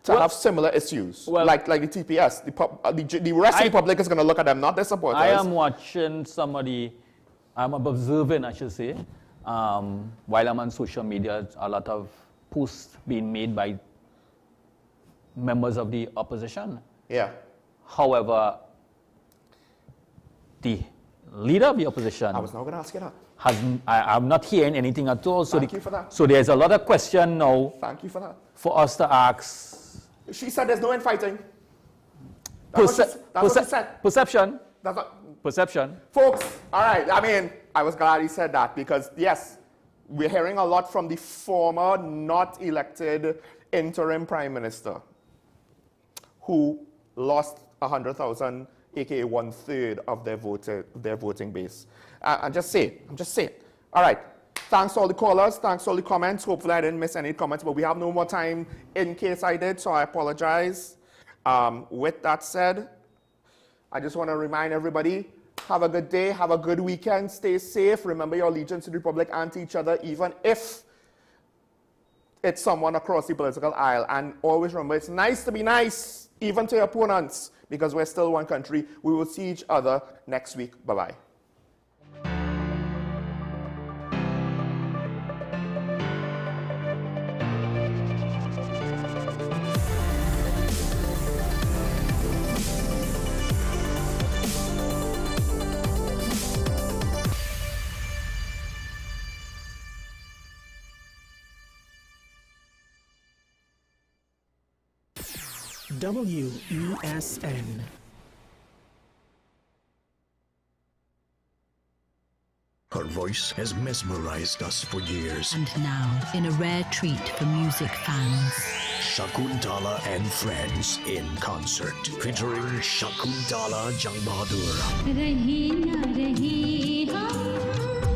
to have similar issues, like the TPS. The rest of the public is going to look at them, not their supporters. I am watching somebody, I'm observing, I should say, while I'm on social media, a lot of posts being made by members of the opposition. Yeah. However, the leader of the opposition, I was not going to ask you that. I'm not hearing anything at all. Thank you for that. So there's a lot of question now. Thank you for that. For us to ask. She said there's no infighting. Perception. Perception. Folks, all right, I mean, I was glad he said that, because yes, we're hearing a lot from the former not elected interim prime minister who lost 100,000, aka 1/3 of their voting base. I'm just saying. All right. Thanks to all the callers. Thanks to all the comments. Hopefully I didn't miss any comments, but we have no more time in case I did, so I apologize. With that said, I just want to remind everybody, have a good day, have a good weekend, stay safe. Remember your allegiance to the Republic and to each other, even if it's someone across the political aisle. And always remember, it's nice to be nice, even to your opponents, because we're still one country. We will see each other next week. Bye-bye. WESN. Her voice has mesmerized us for years. And now, in a rare treat for music fans, Shakuntala and Friends in concert, featuring Shakuntala Jang Bahadur.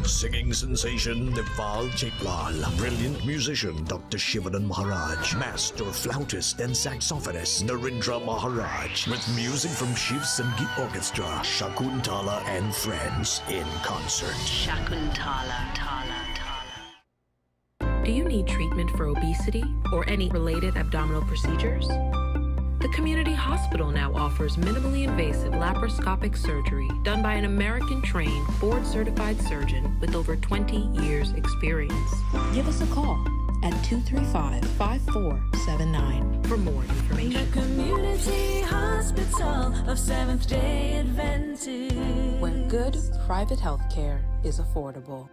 Singing sensation Deval Chaitlal, brilliant musician Dr. Shivanan Maharaj, master flautist and saxophonist Narendra Maharaj, with music from Shiv Sangeet Orchestra, Shakuntala and Friends in concert. Shakuntala. Do you need treatment for obesity or any related abdominal procedures? The community hospital now offers minimally invasive laparoscopic surgery done by an American-trained, board-certified surgeon with over 20 years' experience. Give us a call at 235-5479 for more information. The Community Hospital of Seventh-day Adventist, where good private health care is affordable.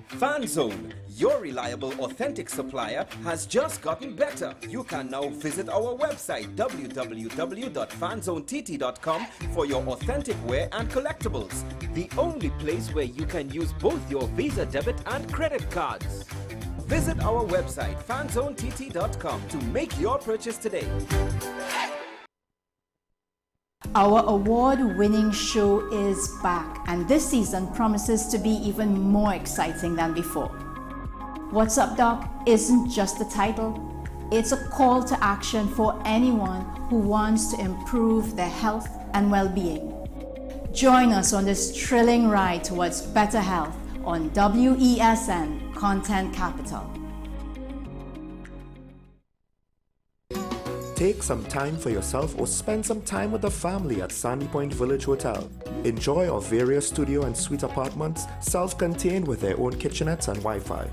FanZone, your reliable, authentic supplier, has just gotten better. You can now visit our website www.fanzonett.com for your authentic wear and collectibles. The only place where you can use both your Visa debit and credit cards. Visit our website fanzonett.com to make your purchase today. Our award-winning show is back, and this season promises to be even more exciting than before. What's Up, Doc isn't just a title, it's a call to action for anyone who wants to improve their health and well-being. Join us on this thrilling ride towards better health on WESN Content Capital. Take some time for yourself or spend some time with the family at Sandy Point Village Hotel. Enjoy our various studio and suite apartments, self-contained with their own kitchenettes and Wi-Fi.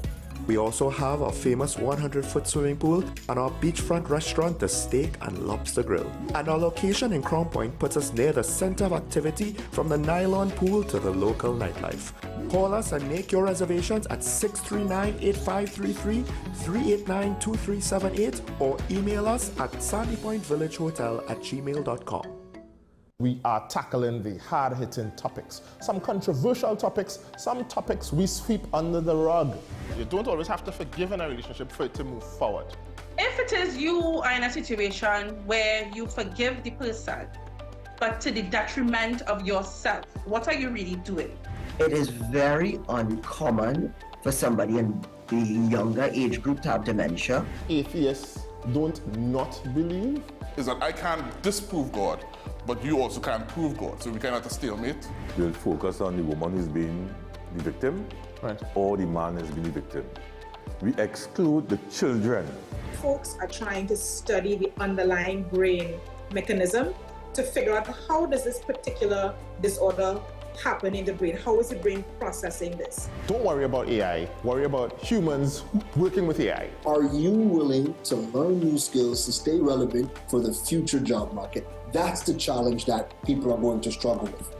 We also have our famous 100-foot swimming pool and our beachfront restaurant, the Steak and Lobster Grill. And our location in Crown Point puts us near the center of activity from the nylon pool to the local nightlife. Call us and make your reservations at 639-8533, 389-2378, or email us at sandypointvillagehotel@gmail.com. We are tackling the hard-hitting topics, some controversial topics, some topics we sweep under the rug. You don't always have to forgive in a relationship for it to move forward. If it is you are in a situation where you forgive the person, but to the detriment of yourself, what are you really doing? It is very uncommon for somebody in the younger age group to have dementia. Atheists don't not believe. Is that I can't disprove God, but you also can't prove God, so we kind of at a stalemate. We'll focus on the woman who's being the victim, right, or the man who's being the victim. We exclude the children. Folks are trying to study the underlying brain mechanism to figure out how does this particular disorder happen in the brain? How is the brain processing this? Don't worry about AI, worry about humans working with AI. Are you willing to learn new skills to stay relevant for the future job market? That's the challenge that people are going to struggle with.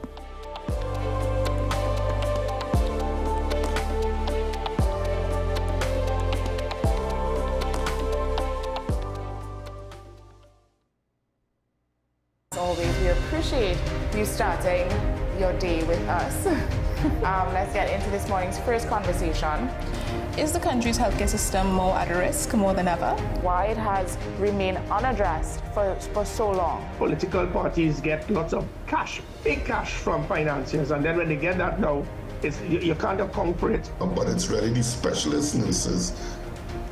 As always, we appreciate you starting your day with us. Let's get into this morning's first conversation. Is the country's healthcare system more at risk more than ever? Why it has remained unaddressed for so long. Political parties get lots of cash, big cash from financiers, and then when they get that now, you can't account for it. But it's really the specialist nurses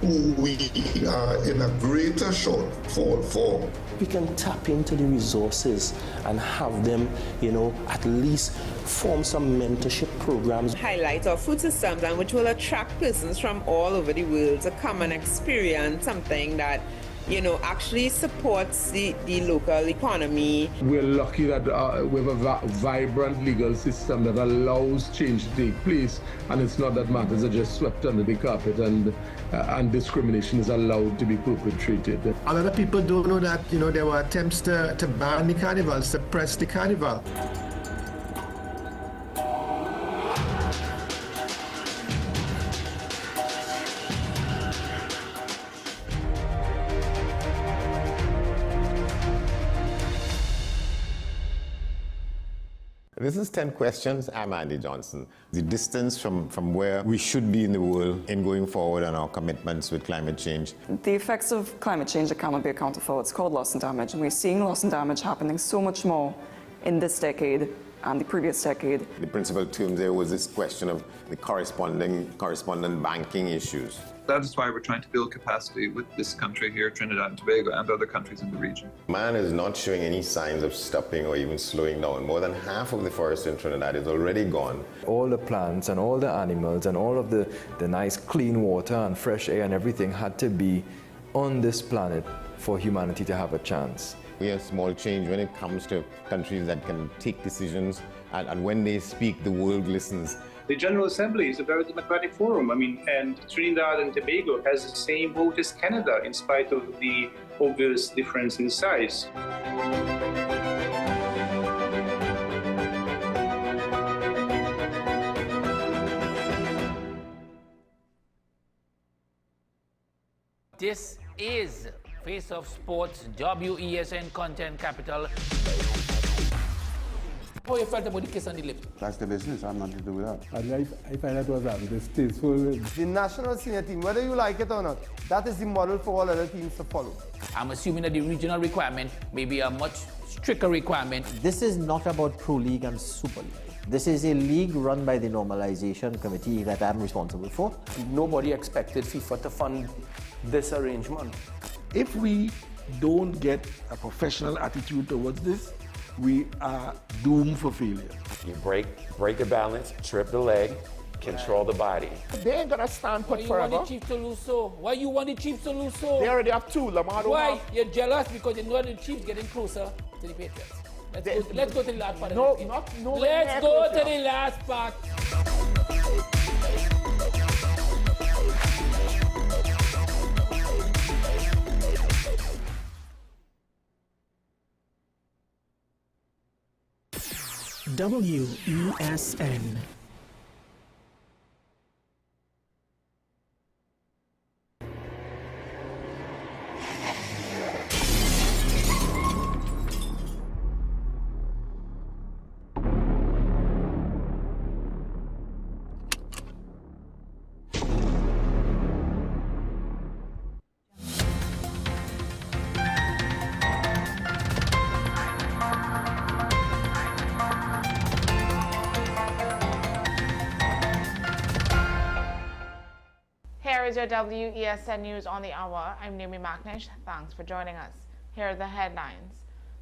who we are in a greater shortfall for. We can tap into the resources and have them, at least form some mentorship programs. Highlight our food systems, and which will attract persons from all over the world to come and experience something that actually supports the local economy. We're lucky that we have a vibrant legal system that allows change to take place, and it's not that matters are just swept under the carpet and discrimination is allowed to be perpetrated. A lot of people don't know that, there were attempts to ban the carnival, suppress the carnival. This is 10 Questions. I'm Andy Johnson. The distance from where we should be in the world in going forward on our commitments with climate change. The effects of climate change that cannot be accounted for, it's called loss and damage. And we're seeing loss and damage happening so much more in this decade and the previous decade. The principal term there was this question of the correspondent banking issues. That is why we're trying to build capacity with this country here, Trinidad and Tobago, and other countries in the region. Man is not showing any signs of stopping or even slowing down. More than half of the forest in Trinidad is already gone. All the plants and all the animals and all of the nice clean water and fresh air and everything had to be on this planet for humanity to have a chance. We have small change when it comes to countries that can take decisions, and when they speak, the world listens. The General Assembly is a very democratic forum. And Trinidad and Tobago has the same vote as Canada, in spite of the obvious difference in size. This is Face of Sports, WESN Content Capital. How you felt about the kiss on the lips? That's the business. I'm not to do with that. I find that was distasteful. The national senior team, whether you like it or not, that is the model for all other teams to follow. I'm assuming that the regional requirement may be a much stricter requirement. This is not about Pro League and Super League. This is a league run by the Normalization Committee that I'm responsible for. Nobody expected FIFA to fund this arrangement. If we don't get a professional attitude towards this, we are doomed for failure. You break the balance, trip the leg, control the body. They ain't gonna stand put forever. Why you want the Chiefs to lose so? Why you want the Chiefs to lose so? They already have two. Lamar Why? You're jealous because you know the Chiefs getting closer to the Patriots. Let's go to the last part. No, let's go to the last part. WESN. Here is your WESN News on the Hour. I'm Naomi McNish. Thanks for joining us. Here are the headlines.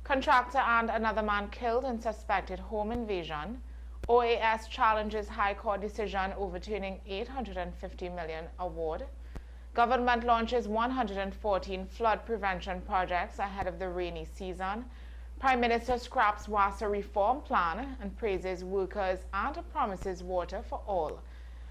Contractor and another man killed in suspected home invasion. OAS challenges High Court decision overturning $850 million award. Government launches 114 flood prevention projects ahead of the rainy season. Prime Minister scraps WASA reform plan and praises workers and promises water for all.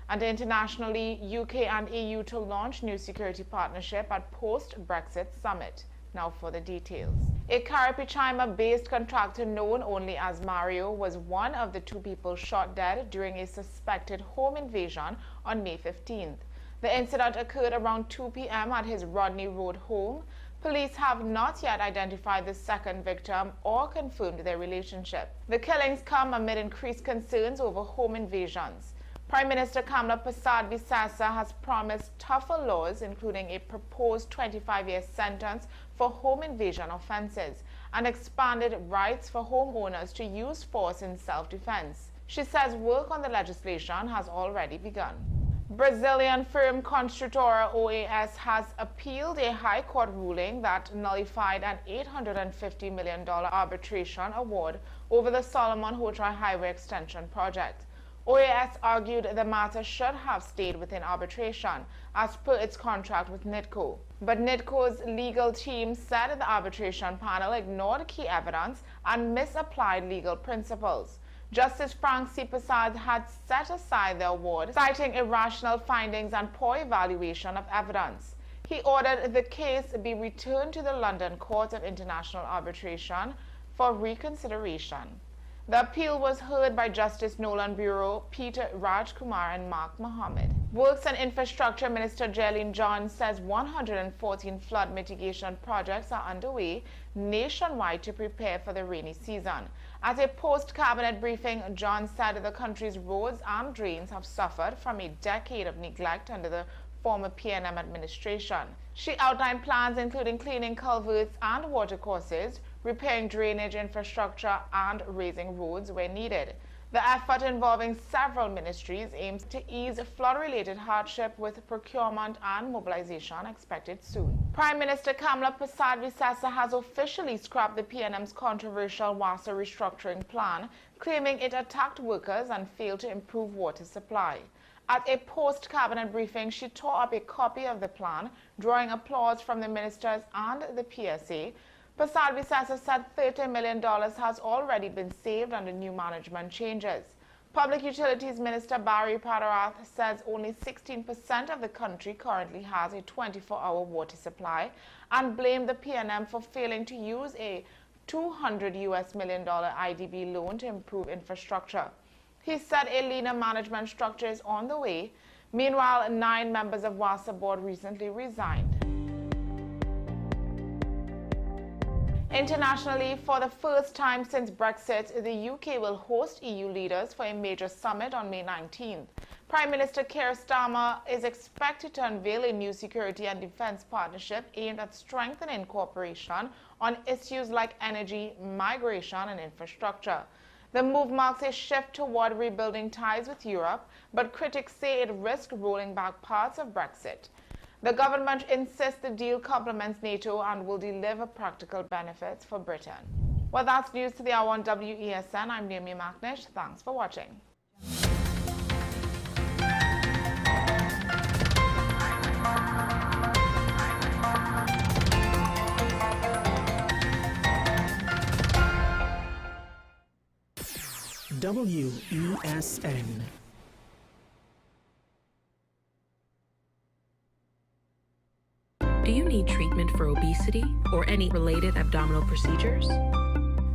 And internationally, UK and EU to launch new security partnership at post-Brexit summit. Now for the details. A Karapichaima-based contractor known only as Mario was one of the two people shot dead during a suspected home invasion on May 15th. The incident occurred around 2 p.m. at his Rodney Road home. Police have not yet identified the second victim or confirmed their relationship. The killings come amid increased concerns over home invasions. Prime Minister Kamla Persad-Bissassa has promised tougher laws, including a proposed 25-year sentence for home invasion offenses and expanded rights for homeowners to use force in self-defense. She says work on the legislation has already begun. Brazilian firm Construtora OAS has appealed a High Court ruling that nullified an $850 million arbitration award over the Solomon-Hotra Highway Extension project. OAS argued the matter should have stayed within arbitration as per its contract with NITCO. But NITCO's legal team said the arbitration panel ignored key evidence and misapplied legal principles. Justice Frank C. Persad had set aside the award, citing irrational findings and poor evaluation of evidence. He ordered the case be returned to the London Court of International Arbitration for reconsideration. The appeal was heard by Justice Nolan Bureau, Peter Rajkumar and Mark Mohammed. Works and Infrastructure Minister Jaylene John says 114 flood mitigation projects are underway nationwide to prepare for the rainy season. At a post-cabinet briefing, John said the country's roads and drains have suffered from a decade of neglect under the former PNM administration. She outlined plans including cleaning culverts and watercourses, repairing drainage infrastructure, and raising roads where needed. The effort, involving several ministries, aims to ease flood-related hardship with procurement and mobilization expected soon. Prime Minister Kamla Persad-Bissassa has officially scrapped the PNM's controversial WASA restructuring plan, claiming it attacked workers and failed to improve water supply. At a post-cabinet briefing, she tore up a copy of the plan, drawing applause from the ministers and the PSA. Persad-Bissassa said $30 million has already been saved under new management changes. Public Utilities Minister Barry Padarath says only 16% of the country currently has a 24-hour water supply and blamed the PNM for failing to use a $200 million IDB loan to improve infrastructure. He said a leaner management structure is on the way. Meanwhile, 9 members of WASA board recently resigned. Internationally, for the first time since Brexit, the UK will host EU leaders for a major summit on May 19th. Prime Minister Keir Starmer is expected to unveil a new security and defense partnership aimed at strengthening cooperation on issues like energy, migration, and infrastructure. The move marks a shift toward rebuilding ties with Europe, but critics say it risks rolling back parts of Brexit. The government insists the deal complements NATO and will deliver practical benefits for Britain. Well, that's news to the hour on WESN. I'm Naomi McNish. Thanks for watching. WESN. Do you need treatment for obesity or any related abdominal procedures?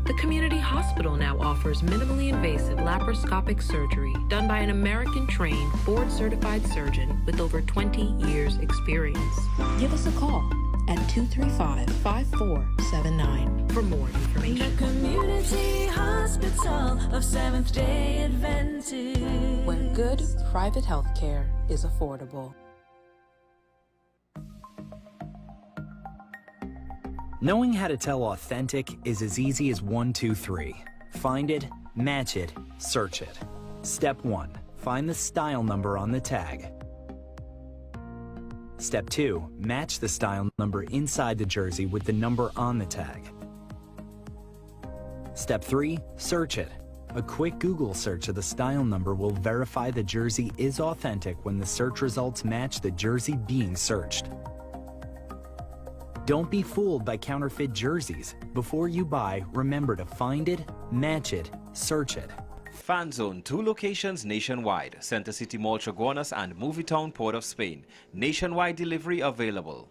The community hospital now offers minimally invasive laparoscopic surgery done by an American-trained, board-certified surgeon with over 20 years' experience. Give us a call at 235-5479 for more information. The Community Hospital of Seventh-day Adventist, where good private health care is affordable. Knowing how to tell authentic is as easy as 1, 2, 3. Find it, match it, search it. Step 1. Find the style number on the tag. Step 2. Match the style number inside the jersey with the number on the tag. Step 3. Search it. A quick Google search of the style number will verify the jersey is authentic when the search results match the jersey being searched. Don't be fooled by counterfeit jerseys. Before you buy, remember to find it, match it, search it. Fan Zone, 2 locations nationwide. Center City Mall, Chaguanas and Movietown, Port of Spain. Nationwide delivery available.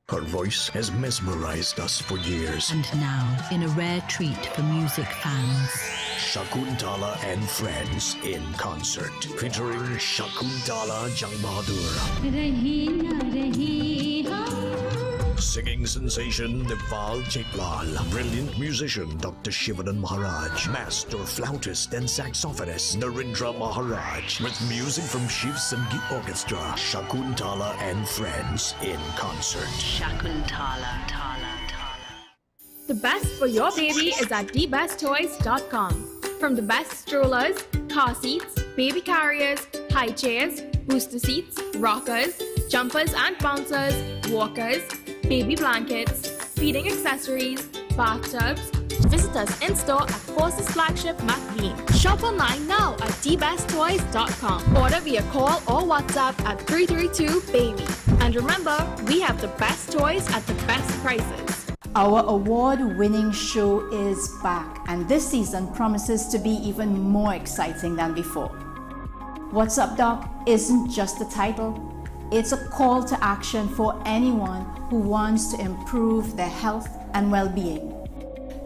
Her voice has mesmerized us for years. And now, in a rare treat for music fans, Shakuntala and Friends in concert, featuring Shakuntala Jangbahadur. Singing sensation Nepal Chaitlal, brilliant musician Dr. Shivanan Maharaj, master flautist and saxophonist Narendra Maharaj, with music from Shiv Sangeet Orchestra, Shakuntala and Friends in concert. Shakuntala. The best for your baby is at thebesttoys.com. From the best strollers, car seats, baby carriers, high chairs, booster seats, rockers, jumpers and bouncers, walkers, baby blankets, feeding accessories, bathtubs. Visit us in-store at Forces Flagship McLean. Shop online now at thebesttoys.com. Order via call or WhatsApp at 332-BABY. And remember, we have the best toys at the best prices. Our award-winning show is back, and this season promises to be even more exciting than before. What's Up, Doc isn't just a title. It's a call to action for anyone who wants to improve their health and well-being.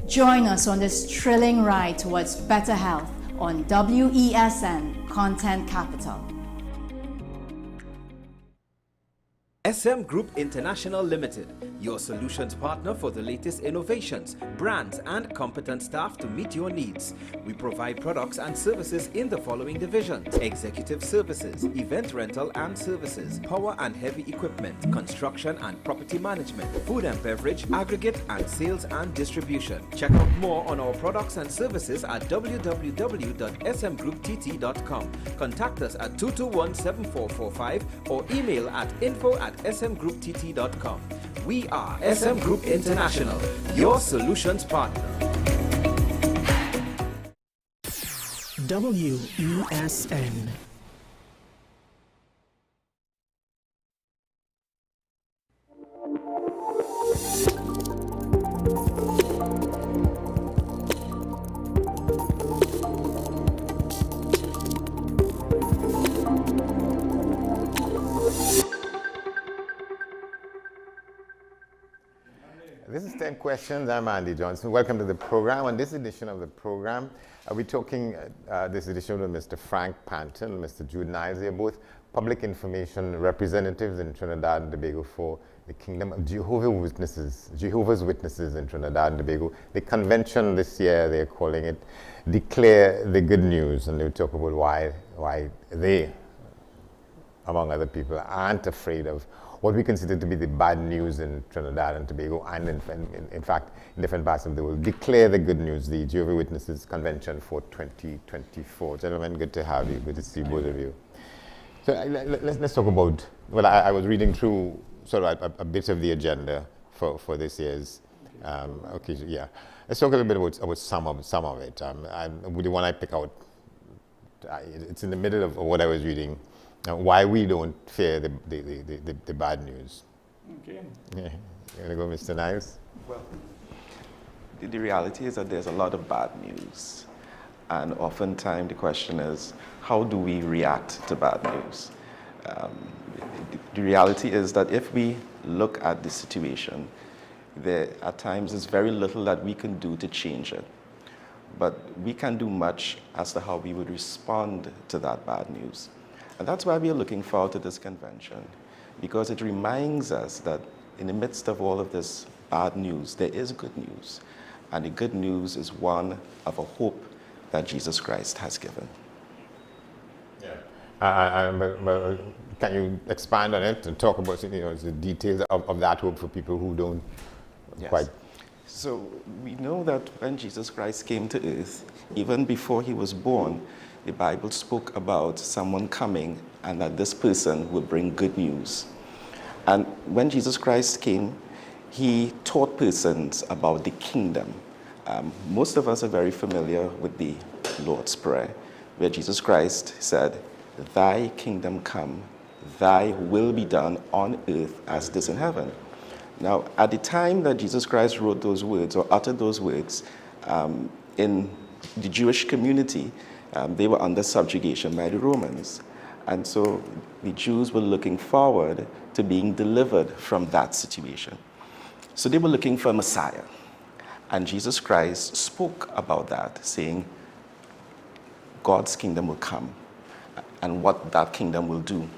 Join us on this thrilling ride towards better health on WESN Content Capital. SM Group International Limited, your solutions partner for the latest innovations, brands and competent staff to meet your needs. We provide products and services in the following divisions: executive services, event rental and services, power and heavy equipment, construction and property management, food and beverage, aggregate and sales and distribution. Check out more on our products and services at www.smgrouptt.com. Contact us at 221-7445 or email at info@smgrouptt.com. We are SM Group International, your solutions partner. WESN This is 10 Questions. I'm Andy Johnson. Welcome to the program. On this edition of the program, we're talking this edition with Mr. Frank Panton and Mr. Jude Niles. They are both public information representatives in Trinidad and Tobago for the Kingdom of Jehovah's Witnesses in Trinidad and Tobago. The convention this year, they're calling it Declare the Good News, and they'll talk about why they, among other people, aren't afraid of what we consider to be the bad news in Trinidad and Tobago and in fact in different parts of the world. Declare the Good News, the Jehovah's Witnesses Convention for 2024. Gentlemen, good to have you. Good to see both of you. So let's talk about, well, I was reading through sort of a bit of the agenda for this year's occasion. Yeah. Let's talk a little bit about some of it. The one I pick out, it's in the middle of what I was reading. Why we don't fear the bad news. Okay. Yeah. You want to go, Mr. Niles? Well, the reality is that there's a lot of bad news. And oftentimes the question is, how do we react to bad news? The reality is that if we look at the situation, there at times is very little that we can do to change it. But we can do much as to how we would respond to that bad news. And that's why we are looking forward to this convention, because it reminds us that in the midst of all of this bad news, there is good news. And the good news is one of a hope that Jesus Christ has given. Yeah. Can you expand on it and talk about the details of that hope for people who don't quite? So we know that when Jesus Christ came to earth, even before he was born, the Bible spoke about someone coming and that this person would bring good news. And when Jesus Christ came, he taught persons about the kingdom. Most of us are very familiar with the Lord's Prayer, where Jesus Christ said, "Thy kingdom come, thy will be done on earth as it is in heaven." Now, at the time that Jesus Christ wrote those words or uttered those words, in the Jewish community, they were under subjugation by the Romans. And so the Jews were looking forward to being delivered from that situation. So they were looking for a Messiah. And Jesus Christ spoke about that, saying, God's kingdom will come and what that kingdom will do.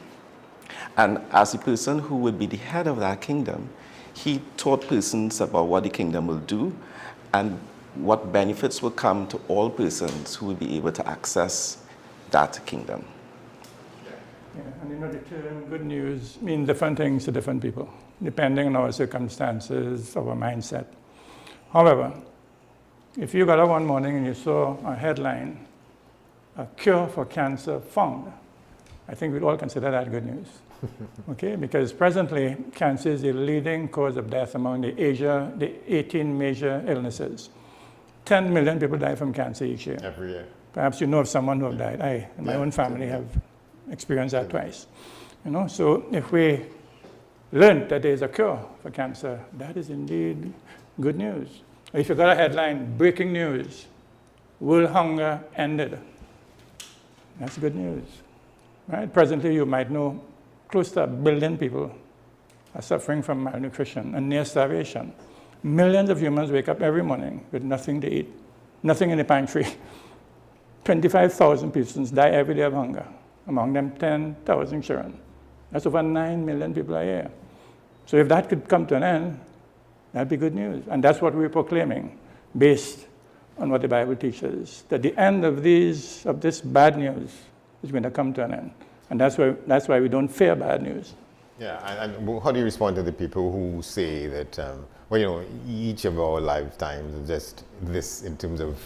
And as a person who would be the head of that kingdom, he taught persons about what the kingdom will do and what benefits will come to all persons who will be able to access that kingdom. Yeah, and the term good news means different things to different people, depending on our circumstances, our mindset. However, if you got up one morning and you saw a headline, "A cure for cancer found," I think we'd all consider that good news. Okay, because presently cancer is the leading cause of death among the 18 major illnesses. 10 million people die from cancer each year. Every year. Perhaps you know of someone who have died. I, in my own family, have experienced that twice. So if we learned that there is a cure for cancer, that is indeed good news. If you got a headline, "Breaking News, World Hunger Ended," that's good news. Right? Presently, you might know close to 1 billion people are suffering from malnutrition and near starvation. Millions of humans wake up every morning with nothing to eat, nothing in the pantry. 25,000 persons die every day of hunger, among them 10,000 children. That's over 9 million people a year. So if that could come to an end, that'd be good news. And that's what we're proclaiming, based on what the Bible teaches, that the end of this bad news is going to come to an end. And that's why we don't fear bad news. Yeah, and how do you respond to the people who say that, each of our lifetimes is just this in terms of,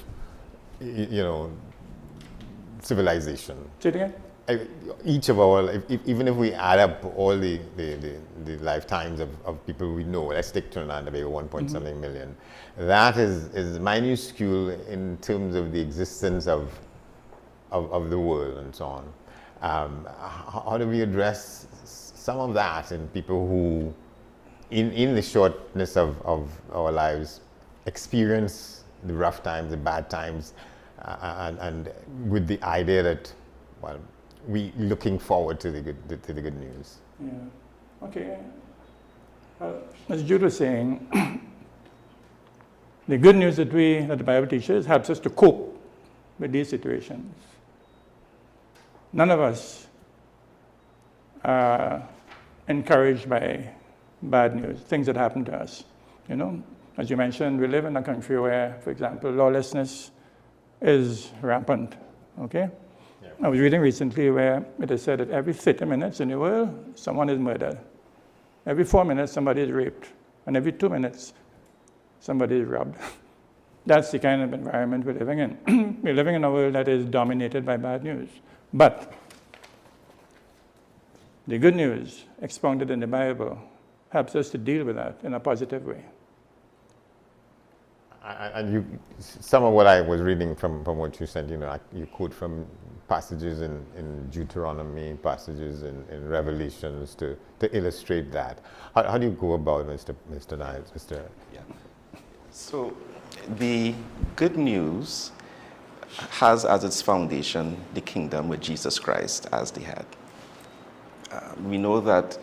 civilization? Say it again? Each of our, even if we add up all the lifetimes of people we know, let's take Trinidad and Tobago, 1.something million, that is minuscule in terms of the existence of the world and so on. How do we address some of that in people who, in the shortness of our lives, experience the rough times, the bad times, and with the idea that, well, we looking forward to the good news? Yeah. Okay. As Jude was saying, The good news that the Bible teaches helps us to cope with these situations. None of us are encouraged by bad news, things that happen to us. You know, as you mentioned, we live in a country where, for example, lawlessness is rampant, okay? Yeah. I was reading recently where it is said that every 30 minutes in the world, someone is murdered. Every 4 minutes, somebody is raped. And every 2 minutes, somebody is robbed. That's the kind of environment we're living in. We're living in a world that is dominated by bad news. But the good news expounded in the Bible helps us to deal with that in a positive way. And some of what I was reading from what you said, you know, you quote from passages in Deuteronomy, passages in Revelations to illustrate that. How do you go about it, Mr. Niles? Yeah. So the good news has as its foundation the kingdom with Jesus Christ as the head. We know that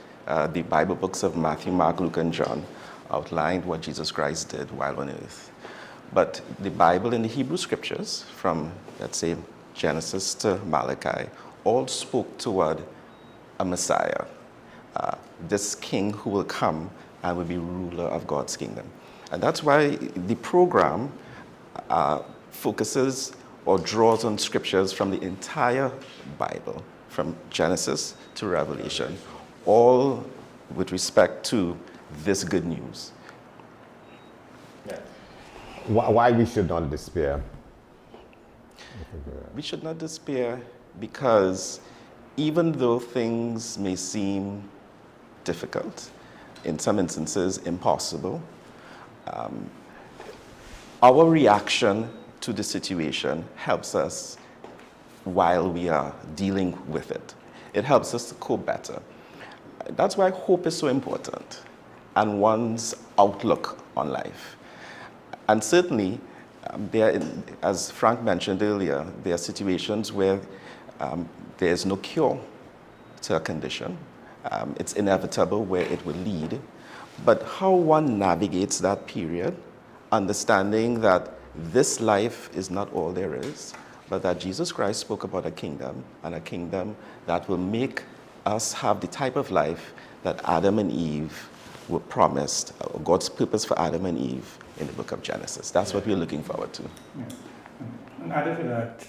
the Bible books of Matthew, Mark, Luke, and John outlined what Jesus Christ did while on earth. But the Bible and the Hebrew scriptures, from, let's say, Genesis to Malachi, all spoke toward a Messiah, this king who will come and will be ruler of God's kingdom. And that's why the program focuses or draws on scriptures from the entire Bible, from Genesis to Revelation, all with respect to this good news. Yeah. Why we should not despair? We should not despair because even though things may seem difficult, in some instances impossible, our reaction to the situation helps us while we are dealing with it. It helps us to cope better. That's why hope is so important, and one's outlook on life. And certainly, as Frank mentioned earlier, there are situations where there is no cure to a condition. It's inevitable where it will lead. But how one navigates that period, understanding that this life is not all there is, but that Jesus Christ spoke about a kingdom, and a kingdom that will make us have the type of life that Adam and Eve were promised, God's purpose for Adam and Eve in the book of Genesis. That's what we're looking forward to. Yeah. And added to that,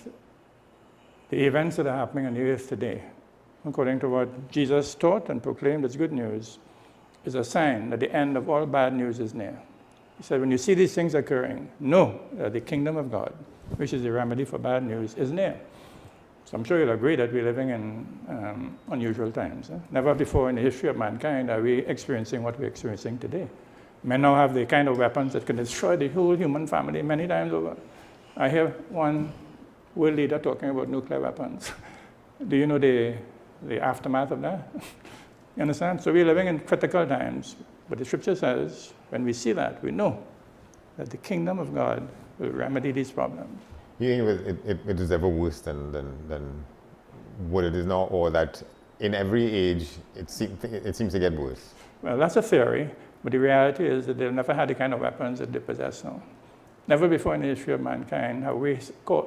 the events that are happening on the earth today, according to what Jesus taught and proclaimed as good news, is a sign that the end of all bad news is near. He said, when you see these things occurring, know that the kingdom of God, which is the remedy for bad news, is near. So I'm sure you'll agree that we're living in unusual times. Never before in the history of mankind are we experiencing what we're experiencing today. Men now have the kind of weapons that can destroy the whole human family many times over. I hear one world leader talking about nuclear weapons. Do you know the aftermath of that? You understand? So we're living in critical times. But the scripture says, when we see that, we know that the kingdom of God will remedy these problems. You think it is ever worse than what it is now, or that in every age it seems to get worse? Well, that's a theory, but the reality is that they've never had the kind of weapons that they possess now. Never before in the history of mankind have we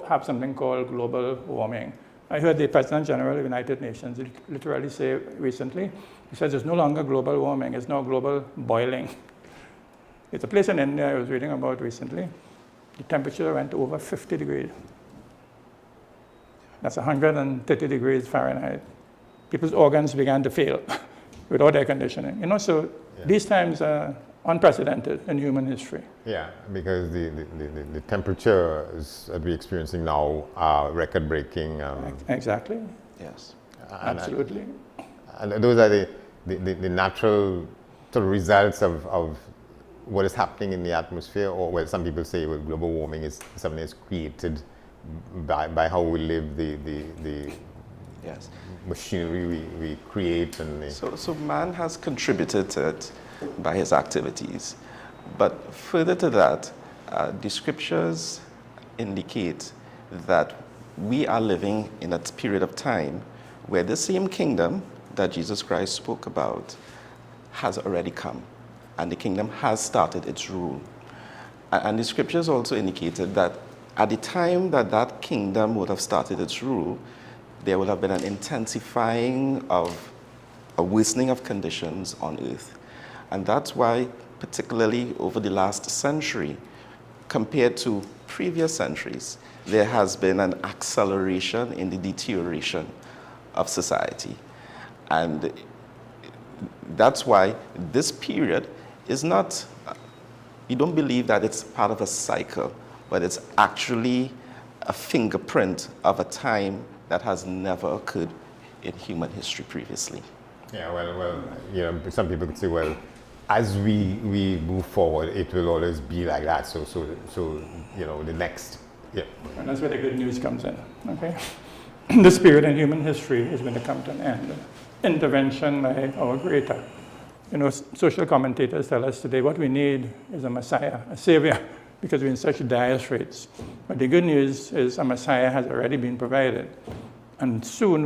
have something called global warming. I heard the President General of the United Nations literally say recently, he says it's no longer global warming, it's now global boiling. It's a place in India I was reading about recently. The temperature went over 50 degrees. That's 130 degrees Fahrenheit. People's organs began to fail without air conditioning. You know, so these times are unprecedented in human history. Yeah, because the temperatures that we're experiencing now are record-breaking. Exactly. Yes. Absolutely. And those are the natural sort of results of what is happening in the atmosphere, or where some people say global warming is something that's created by how we live, the yes. machinery we create. And so man has contributed to it by his activities. But further to that, the scriptures indicate that we are living in a period of time where the same kingdom that Jesus Christ spoke about has already come, and the kingdom has started its rule. And the scriptures also indicated that at the time that that kingdom would have started its rule, there would have been an intensifying of a worsening of conditions on earth. And that's why, particularly over the last century, compared to previous centuries, there has been an acceleration in the deterioration of society. And that's why this period is not, you don't believe that it's part of a cycle, but it's actually a fingerprint of a time that has never occurred in human history previously. Yeah, well, you know, some people could say, well, as we move forward, it will always be like that. So you know, the next, yeah. And that's where the good news comes in, okay? This period in human history is going to come to an end. Intervention by our Creator. You know, social commentators tell us today what we need is a Messiah, a Savior, because we're in such dire straits. But the good news is a Messiah has already been provided, and soon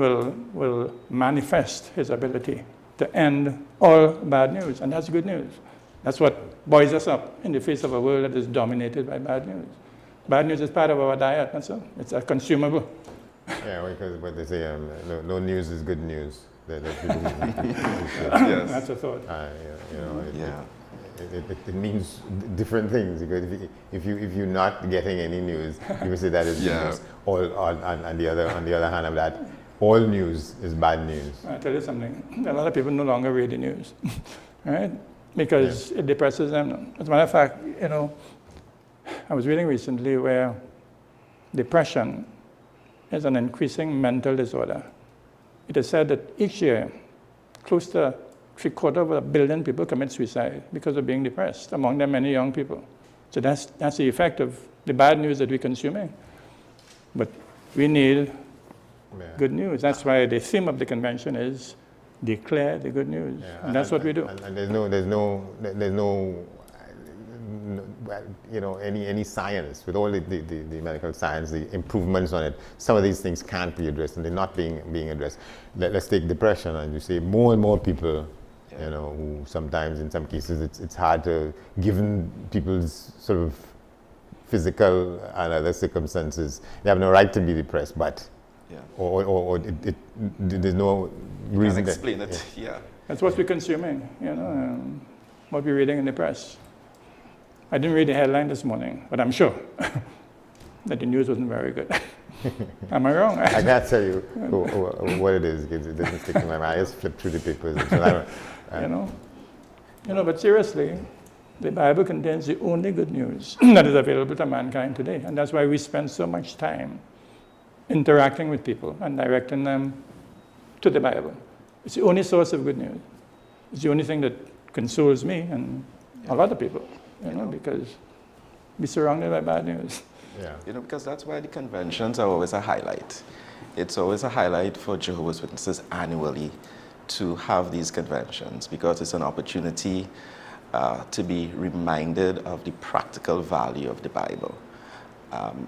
will manifest his ability to end all bad news, and that's good news. That's what buoys us up in the face of a world that is dominated by bad news. Bad news is part of our diet, that's all. It's a consumable. Yeah, because what they say, no news is good news. Yes. That's a thought. You know, it means different things. Because if you're not getting any news, you will say that is news. On the other hand of that, all news is bad news. I'll tell you something. A lot of people no longer read the news, right? Because it depresses them. As a matter of fact, you know, I was reading recently where depression is an increasing mental disorder. It is said that each year, close to 750 million people commit suicide because of being depressed, among them many young people. So that's the effect of the bad news that we're consuming. But we need good news. That's why the theme of the convention is declare the good news. And that's what we do. And there's no you know, any science, with all the medical science, the improvements on it, some of these things can't be addressed, and they're not being addressed. Let's take depression, and you see more and more people, you know, who sometimes, in some cases, it's hard to, given people's sort of physical and other circumstances, they have no right to be depressed, but, or there's no reason to explain it. Yeah. That's what we're consuming, you know, what we're reading in the press. I didn't read the headline this morning, but I'm sure that the news wasn't very good. Am I wrong? I can't tell you what it is, because it doesn't stick in my mind. I just flip through the papers. You know, but seriously, the Bible contains the only good news that is available to mankind today. And that's why we spend so much time interacting with people and directing them to the Bible. It's the only source of good news. It's the only thing that consoles me and a lot of people. You know, because we're surrounded by bad news. Yeah. You know, because that's why the conventions are always a highlight. It's always a highlight for Jehovah's Witnesses annually to have these conventions, because it's an opportunity to be reminded of the practical value of the Bible.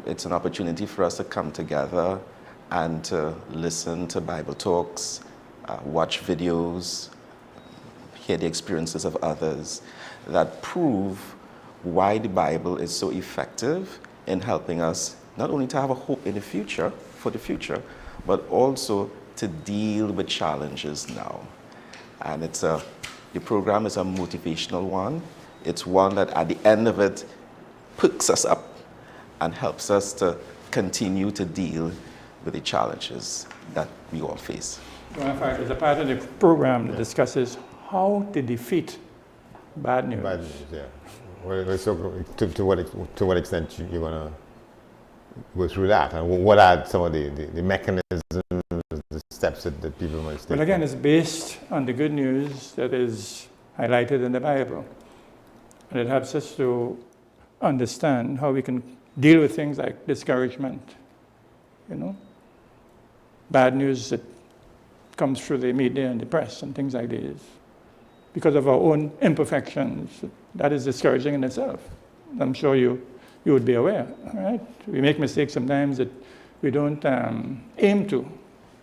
It's an opportunity for us to come together and to listen to Bible talks, watch videos, hear the experiences of others that prove why the Bible is so effective in helping us not only to have a hope in the future, for the future, but also to deal with challenges now. And the program is a motivational one. It's one that at the end of it picks us up and helps us to continue to deal with the challenges that we all face. Well, in fact, there's a part of the program that discusses how to defeat bad news. Bad news, yeah. Well, so to what extent you're going to go through that, and what are some of the mechanisms, the steps that people must take? Well, again, it's based on the good news that is highlighted in the Bible. And it helps us to understand how we can deal with things like discouragement, you know, bad news that comes through the media and the press and things like these. Because of our own imperfections, that is discouraging in itself. I'm sure you would be aware, right? We make mistakes sometimes that we don't aim to,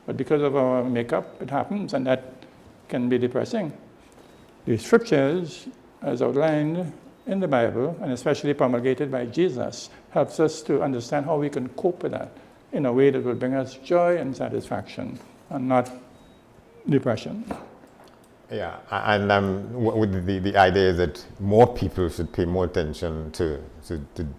but because of our makeup, it happens, and that can be depressing. The scriptures, as outlined, in the Bible, and especially promulgated by Jesus, helps us to understand how we can cope with that in a way that will bring us joy and satisfaction and not depression. Yeah, and the idea is that more people should pay more attention to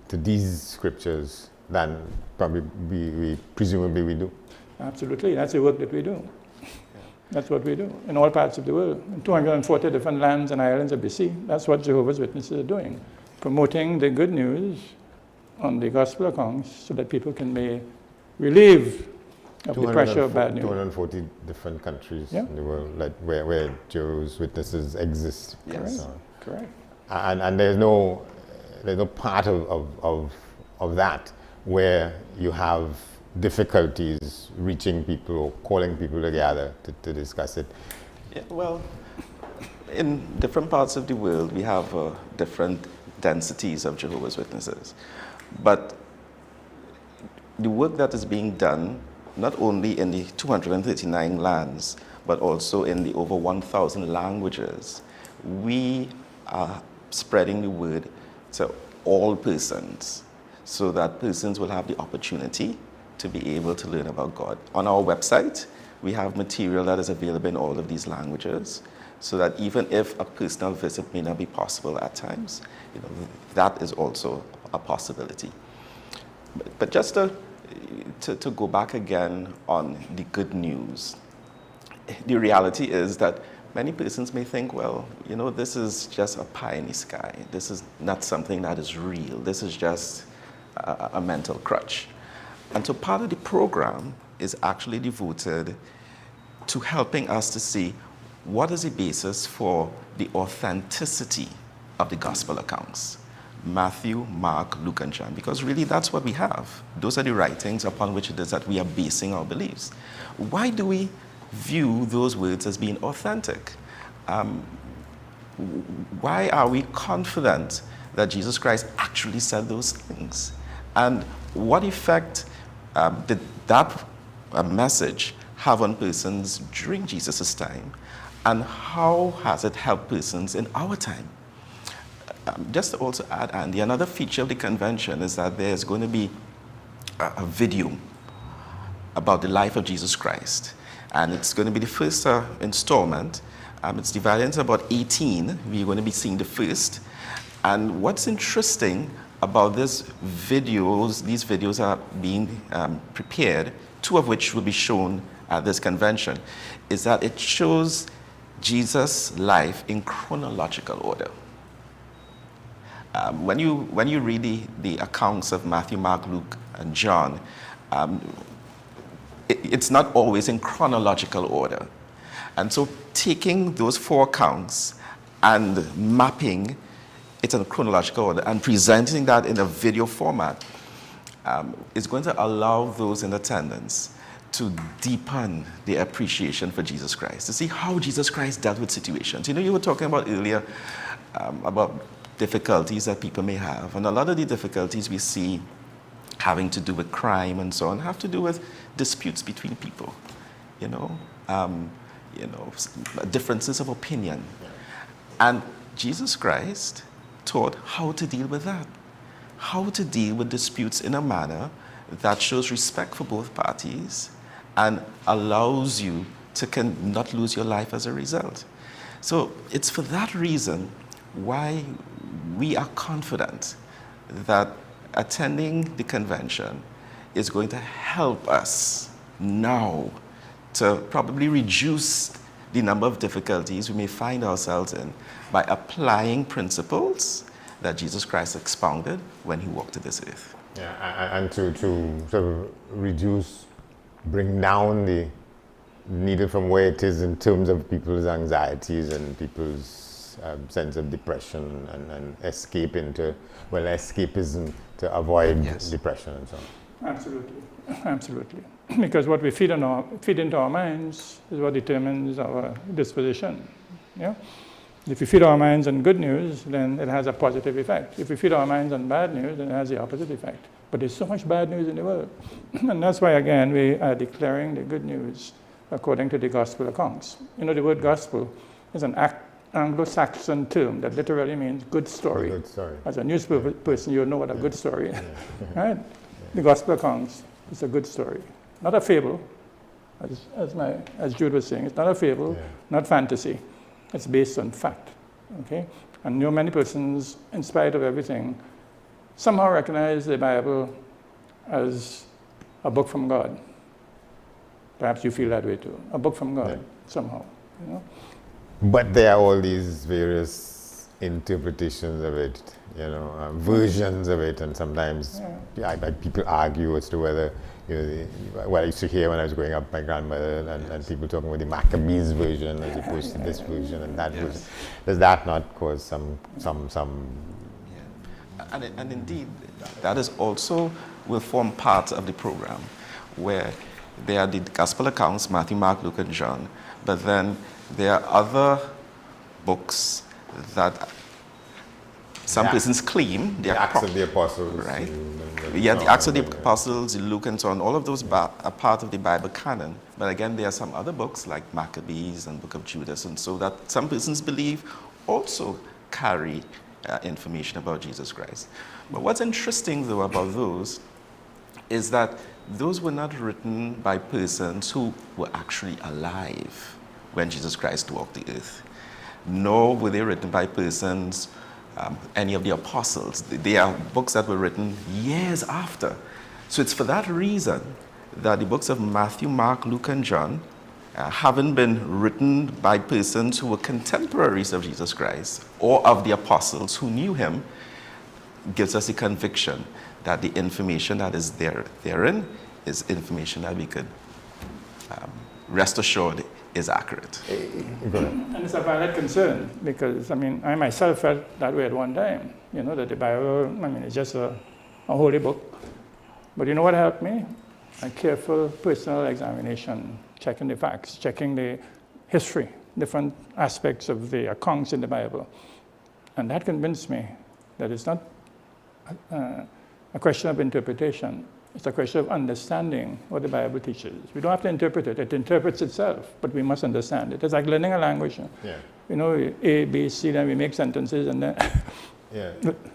these scriptures than probably we presumably we do. Absolutely, that's the work that we do. That's what we do in all parts of the world. In 240 different lands and islands of the sea, that's what Jehovah's Witnesses are doing, promoting the good news on the gospel accounts so that people can be relieved of the pressure of bad news. 240 different countries in the world where Jehovah's Witnesses exist. Yes, correct. And there's no part of that where you have difficulties reaching people or calling people together to discuss it. Yeah, well, in different parts of the world, we have different densities of Jehovah's Witnesses. But the work that is being done, not only in the 239 lands, but also in the over 1,000 languages, we are spreading the word to all persons so that persons will have the opportunity to be able to learn about God. On our website, we have material that is available in all of these languages, so that even if a personal visit may not be possible at times, that is also a possibility. But just to go back again on the good news, the reality is that many persons may think, well, this is just a pie in the sky. This is not something that is real. This is just a mental crutch. And so part of the program is actually devoted to helping us to see what is the basis for the authenticity of the gospel accounts. Matthew, Mark, Luke, and John, because really that's what we have. Those are the writings upon which it is that we are basing our beliefs. Why do we view those words as being authentic? Why are we confident that Jesus Christ actually said those things? And what effect did that message have on persons during Jesus' time? And how has it helped persons in our time? Just to also add, Andy, another feature of the convention is that there's going to be a video about the life of Jesus Christ. And it's going to be the first installment. It's divided into about 18. We're going to be seeing the first. And what's interesting about these videos are being prepared, 2 of which will be shown at this convention, is that it shows Jesus' life in chronological order. When you read the accounts of Matthew, Mark, Luke, and John, it's not always in chronological order. And so taking those 4 accounts and mapping it in a chronological order and presenting that in a video format is going to allow those in attendance to deepen their appreciation for Jesus Christ, to see how Jesus Christ dealt with situations. You were talking about earlier about difficulties that people may have, and a lot of the difficulties we see having to do with crime and so on have to do with disputes between people, differences of opinion. And Jesus Christ taught how to deal with that, how to deal with disputes in a manner that shows respect for both parties and allows you to not lose your life as a result. So it's for that reason why we are confident that attending the convention is going to help us now to probably reduce the number of difficulties we may find ourselves in by applying principles that Jesus Christ expounded when he walked to this earth. Yeah, and to sort of bring down the needle from where it is in terms of people's anxieties and people's sense of depression and escape into, escapism to avoid depression and so on. Absolutely, absolutely. Because what we feed into our minds is what determines our disposition. Yeah? If we feed our minds on good news, then it has a positive effect. If we feed our minds on bad news, then it has the opposite effect. But there's so much bad news in the world. And that's why, again, we are declaring the good news according to the gospel accounts. The word gospel is an Anglo-Saxon term that literally means good story. Good story. As a newspaper person, you know what a good story is. Right? The gospel accounts is a good story, not a fable, as Jude was saying. It's not a fable, not fantasy. It's based on fact. Okay? And many persons, in spite of everything, somehow recognize the Bible as a book from God. Perhaps you feel that way too. A book from God, somehow. You know? But there are all these various interpretations of it, versions of it, and sometimes people argue as to whether, what I used to hear when I was growing up, my grandmother and people talking about the Maccabees version as opposed to this version and that version. Does that not cause some? And indeed, that is also will form part of the program, where there are the gospel accounts, Matthew, Mark, Luke, and John, but then there are other books that some persons claim the Acts of the Apostles, right? The Acts of the Apostles, Luke, and so on. All of those are part of the Bible canon. But again, there are some other books like Maccabees and Book of Judas, and so that some persons believe also carry information about Jesus Christ. But what's interesting, though, about those is that those were not written by persons who were actually alive when Jesus Christ walked the earth, nor were they written by persons, any of the apostles. They are books that were written years after. So it's for that reason that the books of Matthew, Mark, Luke, and John haven't been written by persons who were contemporaries of Jesus Christ or of the apostles who knew him, gives us the conviction that the information that is therein is information that we could rest assured is accurate. And it's a valid concern because, I myself felt that way at one time, that the Bible, it's just a holy book. But you know what helped me? A careful personal examination, checking the facts, checking the history, different aspects of the accounts in the Bible. And that convinced me that it's not a question of interpretation. It's a question of understanding what the Bible teaches. We don't have to interpret it. It interprets itself, but we must understand it. It's like learning a language. A, B, C, then we make sentences, and then...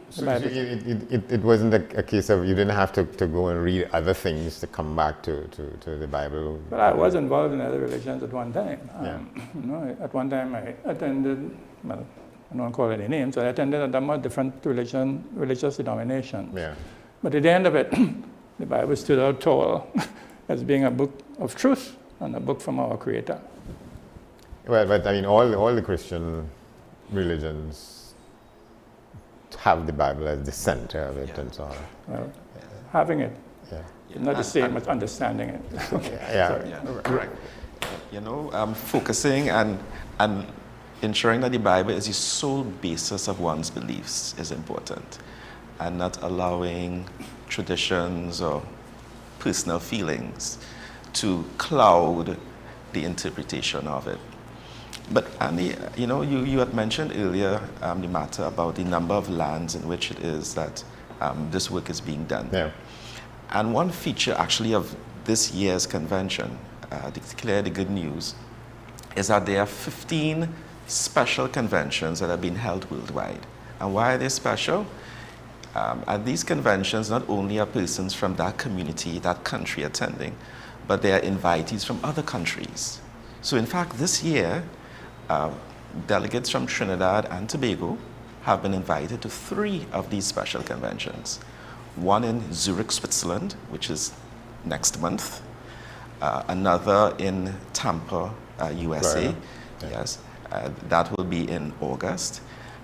So it wasn't a case of you didn't have to go and read other things to come back to the Bible. But I was involved in other religions at one time. At one time I attended, I don't want to call any names, I attended a number of different religious denominations. But at the end of it, the Bible stood out tall as being a book of truth and a book from our Creator. Well, but all the Christian religions have the Bible as the center of it and so on. Well, having it, not the same as understanding it. Correct. Focusing and ensuring that the Bible is the sole basis of one's beliefs is important, and not allowing traditions or personal feelings to cloud the interpretation of it. But Andy, you had mentioned earlier the matter about the number of lands in which it is that this work is being done. And one feature actually of this year's convention, Declare the Good News, is that there are 15 special conventions that have been held worldwide. And why are they special? At these conventions, not only are persons from that community, that country attending, but they are invitees from other countries. So in fact, this year, delegates from Trinidad and Tobago have been invited to 3 of these special conventions. One in Zurich, Switzerland, which is next month. Another in Tampa, USA. That will be in August.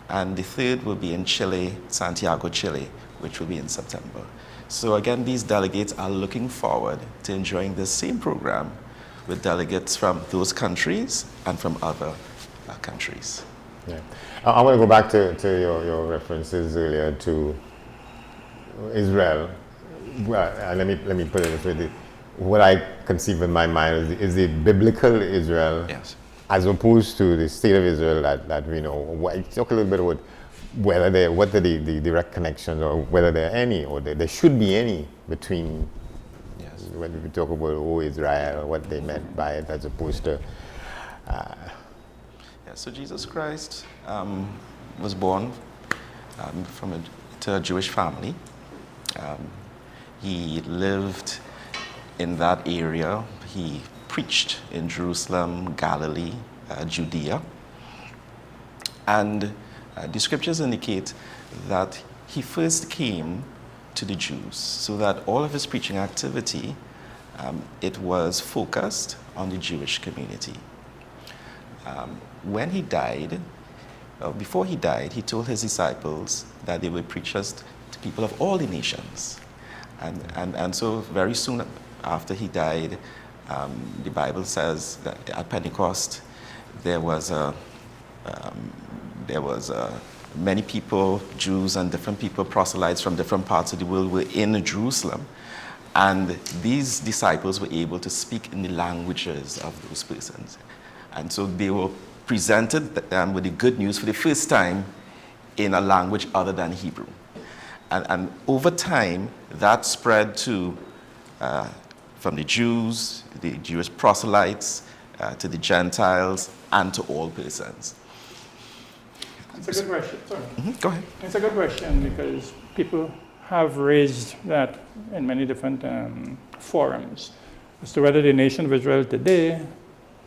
And the third will be in Chile, Santiago, Chile, which will be in September. So again, these delegates are looking forward to enjoying the same program with delegates from those countries and from other countries. I want to go back to your references earlier to Israel. Well, let me put it this way. What I conceive in my mind is the biblical Israel, as opposed to the state of Israel that we know. Talk a little bit about what are the direct connections, or whether there are any, or there should be any between when we talk about Israel, what they meant by it, as opposed to. So Jesus Christ was born to a Jewish family. He lived in that area. He preached in Jerusalem, Galilee, Judea. And the scriptures indicate that he first came to the Jews, so that all of his preaching activity, it was focused on the Jewish community. When he died, before he died, he told his disciples that they would preach us to people of all the nations. And so very soon after he died, the Bible says that at Pentecost, there was many people, Jews and different people, proselytes from different parts of the world were in Jerusalem. And these disciples were able to speak in the languages of those persons. And so they were presented with the good news for the first time in a language other than Hebrew. And over time, that spread to, from the Jews, the Jewish proselytes, to the Gentiles, and to all persons. It's a good question. Sorry. Go ahead. It's a good question because people have raised that in many different forums as to whether the nation of Israel today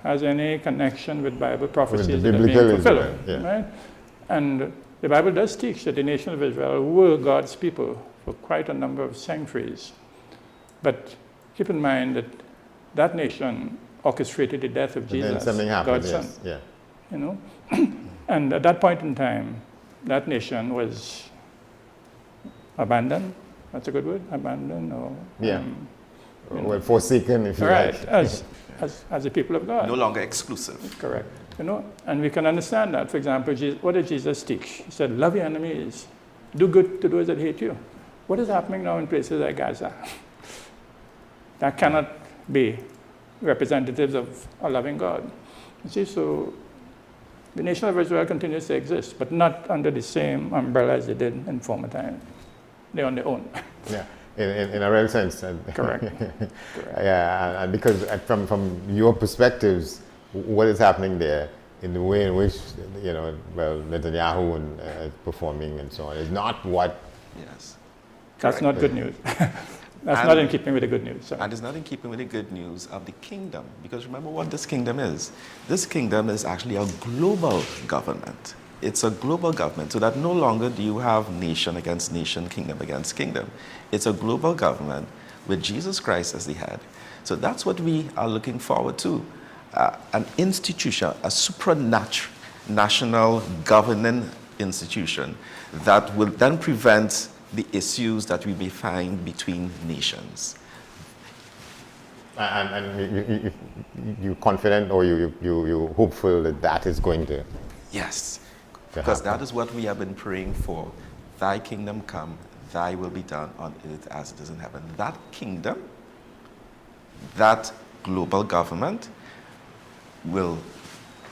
has any connection with Bible prophecies that are being fulfilled. Yeah. Right? And the Bible does teach that the nation of Israel were God's people for quite a number of centuries. But keep in mind that that nation orchestrated the death of Jesus, then something happened, God's yes. son. Yeah. You know? And at that point in time, that nation was abandoned. That's a good word, abandoned, or well, forsaken, if you like. As the people of God. No longer exclusive. Correct. You know, and we can understand that. For example, what did Jesus teach? He said, "Love your enemies, do good to those that hate you." What is happening now in places like Gaza? That cannot be representatives of a loving God. You see, so the nation of Israel continues to exist, but not under the same umbrella as they did in former times. They're on their own. Yeah, in a real sense. Correct. Yeah, and because from your perspectives, what is happening there in the way in which, you know, well, Netanyahu and performing and so on is not what. Yes. That's not good news. That's not in keeping with the good news. And it's not in keeping with the good news of the kingdom. Because remember what this kingdom is. This kingdom is actually a global government. It's a global government, so that no longer do you have nation against nation, kingdom against kingdom. It's a global government with Jesus Christ as the head. So that's what we are looking forward to. An institution, a supranational governing institution that will then prevent the issues that we may find between nations. And you're confident, or you're hopeful that that is going to. Yes, because that is what we have been praying for. Thy kingdom come, thy will be done on earth as it is in heaven. That kingdom, that global government will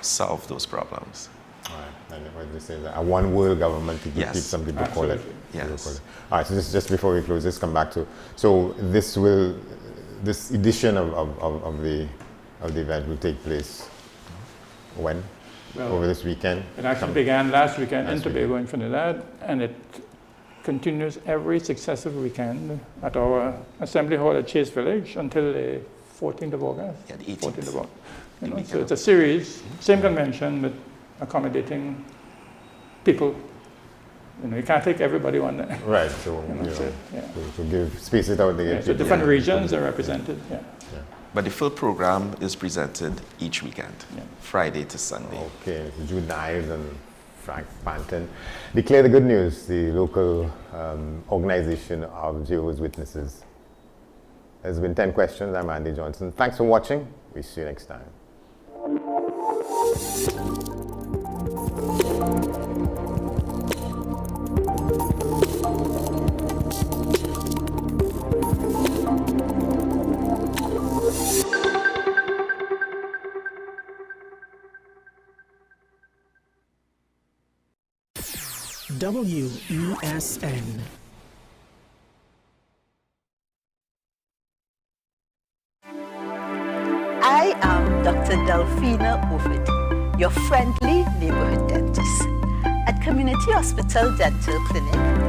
solve those problems. All right, and what they say, a one world government, yes. Some people call it. Yes. All right, so just before we close, just come back to, so this edition of the event will take place when? Well, over this weekend? It actually began last weekend in Tobago in Trinidad, and it continues every successive weekend at our assembly hall at Chase Village until the 14th of August. Yeah, the 18th. 14th of August. You know, so it's a series, same convention, but accommodating people. You know, you can't take everybody on there. Right, so, so give, space it out there. So different regions are represented, But the full program is presented each weekend, Friday to Sunday. Okay, Jude Ives and Frank Panton. Declare the Good News, the local organization of Jehovah's Witnesses. There's been 10 questions. I'm Andy Johnson. Thanks for watching. We see you next time. WESN. I am Dr. Delphina Ovid, your friendly neighborhood dentist. At Community Hospital Dental Clinic,